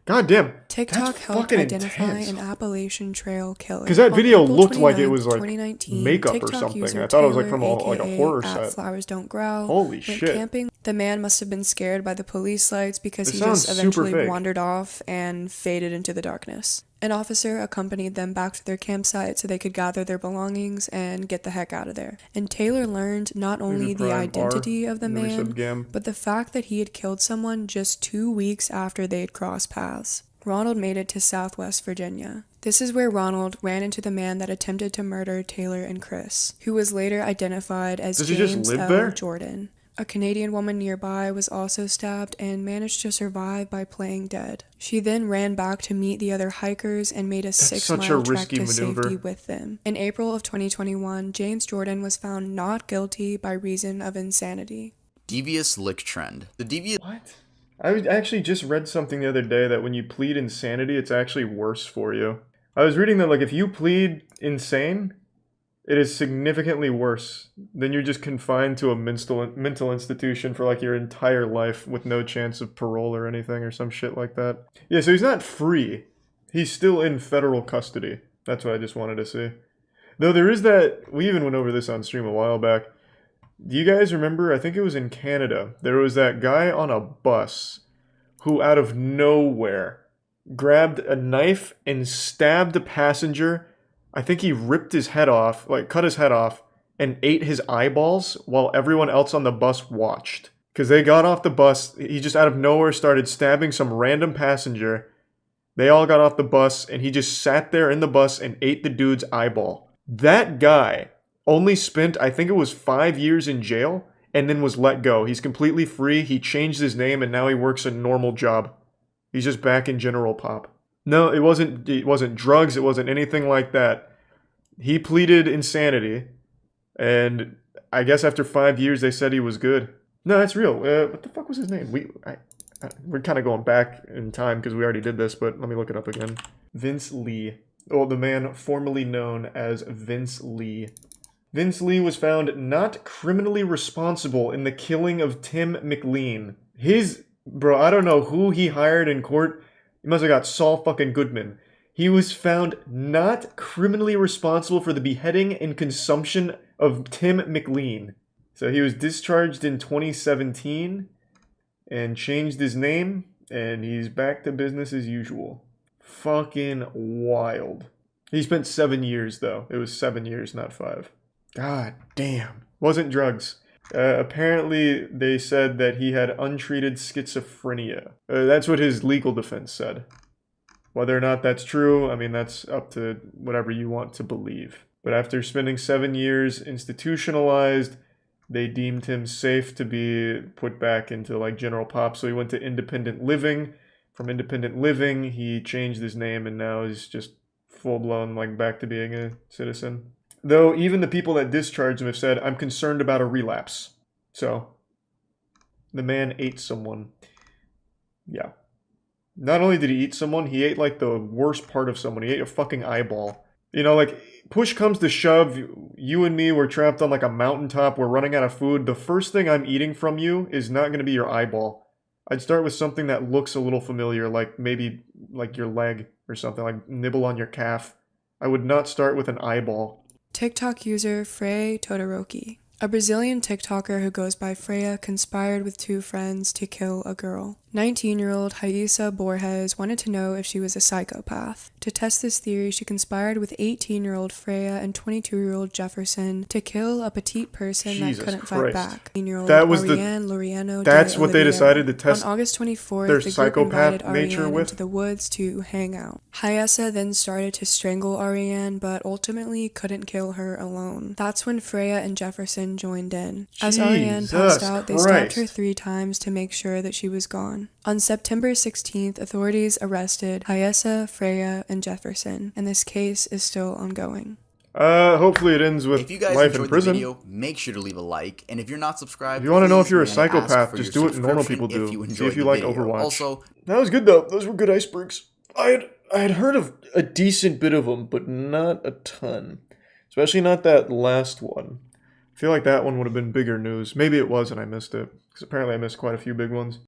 God damn. TikTok helped identify an Appalachian Trail killer. Because that video looked like it was like makeup or something. I thought it was like from like a horror set. Flowers Don't Growl. Holy shit. Camping. The man must have been scared by the police lights because he just eventually wandered off and faded into the darkness. An officer accompanied them back to their campsite so they could gather their belongings and get the heck out of there. And Taylor learned not only the identity of the man, but the fact that he had killed someone just 2 weeks after they'd crossed paths. Ronald made it to Southwest Virginia. This is where Ronald ran into the man that attempted to murder Taylor and Chris, who was later identified as James L. Jordan. A Canadian woman nearby was also stabbed and managed to survive by playing dead. She then ran back to meet the other hikers and made a 6-mile trek to safety with them. In April of 2021, James Jordan was found not guilty by reason of insanity. Devious lick trend. The devious... What? I actually just read something the other day that when you plead insanity, it's actually worse for you. I was reading that, like, if you plead insane, it is significantly worse. Then you're just confined to a mental institution for like your entire life with no chance of parole or anything or some shit like that. Yeah, so he's not free. He's still in federal custody. That's what I just wanted to see. Though there is that, we even went over this on stream a while back. Do you guys remember, I think it was in Canada, there was that guy on a bus who out of nowhere grabbed a knife and stabbed a passenger. I think he ripped his head off, like cut his head off, and ate his eyeballs while everyone else on the bus watched. Because they got off the bus, he just out of nowhere started stabbing some random passenger. They all got off the bus, and he just sat there in the bus and ate the dude's eyeball. That guy only spent, I think it was 5 years in jail, and then was let go. He's completely free, he changed his name, and now he works a normal job. He's just back in general pop. No, it wasn't drugs, it wasn't anything like that. He pleaded insanity, and I guess after 5 years they said he was good. No, that's real. What the fuck was his name? We're kind of going back in time because we already did this, but let me look it up again. Vince Lee. Oh, the man formerly known as Vince Lee. Vince Lee was found not criminally responsible in the killing of Tim McLean. Bro, I don't know who he hired in court. He must have got Saul fucking Goodman. He was found not criminally responsible for the beheading and consumption of Tim McLean. So he was discharged in 2017 and changed his name, and he's back to business as usual. Fucking wild. He spent 7 years, though. It was 7 years, not 5. God damn. Wasn't drugs. Apparently, they said that he had untreated schizophrenia. That's what his legal defense said. Whether or not that's true, I mean, that's up to whatever you want to believe. But after spending 7 years institutionalized, they deemed him safe to be put back into like general pop. So he went to independent living. From independent living, he changed his name and now he's just full-blown like back to being a citizen. Though even the people that discharged him have said, I'm concerned about a relapse. So, the man ate someone. Yeah. Not only did he eat someone, he ate like the worst part of someone. He ate a fucking eyeball. You know, like, push comes to shove, you and me, we're trapped on like a mountaintop, we're running out of food. The first thing I'm eating from you is not going to be your eyeball. I'd start with something that looks a little familiar, like maybe like your leg or something, like nibble on your calf. I would not start with an eyeball. TikTok user Frey Todoroki. A Brazilian TikToker who goes by Freya conspired with two friends to kill a girl. 19-year-old Raíssa Borges wanted to know if she was a psychopath. To test this theory, she conspired with 18-year-old Freya and 22-year-old Jefferson to kill a petite person that couldn't fight back. 18-year-old Ariane Laureano. That's what they decided to test. On August 24th, their the group psychopath invited nature Ariane with. into the woods to hang out. Raíssa then started to strangle Ariane, but ultimately couldn't kill her alone. That's when Freya and Jefferson joined in. As Ariane passed out, they stabbed her 3 times to make sure that she was gone. On September 16th, authorities arrested Raíssa, Freya, and Jefferson, and this case is still ongoing. Hopefully it ends with if you guys life enjoyed in prison. The video, make sure to leave a like, and if you're not subscribed, If you want to know if you're a please, may I ask psychopath, for just your do what normal subscription people do. if you See enjoyed if you the like video. Overwatch. Also, that was good though. Those were good icebergs. I had heard of a decent bit of them, but not a ton. Especially not that last one. I feel like that one would have been bigger news. Maybe it was and I missed it, because apparently I missed quite a few big ones.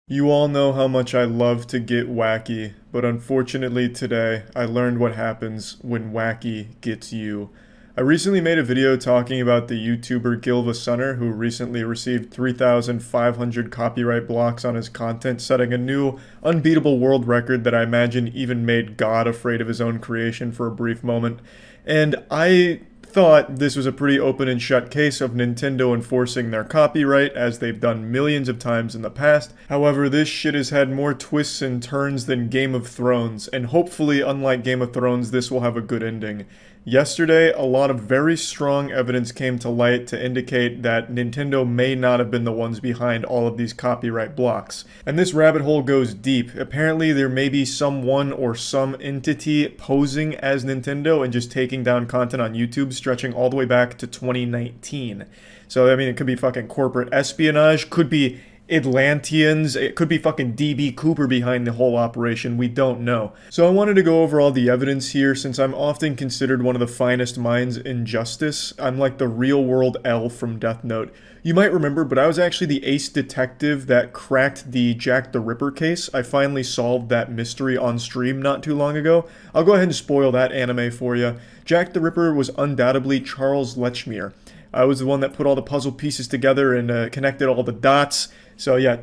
You all know how much I love to get wacky, but unfortunately today I learned what happens when wacky gets you. I recently made a video talking about the YouTuber Gilva, who recently received 3,500 copyright blocks on his content, setting a new, unbeatable world record that I imagine even made God afraid of his own creation for a brief moment. And I thought this was a pretty open and shut case of Nintendo enforcing their copyright, as they've done millions of times in the past. However, this shit has had more twists and turns than Game of Thrones, and hopefully, unlike Game of Thrones, this will have a good ending. Yesterday, a lot of very strong evidence came to light to indicate that Nintendo may not have been the ones behind all of these copyright blocks. And this rabbit hole goes deep. Apparently, there may be someone or some entity posing as Nintendo and just taking down content on YouTube, stretching all the way back to 2019. So, I mean, it could be fucking corporate espionage, could be Atlanteans, it could be fucking DB Cooper behind the whole operation, we don't know. So I wanted to go over all the evidence here, since I'm often considered one of the finest minds in justice. I'm like the real world L from Death Note. You might remember, but I was actually the ace detective that cracked the Jack the Ripper case. I finally solved that mystery on stream not too long ago. I'll go ahead and spoil that anime for you. Jack the Ripper was undoubtedly Charles Lechmere. I was the one that put all the puzzle pieces together and connected all the dots. So yeah,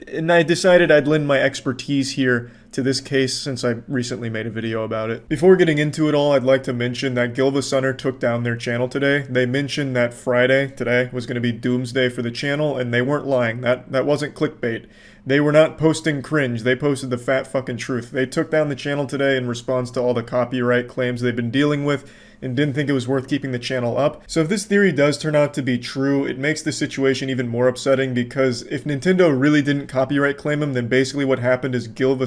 and I decided I'd lend my expertise here to this case since I recently made a video about it. Before getting into it all, I'd like to mention that Gilva took down their channel today. They mentioned that Friday, today, was going to be doomsday for the channel, and they weren't lying. That wasn't clickbait. They were not posting cringe, they posted the fat fucking truth. They took down the channel today in response to all the copyright claims they've been dealing with, and didn't think it was worth keeping the channel up. So if this theory does turn out to be true, it makes the situation even more upsetting, because if Nintendo really didn't copyright claim him, then basically what happened is Gilva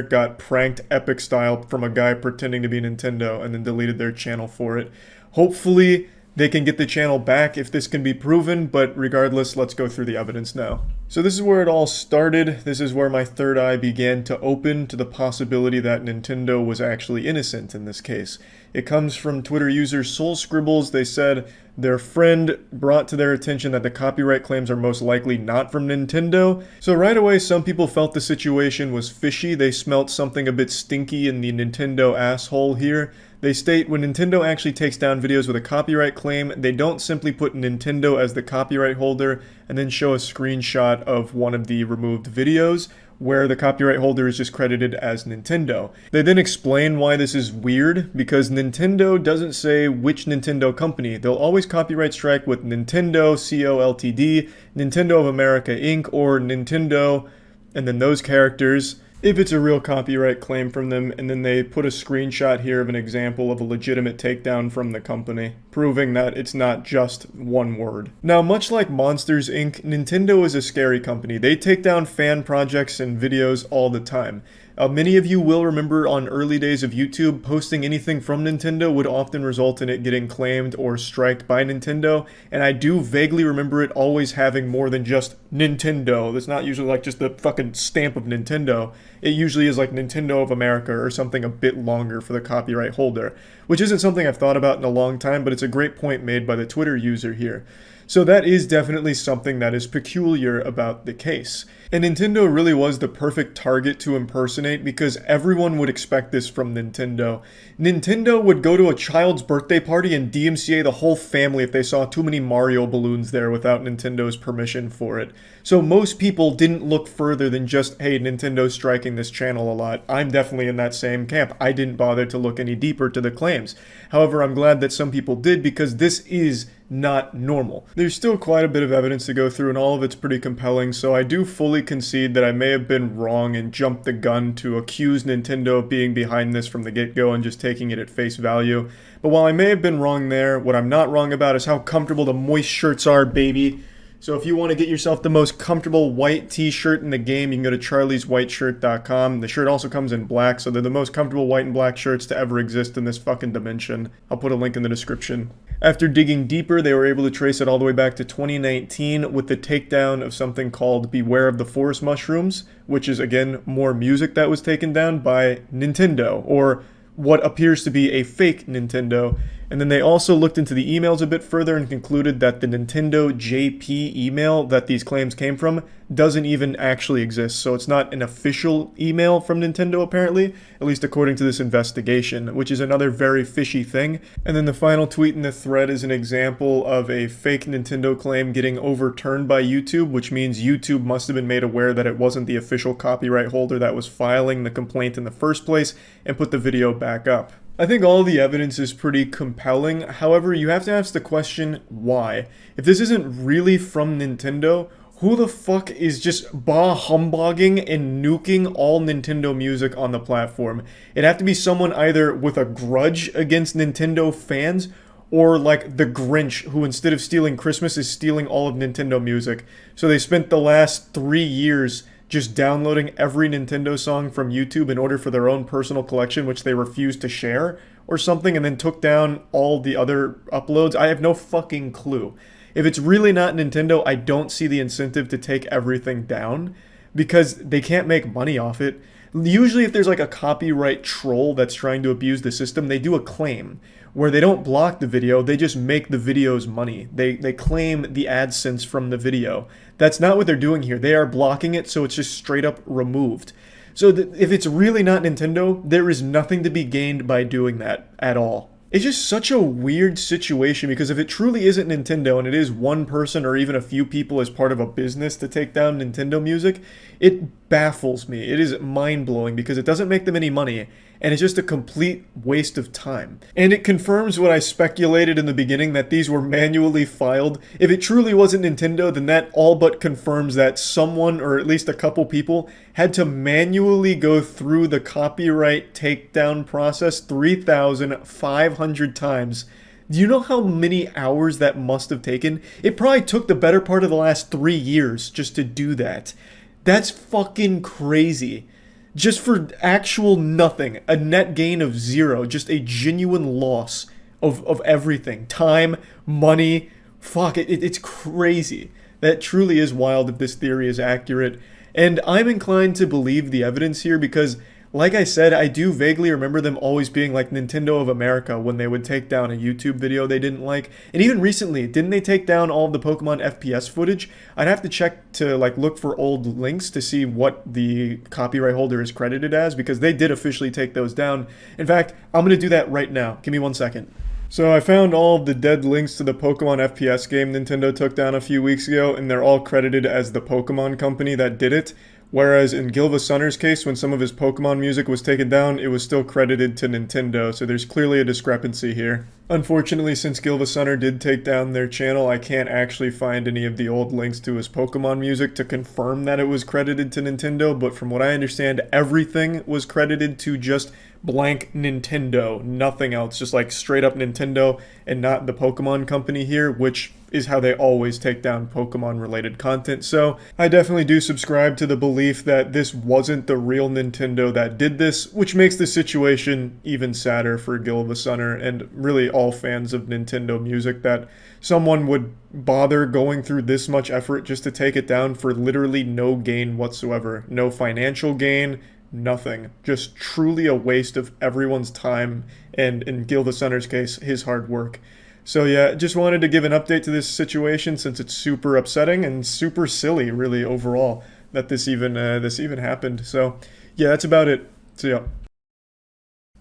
got pranked epic style from a guy pretending to be Nintendo and then deleted their channel for it. Hopefully they can get the channel back if this can be proven, but regardless, let's go through the evidence now. So this is where it all started. This is where my third eye began to open to the possibility that Nintendo was actually innocent in this case. It comes from Twitter user Soul Scribbles. They said their friend brought to their attention that the copyright claims are most likely not from Nintendo. So right away, some people felt the situation was fishy. They smelt something a bit stinky in the Nintendo asshole here. They state when Nintendo actually takes down videos with a copyright claim, they don't simply put Nintendo as the copyright holder and then show a screenshot of one of the removed videos where the copyright holder is just credited as Nintendo. They then explain why this is weird, because Nintendo doesn't say which Nintendo company. They'll always copyright strike with Nintendo, CO Ltd, Nintendo of America Inc., or Nintendo, and then those characters, if it's a real copyright claim from them, and then they put a screenshot here of an example of a legitimate takedown from the company, proving that it's not just one word. Now, much like Monsters Inc., Nintendo is a scary company. They take down fan projects and videos all the time. Many of you will remember on early days of YouTube, posting anything from Nintendo would often result in it getting claimed or striked by Nintendo, and I do vaguely remember it always having more than just Nintendo. That's not usually like just the fucking stamp of Nintendo. It usually is like Nintendo of America or something a bit longer for the copyright holder, which isn't something I've thought about in a long time, but it's a great point made by the Twitter user here. So that is definitely something that is peculiar about the case. And Nintendo really was the perfect target to impersonate because everyone would expect this from Nintendo. Nintendo would go to a child's birthday party and DMCA the whole family if they saw too many Mario balloons there without Nintendo's permission for it. So most people didn't look further than just, hey, Nintendo's striking this channel a lot. I'm definitely in that same camp. I didn't bother to look any deeper to the claims. However, I'm glad that some people did because this is not normal. There's still quite a bit of evidence to go through and all of it's pretty compelling, so I do fully concede that I may have been wrong and jumped the gun to accuse Nintendo of being behind this from the get-go and just taking it at face value. But while I may have been wrong there, what I'm not wrong about is how comfortable the moist shirts are, baby. So if you want to get yourself the most comfortable white t-shirt in the game, you can go to charlieswhiteshirt.com. The shirt also comes in black, so they're the most comfortable white and black shirts to ever exist in this fucking dimension. I'll put a link in the description. After digging deeper, they were able to trace it all the way back to 2019 with the takedown of something called Beware of the Forest Mushrooms, which is, again, more music that was taken down by Nintendo, or what appears to be a fake Nintendo. And then they also looked into the emails a bit further and concluded that the Nintendo JP email that these claims came from doesn't even actually exist. So it's not an official email from Nintendo apparently, at least according to this investigation, which is another very fishy thing. And then the final tweet in the thread is an example of a fake Nintendo claim getting overturned by YouTube, which means YouTube must have been made aware that it wasn't the official copyright holder that was filing the complaint in the first place and put the video back up. I think all the evidence is pretty compelling. However, you have to ask the question, why? If this isn't really from Nintendo, who the fuck is just humbugging and nuking all Nintendo music on the platform? It'd have to be someone either with a grudge against Nintendo fans, or like the Grinch, who instead of stealing Christmas is stealing all of Nintendo music. So they spent the last 3 years just downloading every Nintendo song from YouTube in order for their own personal collection, which they refused to share or something, and then took down all the other uploads. I have no fucking clue. If it's really not Nintendo, I don't see the incentive to take everything down because they can't make money off it. Usually if there's like a copyright troll that's trying to abuse the system, they do a claim where they don't block the video, they just make the video's money. They claim the AdSense from the video. That's not what they're doing here. They are blocking it, so it's just straight up removed. So if it's really not Nintendo, there is nothing to be gained by doing that at all. It's just such a weird situation because if it truly isn't Nintendo and it is one person or even a few people as part of a business to take down Nintendo music, it baffles me. It is mind-blowing because it doesn't make them any money and it's just a complete waste of time. And it confirms what I speculated in the beginning, that these were manually filed. If it truly wasn't Nintendo, then that all but confirms that someone, or at least a couple people, had to manually go through the copyright takedown process 3,500 times. Do you know how many hours that must have taken? It probably took the better part of the last 3 years just to do that. That's fucking crazy. Just for actual nothing. A net gain of 0. Just a genuine loss of everything. Time, money. Fuck, it's crazy. That truly is wild if this theory is accurate. And I'm inclined to believe the evidence here because, like I said, I do vaguely remember them always being like Nintendo of America when they would take down a YouTube video they didn't like. And even recently, didn't they take down all of the Pokemon FPS footage? I'd have to check to like look for old links to see what the copyright holder is credited as because they did officially take those down. In fact, I'm going to do that right now. Give me 1 second. So I found all of the dead links to the Pokemon FPS game Nintendo took down a few weeks ago, and they're all credited as the Pokemon company that did it. Whereas in Gilva Sunner's case, when some of his Pokemon music was taken down, it was still credited to Nintendo, so there's clearly a discrepancy here. Unfortunately, since Gilvasunner did take down their channel, I can't actually find any of the old links to his Pokemon music to confirm that it was credited to Nintendo, but from what I understand, everything was credited to just blank Nintendo, nothing else, just like straight up Nintendo and not the Pokemon company here, which is how they always take down Pokemon related content. So I definitely do subscribe to the belief that this wasn't the real Nintendo that did this, which makes the situation even sadder for Gilvasunner and really all fans of Nintendo music, that someone would bother going through this much effort just to take it down for literally no gain whatsoever. No financial gain, nothing. Just truly a waste of everyone's time, and in Gilvasunner's case, his hard work. So yeah, just wanted to give an update to this situation since it's super upsetting and super silly, really, overall, that this even happened. So yeah, that's about it. So yeah.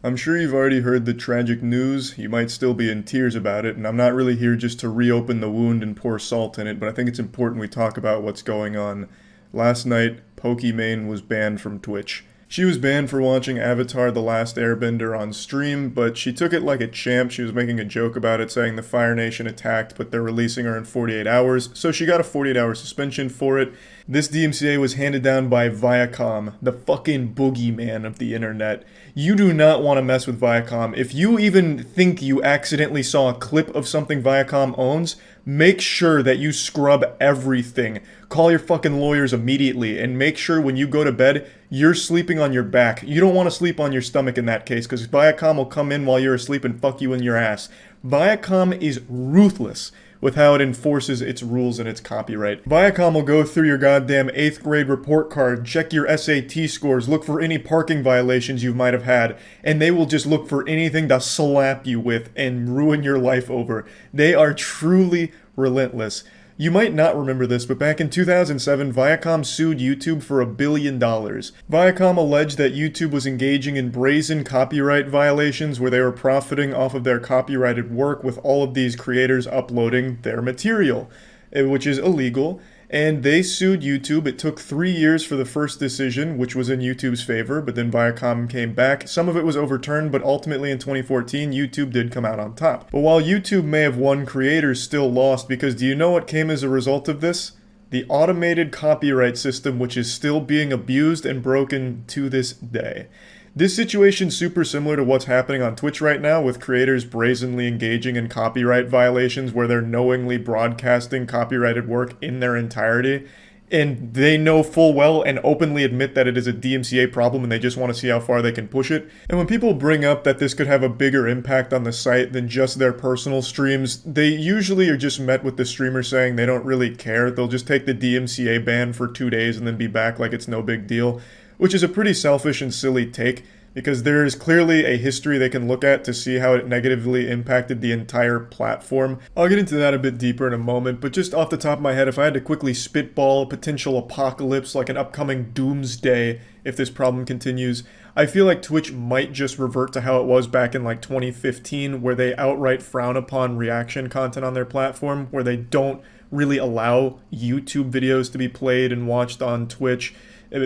I'm sure you've already heard the tragic news. You might still be in tears about it, and I'm not really here just to reopen the wound and pour salt in it, but I think it's important we talk about what's going on. Last night, Pokimane was banned from Twitch. She was banned for watching Avatar: The Last Airbender on stream, but she took it like a champ. She was making a joke about it, saying the Fire Nation attacked, but they're releasing her in 48 hours, so she got a 48-hour suspension for it. This DMCA was handed down by Viacom, the fucking boogeyman of the internet. You do not want to mess with Viacom. If you even think you accidentally saw a clip of something Viacom owns, make sure that you scrub everything. Call your fucking lawyers immediately, and make sure when you go to bed, you're sleeping on your back. You don't want to sleep on your stomach in that case, because Viacom will come in while you're asleep and fuck you in your ass. Viacom is ruthless with how it enforces its rules and its copyright. Viacom will go through your goddamn 8th grade report card, check your SAT scores, look for any parking violations you might have had, and they will just look for anything to slap you with and ruin your life over. They are truly relentless. You might not remember this, but back in 2007, Viacom sued YouTube for $1 billion. Viacom alleged that YouTube was engaging in brazen copyright violations where they were profiting off of their copyrighted work with all of these creators uploading their material, which is illegal. And they sued YouTube. It took 3 years for the first decision, which was in YouTube's favor, but then Viacom came back. Some of it was overturned, but ultimately in 2014, YouTube did come out on top. But while YouTube may have won, creators still lost, because do you know what came as a result of this? The automated copyright system, which is still being abused and broken to this day. This situation's super similar to what's happening on Twitch right now, with creators brazenly engaging in copyright violations where they're knowingly broadcasting copyrighted work in their entirety, and they know full well and openly admit that it is a DMCA problem and they just want to see how far they can push it. And when people bring up that this could have a bigger impact on the site than just their personal streams, they usually are just met with the streamer saying they don't really care. They'll just take the DMCA ban for 2 days and then be back like it's no big deal, which is a pretty selfish and silly take, because there is clearly a history they can look at to see how it negatively impacted the entire platform. I'll get into that a bit deeper in a moment, but just off the top of my head, if I had to quickly spitball a potential apocalypse, like an upcoming doomsday, if this problem continues, I feel like Twitch might just revert to how it was back in like 2015, where they outright frown upon reaction content on their platform, where they don't really allow YouTube videos to be played and watched on Twitch.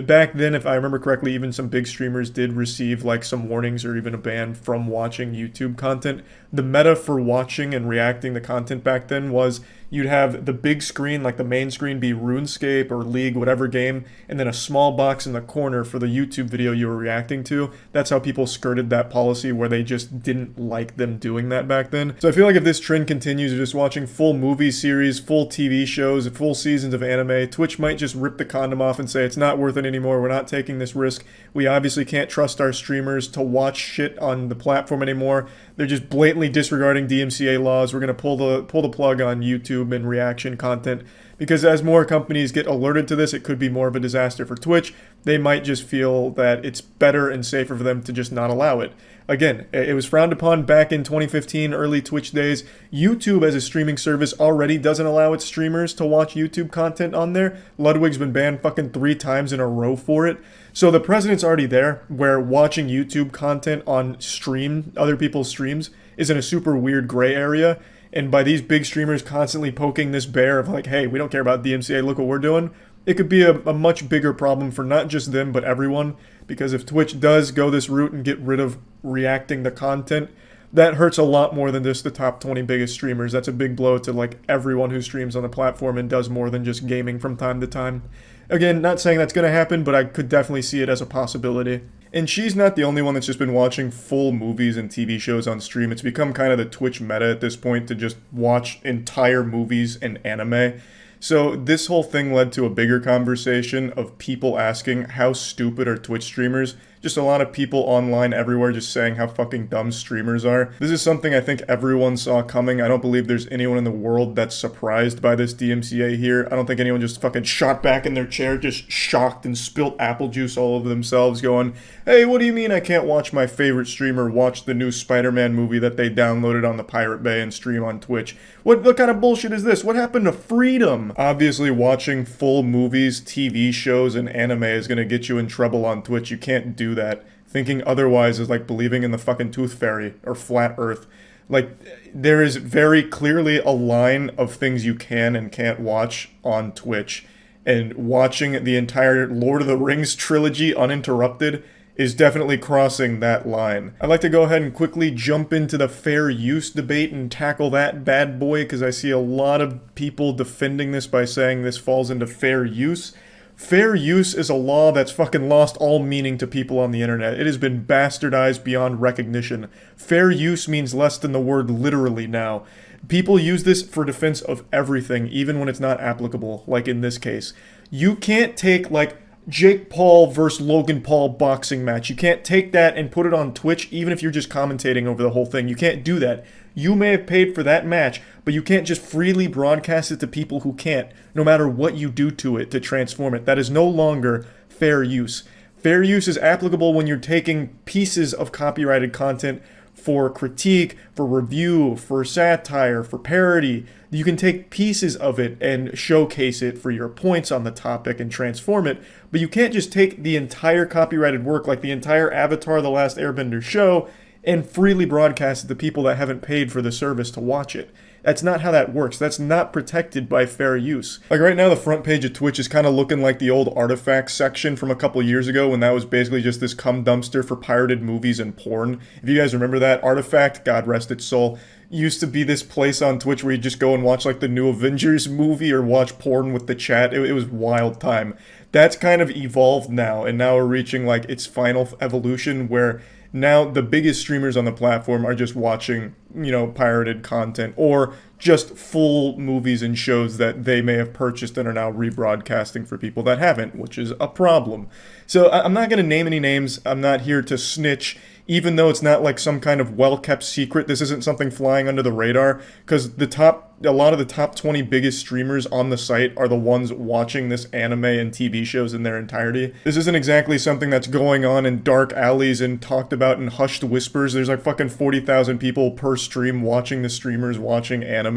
Back then, if I remember correctly, even some big streamers did receive like some warnings or even a ban from watching YouTube content. The meta for watching and reacting to content back then was you'd have the big screen, like the main screen, be RuneScape or League, whatever game, and then a small box in the corner for the YouTube video you were reacting to. That's how people skirted that policy, where they just didn't like them doing that back then. So I feel like if this trend continues of just watching full movie series, full TV shows, full seasons of anime, Twitch might just rip the condom off and say it's not worth it anymore, we're not taking this risk. We obviously can't trust our streamers to watch shit on the platform anymore. They're just blatantly disregarding DMCA laws. We're going to pull the plug on YouTube and reaction content, because as more companies get alerted to this, it could be more of a disaster for Twitch. They might just feel that it's better and safer for them to just not allow it. Again, it was frowned upon back in 2015, early Twitch days. YouTube as a streaming service already doesn't allow its streamers to watch YouTube content on there. Ludwig's been banned fucking 3 times in a row for it. So the precedent's already there, where watching YouTube content on stream, other people's streams, is in a super weird gray area. And by these big streamers constantly poking this bear of like, hey, we don't care about DMCA, look what we're doing, it could be a much bigger problem for not just them, but everyone. Because if Twitch does go this route and get rid of reacting to content, that hurts a lot more than just the top 20 biggest streamers. That's a big blow to like everyone who streams on the platform and does more than just gaming from time to time. Again, not saying that's going to happen, but I could definitely see it as a possibility. And she's not the only one that's just been watching full movies and TV shows on stream. It's become kind of the Twitch meta at this point to just watch entire movies and anime. So this whole thing led to a bigger conversation of people asking how stupid are Twitch streamers. Just a lot of people online everywhere just saying how fucking dumb streamers are. This is something I think everyone saw coming. I don't believe there's anyone in the world that's surprised by this DMCA here. I don't think anyone just fucking shot back in their chair, just shocked and spilt apple juice all over themselves going, hey, what do you mean I can't watch my favorite streamer watch the new Spider-Man movie that they downloaded on the Pirate Bay and stream on Twitch? What kind of bullshit is this? What happened to freedom? Obviously, watching full movies, TV shows, and anime is gonna get you in trouble on Twitch. You can't do that. Thinking otherwise is like believing in the fucking tooth fairy or flat earth. Like, there is very clearly a line of things you can and can't watch on Twitch. And watching the entire Lord of the Rings trilogy uninterrupted is definitely crossing that line. I'd like to go ahead and quickly jump into the fair use debate and tackle that bad boy, because I see a lot of people defending this by saying this falls into fair use. Fair use is a law that's fucking lost all meaning to people on the internet. It has been bastardized beyond recognition. Fair use means less than the word literally now. People use this for defense of everything, even when it's not applicable, like in this case. You can't take, like, Jake Paul versus Logan Paul boxing match. You can't take that and put it on Twitch, even if you're just commentating over the whole thing. You can't do that. You may have paid for that match, but you can't just freely broadcast it to people who can't, no matter what you do to it to transform it. That is no longer fair use. Fair use is applicable when you're taking pieces of copyrighted content for critique, for review, for satire, for parody. You can take pieces of it and showcase it for your points on the topic and transform it, but you can't just take the entire copyrighted work, like the entire Avatar: The Last Airbender show, and freely broadcast it to people that haven't paid for the service to watch it. That's not how that works. That's not protected by fair use. Like right now, the front page of Twitch is kind of looking like the old Artifacts section from a couple years ago when that was basically just this cum dumpster for pirated movies and porn. If you guys remember that, Artifact, God rest its soul, used to be this place on Twitch where you just go and watch like the new Avengers movie or watch porn with the chat. It was wild time. That's kind of evolved now, and now we're reaching like its final evolution where now the biggest streamers on the platform are just watching, you know, pirated content or just full movies and shows that they may have purchased and are now rebroadcasting for people that haven't, which is a problem. So I'm not going to name any names. I'm not here to snitch, even though it's not like some kind of well-kept secret. This isn't something flying under the radar, because a lot of the top 20 biggest streamers on the site are the ones watching this anime and TV shows in their entirety. This isn't exactly something that's going on in dark alleys and talked about in hushed whispers. There's like fucking 40,000 people per stream watching the streamers watching anime.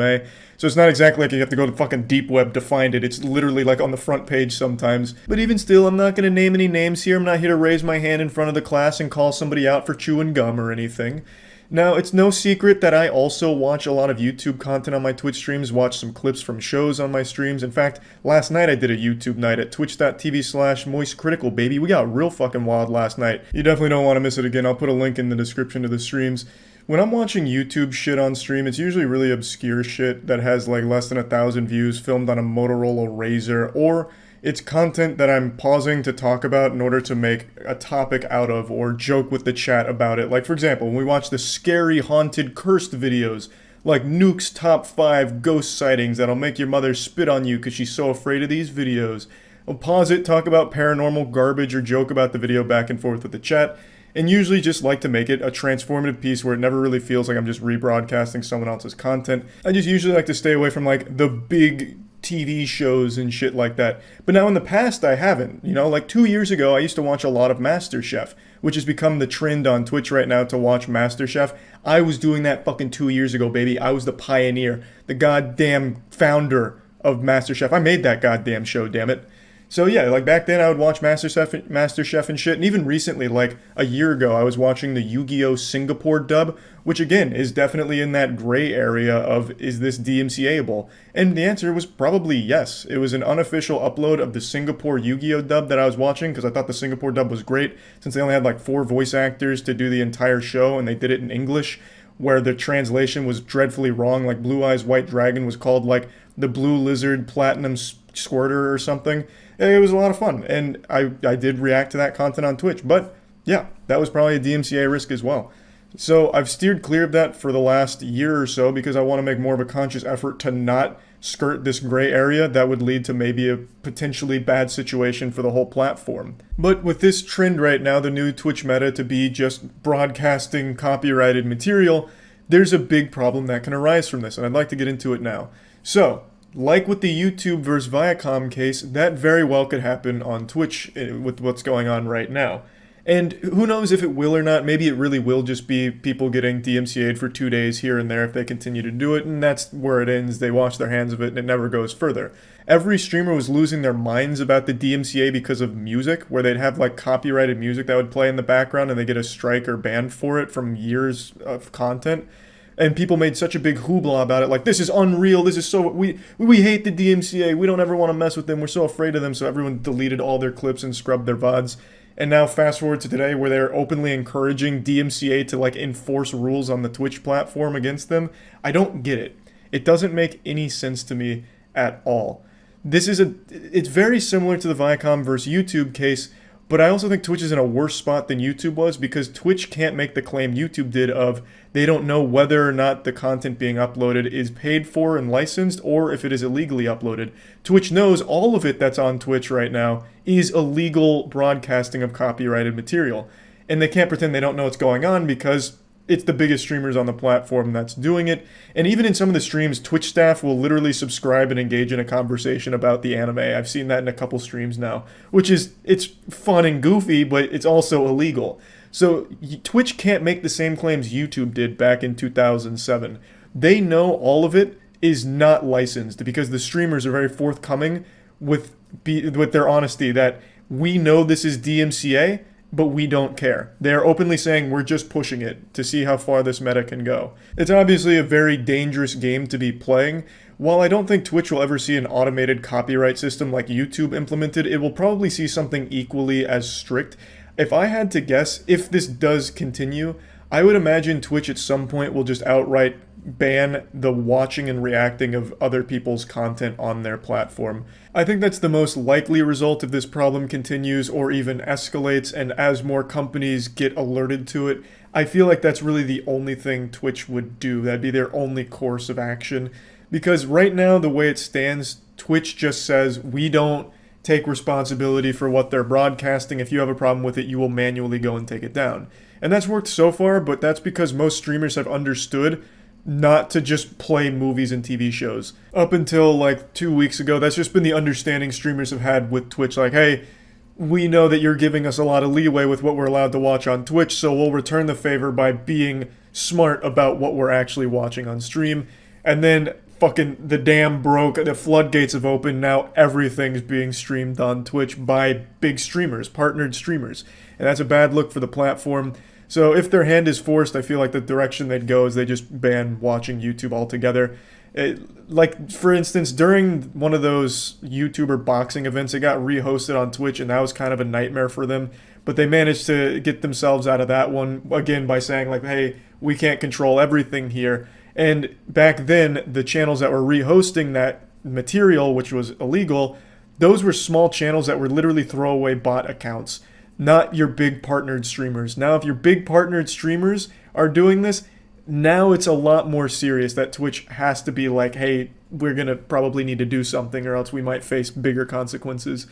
So it's not exactly like you have to go to fucking deep web to find it. It's literally like on the front page sometimes. But even still, I'm not going to name any names here. I'm not here to raise my hand in front of the class and call somebody out for chewing gum or anything. Now, it's no secret that I also watch a lot of YouTube content on my Twitch streams, watch some clips from shows on my streams. In fact, last night I did a YouTube night at twitch.tv/moistcritikal, baby. We got real fucking wild last night. You definitely don't want to miss it again. I'll put a link in the description to the streams. When I'm watching YouTube shit on stream, it's usually really obscure shit that has like less than 1,000 views, filmed on a Motorola Razr, or it's content that I'm pausing to talk about in order to make a topic out of or joke with the chat about it. Like, for example, when we watch the scary, haunted, cursed videos, like Nuke's top 5 ghost sightings that'll make your mother spit on you because she's so afraid of these videos, I'll pause it, talk about paranormal garbage, or joke about the video back and forth with the chat, and usually just like to make it a transformative piece where it never really feels like I'm just rebroadcasting someone else's content. I just usually like to stay away from like the big TV shows and shit like that. But now in the past I haven't. You know, like 2 years ago I used to watch a lot of MasterChef, which has become the trend on Twitch right now to watch MasterChef. I was doing that fucking 2 years ago, baby. I was the pioneer, the goddamn founder of MasterChef. I made that goddamn show, damn it. So yeah, like back then I would watch MasterChef and shit, and even recently, like a year ago, I was watching the Yu-Gi-Oh! Singapore dub, which again is definitely in that gray area of, is this DMCA-able? And the answer was probably yes. It was an unofficial upload of the Singapore Yu-Gi-Oh! Dub that I was watching, because I thought the Singapore dub was great, since they only had like 4 voice actors to do the entire show, and they did it in English, where the translation was dreadfully wrong. Like Blue Eyes White Dragon was called like the Blue Lizard Platinum Squirter or something. It was a lot of fun, and I did react to that content on Twitch. But yeah, that was probably a DMCA risk as well. So I've steered clear of that for the last year or so because I want to make more of a conscious effort to not skirt this gray area that would lead to maybe a potentially bad situation for the whole platform. But with this trend right now, the new Twitch meta to be just broadcasting copyrighted material, there's a big problem that can arise from this, and I'd like to get into it now. So, like with the YouTube versus Viacom case, that very well could happen on Twitch with what's going on right now. And who knows if it will or not. Maybe it really will just be people getting DMCA'd for 2 days here and there if they continue to do it, and that's where it ends. They wash their hands of it and it never goes further. Every streamer was losing their minds about the DMCA because of music, where they'd have like copyrighted music that would play in the background and they get a strike or banned for it from years of content. And people made such a big hoopla about it, like, this is unreal, this is so, we hate the DMCA, we don't ever want to mess with them, we're so afraid of them, so everyone deleted all their clips and scrubbed their VODs. And now fast forward to today where they're openly encouraging DMCA to like enforce rules on the Twitch platform against them. I don't get it. It doesn't make any sense to me at all. It's very similar to the Viacom versus YouTube case, but I also think Twitch is in a worse spot than YouTube was because Twitch can't make the claim YouTube did of they don't know whether or not the content being uploaded is paid for and licensed or if it is illegally uploaded. Twitch knows all of it that's on Twitch right now is illegal broadcasting of copyrighted material. And they can't pretend they don't know what's going on because it's the biggest streamers on the platform that's doing it. And even in some of the streams, Twitch staff will literally subscribe and engage in a conversation about the anime. I've seen that in a couple streams now, it's fun and goofy, but it's also illegal. So Twitch can't make the same claims YouTube did back in 2007. They know all of it is not licensed because the streamers are very forthcoming with their honesty that we know this is DMCA, but we don't care. They're openly saying we're just pushing it to see how far this meta can go. It's obviously a very dangerous game to be playing. While I don't think Twitch will ever see an automated copyright system like YouTube implemented, it will probably see something equally as strict. If I had to guess, if this does continue, I would imagine Twitch at some point will just outright ban the watching and reacting of other people's content on their platform. I think that's the most likely result if this problem continues or even escalates, and as more companies get alerted to it, I feel like that's really the only thing Twitch would do. That'd be their only course of action. Because right now, the way it stands, Twitch just says, we don't take responsibility for what they're broadcasting. If you have a problem with it, you will manually go and take it down. And that's worked so far, but that's because most streamers have understood not to just play movies and TV shows. Up until like 2 weeks ago, that's just been the understanding streamers have had with Twitch. Like, hey, we know that you're giving us a lot of leeway with what we're allowed to watch on Twitch, so we'll return the favor by being smart about what we're actually watching on stream. And then fucking the dam broke, the floodgates have opened, now everything's being streamed on Twitch by big streamers, partnered streamers. And that's a bad look for the platform. So if their hand is forced, I feel like the direction they'd go is they just ban watching YouTube altogether. Like, for instance, during one of those YouTuber boxing events, it got rehosted on Twitch, and that was kind of a nightmare for them. But they managed to get themselves out of that one, again, by saying, like, hey, we can't control everything here. And back then, the channels that were rehosting that material, which was illegal, those were small channels that were literally throwaway bot accounts, not your big partnered streamers. Now, if your big partnered streamers are doing this, now it's a lot more serious that Twitch has to be like, hey, we're going to probably need to do something or else we might face bigger consequences.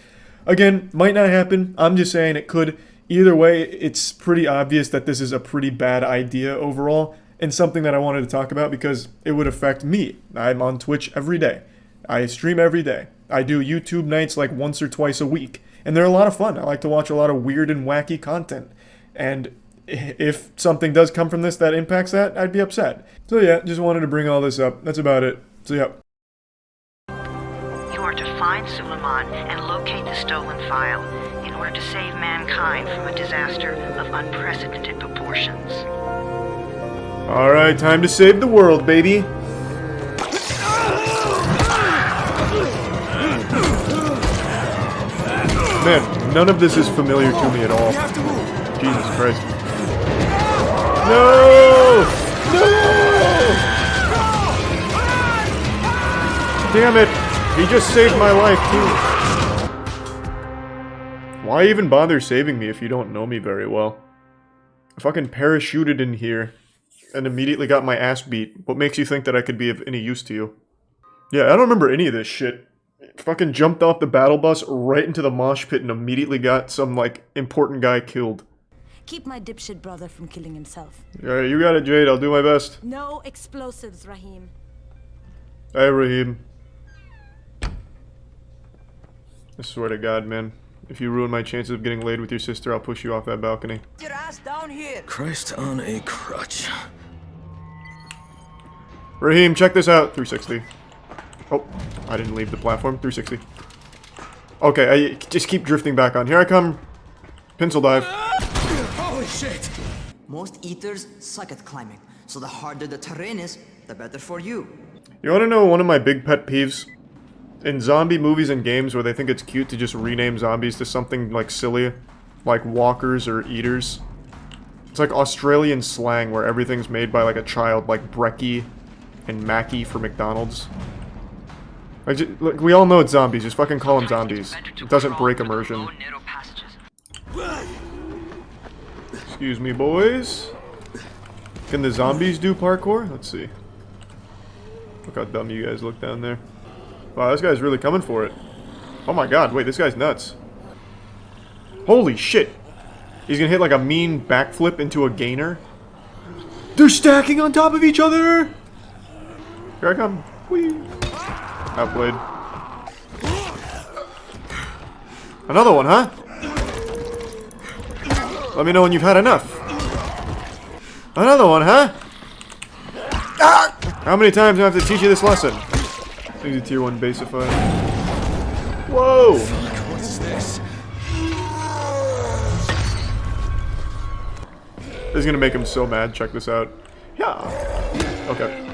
Again, might not happen. I'm just saying it could. Either way, it's pretty obvious that this is a pretty bad idea overall, and something that I wanted to talk about because it would affect me. I'm on Twitch every day. I stream every day. I do YouTube nights like once or twice a week. And they're a lot of fun. I like to watch a lot of weird and wacky content. And if something does come from this that impacts that, I'd be upset. So yeah, just wanted to bring all this up. That's about it. So yeah. You are to find Suleiman and locate the stolen file in order to save mankind from a disaster of unprecedented proportions. Alright, time to save the world, baby. Man, none of this is familiar to me at all. Jesus Christ. No! No! damn it! He just saved my life, too. Why even bother saving me if you don't know me very well? I fucking parachuted in here and immediately got my ass beat. What makes you think that I could be of any use to you? Yeah, I don't remember any of this shit. Fucking jumped off the battle bus right into the mosh pit and immediately got some, like, important guy killed. Keep my dipshit brother from killing himself. Yeah, you got it, Jade. I'll do my best. No explosives, Rahim. Hey, Raheem. I swear to God, man. If you ruin my chances of getting laid with your sister, I'll push you off that balcony. Get your ass down here. Christ on a crutch. Raheem, check this out. 360. Oh, I didn't leave the platform. 360. Okay, I just keep drifting back on. Here I come. Pencil dive. Holy shit! Most eaters suck at climbing, so the harder the terrain is, the better for you. You want to know one of my big pet peeves? In zombie movies and games where they think it's cute to just rename zombies to something like silly, like walkers or eaters. It's like Australian slang where everything's made by like a child, like Brekkie and Mackie for McDonald's. Like, we all know it's zombies, just fucking call them zombies. It doesn't break immersion. Excuse me, boys. Can the zombies do parkour? Let's see. Look how dumb you guys look down there. Wow, this guy's really coming for it. Oh my god, wait, this guy's nuts. Holy shit! He's gonna hit like a mean backflip into a gainer. They're stacking on top of each other! Here I come. Whee! Outplayed. Another one, huh? Let me know when you've had enough. Another one, huh? How many times do I have to teach you this lesson? He's a tier 1 basify. Whoa! What's this? This is gonna make him so mad. Check this out. Yeah. Okay.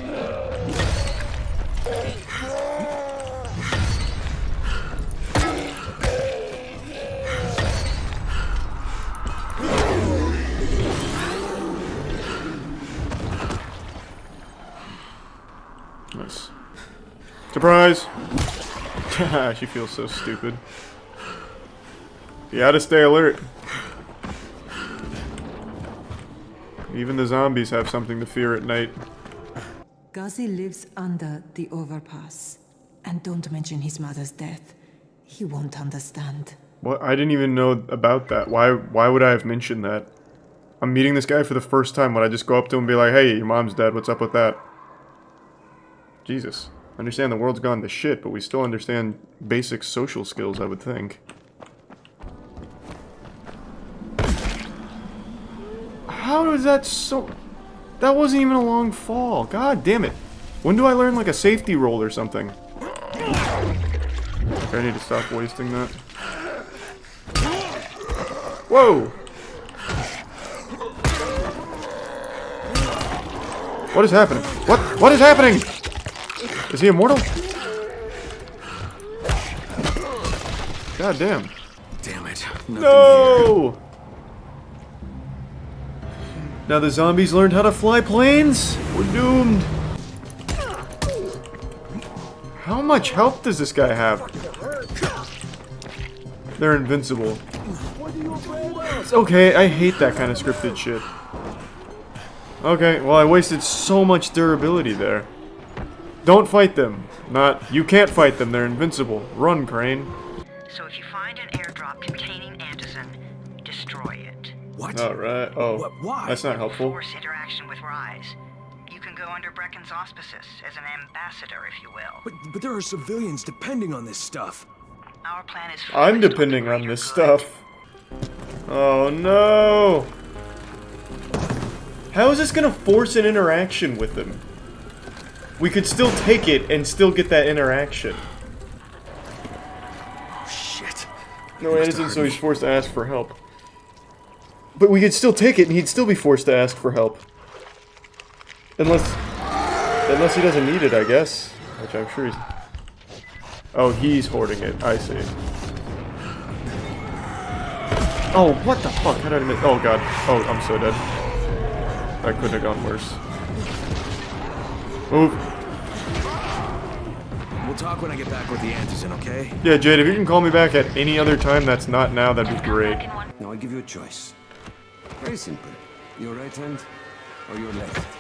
Nice. Surprise! She feels so stupid. You gotta stay alert. Even the zombies have something to fear at night. Ghazi lives under the overpass. And don't mention his mother's death. He won't understand. What? I didn't even know about that. Why would I have mentioned that? I'm meeting this guy for the first time. Would I just go up to him and be like, hey, your mom's dead, what's up with that? Jesus. I understand the world's gone to shit, but we still understand basic social skills, I would think. How is that so... That wasn't even a long fall. God damn it. When do I learn like a safety roll or something? Okay, I need to stop wasting that. Whoa! What is happening? What is happening? Is he immortal? God damn. Damn it. No! Now the zombies learned how to fly planes? We're doomed. How much health does this guy have? They're invincible. It's okay, I hate that kind of scripted shit. Okay, well I wasted so much durability there. Don't fight them. You can't fight them, they're invincible. Run, Crane. So if you find an airdrop containing Anderson, destroy it. What? Alright, oh. Why? That's not helpful. Force interaction with Rise. You can go under Brecken's auspices as an ambassador, if you will. But there are civilians depending on this stuff. Our plan is I'm depending on this stuff. Oh no! How is this gonna force an interaction with them? We could still take it and still get that interaction. Oh shit. No, Anderson, so he's forced to ask for help. But we could still take it and he'd still be forced to ask for help. Unless he doesn't need it, I guess. Which I'm sure he's... Oh, he's hoarding it. I see. Oh, what the fuck? How did I miss? Oh god. Oh, I'm so dead. That couldn't have gone worse. Move. We'll talk talk when I get back with the antigen, okay? Yeah, Jade, if you can call me back at any other time that's not now, that'd be great. Now I give you a choice. Very simple. Your right hand or your left?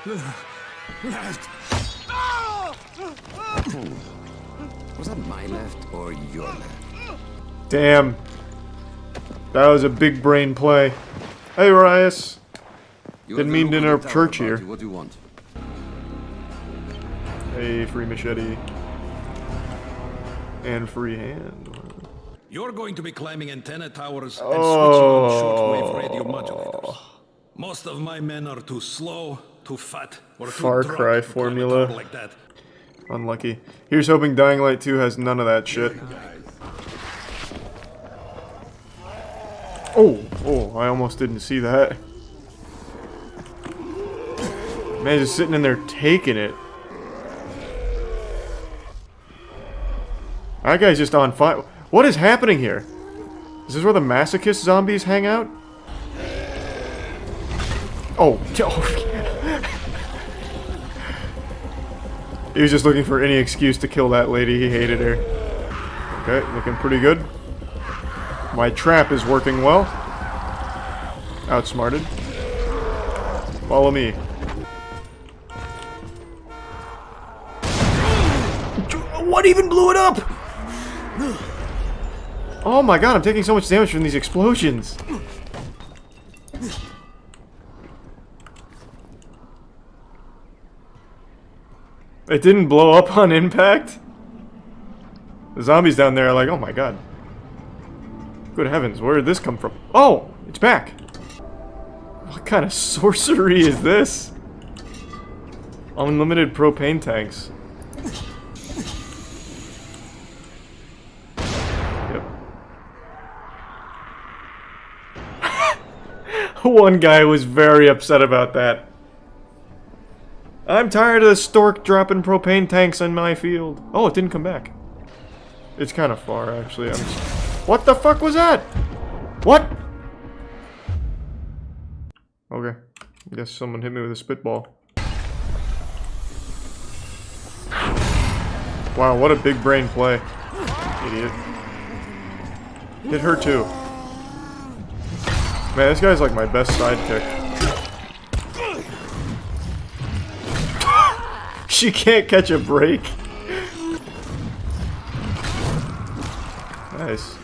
Left. Was that my left or your left? Damn. That was a big brain play. Hey, Rias. Didn't mean to interrupt church here. What do you want? Hey, free machete. And free hand. You're going to be climbing antenna towers and switching on shortwave radio modulators. Most of my men are too slow, too fat, or too Far drunk Cry to climb a formula. tower like that. Unlucky. Here's hoping Dying Light 2 has none of that shit. Oh, I almost didn't see that. Man, just sitting in there taking it. That guy's just on fire. What is happening here? Is this where the masochist zombies hang out? Oh. He was just looking for any excuse to kill that lady. He hated her. Okay, looking pretty good. My trap is working well. Outsmarted. Follow me. What even blew it up? Oh my god, I'm taking so much damage from these explosions. It didn't blow up on impact? The zombies down there are like, oh my god. Good heavens, where did this come from? Oh, it's back. What kind of sorcery is this? Unlimited propane tanks. Yep. One guy was very upset about that. I'm tired of the stork dropping propane tanks in my field. Oh, it didn't come back. It's kind of far, actually. What the fuck was that? What? Okay. I guess someone hit me with a spitball. Wow, what a big brain play. Idiot. Hit her too. Man, this guy's like my best sidekick. She can't catch a break. Nice.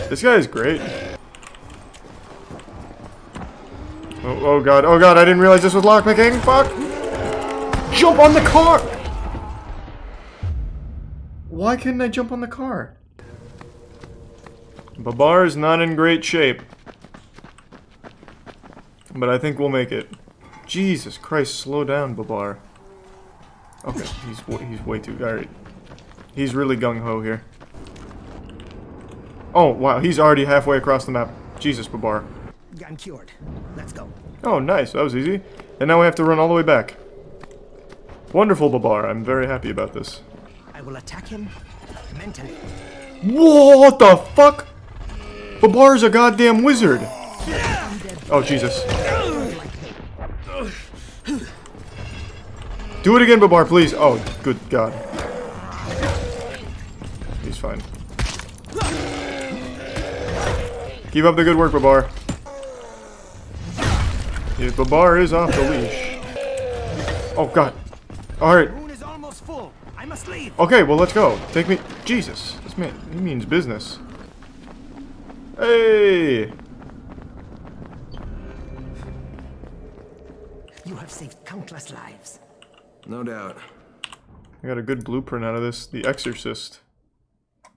This guy is great. Oh god, I didn't realize this was lockpicking. Fuck! Jump on the car! Why couldn't I jump on the car? Babar is not in great shape. But I think we'll make it. Jesus Christ, slow down, Babar. Okay, he's way too... Alright. He's really gung-ho here. Oh, wow, he's already halfway across the map. Jesus, Babar. I'm cured. Let's go. Oh, nice. That was easy. And now we have to run all the way back. Wonderful, Babar. I'm very happy about this. I will attack him mentally. Whoa, what the fuck? Babar's a goddamn wizard. Oh, Jesus. Do it again, Babar, please. Oh, good God. He's fine. Keep up the good work, Babar. Yeah, Babar is off the leash. Oh, God. Alright. Okay, well, let's go. Take me... Jesus. This man, he means business. Hey! You have saved countless lives. No doubt. I got a good blueprint out of this. The Exorcist.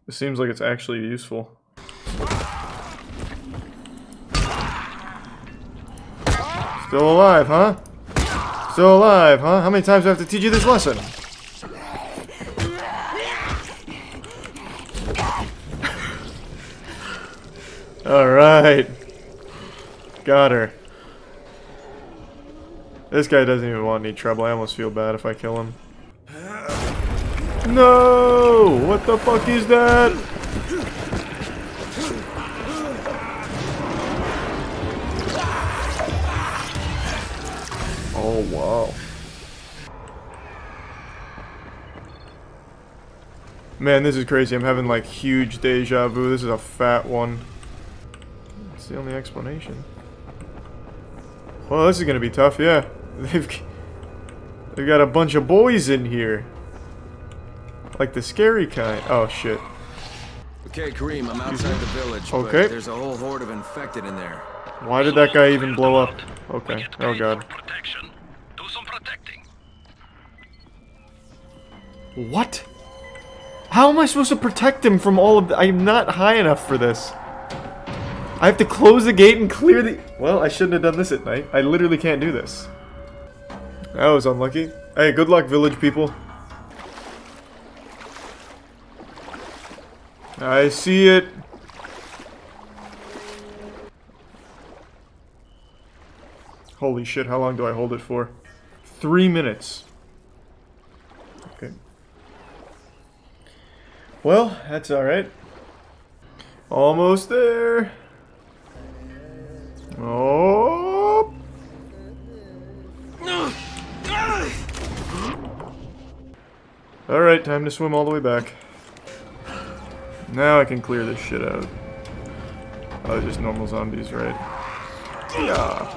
It seems like it's actually useful. Still alive, huh? Still alive, huh? How many times do I have to teach you this lesson? Alright. Got her. This guy doesn't even want any trouble. I almost feel bad if I kill him. No! What the fuck is that? Oh, wow. Man, this is crazy. I'm having like huge deja vu. This is a fat one. That's the only explanation. Well, this is gonna be tough, yeah. They've got a bunch of boys in here. Like the scary kind. Oh, shit. Okay, Kareem, I'm outside the village, okay. But there's a whole horde of infected in there. Why did that guy even blow up? Okay. Oh, God. What? How am I supposed to protect him from all of the... I'm not high enough for this. I have to close the gate and clear the... Well, I shouldn't have done this at night. I literally can't do this. That was unlucky. Hey, good luck, village people. I see it. Holy shit, how long do I hold it for? 3 minutes. Okay. Well, that's alright. Almost there. Oh. Alright, time to swim all the way back. Now I can clear this shit out. Oh, just normal zombies, right? Yeah.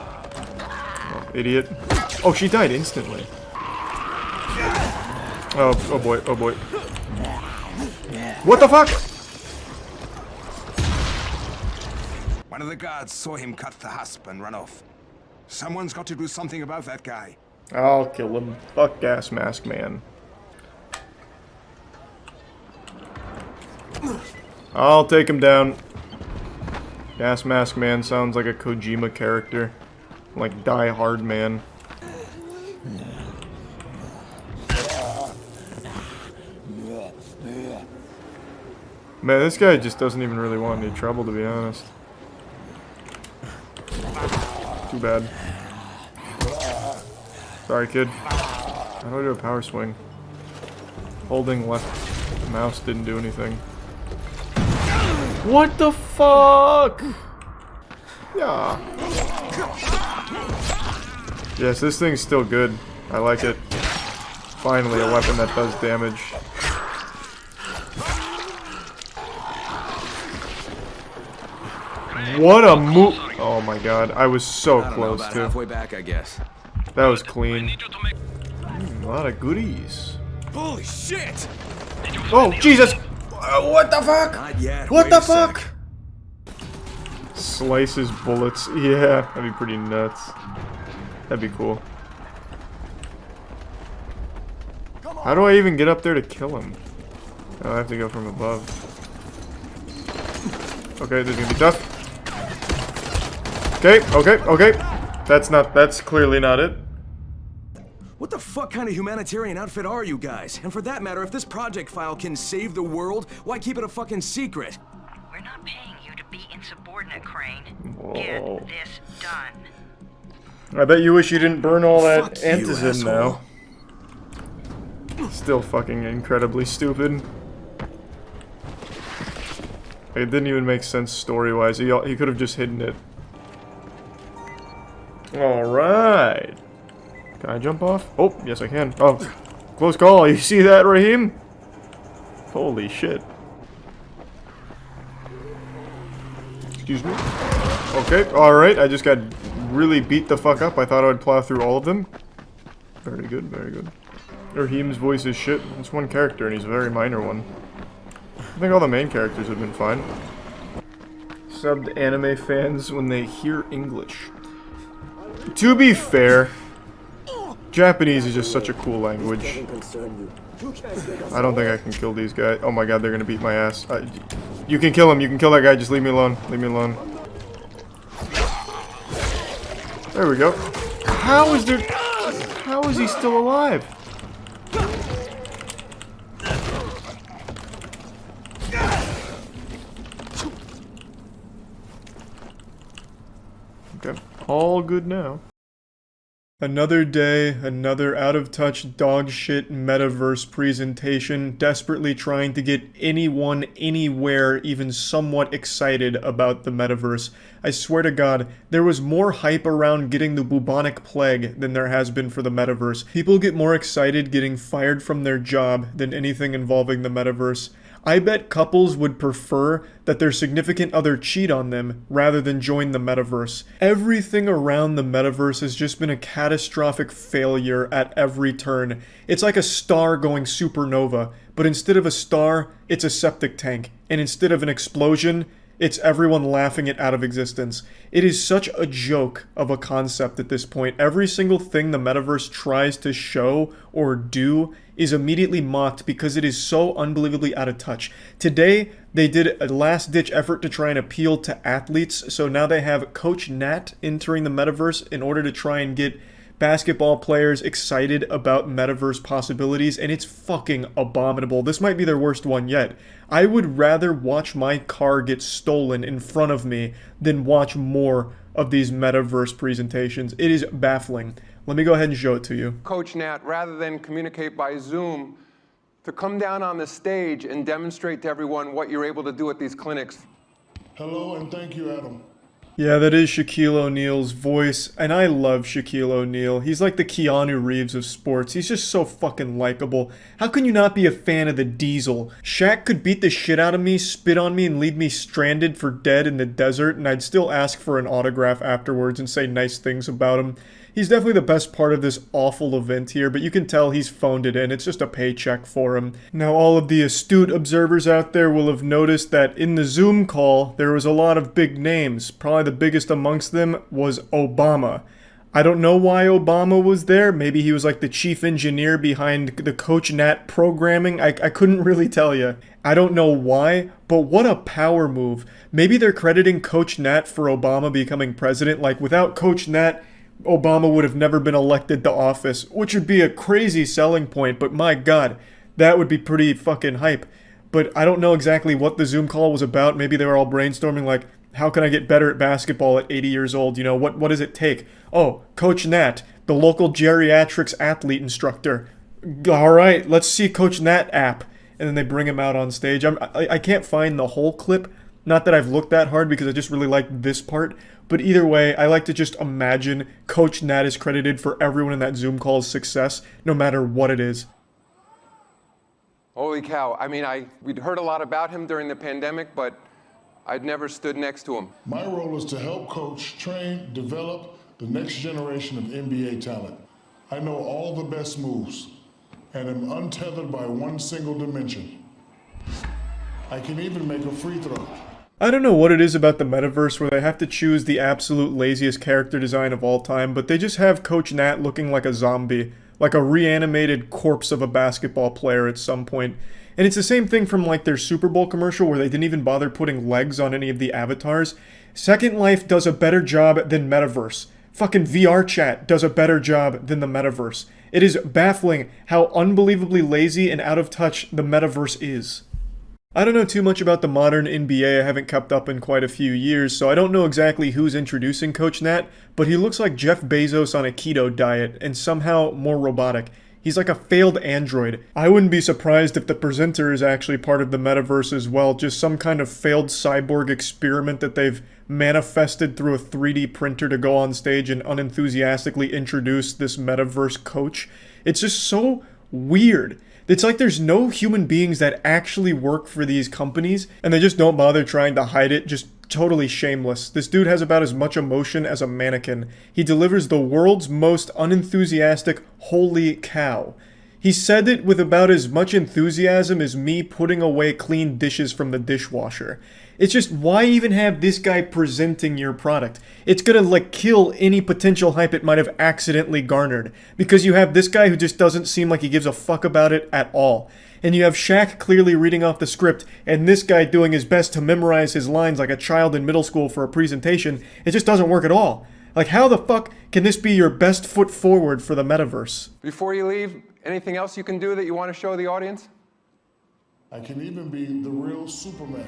Oh, idiot. Oh, she died instantly. Oh boy, oh boy. What the fuck? One of the guards saw him cut the hasp and run off. Someone's got to do something about that guy. I'll kill him. Fuck Gas Mask Man. I'll take him down. Gas Mask Man sounds like a Kojima character. Like Die Hard Man. Man, this guy just doesn't even really want any trouble, to be honest. Too bad. Sorry, kid. How do I do a power swing? Holding left mouse didn't do anything. What the fuck? Yeah. Yes, this thing's still good. I like it. Finally, a weapon that does damage. What a move! Oh my god, I was so close to. Halfway back, I guess. That was clean. A lot of goodies. Holy shit! Oh Jesus! What the fuck? Not yet. What Wait the a sec. fuck? Slices bullets. Yeah, that'd be pretty nuts. That'd be cool. How do I even get up there to kill him? Oh, I have to go from above. Okay, this is gonna be tough. Okay. That's clearly not it. What the fuck kind of humanitarian outfit are you guys? And for that matter, if this project file can save the world, why keep it a fucking secret? We're not paying you to be insubordinate, Crane. Whoa. Get this done. I bet you wish you didn't burn all that Fuck you, antizin asshole. now. Still fucking incredibly stupid. It didn't even make sense story-wise. He could have just hidden it. Alright. Can I jump off? Oh, yes I can. Oh, close call. You see that, Raheem? Holy shit. Excuse me. Okay, alright. I just got really beat the fuck up. I thought I would plow through all of them. Very good, very good. Raheem's voice is shit. It's one character and he's a very minor one. I think all the main characters have been fine. Subbed anime fans when they hear English. To be fair, Japanese is just such a cool language. I don't think I can kill these guys. Oh my god, they're gonna beat my ass. You can kill him, you can kill that guy, just leave me alone. Leave me alone. There we go. How is he still alive? Okay, all good now. Another day, another out-of-touch dog-shit MetaVerse presentation, desperately trying to get anyone, anywhere, even somewhat excited about the MetaVerse. I swear to God, there was more hype around getting the bubonic plague than there has been for the MetaVerse. People get more excited getting fired from their job than anything involving the MetaVerse. I bet couples would prefer that their significant other cheat on them rather than join the MetaVerse. Everything around the MetaVerse has just been a catastrophic failure at every turn. It's like a star going supernova, but instead of a star, it's a septic tank. And instead of an explosion, it's everyone laughing it out of existence. It is such a joke of a concept at this point. Every single thing the MetaVerse tries to show or do is immediately mocked because it is so unbelievably out of touch. Today, they did a last-ditch effort to try and appeal to athletes, so now they have Coach Nat entering the MetaVerse in order to try and get basketball players excited about MetaVerse possibilities, and it's fucking abominable. This might be their worst one yet. I would rather watch my car get stolen in front of me than watch more of these MetaVerse presentations. It is baffling. Let me go ahead and show it to you. Coach Nat, rather than communicate by Zoom, to come down on the stage and demonstrate to everyone what you're able to do at these clinics. Hello, and thank you, Adam. Yeah, that is Shaquille O'Neal's voice, and I love Shaquille O'Neal. He's like the Keanu Reeves of sports. He's just so fucking likable. How can you not be a fan of the Diesel? Shaq could beat the shit out of me, spit on me, and leave me stranded for dead in the desert, and I'd still ask for an autograph afterwards and say nice things about him. He's definitely the best part of this awful event here, but you can tell he's phoned it in. It's just a paycheck for him. Now, all of the astute observers out there will have noticed that in the Zoom call, there was a lot of big names. Probably the biggest amongst them was Obama. I don't know why Obama was there. Maybe he was like the chief engineer behind the Coach Nat programming. I couldn't really tell you. I don't know why, but what a power move. Maybe they're crediting Coach Nat for Obama becoming president. Like, without Coach Nat, Obama would have never been elected to office, which would be a crazy selling point, but my god, that would be pretty fucking hype. But I don't know exactly what the Zoom call was about. Maybe they were all brainstorming like, how can I get better at basketball at 80 years old? You know, what does it take? Oh, Coach Nat, the local geriatrics athlete instructor. Alright, let's see Coach Nat app. And then they bring him out on stage. I can't find the whole clip. Not that I've looked that hard because I just really like this part. But either way, I like to just imagine Coach Nat is credited for everyone in that Zoom call's success, no matter what it is. Holy cow. I mean, we'd heard a lot about him during the pandemic, but I'd never stood next to him. My role is to help coach, train, develop the next generation of NBA talent. I know all the best moves and am untethered by one single dimension. I can even make a free throw. I don't know what it is about the MetaVerse where they have to choose the absolute laziest character design of all time, but they just have Coach Nat looking like a zombie, like a reanimated corpse of a basketball player at some point. And it's the same thing from like their Super Bowl commercial where they didn't even bother putting legs on any of the avatars. Second Life does a better job than MetaVerse. Fucking VR chat does a better job than the MetaVerse. It is baffling how unbelievably lazy and out of touch the MetaVerse is. I don't know too much about the modern NBA, I haven't kept up in quite a few years, so I don't know exactly who's introducing Coach Nat, but he looks like Jeff Bezos on a keto diet, and somehow more robotic. He's like a failed android. I wouldn't be surprised if the presenter is actually part of the MetaVerse as well, just some kind of failed cyborg experiment that they've manifested through a 3D printer to go on stage and unenthusiastically introduce this MetaVerse coach. It's just so weird. It's like there's no human beings that actually work for these companies, and they just don't bother trying to hide it, just totally shameless. This dude has about as much emotion as a mannequin. He delivers the world's most unenthusiastic holy cow. He said it with about as much enthusiasm as me putting away clean dishes from the dishwasher. It's just, why even have this guy presenting your product? It's gonna like kill any potential hype it might have accidentally garnered. Because you have this guy who just doesn't seem like he gives a fuck about it at all. And you have Shaq clearly reading off the script, and this guy doing his best to memorize his lines like a child in middle school for a presentation. It just doesn't work at all. Like, how the fuck can this be your best foot forward for the MetaVerse? Before you leave, anything else you can do that you want to show the audience? I can even be the real Superman.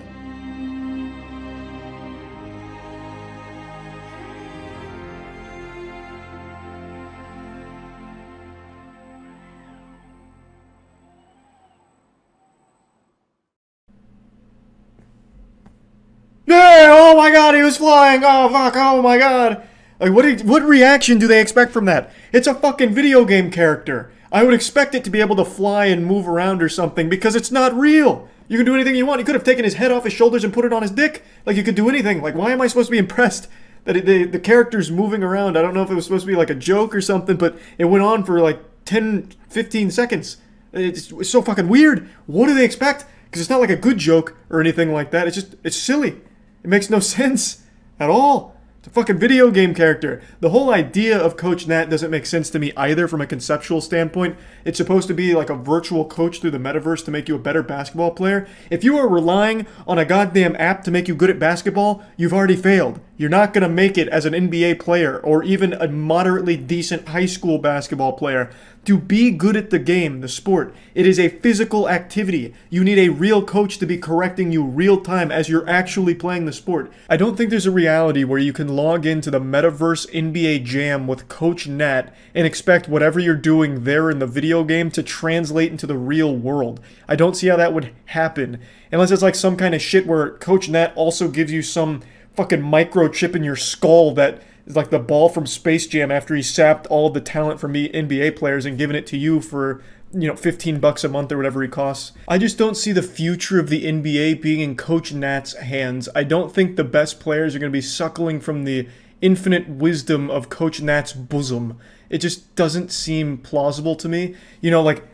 he was flying. Oh, fuck. Oh, my God. Like, what reaction do they expect from that? It's a fucking video game character. I would expect it to be able to fly and move around or something because it's not real. You can do anything you want. You could have taken his head off his shoulders and put it on his dick. Like, you could do anything. Like, why am I supposed to be impressed that the character's moving around? I don't know if it was supposed to be like a joke or something, but it went on for like 10, 15 seconds. It's so fucking weird. What do they expect? Because it's not like a good joke or anything like that. It's silly. It makes no sense at all. It's a fucking video game character. The whole idea of Coach Nat doesn't make sense to me either from a conceptual standpoint. It's supposed to be like a virtual coach through the metaverse to make you a better basketball player. If you are relying on a goddamn app to make you good at basketball, you've already failed. You're not going to make it as an NBA player or even a moderately decent high school basketball player. To be good at the game, the sport, it is a physical activity. You need a real coach to be correcting you real time as you're actually playing the sport. I don't think there's a reality where you can log into the MetaVerse NBA Jam with Coach Nat and expect whatever you're doing there in the video game to translate into the real world. I don't see how that would happen. Unless it's like some kind of shit where Coach Nat also gives you some fucking microchip in your skull that is like the ball from Space Jam after he sapped all the talent from NBA players and given it to you for, $15 a month or whatever he costs. I just don't see the future of the NBA being in Coach Nat's hands. I don't think the best players are going to be suckling from the infinite wisdom of Coach Nat's bosom. It just doesn't seem plausible to me.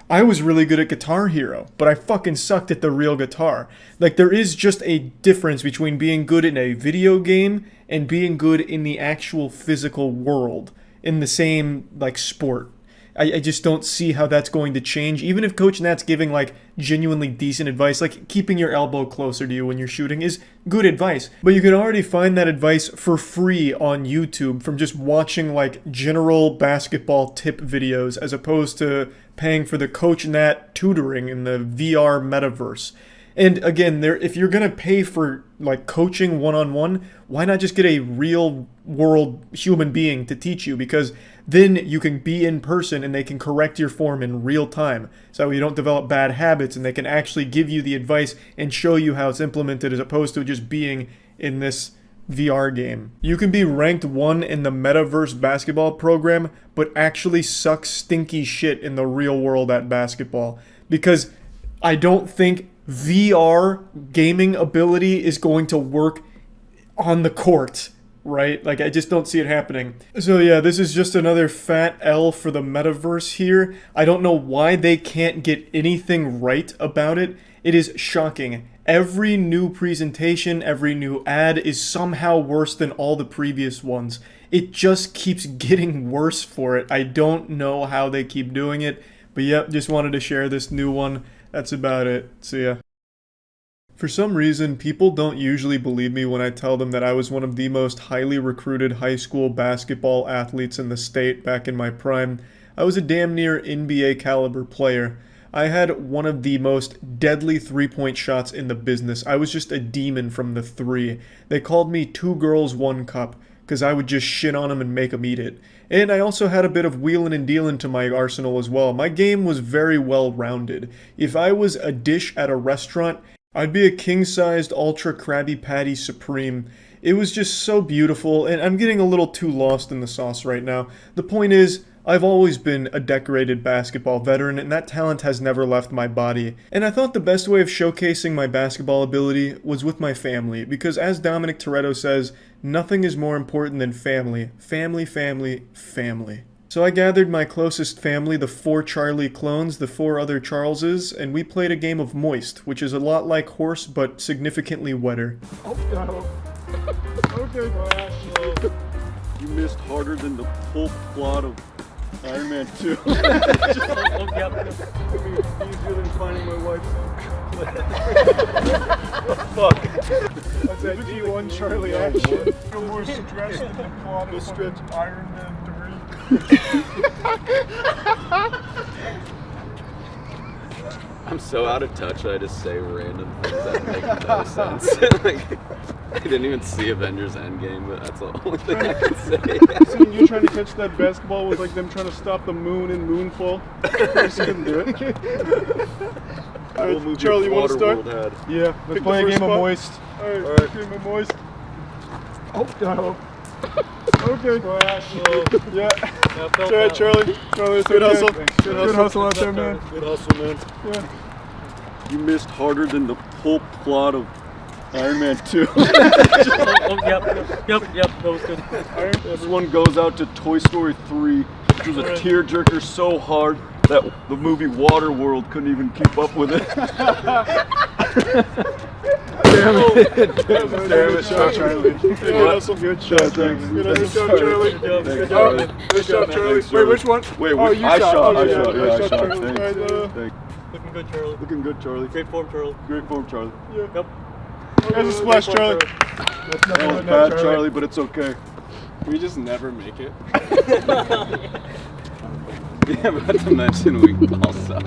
I was really good at Guitar Hero, but I fucking sucked at the real guitar. Like, there is just a difference between being good in a video game and being good in the actual physical world in the same, sport. I just don't see how that's going to change. Even if Coach Nat's giving, genuinely decent advice, like keeping your elbow closer to you when you're shooting is good advice. But you can already find that advice for free on YouTube from just watching, general basketball tip videos as opposed to paying for the Coach Nat tutoring in the VR metaverse. And again, if you're going to pay for coaching one-on-one, why not just get a real world human being to teach you? Because then you can be in person and they can correct your form in real time. So you don't develop bad habits and they can actually give you the advice and show you how it's implemented as opposed to just being in this VR game. You can be ranked 1 in the MetaVerse basketball program, but actually suck stinky shit in the real world at basketball. Because I don't think VR gaming ability is going to work on the court, right? I just don't see it happening. So yeah, this is just another fat L for the metaverse here. I don't know why they can't get anything right about it. It is shocking. Every new presentation, every new ad is somehow worse than all the previous ones. It just keeps getting worse for it. I don't know how they keep doing it. But yep, just wanted to share this new one. That's about it. See ya. For some reason, people don't usually believe me when I tell them that I was one of the most highly recruited high school basketball athletes in the state back in my prime. I was a damn near NBA caliber player. I had one of the most deadly three-point shots in the business. I was just a demon from the three. They called me 2 girls, 1 cup, because I would just shit on them and make them eat it. And I also had a bit of wheeling and dealing to my arsenal as well. My game was very well rounded. If I was a dish at a restaurant, I'd be a king-sized ultra Krabby Patty Supreme. It was just so beautiful, and I'm getting a little too lost in the sauce right now. The point is, I've always been a decorated basketball veteran, and that talent has never left my body. And I thought the best way of showcasing my basketball ability was with my family, because as Dominic Toretto says, nothing is more important than family. Family, family, family. So I gathered my closest family, the 4 Charlie clones, the 4 other Charleses, and we played a game of Moist, which is a lot like Horse, but significantly wetter. Oh, no. Okay. You missed harder than the full plot of Iron Man 2. Just it'd be easier than finding my wife's fuck. That's that D1 Charlie action. You're more stressed than the plot of Iron Man 3. I'm so out of touch I just say random things that make no sense. I didn't even see Avengers Endgame, but that's the only thing I can say. So when you're trying to catch that basketball was like them trying to stop the moon in Moonfall. I just couldn't do it. Alright, Charlie, you want to start? Yeah, let's Pick play a game of spot. Moist. Alright, game of Moist. Oh, no. Okay. Yeah. Sorry, Charlie. Charlie, Good okay. hustle. Good hustle out there, man. Good hustle, man. Yeah. You missed harder than the whole plot of Iron Man 2. Yep, that was good. This one goes out to Toy Story 3, which was a tearjerker so hard that the movie Waterworld couldn't even keep up with it. Damn it, Charlie. Good shot, thanks. Good shot, Charlie. Good job, Charlie. Wait, which one? Wait, oh, you I shot. Oh, I yeah, shot. Yeah, I shot. Charlie. Thanks. Looking good, Charlie. Looking good, Charlie. Great form, Charlie. Great form, Charlie. Yeah. Yep. There's a splash, Charlie. That was bad, Charlie, but it's okay. We just never make it. Yeah, but not to mention we all suck.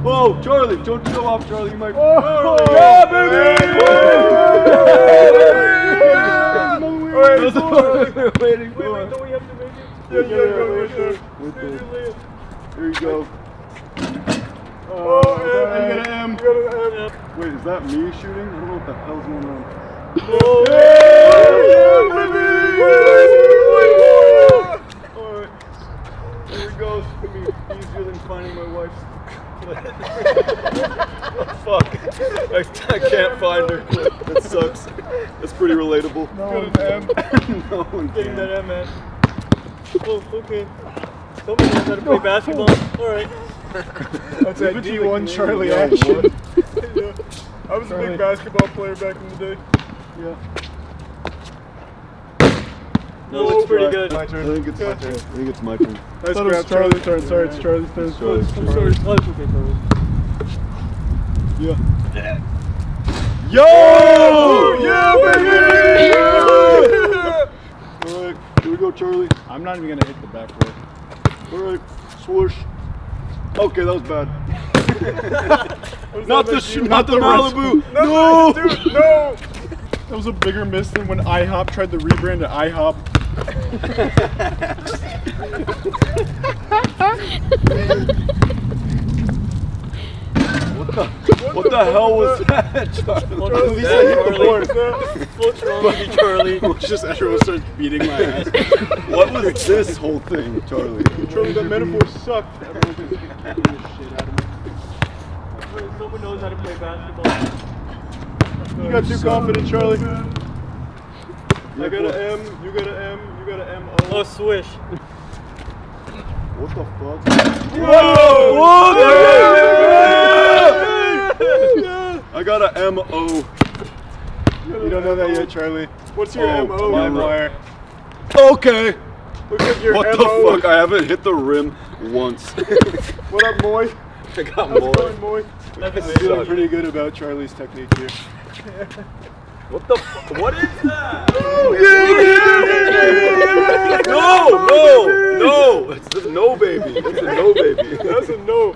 Whoa, Charlie, don't show off, Charlie. You might. Oh, yeah, baby! Waiting for it. Don't we have to make it? Yeah, Here you go. Oh, you got an M. You got an M. Wait, is that me shooting? I don't know what the hell's going on. Oh, yeah, baby! Here we go. It's gonna be easier than finding my wife's. Oh, fuck. I can't find her. That sucks. That's pretty relatable. No one can. No one Getting can. that M, man. Oh, okay. Somebody knows how to play basketball. Alright. That's that D1 Charlie action. Yeah. I was a big basketball player back in the day. Yeah. No, looks pretty good. My turn. I think it's my turn. I think it's my turn. Nice grab, Charlie's turn. Sorry, it's Charlie's turn. I'm sorry. Oh, it's okay, Charlie. Yeah. Yo! Yeah, baby! Alright, here we go, Charlie. I'm not even gonna hit the backboard. Alright, swoosh. Okay, that was bad. Not the Malibu! No! Dude, no! That was a bigger miss than when IHOP tried to rebrand to IHOP. What the hell was that, Charlie? What's wrong with you, Charlie? It's just everyone starts beating my ass. What was this whole thing, Charlie? Charlie, that metaphor sucked. Everyone just beat the shit out of me. Someone knows how to play basketball. You got too confident, Charlie. I got an M, you got an M, you got an M-O. Oh, swish. What the fuck? Whoa! Whoa! I got an M-O. You don't know that yet, Charlie. What's your M-O? LimeWire. Okay. Look at your What M-O. the fuck? I haven't hit the rim once. What up, Moy? I got How's more. it going, Moy? I'm feeling pretty good about Charlie's technique here. What the fuck? What is that? No! It's a no, baby. It's a no, baby. That's a no.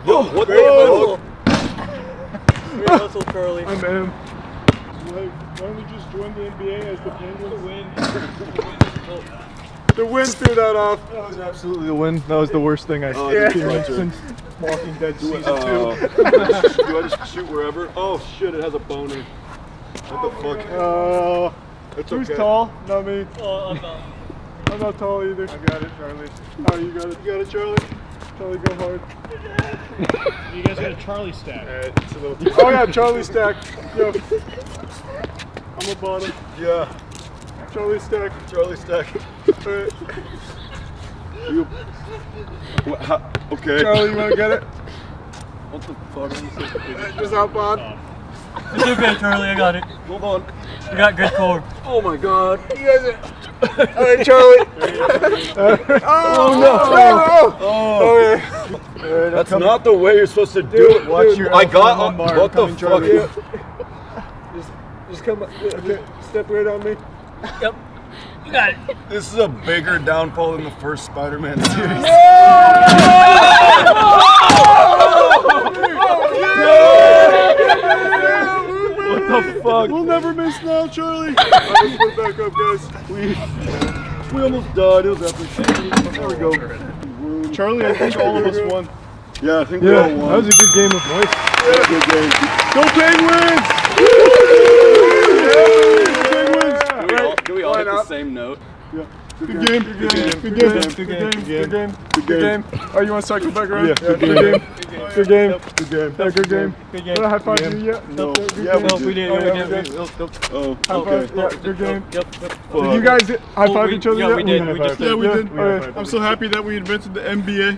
What Great the hustle. Great hustle, Charlie. I'm M. Why don't we just join the NBA as the Penguins? Win. The win threw that off. That was absolutely the win. That was the worst thing I've experienced since Walking Dead season 2. Do I just shoot wherever? Oh shit, it has a boner. What the fuck? Who's tall? Not me. Oh, I'm not. I'm not tall either. I got it, Charlie. Oh, you got it. You got it, Charlie. Charlie, go hard. You guys got a Charlie stack. Alright, it's a little. Oh yeah, Charlie stack. Yo, I'm a bottom. Yeah. Charlie stack. Charlie stack. Alright. You. Okay. Charlie, you wanna get it? What the fuck? Just hop on. It's okay, Charlie. I got it. Hold on. You got good core. Oh my god. You guys are. Alright, Charlie. Oh no. Oh, okay. That's not the way you're supposed to do it. Watch your I got lumbar what the coming, fuck? Charlie. Just come. Okay, step right on me. Yep. You got it. This is a bigger downfall than the first Spider-Man series. What the fuck? We'll never miss now, Charlie. Alright, let's put it back up, guys. We almost died. It was epic. There we go. Charlie, I think all of us won. Yeah, I think we all won. That was a good game of voice. Good game. Go Penguins! Do we all hit the same note? Yeah. Good game. Good game. Oh, you want to cycle back around? Yeah. Good game. Good game. Good game. High five to you yet? No. Yeah, we did. Oh, okay. Yeah, good game. Yep. Did you guys high five each other yet? Yeah, we did. we did. I'm so happy that we invented the NBA.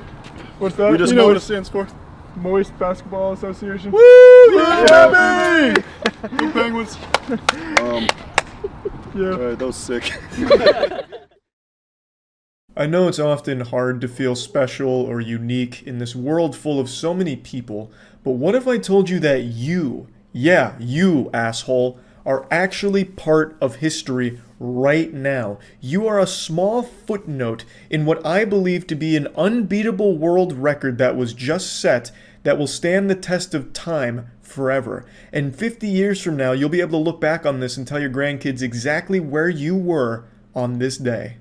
What's that? You know what it stands for? Moist Basketball Association. Woo! Yeah, baby! Go Penguins. Yeah. Alright, that was sick. I know it's often hard to feel special or unique in this world full of so many people, but what if I told you that you, yeah, you asshole, are actually part of history right now? You are a small footnote in what I believe to be an unbeatable world record that was just set that will stand the test of time forever. And 50 years from now, you'll be able to look back on this and tell your grandkids exactly where you were on this day.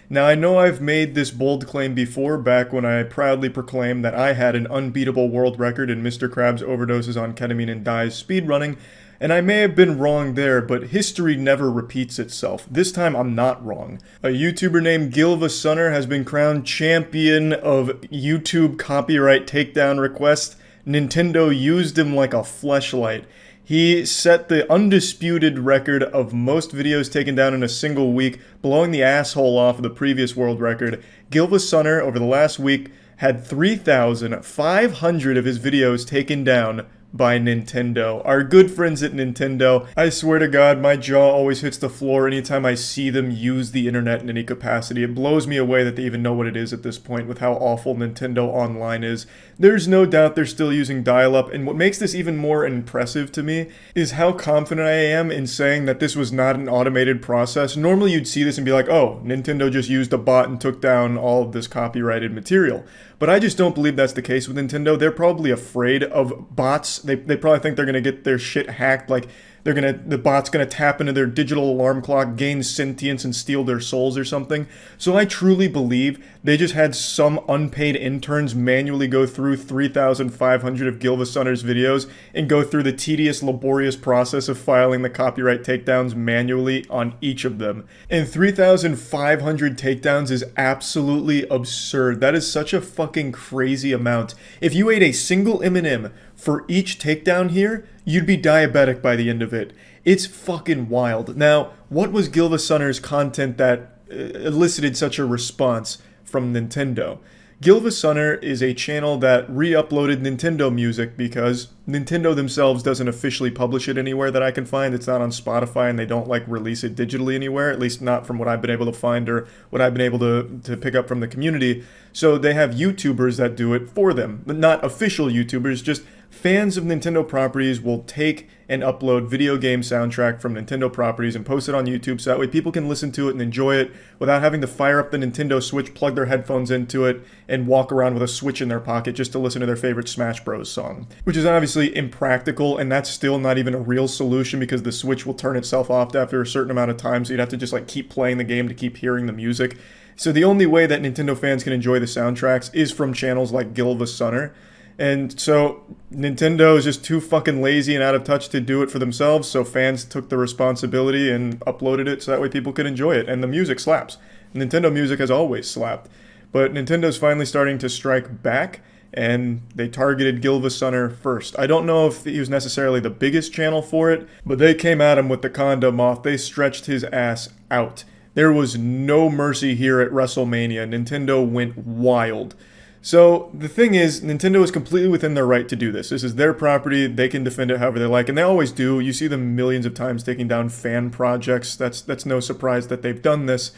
Now, I know I've made this bold claim before, back when I proudly proclaimed that I had an unbeatable world record in Mr. Krabs' overdoses on ketamine and dies speedrunning, and I may have been wrong there, but history never repeats itself. This time I'm not wrong. A YouTuber named Gilva has been crowned champion of YouTube copyright takedown requests. Nintendo used him like a fleshlight. He set the undisputed record of most videos taken down in a single week, blowing the asshole off of the previous world record. Gilva over the last week had 3,500 of his videos taken down by Nintendo. Our good friends at Nintendo. I swear to God, my jaw always hits the floor anytime I see them use the internet in any capacity. It blows me away that they even know what it is at this point with how awful Nintendo Online is. There's no doubt they're still using dial-up, and what makes this even more impressive to me is how confident I am in saying that this was not an automated process. Normally you'd see this and be like, oh, Nintendo just used a bot and took down all of this copyrighted material. But I just don't believe that's the case with Nintendo. They're probably afraid of bots. They probably think they're gonna get their shit hacked, like the bot's gonna tap into their digital alarm clock, gain sentience, and steal their souls or something. So I truly believe they just had some unpaid interns manually go through 3,500 of Gilva videos and go through the tedious, laborious process of filing the copyright takedowns manually on each of them. And 3,500 takedowns is absolutely absurd. That is such a fucking crazy amount. If you ate a single M&M for each takedown here, you'd be diabetic by the end of it. It's fucking wild. Now, what was Gilva content that elicited such a response from Nintendo? Gilva is a channel that re-uploaded Nintendo music because Nintendo themselves doesn't officially publish it anywhere that I can find. It's not on Spotify, and they don't release it digitally anywhere, at least not from what I've been able to find or what I've been able to pick up from the community. So they have YouTubers that do it for them, but not official YouTubers, just fans of Nintendo properties will take and upload video game soundtrack from Nintendo properties and post it on YouTube so that way people can listen to it and enjoy it without having to fire up the Nintendo Switch, plug their headphones into it, and walk around with a Switch in their pocket just to listen to their favorite Smash Bros. Song. Which is obviously impractical, and that's still not even a real solution because the Switch will turn itself off after a certain amount of time, so you'd have to just keep playing the game to keep hearing the music. So the only way that Nintendo fans can enjoy the soundtracks is from channels like Gilva. And so Nintendo is just too fucking lazy and out of touch to do it for themselves, so fans took the responsibility and uploaded it so that way people could enjoy it. And the music slaps. Nintendo music has always slapped. But Nintendo's finally starting to strike back, and they targeted Gilva first. I don't know if he was necessarily the biggest channel for it, but they came at him with the condom off. They stretched his ass out. There was no mercy here at WrestleMania. Nintendo went wild. So the thing is, Nintendo is completely within their right to do this. This is their property. They can defend it however they like, and they always do. You see them millions of times taking down fan projects. That's no surprise that they've done this.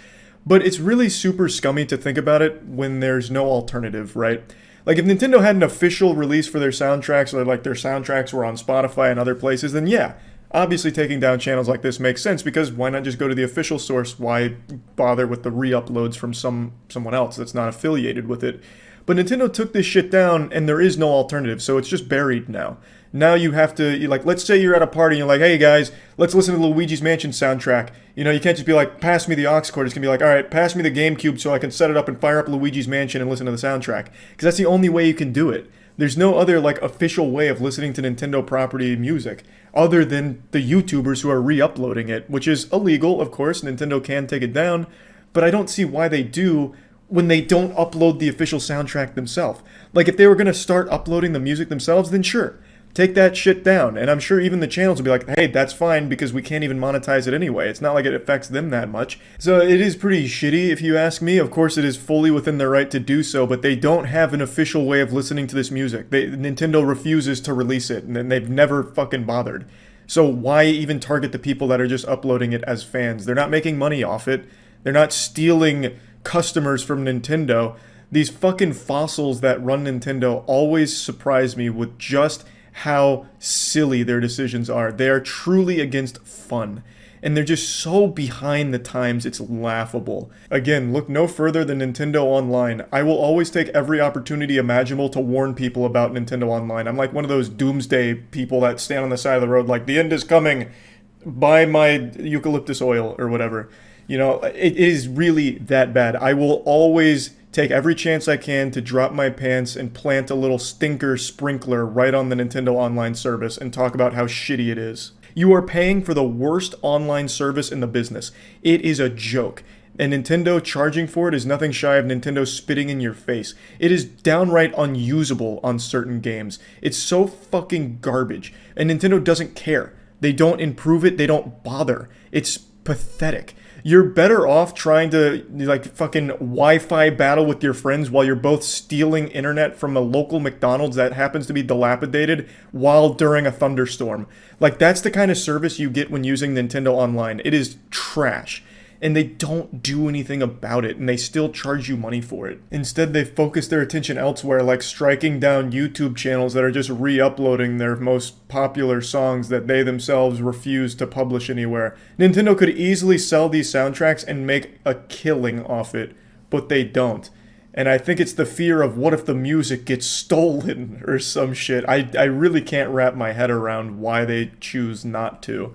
But it's really super scummy to think about it when there's no alternative, right? Like, if Nintendo had an official release for their soundtracks, or their soundtracks were on Spotify and other places, then yeah, obviously taking down channels like this makes sense, because why not just go to the official source? Why bother with the re-uploads from someone else that's not affiliated with it? But Nintendo took this shit down, and there is no alternative, so it's just buried now. Now you have to, let's say you're at a party and you're like, hey guys, let's listen to the Luigi's Mansion soundtrack. You know, you can't just be like, pass me the aux cord. It's going to be like, all right, pass me the GameCube so I can set it up and fire up Luigi's Mansion and listen to the soundtrack. Because that's the only way you can do it. There's no other like official way of listening to Nintendo property music other than the YouTubers who are re-uploading it, which is illegal, of course. Nintendo can take it down, but I don't see why they do when they don't upload the official soundtrack themselves. Like, if they were going to start uploading the music themselves, then sure, take that shit down. And I'm sure even the channels will be like, hey, that's fine because we can't even monetize it anyway. It's not like it affects them that much. So it is pretty shitty if you ask me. Of course, it is fully within their right to do so, but they don't have an official way of listening to this music. Nintendo refuses to release it, and they've never fucking bothered. So why even target the people that are just uploading it as fans? They're not making money off it. They're not stealing customers from Nintendo. These fucking fossils that run Nintendo always surprise me with just how silly their decisions are. They are truly against fun. And they're just so behind the times, it's laughable. Again, look no further than Nintendo Online. I will always take every opportunity imaginable to warn people about Nintendo Online. I'm like one of those doomsday people that stand on the side of the road like, the end is coming, buy my eucalyptus oil or whatever. You know, it is really that bad. I will always take every chance I can to drop my pants and plant a little stinker sprinkler right on the Nintendo Online service and talk about how shitty it is. You are paying for the worst online service in the business. It is a joke. And Nintendo charging for it is nothing shy of Nintendo spitting in your face. It is downright unusable on certain games. It's so fucking garbage. And Nintendo doesn't care. They don't improve it. They don't bother. It's pathetic. You're better off trying to like fucking Wi-Fi battle with your friends while you're both stealing internet from a local McDonald's that happens to be dilapidated while during a thunderstorm. Like, that's the kind of service you get when using Nintendo Online. It is trash. And they don't do anything about it, and they still charge you money for it. Instead, they focus their attention elsewhere, like striking down YouTube channels that are just re-uploading their most popular songs that they themselves refuse to publish anywhere. Nintendo could easily sell these soundtracks and make a killing off it, but they don't. And I think it's the fear of what if the music gets stolen or some shit. I really can't wrap my head around why they choose not to.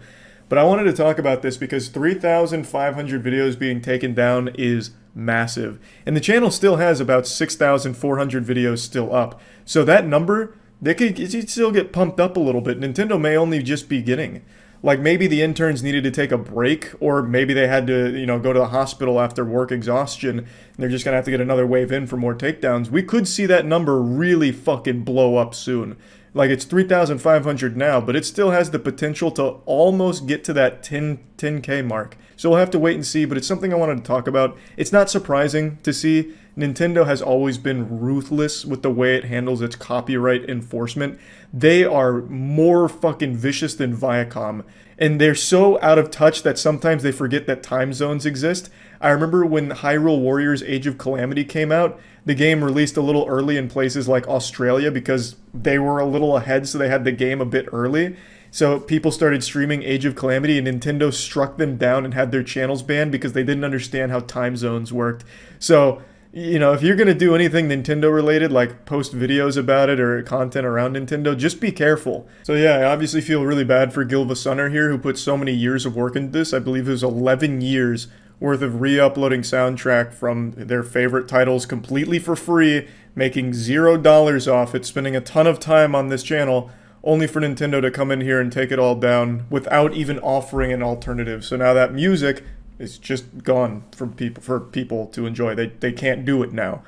But I wanted to talk about this because 3,500 videos being taken down is massive. And the channel still has about 6,400 videos still up. So that number, they could still get pumped up a little bit. Nintendo may only just be beginning. Like, maybe the interns needed to take a break, or maybe they had to, you know, go to the hospital after work exhaustion, and they're just gonna have to get another wave in for more takedowns. We could see that number really fucking blow up soon. Like, it's 3,500 now, but it still has the potential to almost get to that 10K mark. So we'll have to wait and see, but it's something I wanted to talk about. It's not surprising to see. Nintendo has always been ruthless with the way it handles its copyright enforcement. They are more fucking vicious than Viacom. And they're so out of touch that sometimes they forget that time zones exist. I remember when Hyrule Warriors Age of Calamity came out, the game released a little early in places like Australia because they were a little ahead, so they had the game a bit early. So people started streaming Age of Calamity, and Nintendo struck them down and had their channels banned because they didn't understand how time zones worked. So, you know, if you're going to do anything Nintendo related, like post videos about it or content around Nintendo, just be careful. So yeah, I obviously feel really bad for Gilva Sunner here, who put so many years of work into this. I believe it was 11 years worth of re-uploading soundtrack from their favorite titles completely for free, making $0 off it, spending a ton of time on this channel, only for Nintendo to come in here and take it all down without even offering an alternative. So now that music is just gone for people to enjoy. They can't do it now.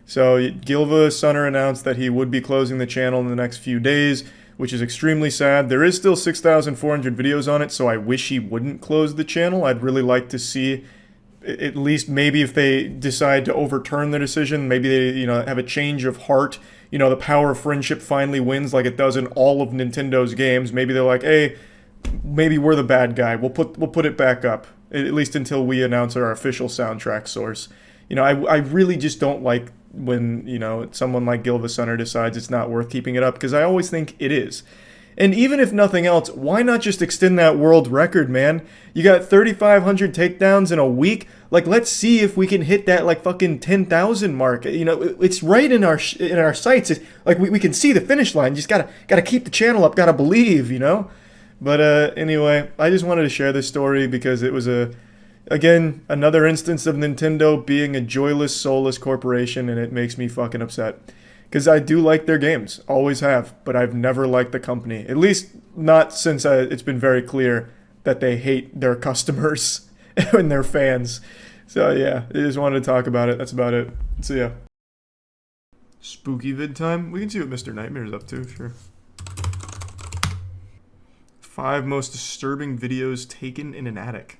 So Gilva Sunner announced that he would be closing the channel in the next few days, which is extremely sad. There is still 6,400 videos on it, so I wish he wouldn't close the channel. I'd really like to see, at least maybe if they decide to overturn their decision, maybe they, you know, have a change of heart. You know, the power of friendship finally wins like it does in all of Nintendo's games. Maybe they're like, hey, maybe we're the bad guy. We'll put it back up, at least until we announce our official soundtrack source. You know, I really just don't like when, you know, someone like Gilva Sunner decides it's not worth keeping it up, because I always think it is. And even if nothing else, why not just extend that world record, man? You got 3,500 takedowns in a week. Like, let's see if we can hit that, like, fucking 10,000 mark. You know, it's right in our sights. It's, like, we can see the finish line. You just gotta keep the channel up. Gotta believe, you know? But anyway, I just wanted to share this story because it was again, another instance of Nintendo being a joyless, soulless corporation, and it makes me fucking upset. Because I do like their games, always have, but I've never liked the company. At least not since it's been very clear that they hate their customers and their fans. So yeah, I just wanted to talk about it. That's about it. See ya. Spooky vid time? We can see what Mr. Nightmare's up to, sure. 5 most disturbing videos taken in an attic.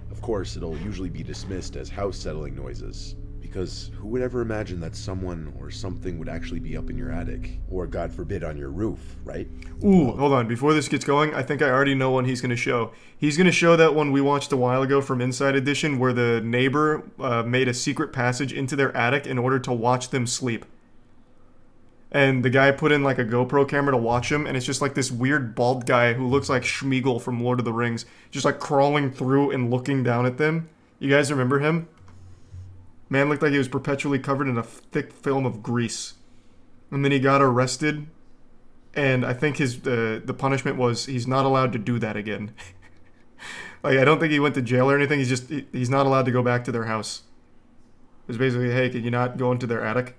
Of course, it'll usually be dismissed as house settling noises, because who would ever imagine that someone or something would actually be up in your attic, or God forbid on your roof, right? Ooh, hold on, before this gets going, I think I already know one he's going to show. He's going to show that one we watched a while ago from Inside Edition, where the neighbor made a secret passage into their attic in order to watch them sleep. And the guy put in like a GoPro camera to watch him, and it's just like this weird bald guy who looks like Schmeagol from Lord of the Rings, just like crawling through and looking down at them. You guys remember him? Man looked like he was perpetually covered in a thick film of grease. And then he got arrested, and I think his the punishment was he's not allowed to do that again. Like, I don't think he went to jail or anything, he's not allowed to go back to their house. It was basically, hey, can you not go into their attic?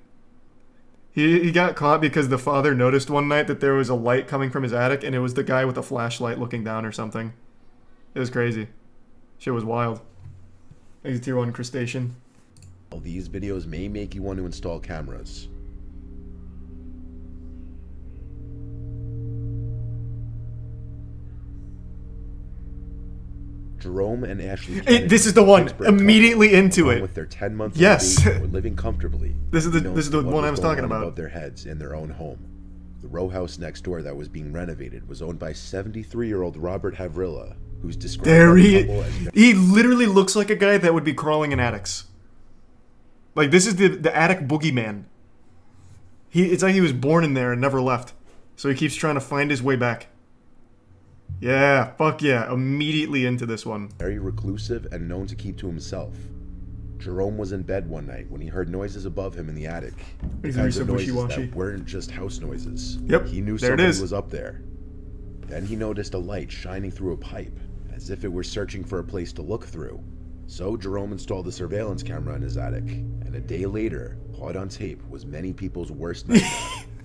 He got caught because the father noticed one night that there was a light coming from his attic, and it was the guy with a flashlight looking down or something. It was crazy. Shit was wild. Thanks to Tier 1 Crustacean. These videos may make you want to install cameras. Jerome and Ashley this is the one. Immediately into it. With their 10-month-old yes. baby, were living comfortably. This is the one I was talking about. Above their heads in their own home. The row house next door that was being renovated was owned by 73-year-old Robert Havrilla, who's described there as he literally looks like a guy that would be crawling in attics. Like, this is the attic boogeyman. It's like he was born in there and never left. So he keeps trying to find his way back. Yeah, fuck yeah. Immediately into this one. Very reclusive and known to keep to himself. Jerome was in bed one night when he heard noises above him in the attic. The kinds of noises that weren't just house noises. Yep, he knew somebody was up there. Then he noticed a light shining through a pipe, as if it were searching for a place to look through. So Jerome installed a surveillance camera in his attic, and a day later, caught on tape was many people's worst nightmare.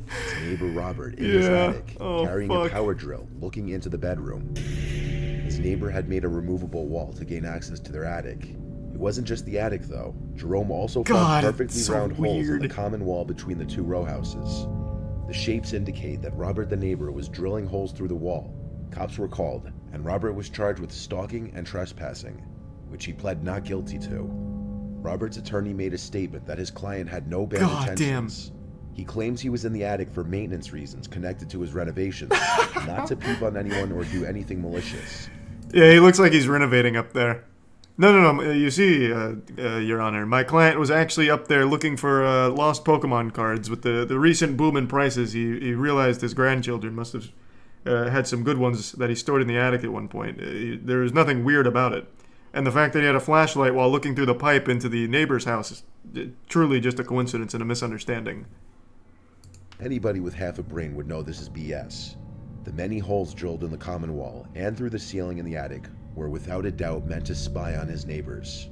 His neighbor Robert in his attic, carrying a power drill, looking into the bedroom. His neighbor had made a removable wall to gain access to their attic. It wasn't just the attic, though. Jerome also found perfectly round holes in the common wall between the two row houses. The shapes indicate that Robert the neighbor was drilling holes through the wall. Cops were called, and Robert was charged with stalking and trespassing, which he pled not guilty to. Robert's attorney made a statement that his client had no bad intentions. He claims he was in the attic for maintenance reasons connected to his renovations, not to peep on anyone or do anything malicious. Yeah, he looks like he's renovating up there. No. You see, Your Honor, my client was actually up there looking for lost Pokemon cards. With the recent boom in prices, he realized his grandchildren must have had some good ones that he stored in the attic at one point. There was nothing weird about it. And the fact that he had a flashlight while looking through the pipe into the neighbor's house is truly just a coincidence and a misunderstanding. Anybody with half a brain would know this is BS. The many holes drilled in the common wall and through the ceiling in the attic were without a doubt meant to spy on his neighbors.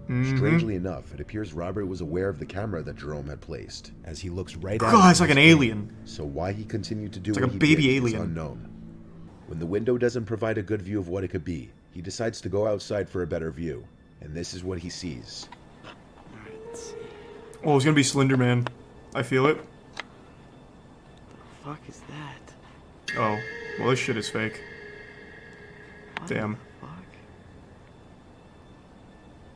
Strangely enough, it appears Robert was aware of the camera that Jerome had placed, as he looks right at him. It's like an alien. So why he continued to do what he he did is unknown. When the window doesn't provide a good view of what it could be, he decides to go outside for a better view, and this is what he sees. Oh, it's gonna be Slender Man. I feel it. Fuck is that? Oh, well, this shit is fake. Damn.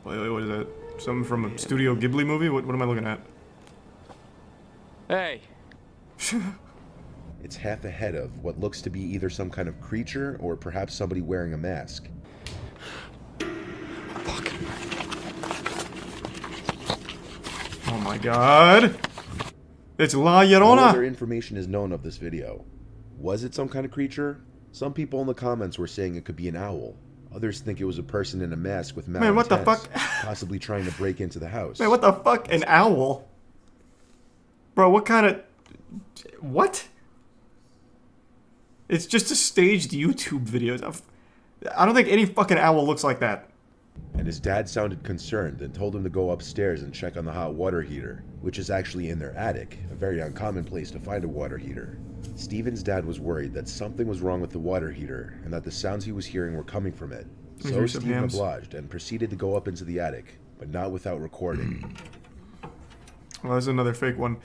Wait, what is that? Something from a Studio Ghibli movie? What am I looking at? Hey. It's half ahead of what looks to be either some kind of creature or perhaps somebody wearing a mask. Oh my god! It's La Llorona! No other information is known of this video. Was it some kind of creature? Some people in the comments were saying it could be an owl. Others think it was a person in a mask with malintent, Man, what the fuck? possibly trying to break into the house. Man, what the fuck? An owl? Bro, what kind of... What? It's just a staged YouTube video. I don't think any fucking owl looks like that. And his dad sounded concerned and told him to go upstairs and check on the hot water heater, which is actually in their attic, a very uncommon place to find a water heater. Steven's dad was worried that something was wrong with the water heater and that the sounds he was hearing were coming from it. So Steven obliged and proceeded to go up into the attic, but not without recording. Well, that's another fake one.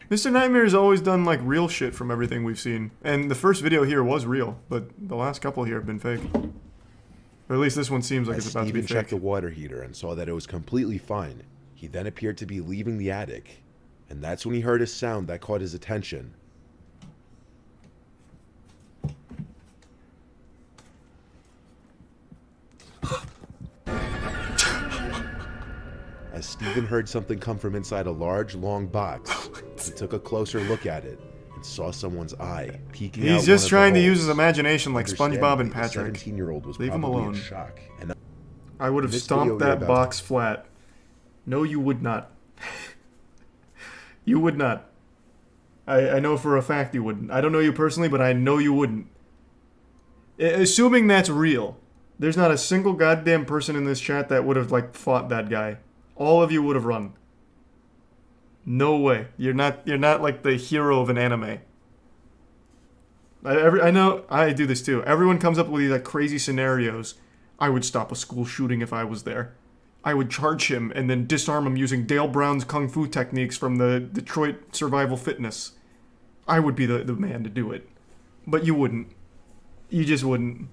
Mr. Nightmare's always done, like, real shit from everything we've seen. And the first video here was real, but the last couple here have been fake. Or at least this one seems like it's about to be fake. Steven checked the water heater and saw that it was completely fine. He then appeared to be leaving the attic, and that's when he heard a sound that caught his attention. As Steven heard something come from inside a large, long box, he took a closer look at it and saw someone's eye peeking out. He's just trying to use his imagination like SpongeBob and Patrick. The 17-year-old was Leave him probably alone. in shock. And I would have stomped that box flat. No, you would not. You would not. I know for a fact you wouldn't. I don't know you personally, but I know you wouldn't. Assuming that's real, there's not a single goddamn person in this chat that would have, like, fought that guy. All of you would have run. No way. You're not like the hero of an anime. I know I do this too. Everyone comes up with these like crazy scenarios. I would stop a school shooting if I was there. I would charge him and then disarm him using Dale Brown's kung fu techniques from the Detroit Survival Fitness. I would be the man to do it. But you wouldn't. You just wouldn't.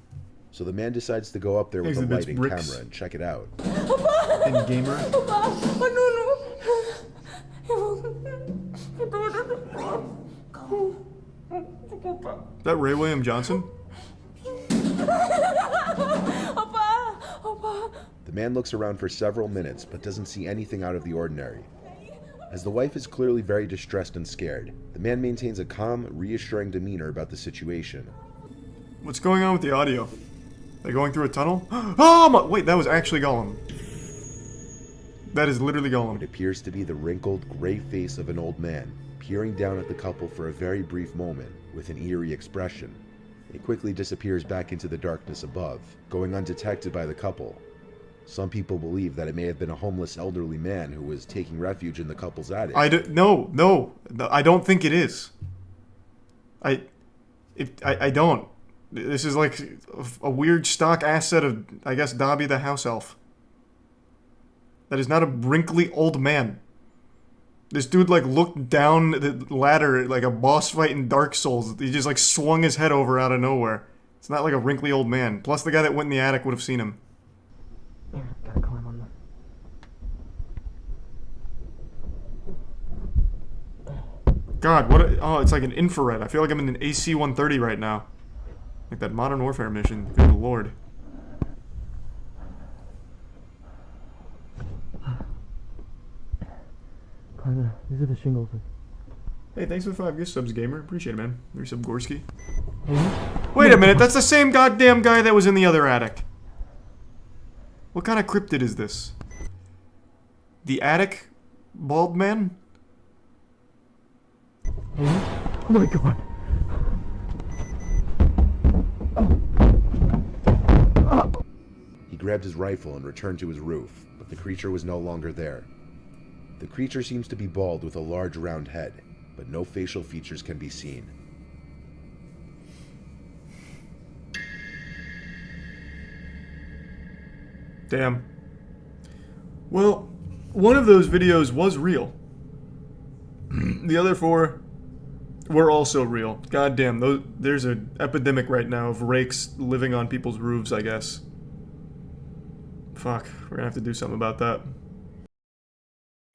So the man decides to go up there with a lighting camera and check it out. And gamer. That Ray William Johnson? The man looks around for several minutes but doesn't see anything out of the ordinary. As the wife is clearly very distressed and scared, the man maintains a calm, reassuring demeanor about the situation. What's going on with the audio? They're going through a tunnel? Oh my, wait, that was actually Gollum. That is literally Gollum. It appears to be the wrinkled, gray face of an old man, peering down at the couple for a very brief moment, with an eerie expression. It quickly disappears back into the darkness above, going undetected by the couple. Some people believe that it may have been a homeless elderly man who was taking refuge in the couple's attic. No, I don't think it is. I don't. This is like a weird stock asset of, I guess, Dobby the house elf. That is not a wrinkly old man. This dude, like, looked down the ladder like a boss fight in Dark Souls. He just, like, swung his head over out of nowhere. It's not like a wrinkly old man. Plus, the guy that went in the attic would have seen him. Yeah, gotta climb on that. God, what oh, it's like an infrared. I feel like I'm in an AC-130 right now. Like that Modern Warfare mission. Good lord. These are the shingles. Hey, thanks for the 5 gift subs, gamer. Appreciate it, man. Resub Gorski. Wait a minute, that's the same goddamn guy that was in the other attic. What kind of cryptid is this? The attic bald man? Oh my god. He grabbed his rifle and returned to his roof, but the creature was no longer there. The creature seems to be bald with a large round head, but no facial features can be seen. Damn. Well, one of those videos was real. The other 4 were also real. Goddamn, there's an epidemic right now of rakes living on people's roofs, I guess. Fuck, we're gonna have to do something about that.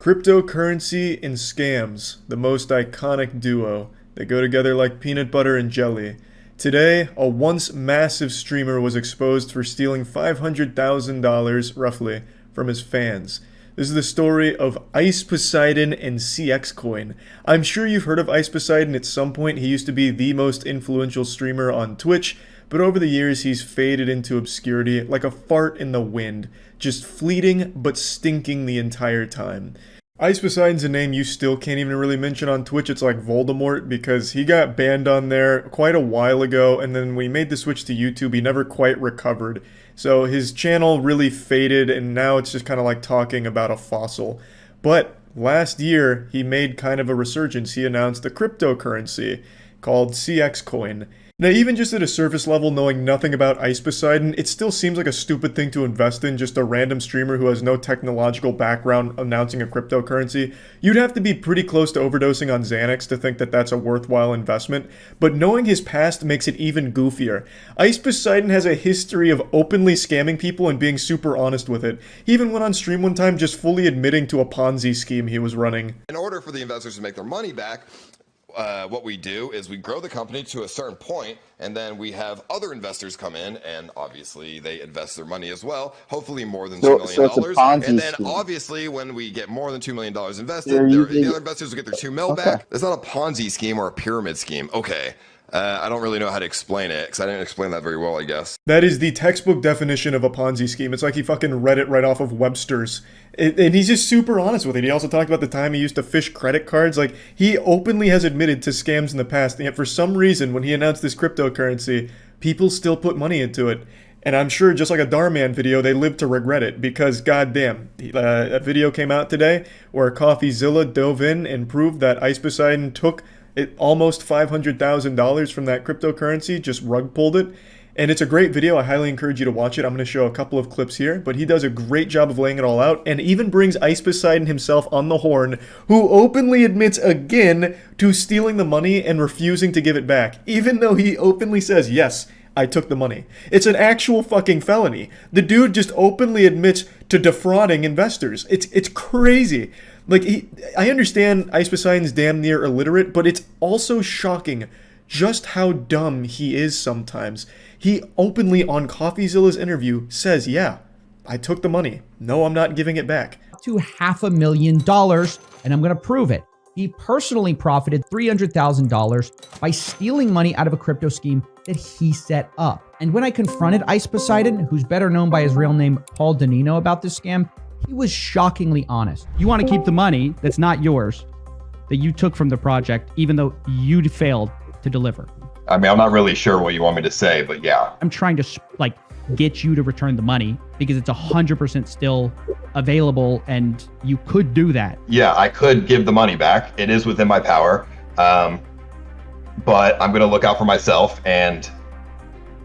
Cryptocurrency and scams, the most iconic duo. They go together like peanut butter and jelly. Today, a once massive streamer was exposed for stealing $500,000, roughly, from his fans. This is the story of Ice Poseidon and CX Coin. I'm sure you've heard of Ice Poseidon at some point. He used to be the most influential streamer on Twitch, but over the years he's faded into obscurity like a fart in the wind, just fleeting but stinking the entire time. Ice Poseidon's a name you still can't even really mention on Twitch. It's like Voldemort, because he got banned on there quite a while ago, and then when he made the switch to YouTube, he never quite recovered. So his channel really faded, and now it's just kind of like talking about a fossil. But last year, he made kind of a resurgence. He announced a cryptocurrency called CX Coin. Now, even just at a surface level, knowing nothing about Ice Poseidon, it still seems like a stupid thing to invest in, just a random streamer who has no technological background announcing a cryptocurrency. You'd have to be pretty close to overdosing on Xanax to think that that's a worthwhile investment, but knowing his past makes it even goofier. Ice Poseidon has a history of openly scamming people and being super honest with it. He even went on stream one time just fully admitting to a Ponzi scheme he was running. In order for the investors to make their money back, what we do is we grow the company to a certain point, and then we have other investors come in, and obviously they invest their money as well, hopefully more than $2 million. And then obviously when we get more than $2 million invested, the other investors will get their $2 million back. It's not a Ponzi scheme or a pyramid scheme. Okay. I don't really know how to explain it, because I didn't explain that very well, I guess. That is the textbook definition of a Ponzi scheme. It's like he fucking read it right off of Webster's. And he's just super honest with it. He also talked about the time he used to fish credit cards. Like, he openly has admitted to scams in the past, and yet for some reason, when he announced this cryptocurrency, people still put money into it. And I'm sure, just like a Darman video, they live to regret it, because goddamn, a video came out today where CoffeeZilla dove in and proved that Ice Poseidon took almost $500,000 from that cryptocurrency, just rug pulled it. And it's a great video. I highly encourage you to watch it. I'm going to show a couple of clips here, but he does a great job of laying it all out, and even brings Ice Poseidon himself on the horn, who openly admits again to stealing the money and refusing to give it back, even though he openly says, yes, I took the money. It's an actual fucking felony. The dude just openly admits to defrauding investors. It's crazy. Like, I understand Ice Poseidon's damn near illiterate, but it's also shocking just how dumb he is sometimes. He openly, on CoffeeZilla's interview, says, yeah, I took the money. No, I'm not giving it back. To $500,000, and I'm going to prove it. He personally profited $300,000 by stealing money out of a crypto scheme that he set up. And when I confronted Ice Poseidon, who's better known by his real name, Paul Danino, about this scam, he was shockingly honest. You want to keep the money that's not yours, that you took from the project, even though you failed to deliver. I mean, I'm not really sure what you want me to say, but yeah. I'm trying to like get you to return the money because it's 100% still available and you could do that. Yeah, I could give the money back. It is within my power. But I'm going to look out for myself and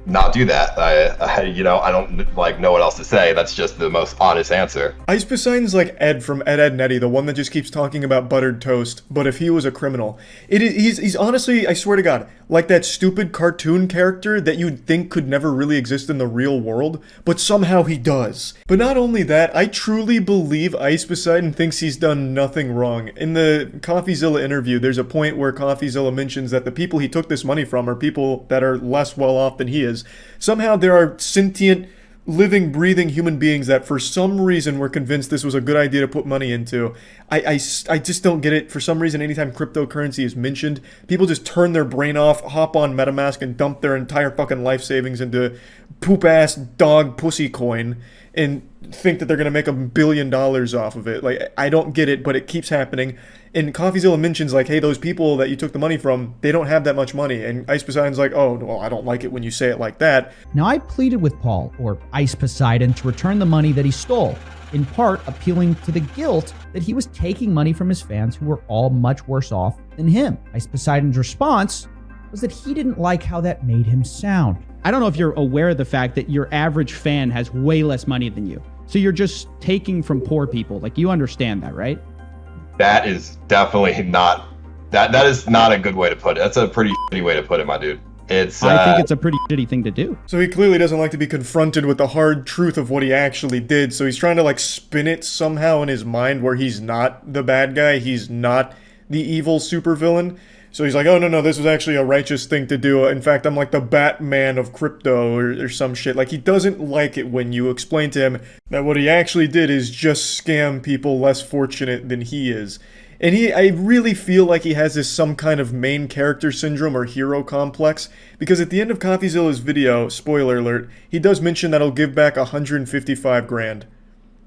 not do that. I don't like know what else to say. That's just the most honest answer. Ice Poseidon's like Ed from Ed, Edd n Eddy, the one that just keeps talking about buttered toast, but if he was a criminal. He's honestly, I swear to God, like that stupid cartoon character that you'd think could never really exist in the real world, but somehow he does. But not only that, I truly believe Ice Poseidon thinks he's done nothing wrong. In the CoffeeZilla interview, there's a point where CoffeeZilla mentions that the people he took this money from are people that are less well off than he is. Somehow there are sentient, living, breathing human beings that for some reason were convinced this was a good idea to put money into. I just don't get it. For some reason, anytime cryptocurrency is mentioned, people just turn their brain off, hop on MetaMask, and dump their entire fucking life savings into poop-ass dog pussy coin and think that they're going to make $1 billion off of it. Like, I don't get it, but it keeps happening. And CoffeeZilla mentions, like, hey, those people that you took the money from, they don't have that much money. And Ice Poseidon's like, oh, well, I don't like it when you say it like that. Now, I pleaded with Paul, or Ice Poseidon, to return the money that he stole, in part appealing to the guilt that he was taking money from his fans who were all much worse off than him. Ice Poseidon's response was that he didn't like how that made him sound. I don't know if you're aware of the fact that your average fan has way less money than you. So you're just taking from poor people. Like, you understand that, right? That is definitely not, that is not a good way to put it. That's a pretty shitty way to put it, my dude. I think it's a pretty shitty thing to do. So he clearly doesn't like to be confronted with the hard truth of what he actually did. So he's trying to like spin it somehow in his mind where he's not the bad guy. He's not the evil supervillain. So he's like, oh, no, this was actually a righteous thing to do. In fact, I'm like the Batman of crypto or some shit. Like, he doesn't like it when you explain to him that what he actually did is just scam people less fortunate than he is. And I really feel like he has some kind of main character syndrome or hero complex, because at the end of CoffeeZilla's video, spoiler alert, he does mention that he'll give back 155 grand.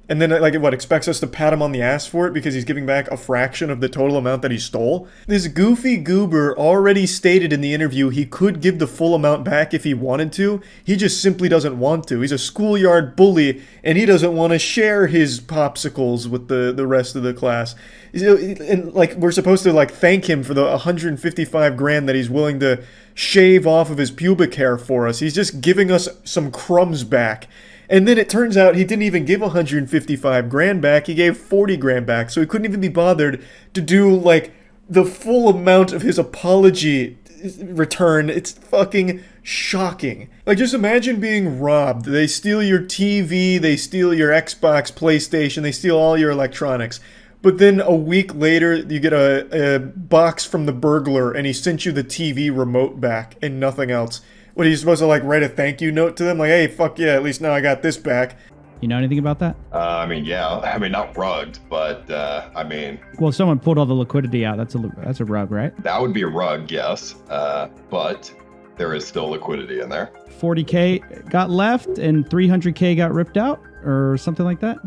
And then, like, what, expects us to pat him on the ass for it because he's giving back a fraction of the total amount that he stole? This goofy goober already stated in the interview he could give the full amount back if he wanted to. He just simply doesn't want to. He's a schoolyard bully, and he doesn't want to share his popsicles with the rest of the class. And, like, we're supposed to, like, thank him for the 155 grand that he's willing to shave off of his pubic hair for us. He's just giving us some crumbs back. And then it turns out he didn't even give 155 grand back, he gave 40 grand back, so he couldn't even be bothered to do, like, the full amount of his apology return. It's fucking shocking. Like, just imagine being robbed. They steal your TV, they steal your Xbox, PlayStation, they steal all your electronics. But then a week later, you get a box from the burglar, and he sent you the TV remote back and nothing else. What, are you supposed to, like, write a thank you note to them? Like, hey, fuck yeah, at least now I got this back. You know anything about that? I mean, yeah. I mean, not rugged, but, I mean... Well, someone pulled all the liquidity out. That's a rug, right? That would be a rug, yes. But there is still liquidity in there. 40K got left and 300K got ripped out? Or something like that?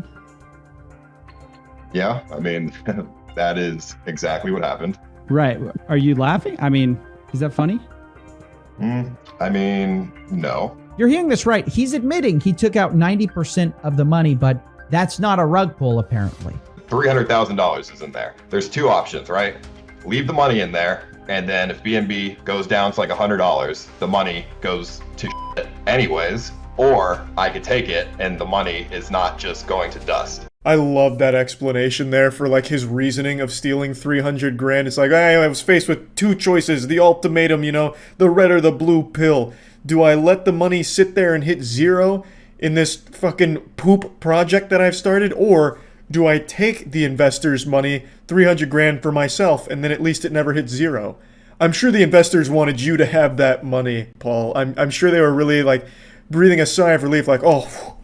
Yeah, I mean, that is exactly what happened. Right. Are you laughing? I mean, is that funny? I mean, no. You're hearing this right. He's admitting he took out 90% of the money, but that's not a rug pull, apparently. $300,000 is in there. There's two options, right? Leave the money in there, and then if BNB goes down to like $100, the money goes to shit anyways, or I could take it and the money is not just going to dust. I love that explanation there for, like, his reasoning of stealing 300 grand. It's like, I was faced with two choices, the ultimatum, you know, the red or the blue pill. Do I let the money sit there and hit zero in this fucking poop project that I've started? Or do I take the investors' money, 300 grand for myself, and then at least it never hits zero? I'm sure the investors wanted you to have that money, Paul. I'm sure they were really, like, breathing a sigh of relief, like, oh,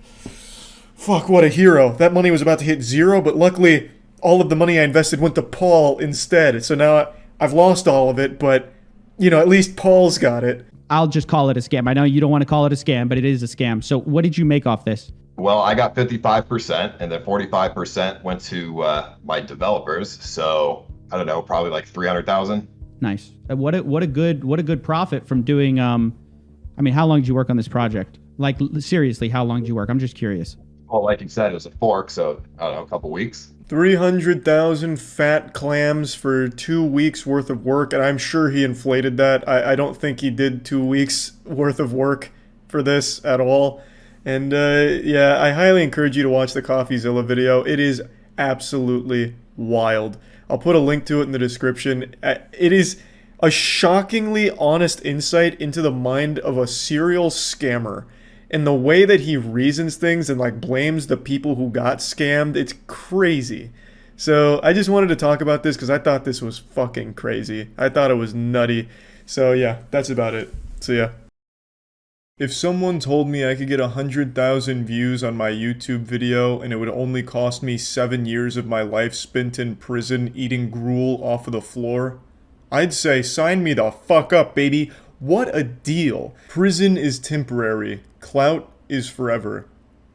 fuck, what a hero. That money was about to hit zero, but luckily all of the money I invested went to Paul instead. So now I've lost all of it, but, you know, at least Paul's got it. I'll just call it a scam. I know you don't want to call it a scam, but it is a scam. So what did you make off this? Well, I got 55%, and then 45% went to my developers. So I don't know, probably like 300,000. Nice. What a good profit from doing. I mean, how long did you work on this project? Like, seriously, how long did you work? I'm just curious. Well, like you said, it was a fork, so I don't know, a couple weeks. 300,000 fat clams for 2 weeks worth of work, and I'm sure he inflated that. I don't think he did 2 weeks worth of work for this at all. And yeah, I highly encourage you to watch the CoffeeZilla video. It is absolutely wild. I'll put a link to it in the description. It is a shockingly honest insight into the mind of a serial scammer. And the way that he reasons things and, like, blames the people who got scammed, it's crazy. So I just wanted to talk about this because I thought this was fucking crazy. I thought it was nutty. So yeah, that's about it. So yeah. If someone told me I could get 100,000 views on my YouTube video and it would only cost me 7 years of my life spent in prison eating gruel off of the floor, I'd say sign me the fuck up, baby. What a deal. Prison is temporary. Clout is forever.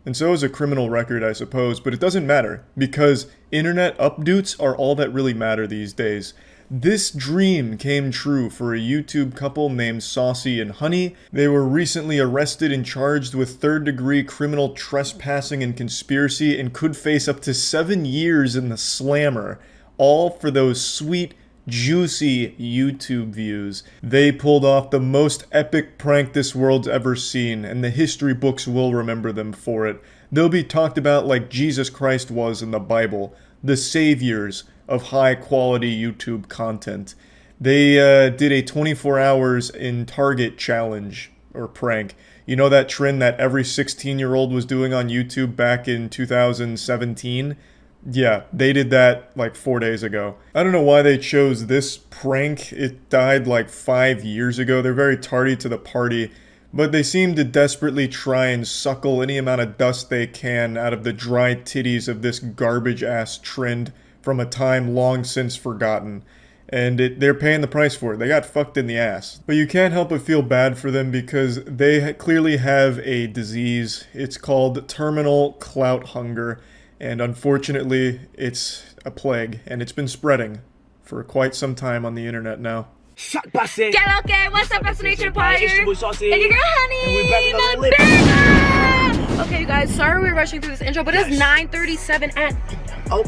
And so is a criminal record, I suppose, but it doesn't matter, because internet updoots are all that really matter these days. This dream came true for a YouTube couple named Saucy and Honey. They were recently arrested and charged with third-degree criminal trespassing and conspiracy and could face up to 7 years in the slammer, all for those sweet, juicy YouTube views. They pulled off the most epic prank this world's ever seen, and the history books will remember them for it. They'll be talked about like Jesus Christ was in the Bible, the saviors of high-quality YouTube content. They did a 24 hours in Target challenge, or prank. You know that trend that every 16-year-old was doing on YouTube back in 2017? Yeah, they did that like 4 days ago. I don't know why they chose this prank. It died like 5 years ago. They're very tardy to the party, but they seem to desperately try and suckle any amount of dust they can out of the dry titties of this garbage-ass trend from a time long since forgotten. And they're paying the price for it. They got fucked in the ass. But you can't help but feel bad for them because they clearly have a disease. It's called terminal clout hunger. And unfortunately, it's a plague, and it's been spreading for quite some time on the internet now. Okay, what's up, Fascination Empire? And your girl, Honey, my baby! Okay, you guys, sorry we're rushing through this intro, but it's 9:37 at... Oh.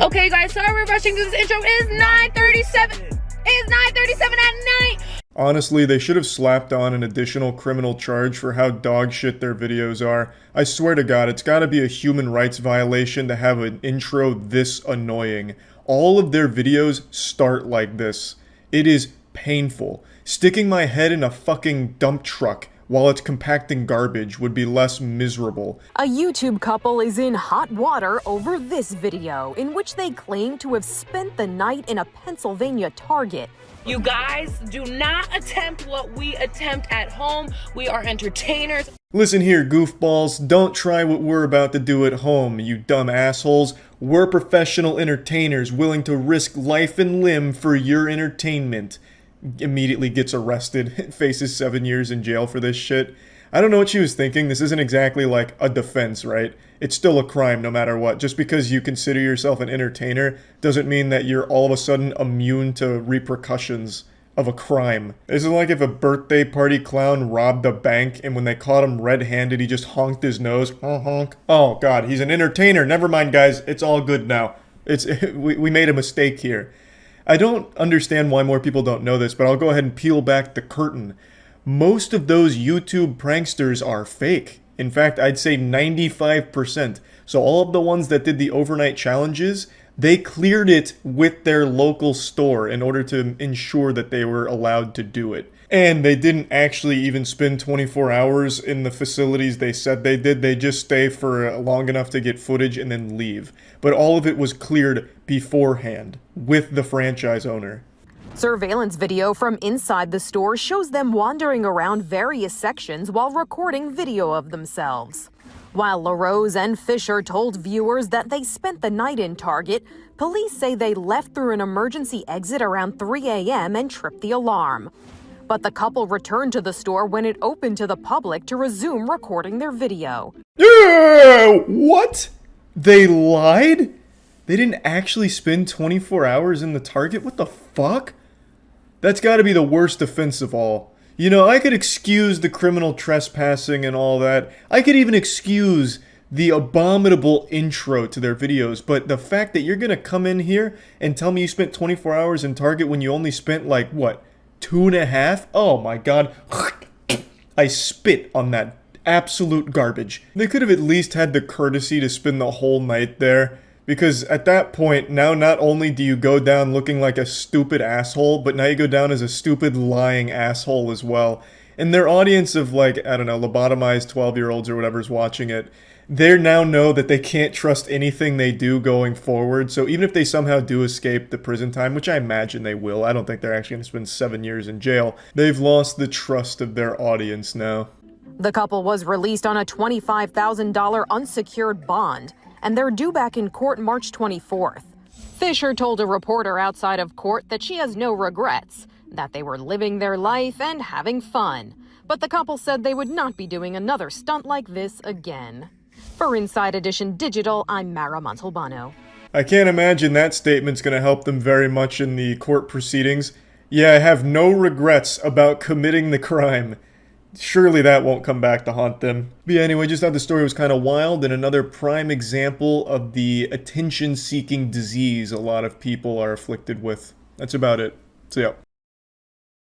Okay, you guys, sorry we're rushing through this intro. It's 9:37. It's 9:37 at night. Honestly, they should have slapped on an additional criminal charge for how dog shit their videos are. I swear to God, it's gotta be a human rights violation to have an intro this annoying. All of their videos start like this. It is painful. Sticking my head in a fucking dump truck while it's compacting garbage would be less miserable. A YouTube couple is in hot water over this video, in which they claim to have spent the night in a Pennsylvania Target. You guys, do not attempt what we attempt at home. We are entertainers. Listen here, goofballs, don't try what we're about to do at home, you dumb assholes. We're professional entertainers willing to risk life and limb for your entertainment. Immediately gets arrested, faces 7 years in jail for this shit. I don't know what she was thinking. This isn't exactly like a defense, right? It's still a crime no matter what. Just because you consider yourself an entertainer doesn't mean that you're all of a sudden immune to repercussions of a crime. This is like if a birthday party clown robbed a bank and when they caught him red-handed, he just honked his nose. Honk. Oh god, he's an entertainer. Never mind, guys. It's all good now. We made a mistake here. I don't understand why more people don't know this, but I'll go ahead and peel back the curtain. Most of those YouTube pranksters are fake. In fact, I'd say 95%. So all of the ones that did the overnight challenges, they cleared it with their local store in order to ensure that they were allowed to do it. And they didn't actually even spend 24 hours in the facilities they said they did. They just stay for long enough to get footage and then leave. But all of it was cleared beforehand with the franchise owner. Surveillance video from inside the store shows them wandering around various sections while recording video of themselves. While LaRose and Fisher told viewers that they spent the night in Target, police say they left through an emergency exit around 3 a.m. and tripped the alarm. But the couple returned to the store when it opened to the public to resume recording their video. What? They lied? They didn't actually spend 24 hours in the Target? What the fuck? That's gotta be the worst offense of all. You know, I could excuse the criminal trespassing and all that. I could even excuse the abominable intro to their videos, but the fact that you're gonna come in here and tell me you spent 24 hours in Target when you only spent, like, what, 2.5? Oh my god. I spit on that absolute garbage. They could have at least had the courtesy to spend the whole night there. Because at that point, now not only do you go down looking like a stupid asshole, but now you go down as a stupid lying asshole as well. And their audience of, like, I don't know, lobotomized 12-year-olds or whatever's watching it, they now know that they can't trust anything they do going forward. So even if they somehow do escape the prison time, which I imagine they will, I don't think they're actually going to spend 7 years in jail, they've lost the trust of their audience now. The couple was released on a $25,000 unsecured bond, and they're due back in court March 24th. Fisher told a reporter outside of court that she has no regrets, that they were living their life and having fun. But the couple said they would not be doing another stunt like this again. For Inside Edition Digital, I'm Mara Montalbano. I can't imagine that statement's going to help them very much in the court proceedings. Yeah, I have no regrets about committing the crime. Surely that won't come back to haunt them. But yeah, anyway, just thought the story was kind of wild and another prime example of the attention-seeking disease a lot of people are afflicted with. That's about it. So yeah.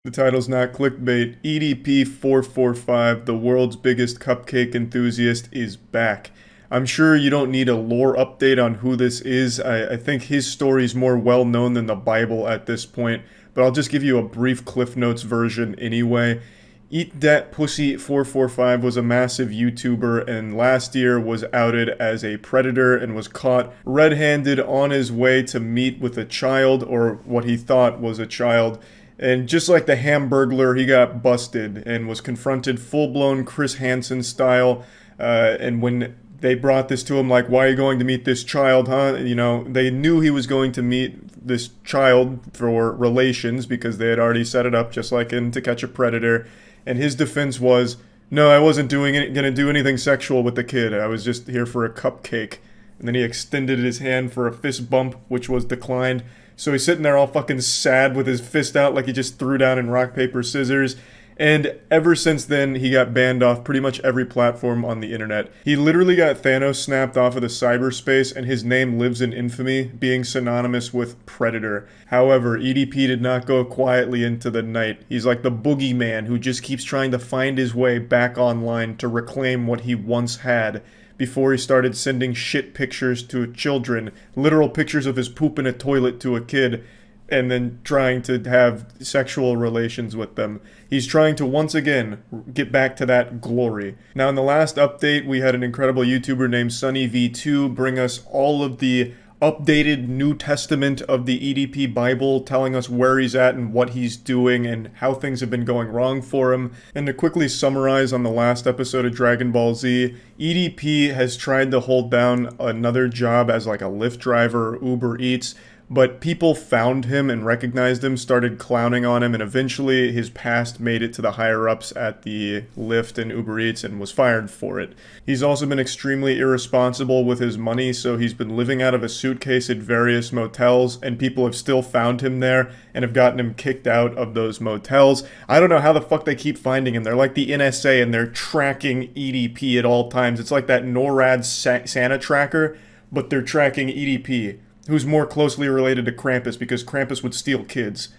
The title's not clickbait. EDP445, the world's biggest cupcake enthusiast, is back. I'm sure you don't need a lore update on who this is. I think his story's more well-known than the Bible at this point, but I'll just give you a brief Cliff Notes version anyway. Eat Dat Pussy 445 was a massive YouTuber and last year was outed as a predator and was caught red-handed on his way to meet with a child, or what he thought was a child. And just like the Hamburglar, he got busted and was confronted full-blown Chris Hansen style. And when they brought this to him, like, why are you going to meet this child, huh? You know, they knew he was going to meet this child for relations because they had already set it up, just like in To Catch a Predator. And his defense was, no, I wasn't going to do anything sexual with the kid. I was just here for a cupcake. and then he extended his hand for a fist bump, which was declined. So he's sitting there all fucking sad with his fist out like he just threw down in rock, paper, scissors. And ever since then, he got banned off pretty much every platform on the internet. He literally got Thanos snapped off of the cyberspace, and his name lives in infamy, being synonymous with Predator. However, EDP did not go quietly into the night. He's like the boogeyman who just keeps trying to find his way back online to reclaim what he once had, before he started sending shit pictures to children, literal pictures of his poop in a toilet to a kid, and then trying to have sexual relations with them. He's trying to once again get back to that glory. Now, in the last update, we had an incredible YouTuber named SunnyV2 bring us all of the updated New Testament of the EDP Bible, telling us where he's at and what he's doing and how things have been going wrong for him. And to quickly summarize on the last episode of Dragon Ball Z, EDP has tried to hold down another job as like a Lyft driver or Uber Eats, but people found him and recognized him, started clowning on him, and eventually his past made it to the higher-ups at the Lyft and Uber Eats and was fired for it. He's also been extremely irresponsible with his money, so he's been living out of a suitcase at various motels, and people have still found him there and have gotten him kicked out of those motels. I don't know how the fuck they keep finding him. They're like the NSA, and they're tracking EDP at all times. It's like that NORAD Santa tracker, but they're tracking EDP. Who's more closely related to Krampus, because Krampus would steal kids.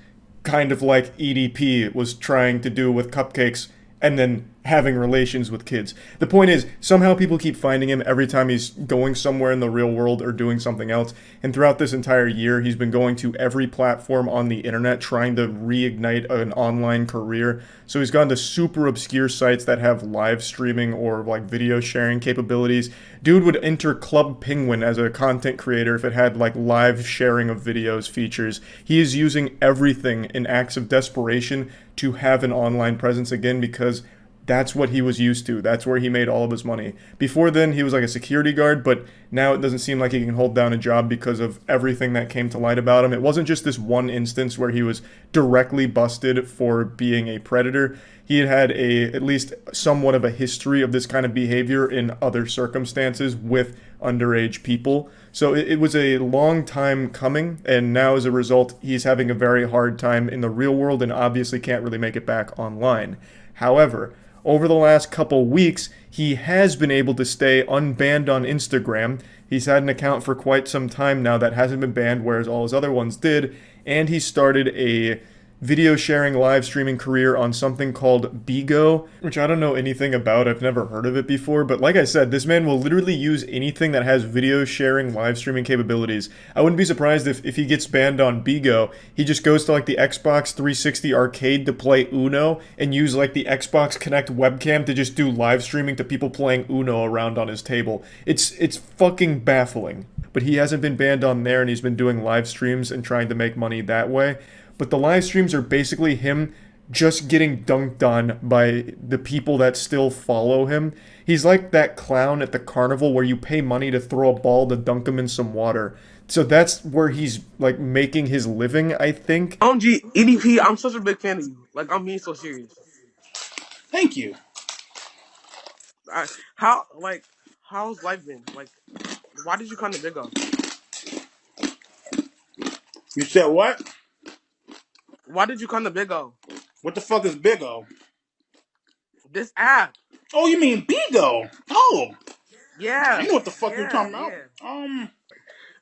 Kind of like EDP was trying to do with cupcakes and then having relations with kids. The point is, somehow people keep finding him every time he's going somewhere in the real world or doing something else. And throughout this entire year, he's been going to every platform on the internet trying to reignite an online career. So he's gone to super obscure sites that have live streaming or like video sharing capabilities. Dude would enter Club Penguin as a content creator if it had like live sharing of videos features. He is using everything in acts of desperation to have an online presence again, because that's what he was used to. That's where he made all of his money. Before then, he was like a security guard, but now it doesn't seem like he can hold down a job because of everything that came to light about him. It wasn't just this one instance where he was directly busted for being a predator. He had at least somewhat of a history of this kind of behavior in other circumstances with underage people. So it was a long time coming, and now as a result, he's having a very hard time in the real world and obviously can't really make it back online. However, over the last couple weeks, he has been able to stay unbanned on Instagram. He's had an account for quite some time now that hasn't been banned, whereas all his other ones did. And he started a video sharing live streaming career on something called Bigo, which I don't know anything about. I've never heard of it before, but like I said, this man will literally use anything that has video sharing live streaming capabilities. I wouldn't be surprised if he gets banned on Bigo, he just goes to like the Xbox 360 arcade to play Uno and use like the Xbox Connect webcam to just do live streaming to people playing Uno around on his table. It's fucking baffling. But he hasn't been banned on there, and he's been doing live streams and trying to make money that way. But the live streams are basically him just getting dunked on by the people that still follow him. He's like that clown at the carnival where you pay money to throw a ball to dunk him in some water. So that's where he's like making his living, I think. OMG, EDP, I'm such a big fan of you. Like, I'm being so serious. Thank you. How's life been? Like, why did you come to Big O? You said what? Why did you come to Big O? What the fuck is Big O? This app. Oh, you mean Bigo? Oh. Yeah. I know what the fuck you're talking about. Yeah.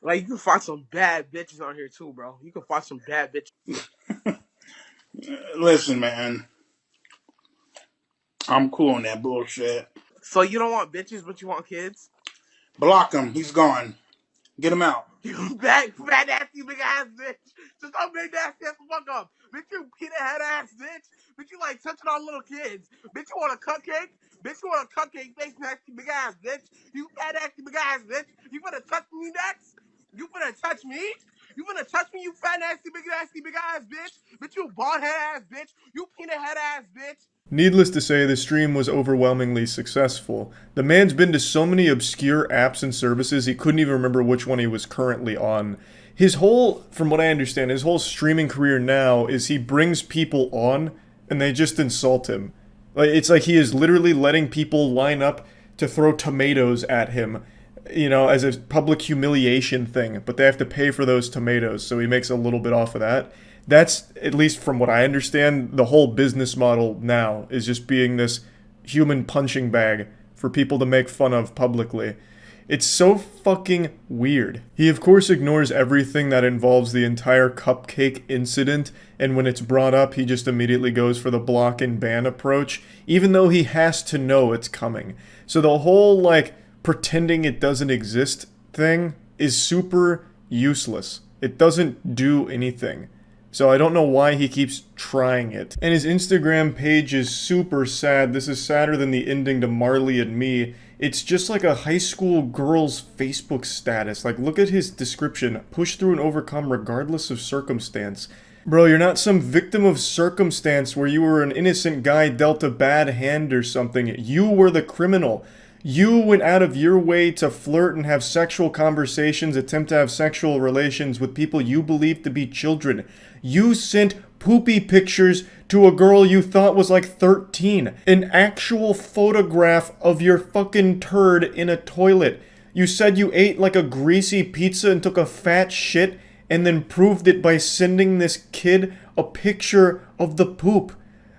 Like, you can find some bad bitches on here too, bro. You can find some bad bitches. Listen, man. I'm cool on that bullshit. So you don't want bitches, but you want kids? Block him. He's gone. Get him out. You fat nasty big ass bitch. Just don't make nasty ass fuck up. Bitch, you peanut head ass bitch. Bitch, you like touching on little kids. Bitch, you want a cupcake? Bitch, you want a cupcake face nasty big ass bitch. You fat nasty big ass bitch. You finna touch me next? You finna touch me? You finna touch me, you fat nasty big ass bitch? Bitch, you bald head ass bitch. You peanut head ass bitch. Needless to say, the stream was overwhelmingly successful. The man's been to so many obscure apps and services he couldn't even remember which one he was currently on. His whole, from what I understand, his whole streaming career now is he brings people on and they just insult him. It's like he is literally letting people line up to throw tomatoes at him you know, as a public humiliation thing, but they have to pay for those tomatoes, so he makes a little bit off of that. That's, at least from what I understand, the whole business model now is just being this human punching bag for people to make fun of publicly. It's so fucking weird. He of course ignores everything that involves the entire cupcake incident, and when it's brought up, he just immediately goes for the block and ban approach, even though he has to know it's coming. So the whole, like, pretending it doesn't exist thing is super useless. It doesn't do anything. So I don't know why he keeps trying it. And his Instagram page is super sad. This is sadder than the ending to Marley and Me. It's just like a high school girl's Facebook status. Like, look at his description. Push through and overcome regardless of circumstance. Bro, you're not some victim of circumstance where you were an innocent guy dealt a bad hand or something. You were the criminal. You went out of your way to flirt and have sexual conversations, attempt to have sexual relations with people you believed to be children. You sent poopy pictures to a girl you thought was like 13. An actual photograph of your fucking turd in a toilet. You said you ate like a greasy pizza and took a fat shit and then proved it by sending this kid a picture of the poop.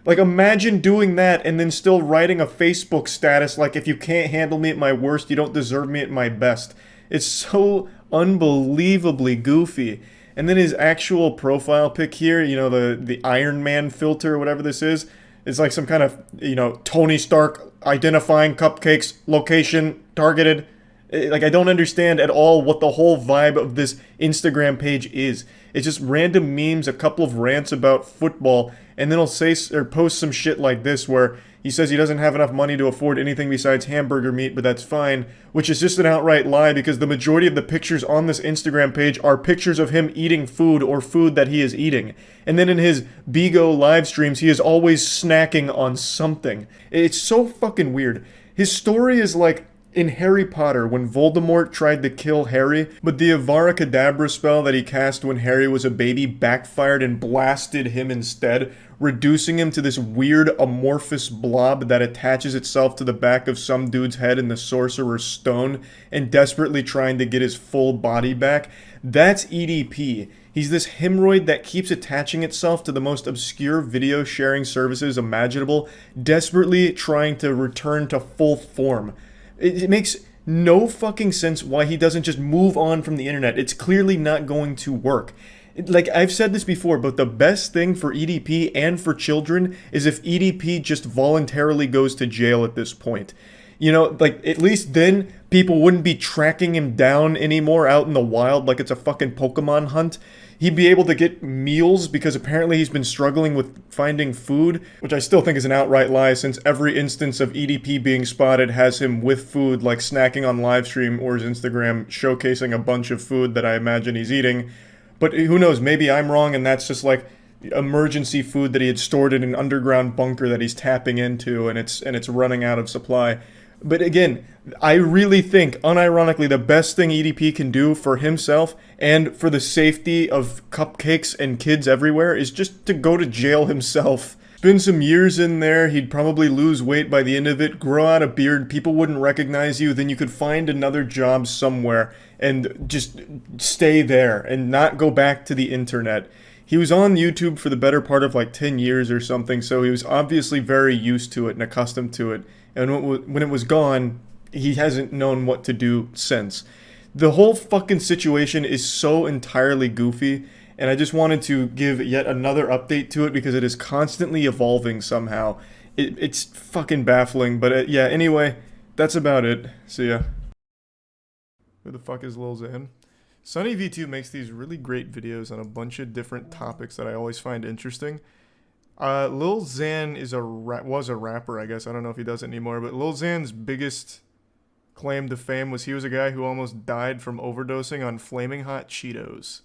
Like, imagine doing that and then still writing a Facebook status like, if you can't handle me at my worst, you don't deserve me at my best. It's so unbelievably goofy. And then his actual profile pic here, you know, the Iron Man filter or whatever this is like some kind of, you know, Tony Stark identifying cupcakes, location, targeted. Like, I don't understand at all what the whole vibe of this Instagram page is. It's just random memes, a couple of rants about football, and then he'll say or post some shit like this where he says he doesn't have enough money to afford anything besides hamburger meat, but that's fine, which is just an outright lie because the majority of the pictures on this Instagram page are pictures of him eating food or food that he is eating. And then in his Bigo live streams, he is always snacking on something. It's so fucking weird. His story is like in Harry Potter, when Voldemort tried to kill Harry, but the Avada Kedavra spell that he cast when Harry was a baby backfired and blasted him instead, reducing him to this weird amorphous blob that attaches itself to the back of some dude's head in the Sorcerer's Stone, and desperately trying to get his full body back. That's EDP. He's this hemorrhoid that keeps attaching itself to the most obscure video sharing services imaginable, desperately trying to return to full form. It makes no fucking sense why he doesn't just move on from the internet. It's clearly not going to work. Like, I've said this before, but the best thing for EDP and for children is if EDP just voluntarily goes to jail at this point. You know, like, at least then people wouldn't be tracking him down anymore out in the wild like it's a fucking Pokemon hunt. He'd be able to get meals because apparently he's been struggling with finding food, which I still think is an outright lie since every instance of EDP being spotted has him with food, like snacking on livestream or his Instagram showcasing a bunch of food that I imagine he's eating. But who knows, maybe I'm wrong and that's just like emergency food that he had stored in an underground bunker that he's tapping into and it's running out of supply. But again, I really think, unironically, the best thing EDP can do for himself and for the safety of cupcakes and kids everywhere is just to go to jail himself. Spend some years in there, he'd probably lose weight by the end of it, grow out a beard, people wouldn't recognize you, then you could find another job somewhere and just stay there and not go back to the internet. He was on YouTube for the better part of like 10 years or something, so he was obviously very used to it and accustomed to it. And when it was gone, he hasn't known what to do since. The whole fucking situation is so entirely goofy, and I just wanted to give yet another update to it because it is constantly evolving somehow. It's fucking baffling, but yeah, anyway, that's about it. See ya. Who the fuck is Lil Xan? SunnyV2 makes these really great videos on a bunch of different topics that I always find interesting. Lil Xan was a rapper, I guess. I don't know if he does it anymore, but Lil Xan's biggest claim to fame was he was a guy who almost died from overdosing on Flaming Hot Cheetos.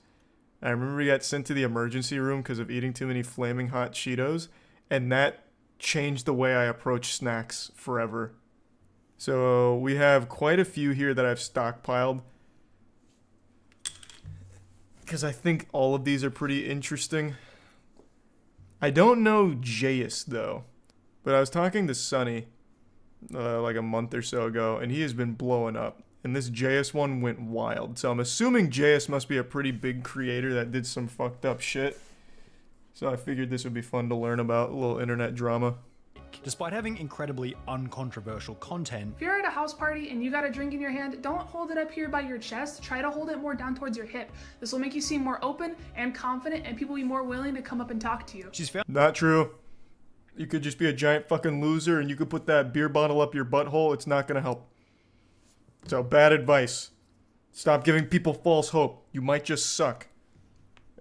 I remember he got sent to the emergency room because of eating too many Flaming Hot Cheetos, and that changed the way I approach snacks forever. So we have quite a few here that I've stockpiled because I think all of these are pretty interesting. I don't know Jayus, though, but I was talking to Sunny like a month or so ago, and he has been blowing up. and this JS one went wild. So I'm assuming JS must be a pretty big creator that did some fucked up shit. So I figured this would be fun to learn about, a little internet drama. Despite having incredibly uncontroversial content. If you're at a house party and you got a drink in your hand, don't hold it up here by your chest. Try to hold it more down towards your hip. This will make you seem more open and confident, and people will be more willing to come up and talk to you. Not true. You could just be a giant fucking loser and you could put that beer bottle up your butthole. It's not gonna help. So bad advice. Stop giving people false hope. You might just suck.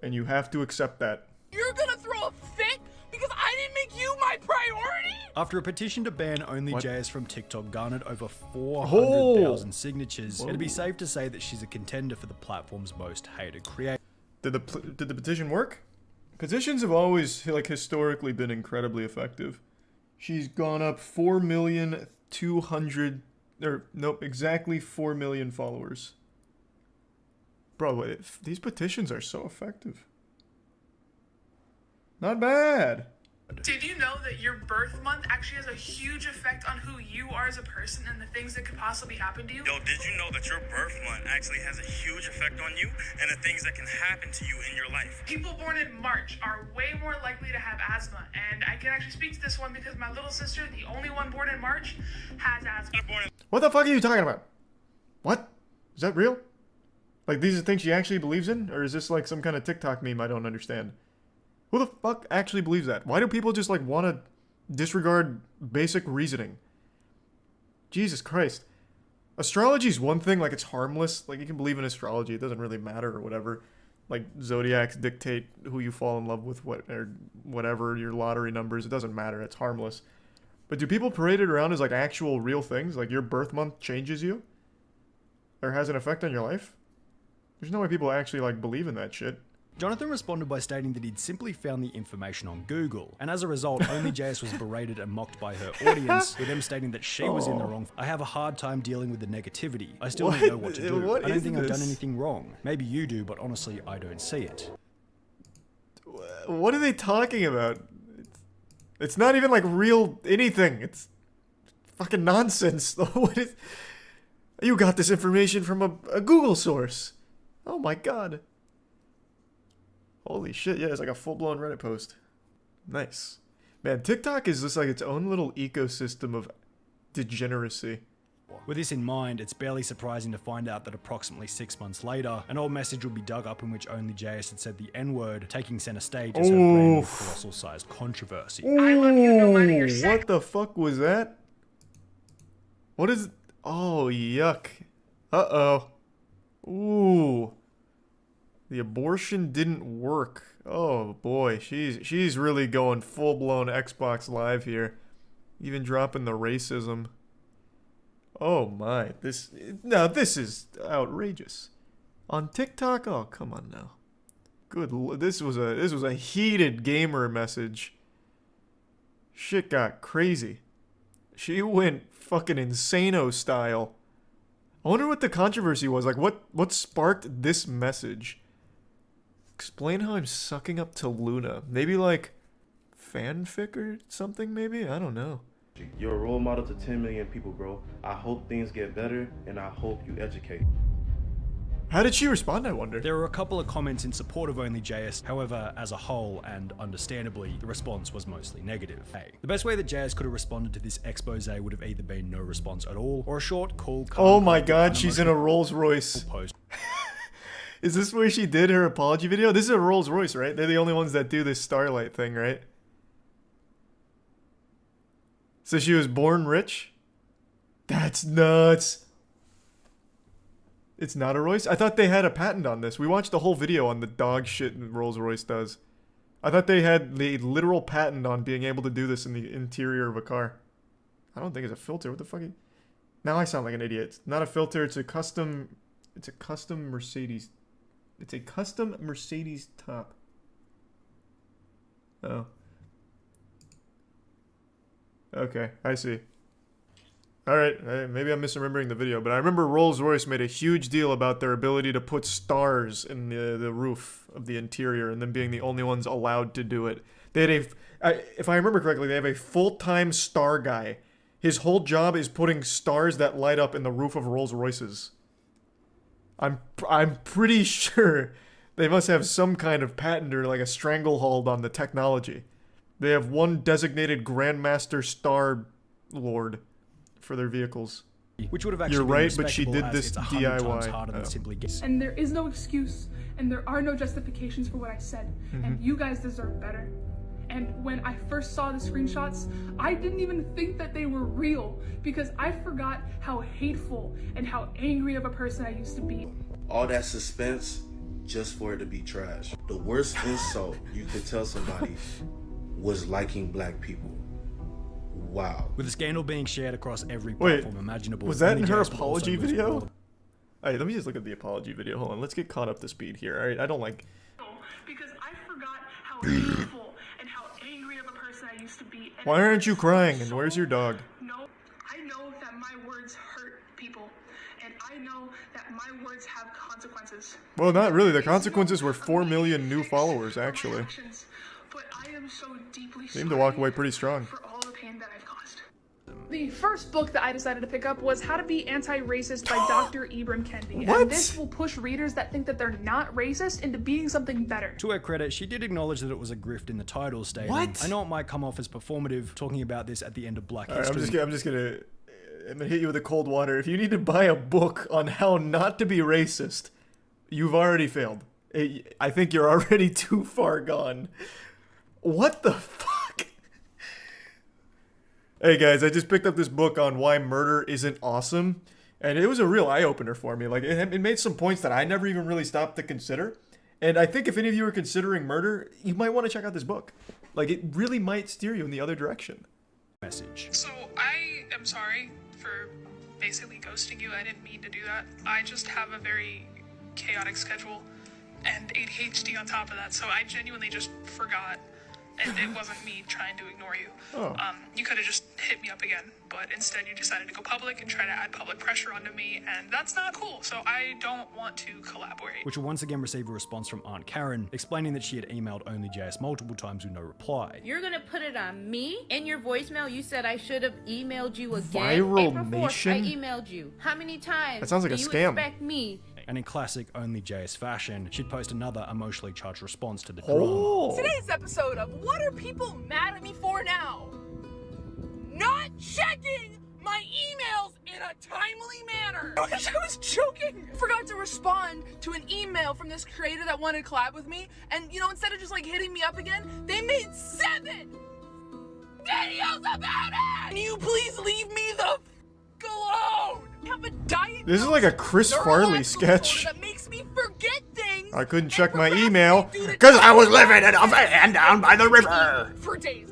And you have to accept that. You're gonna throw a fit because I didn't make you my priority? After a petition to ban OnlyJS from TikTok garnered over 400,000 signatures, it'd be safe to say that she's a contender for the platform's most hated creator. Did the petition work? Petitions have always, like, historically been incredibly effective. She's gone up 4,200,000, or nope, exactly 4 million followers. Bro, these petitions are so effective. Not bad. Did you know that your birth month actually has a huge effect on who you are as a person and the things that could possibly happen to you? Yo, did you know that your birth month actually has a huge effect on you and the things that can happen to you in your life? People born in March are way more likely to have asthma, and I can actually speak to this one because my little sister, the only one born in March, has asthma. What the fuck are you talking about? What? Is that real? Like, these are things she actually believes in? Or is this like some kind of TikTok meme I don't understand? Who the fuck actually believes that? Why do people just, like, want to disregard basic reasoning? Jesus Christ. Astrology's one thing, like, it's harmless. Like, you can believe in astrology. It doesn't really matter or whatever. Like, zodiacs dictate who you fall in love with, or whatever, your lottery numbers. It doesn't matter. It's harmless. But do people parade it around as, like, actual real things? Like, your birth month changes you? Or has an effect on your life? There's no way people actually, like, believe in that shit. Jonathan responded by stating that he'd simply found the information on Google, and as a result, OnlyJS was berated and mocked by her audience, with them stating that she was in the wrong. I have a hard time dealing with the negativity. I still don't know what to do. I don't think I've done anything wrong. Maybe you do, but honestly, I don't see it. What are they talking about? It's not even, like, real anything. It's fucking nonsense. What is... You got this information from a Google source. Oh my god. Holy shit, yeah, it's like a full-blown Reddit post. Nice. Man, TikTok is just like its own little ecosystem of degeneracy. With this in mind, it's barely surprising to find out that approximately 6 months later, an old message would be dug up in which OnlyJS had said the N-word, taking center stage as her brand new colossal-sized controversy. I love you no matter your sex. What the fuck was that? What is... Oh, yuck. Uh-oh. Ooh. The abortion didn't work. Oh boy, she's really going full-blown Xbox Live here. Even dropping the racism. Oh my, this is outrageous. On TikTok? Oh, come on now. This was a heated gamer message. Shit got crazy. She went fucking insano style. I wonder what the controversy was. Like, what sparked this message? Explain how I'm sucking up to Luna. Maybe, like, fanfic or something, maybe? I don't know. You're a role model to 10 million people, bro. I hope things get better, and I hope you educate. How did she respond, I wonder? There were a couple of comments in support of OnlyJS, however, as a whole, and understandably, the response was mostly negative. The best way that JS could have responded to this expose would have either been no response at all, or a short, cool, calm, oh my god, she's in a Rolls Royce. Is this where she did her apology video? This is a Rolls Royce, right? They're the only ones that do this Starlight thing, right? So she was born rich? That's nuts. It's not a Royce? I thought they had a patent on this. We watched the whole video on the dog shit Rolls Royce does. I thought they had the literal patent on being able to do this in the interior of a car. I don't think it's a filter. What the fuck? Now I sound like an idiot. It's not a filter. It's a custom Mercedes. It's a custom Mercedes top. Oh. Okay, I see. Alright, maybe I'm misremembering the video, but I remember Rolls-Royce made a huge deal about their ability to put stars in the roof of the interior and them being the only ones allowed to do it. They had if I remember correctly, they have a full-time star guy His whole job is putting stars that light up in the roof of Rolls Royces. I'm pretty sure they must have some kind of patent or like a stranglehold on the technology. They have one designated Grandmaster Star Lord for their vehicles. Which would have actually You're been right, but she respectable did as this it's 100 times DIY. harder than simply get. And there is no excuse, and there are no justifications for what I said, and you guys deserve better. And when I first saw the screenshots, I didn't even think that they were real, because I forgot how hateful and how angry of a person I used to be. All that suspense just for it to be trash. The worst insult you could tell somebody was liking black people. Wow. With the scandal being shared across every Wait, platform imaginable. was that only in her Jess would also apology lose video? all the- Alright, let me just look at the apology video. Hold on, let's get caught up to speed here. Alright, I don't like... Because I forgot how hateful and how angry of a person I used to be. And Why aren't you crying? And where's your dog? No, I know that my words hurt people, and I know that my words have consequences. Well, not really. The consequences were 4 million new followers, actually. But I am so deeply Seemed to walk away pretty strong. for all the pain that I've caused. The first book that I decided to pick up was How to Be Anti-Racist by Dr. Ibram Kendi. What? And this will push readers that think that they're not racist into being something better. To her credit, she did acknowledge that it was a grift in the title, stating, What? I know it might come off as performative, talking about this at the end of Black Alright, History. I'm gonna hit you with the cold water. If you need to buy a book on how not to be racist, you've already failed. I think you're already too far gone. What the fuck? Hey guys, I just picked up this book on why murder isn't awesome, and it was a real eye-opener for me. Like, it made some points that I never even really stopped to consider, and I think if any of you are considering murder, you might want to check out this book. Like, it really might steer you in the other direction. Message. So I am sorry for basically ghosting you. I didn't mean to do that. I just have a very chaotic schedule and ADHD on top of that, so I genuinely just forgot. And it wasn't me trying to ignore you. Oh. You could have just hit me up again, but instead you decided to go public and try to add public pressure onto me, and that's not cool, so I don't want to collaborate. Which will once again receive a response from Aunt Karen, explaining that she had emailed only JS multiple times with no reply. You're gonna put it on me? In your voicemail, you said I should have emailed you again. Viral April 4th, Nation? I emailed you. How many times That sounds like do a you scam. expect me? And in classic only JS fashion, she'd post another emotionally charged response to the Oh. drama. Today's episode of What Are People Mad at Me For Now? Not checking my emails in a timely manner. I was joking. Forgot to respond to an email from this creator that wanted to collab with me, and instead of just like hitting me up again, they made 7 videos about it. Can you please leave me the f alone? I have a diet. This is like a Chris Farley sketch. That makes me forget things I couldn't check my email because I was living in a van down by the river. for days.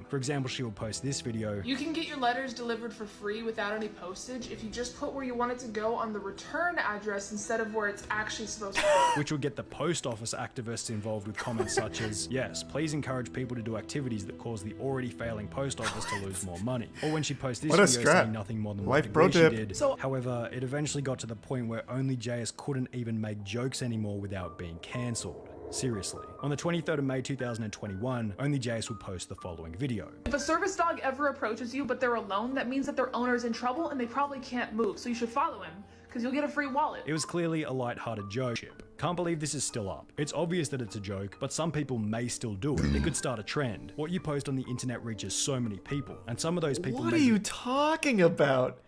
For example, she will post this video. You can get your letters delivered for free without any postage if you just put where you want it to go on the return address instead of where it's actually supposed to be. Which will get the post office activists involved with comments such as, yes, please encourage people to do activities that cause the already failing post office to lose more money. Or when she posts this What a video strat. saying nothing more than Life what pro she tip. did. However, it eventually got to the point where only JS couldn't even make jokes anymore without being cancelled. Seriously. On the 23rd of May 2021, only JS would post the following video. If a service dog ever approaches you but they're alone, that means that their owner is in trouble and they probably can't move, so you should follow him, because you'll get a free wallet. It was clearly a light-hearted joke. Can't believe this is still up. It's obvious that it's a joke, but some people may still do it. It could start a trend. What you post on the internet reaches so many people, and some of those people What may are you talking about?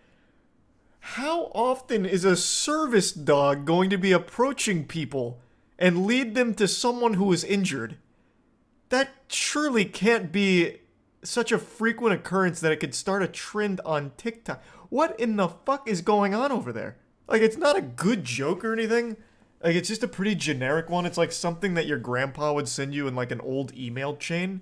How often is a service dog going to be approaching people and lead them to someone who is injured? That surely can't be such a frequent occurrence that it could start a trend on TikTok. What in the fuck is going on over there? Like, it's not a good joke or anything. Like, it's just a pretty generic one. It's like something that your grandpa would send you in like an old email chain.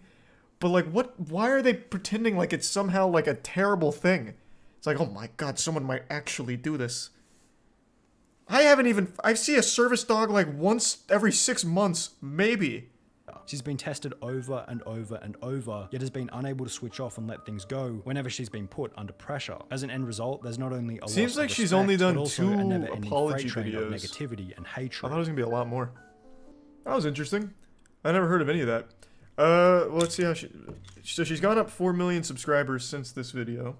But like, why are they pretending like it's somehow like a terrible thing? It's like, oh my god, someone might actually do this. I see a service dog like once every 6 months, maybe. She's been tested over and over and over, yet has been unable to switch off and let things go whenever she's been put under pressure. As an end result, there's not only a Seems loss like of she's respect, only done but also 2 a never-ending apology freight train of videos. negativity and I hatred. thought it was gonna be a lot more. That was interesting. I never heard of any of that. Well, let's see how so she's gone up 4 million subscribers since this video.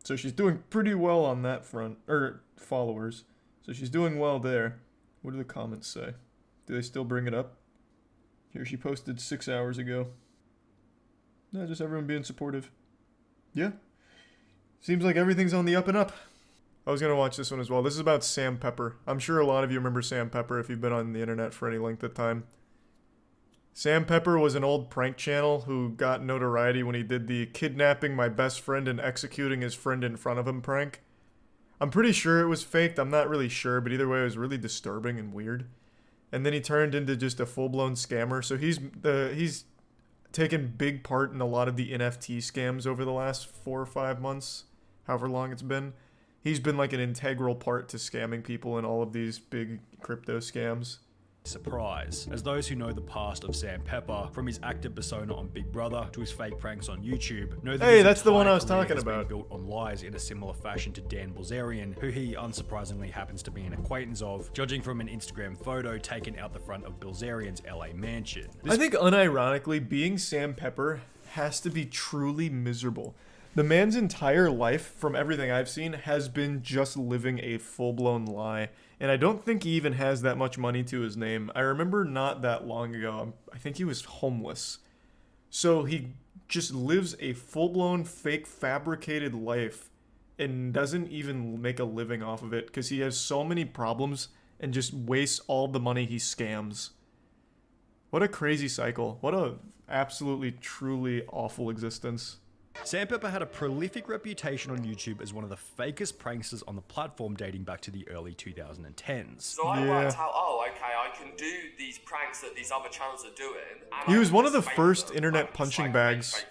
So she's doing pretty well on that front, or followers. So she's doing well there. What do the comments say? Do they still bring it up? Here, she posted 6 hours ago. No, just everyone being supportive. Yeah. Seems like everything's on the up and up. I was going to watch this one as well. This is about Sam Pepper. I'm sure a lot of you remember Sam Pepper if you've been on the internet for any length of time. Sam Pepper was an old prank channel who got notoriety when he did the kidnapping my best friend and executing his friend in front of him prank. I'm pretty sure it was faked. I'm not really sure, but either way it was really disturbing and weird. And then he turned into just a full-blown scammer. So he's taken big part in a lot of the NFT scams over the last 4 or 5 months, however long it's been. He's been like an integral part to scamming people in all of these big crypto scams. Surprise, as those who know the past of Sam Pepper, from his active persona on Big Brother to his fake pranks on YouTube, know that his that's the one I was entire talking career has about. been built on lies in a similar fashion to Dan Bilzerian, who he unsurprisingly happens to be an acquaintance of, judging from an Instagram photo taken out the front of Bilzerian's LA mansion. I think unironically, being Sam Pepper has to be truly miserable. The man's entire life, from everything I've seen, has been just living a full-blown lie. And I don't think he even has that much money to his name. I remember not that long ago, I think he was homeless. So he just lives a full-blown fake fabricated life and doesn't even make a living off of it because he has so many problems and just wastes all the money he scams. What a crazy cycle. What a absolutely, truly awful existence. Sam Pepper had a prolific reputation on YouTube as one of the fakest pranksters on the platform dating back to the early 2010s. So I worked out, oh, okay, I can do these pranks that these other channels are doing. And He was one of the first internet punching bags.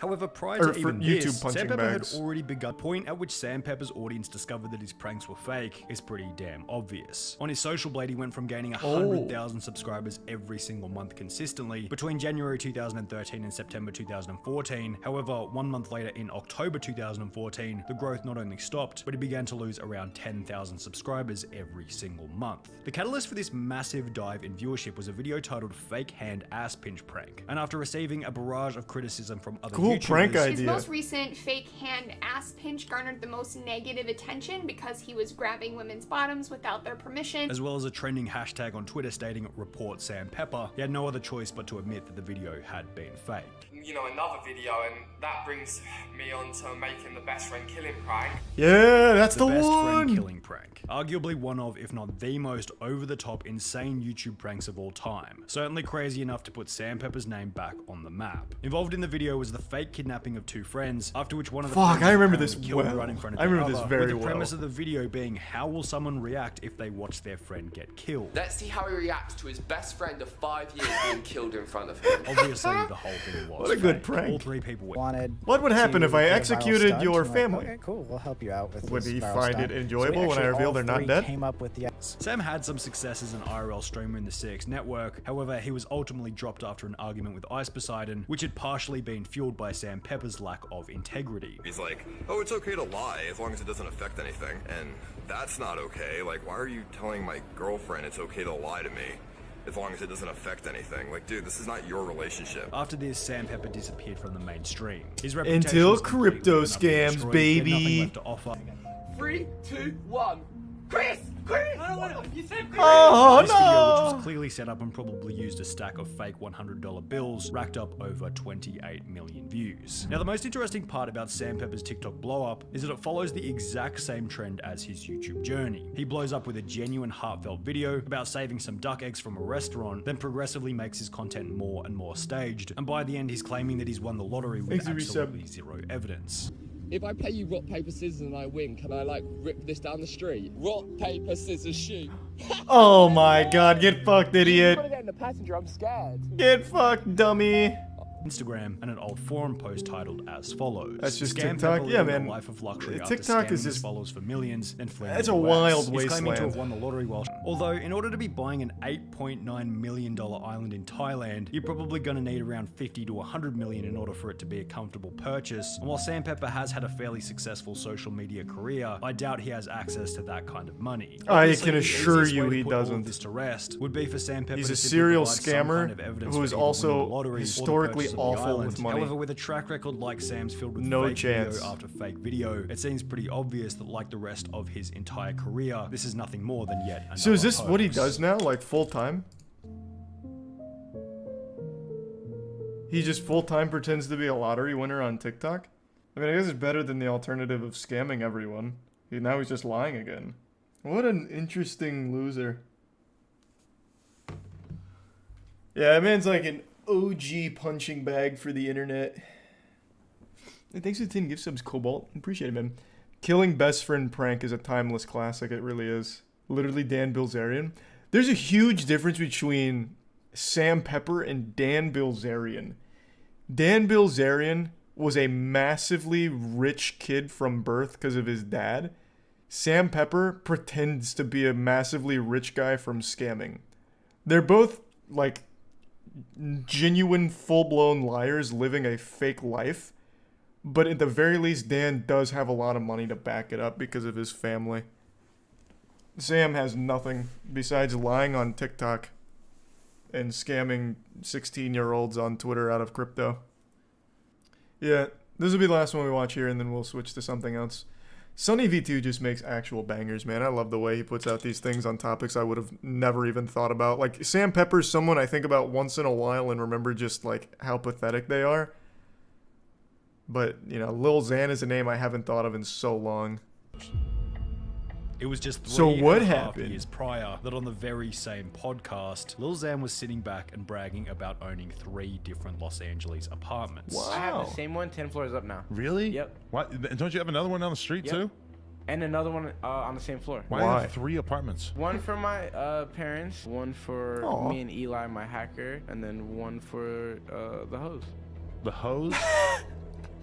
However, prior Or to for even YouTube this, punching Sam Pepper bags. had already begun. The point at which Sam Pepper's audience discovered that his pranks were fake is pretty damn obvious. On his social blade, he went from gaining 100,000 subscribers every single month consistently between January 2013 and September 2014. However, 1 month later in October 2014, the growth not only stopped, but he began to lose around 10,000 subscribers every single month. The catalyst for this massive dive in viewership was a video titled Fake Hand Ass Pinch Prank. And after receiving a barrage of criticism from other Cool YouTubers, prank idea. His most recent fake hand ass pinch garnered the most negative attention because he was grabbing women's bottoms without their permission. as well as a trending hashtag on Twitter stating report Sam Pepper, he had no other choice but to admit that the video had been faked. You know, another video, and that brings me on to making the best friend killing prank. Yeah, that's the best one. friend killing prank. Arguably one of, if not the most over-the-top insane YouTube pranks of all time. Certainly crazy enough to put Sam Pepper's name back on the map. Involved in the video was the fake kidnapping of 2 friends, after which one of the friends I remember was this killed well. right in front of I the remember this other, very with the well. premise of the video being how will someone react if they watch their friend get killed. Let's see how he reacts to his best friend of 5 years being killed in front of him. Obviously, the whole thing was What a good fake. prank. All 3 people were What would happen if I do a viral executed stunt, your and family? Okay, cool. We'll help you out with Would this he viral find stunt. it enjoyable when I actually reveal all they're not 3 dead? Came up with the Sam had some successes as an IRL streamer in the CX network, however he was ultimately dropped after an argument with Ice Poseidon, which had partially been fueled by Sam Pepper's lack of integrity. He's like, oh, it's okay to lie as long as it doesn't affect anything. And that's not okay. Like, why are you telling my girlfriend it's okay to lie to me as long as it doesn't affect anything? Like, dude, this is not your relationship. After this, Sam Pepper disappeared from the mainstream. His Until reputation was crypto completely scams, destroyed. He had nothing baby. left to offer. 3, 2, 1. Chris! Chris! I don't want to. You said Chris! Oh, This video, which no. was clearly set up and probably used a stack of fake $100 bills, racked up over 28 million views. Now, the most interesting part about Sam Pepper's TikTok blow-up is that it follows the exact same trend as his YouTube journey. He blows up with a genuine heartfelt video about saving some duck eggs from a restaurant, then progressively makes his content more and more staged, and by the end he's claiming that he's won the lottery with absolutely zero evidence. If I play you rock, paper, scissors and I win, can I like rip this down the street? Rock, paper, scissors, shoot. Oh my god, get fucked, I'm idiot. gonna get in the passenger, I'm scared. Get fucked, dummy. Instagram and an old forum post titled as follows. That's just Scam TikTok? Pepper Yeah, living a man. life of luxury after TikTok scamming is his just- followers for millions, then fleeing That's the a US. wild He's claiming to wasteland. have won the lottery while Although, in order to be buying an $8.9 million island in Thailand, you're probably going to need around 50 to 100 million in order for it to be a comfortable purchase. And while Sandpepper has had a fairly successful social media career, I doubt he has access to that kind of money. I Obviously, can the assure easiest you way to he put all of doesn't. This to rest would be for Sandpepper He's to a simply serial provide some scammer kind of evidence who for is either winning the also lottery or the historically purchase of the awful island. with money. However, with a track record like Sam's filled with No fake chance. video after fake video, it seems pretty obvious that like the rest of his entire career, this is nothing more than yet another So is this what he hoax. does now, like full time? He just full time pretends to be a lottery winner on TikTok? I mean, I guess it's better than the alternative of scamming everyone. Now he's just lying again. What an interesting loser. Yeah, that man's like an OG punching bag for the internet. Hey, thanks for the 10 gift subs, Cobalt. Appreciate it, man. Killing best friend prank is a timeless classic. It really is. Literally Dan Bilzerian. There's a huge difference between Sam Pepper and Dan Bilzerian. Dan Bilzerian was a massively rich kid from birth because of his dad. Sam Pepper pretends to be a massively rich guy from scamming. They're both, like, genuine, full-blown liars living a fake life. But at the very least, Dan does have a lot of money to back it up because of his family. Sam has nothing besides lying on TikTok and scamming 16-year-olds on Twitter out of crypto. Yeah, this will be the last one we watch here, and then we'll switch to something else. Sunny V2 just makes actual bangers, man. I love the way he puts out these things on topics I would have never even thought about. Like, Sam Pepper's someone I think about once in a while and remember just, like, how pathetic they are. But, you know, Lil Xan is a name I haven't thought of in so long. It was just So three what and a half happened? years prior that on the very same podcast, Lil Xan was sitting back and bragging about owning 3 different Los Angeles apartments. I have the same one 10 floors up now. Really? Yep. What? Don't you have another one down the street Yep. too? And another one on the same floor. Why do you have 3 apartments? One for my parents, one for Aw. me and Eli, my hacker, and then one for the hose. The hose?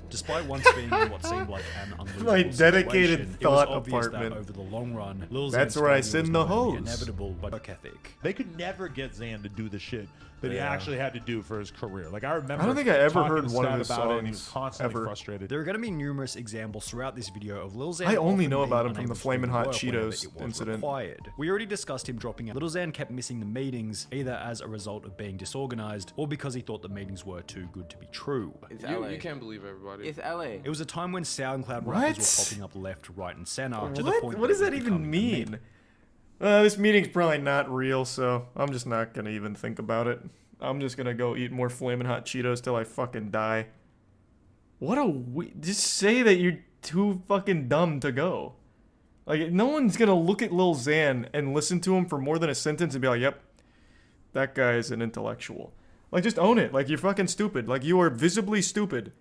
Despite once being in what seemed like an unlosable My dedicated situation, thought it was obvious apartment. that over the long run, Lil That's Xan's where I failure send was the not only hose. inevitable but work ethic. They could never get Xan to do the shit that he Yeah. actually had to do for his career. Like, I remember. I don't think I ever talking heard to one of Stat his about it, and he was songs, constantly ever. frustrated. There are going to be numerous examples throughout this video of Lil Xan I only often know being about him from unable the to do Flamin' Hot work whenever Cheetos it was incident. required. We already discussed him dropping out. Lil Xan kept missing the meetings, either as a result of being disorganized or because he thought the meetings were too good to be true. It's You, LA. you can't believe everybody. It's LA. It was a time when SoundCloud What? rappers were popping up left, right, and center to the What? point What that does it that was even becoming a meme. mean? This meeting's probably not real, so I'm just not gonna even think about it. I'm just gonna go eat more Flamin' Hot Cheetos till I fucking die. What a just say that you're too fucking dumb to go. Like, no one's gonna look at Lil Xan and listen to him for more than a sentence and be like, yep, that guy is an intellectual. Like, just own it. Like, you're fucking stupid. Like, you are visibly stupid.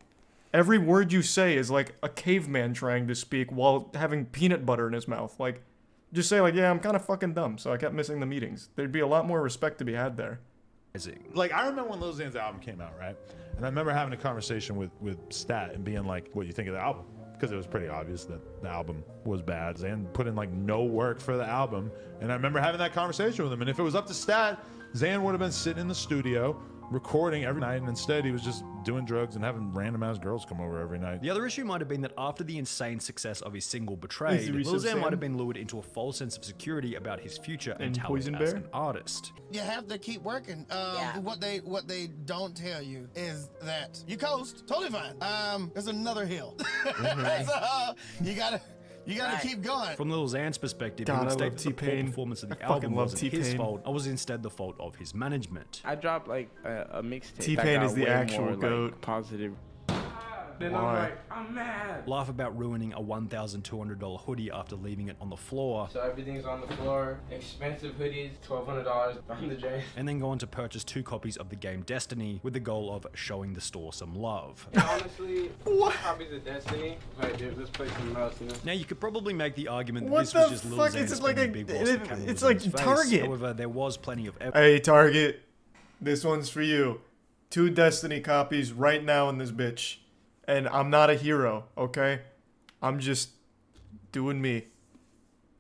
Every word you say is like a caveman trying to speak while having peanut butter in his mouth. Like, just say, like, yeah, I'm kind of fucking dumb, so I kept missing the meetings. There'd be a lot more respect to be had there. Like, I remember when Lil Xan's album came out, right? And I remember having a conversation with Stat and being like, what do you think of the album? Because it was pretty obvious that the album was bad. Xan put in like no work for the album. And I remember having that conversation with him. And if it was up to Stat, Xan would have been sitting in the studio recording every night, and instead he was just doing drugs and having random ass girls come over every night. The other issue might have been that after the insane success of his single Betrayed, Lil Xan might have been lured into a false sense of security about his future and talent Poison as Bear? an artist. You have to keep working. What they don't tell you is that you coast totally fine. There's another hill. So you gotta keep going. From Lil Xan's perspective, God, he I would state love that the poor T-Pain. performance of the I fucking album love wasn't his T-Pain. fault, and was instead the fault of his management. I dropped like a mixtape. T-Pain that is got the way actual more, goat. Like, positive. Then Why? I'm like, I'm mad. Laugh about ruining a $1,200 hoodie after leaving it on the floor, So everything's on the floor. Expensive hoodies, $1,200 on the drain. and then go on to purchase 2 copies of the game Destiny with the goal of showing the store some love. Honestly, copies of Destiny. Like, dude, let's play something else, you know? Now, you could probably make the argument that What this was the just Lil fuck? Xan It's like spinning a- big whilst the it- camera it's was in like his face. Target. However, there was plenty of Hey, Target, this one's for you. 2 Destiny copies right now in this bitch. And I'm not a hero, okay? I'm just doing me.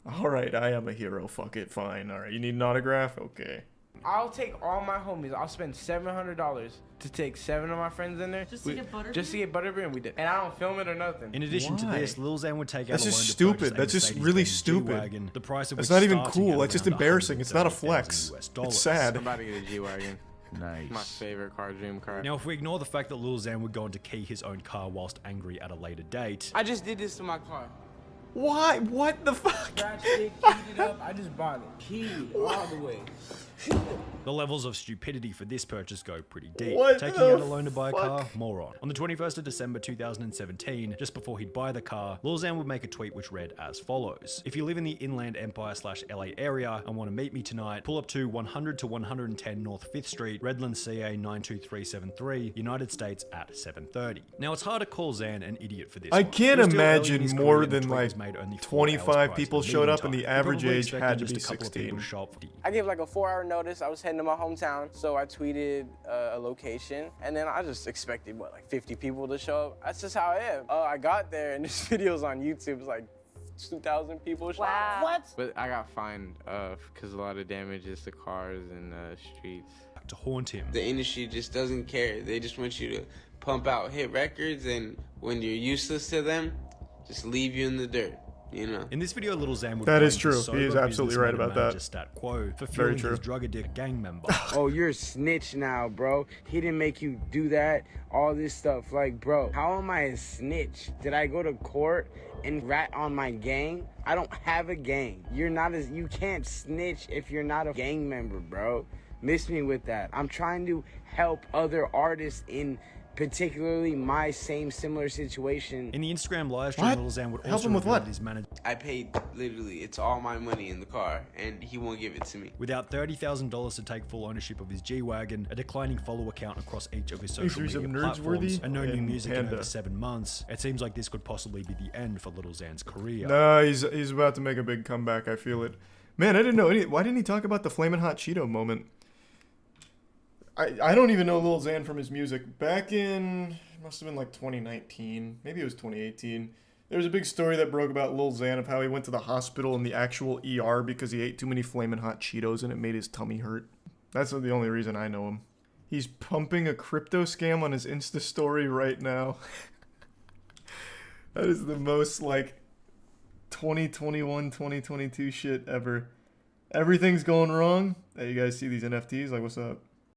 Alright, I am a hero. Fuck it, fine. Alright, you need an autograph? Okay. I'll take all my homies. I'll spend $700 to take 7 of my friends in there. Just to get Butterbeer? Just to get Butterbeer, and we did. And I don't film it or nothing. In addition to this, Lil Xan would take out That's a just loan to stupid. purchase a That's just Mercedes-Benz really stupid. G-Wagon, the price of That's which not even starting cool. at That's just around embarrassing. It's not a $170,000 flex. US. It's sad. I'm about to get a G-Wagon. Nice. My favorite car, dream car. Now, if we ignore the fact that Lil Xan would go on to key his own car whilst angry at a later date, I just did this to my car. Why? What the fuck? Scratched it, keyed it up. I just bought it. Keyed all the way. the levels of stupidity for this purchase go pretty deep. What Taking the out a loan to buy a car, fuck? moron. On the 21st of December 2017, just before he'd buy the car, Lil Xan would make a tweet which read as follows: "If you live in the Inland Empire/LA area and want to meet me tonight, pull up to 100 to 110 North 5th Street, Redlands, CA 92373, United States at 7:30. Now, it's hard to call Xan an idiot for this. I one. can't He was still early in imagine his more career and the than tweet like was made only 4 hours 25 prior to people the showed meeting up and time. the He average probably age expected had to just be a couple of people 16. to show up for the I gave like a 4-hour notice. I was heading to my hometown, so I tweeted a location, and then I just expected, what, like 50 people to show up? That's just how I am. I got there, and this video's on YouTube. It's like 2,000 people showed up. What? But I got fined because a lot of damages to cars and streets. To haunt him. The industry just doesn't care. They just want you to pump out hit records, and when you're useless to them, just leave you in the dirt. You know. In this video, Lil Xan would That is blame the true. He is sober absolutely right businessman about and that. manager Stat Quo for Very fueling true. his drug addict gang member. Oh, you're a snitch now, bro. He didn't make you do that. All this stuff. Like, bro, how am I a snitch? Did I go to court and rat on my gang? I don't have a gang. You can't snitch if you're not a gang member, bro. Miss me with that. I'm trying to help other artists in particularly my similar situation. In the Instagram live stream, What? Lil Xan would Help also him with reveal what? that his manager, I paid literally, it's all my money in the car, and he won't give it to me. without $30,000 to take full ownership of his G-Wagon, a declining follow count across each of his social media 37 platforms, Nerdsworthy and no new and music in Panda. over 7 months, it seems like this could possibly be the end for Lil Xan's career. Nah, he's about to make a big comeback. I feel it. Man, I didn't know. Why didn't he talk about the Flamin' Hot Cheeto moment? I don't even know Lil Xan from his music. Back in, it must have been like 2019. Maybe it was 2018. There was a big story that broke about Lil Xan of how he went to the hospital in the actual ER because he ate too many Flamin' Hot Cheetos and it made his tummy hurt. That's the only reason I know him. He's pumping a crypto scam on his Insta story right now. That is the most like 2021, 2022 shit ever. Everything's going wrong. Hey, you guys see these NFTs? Like, what's up?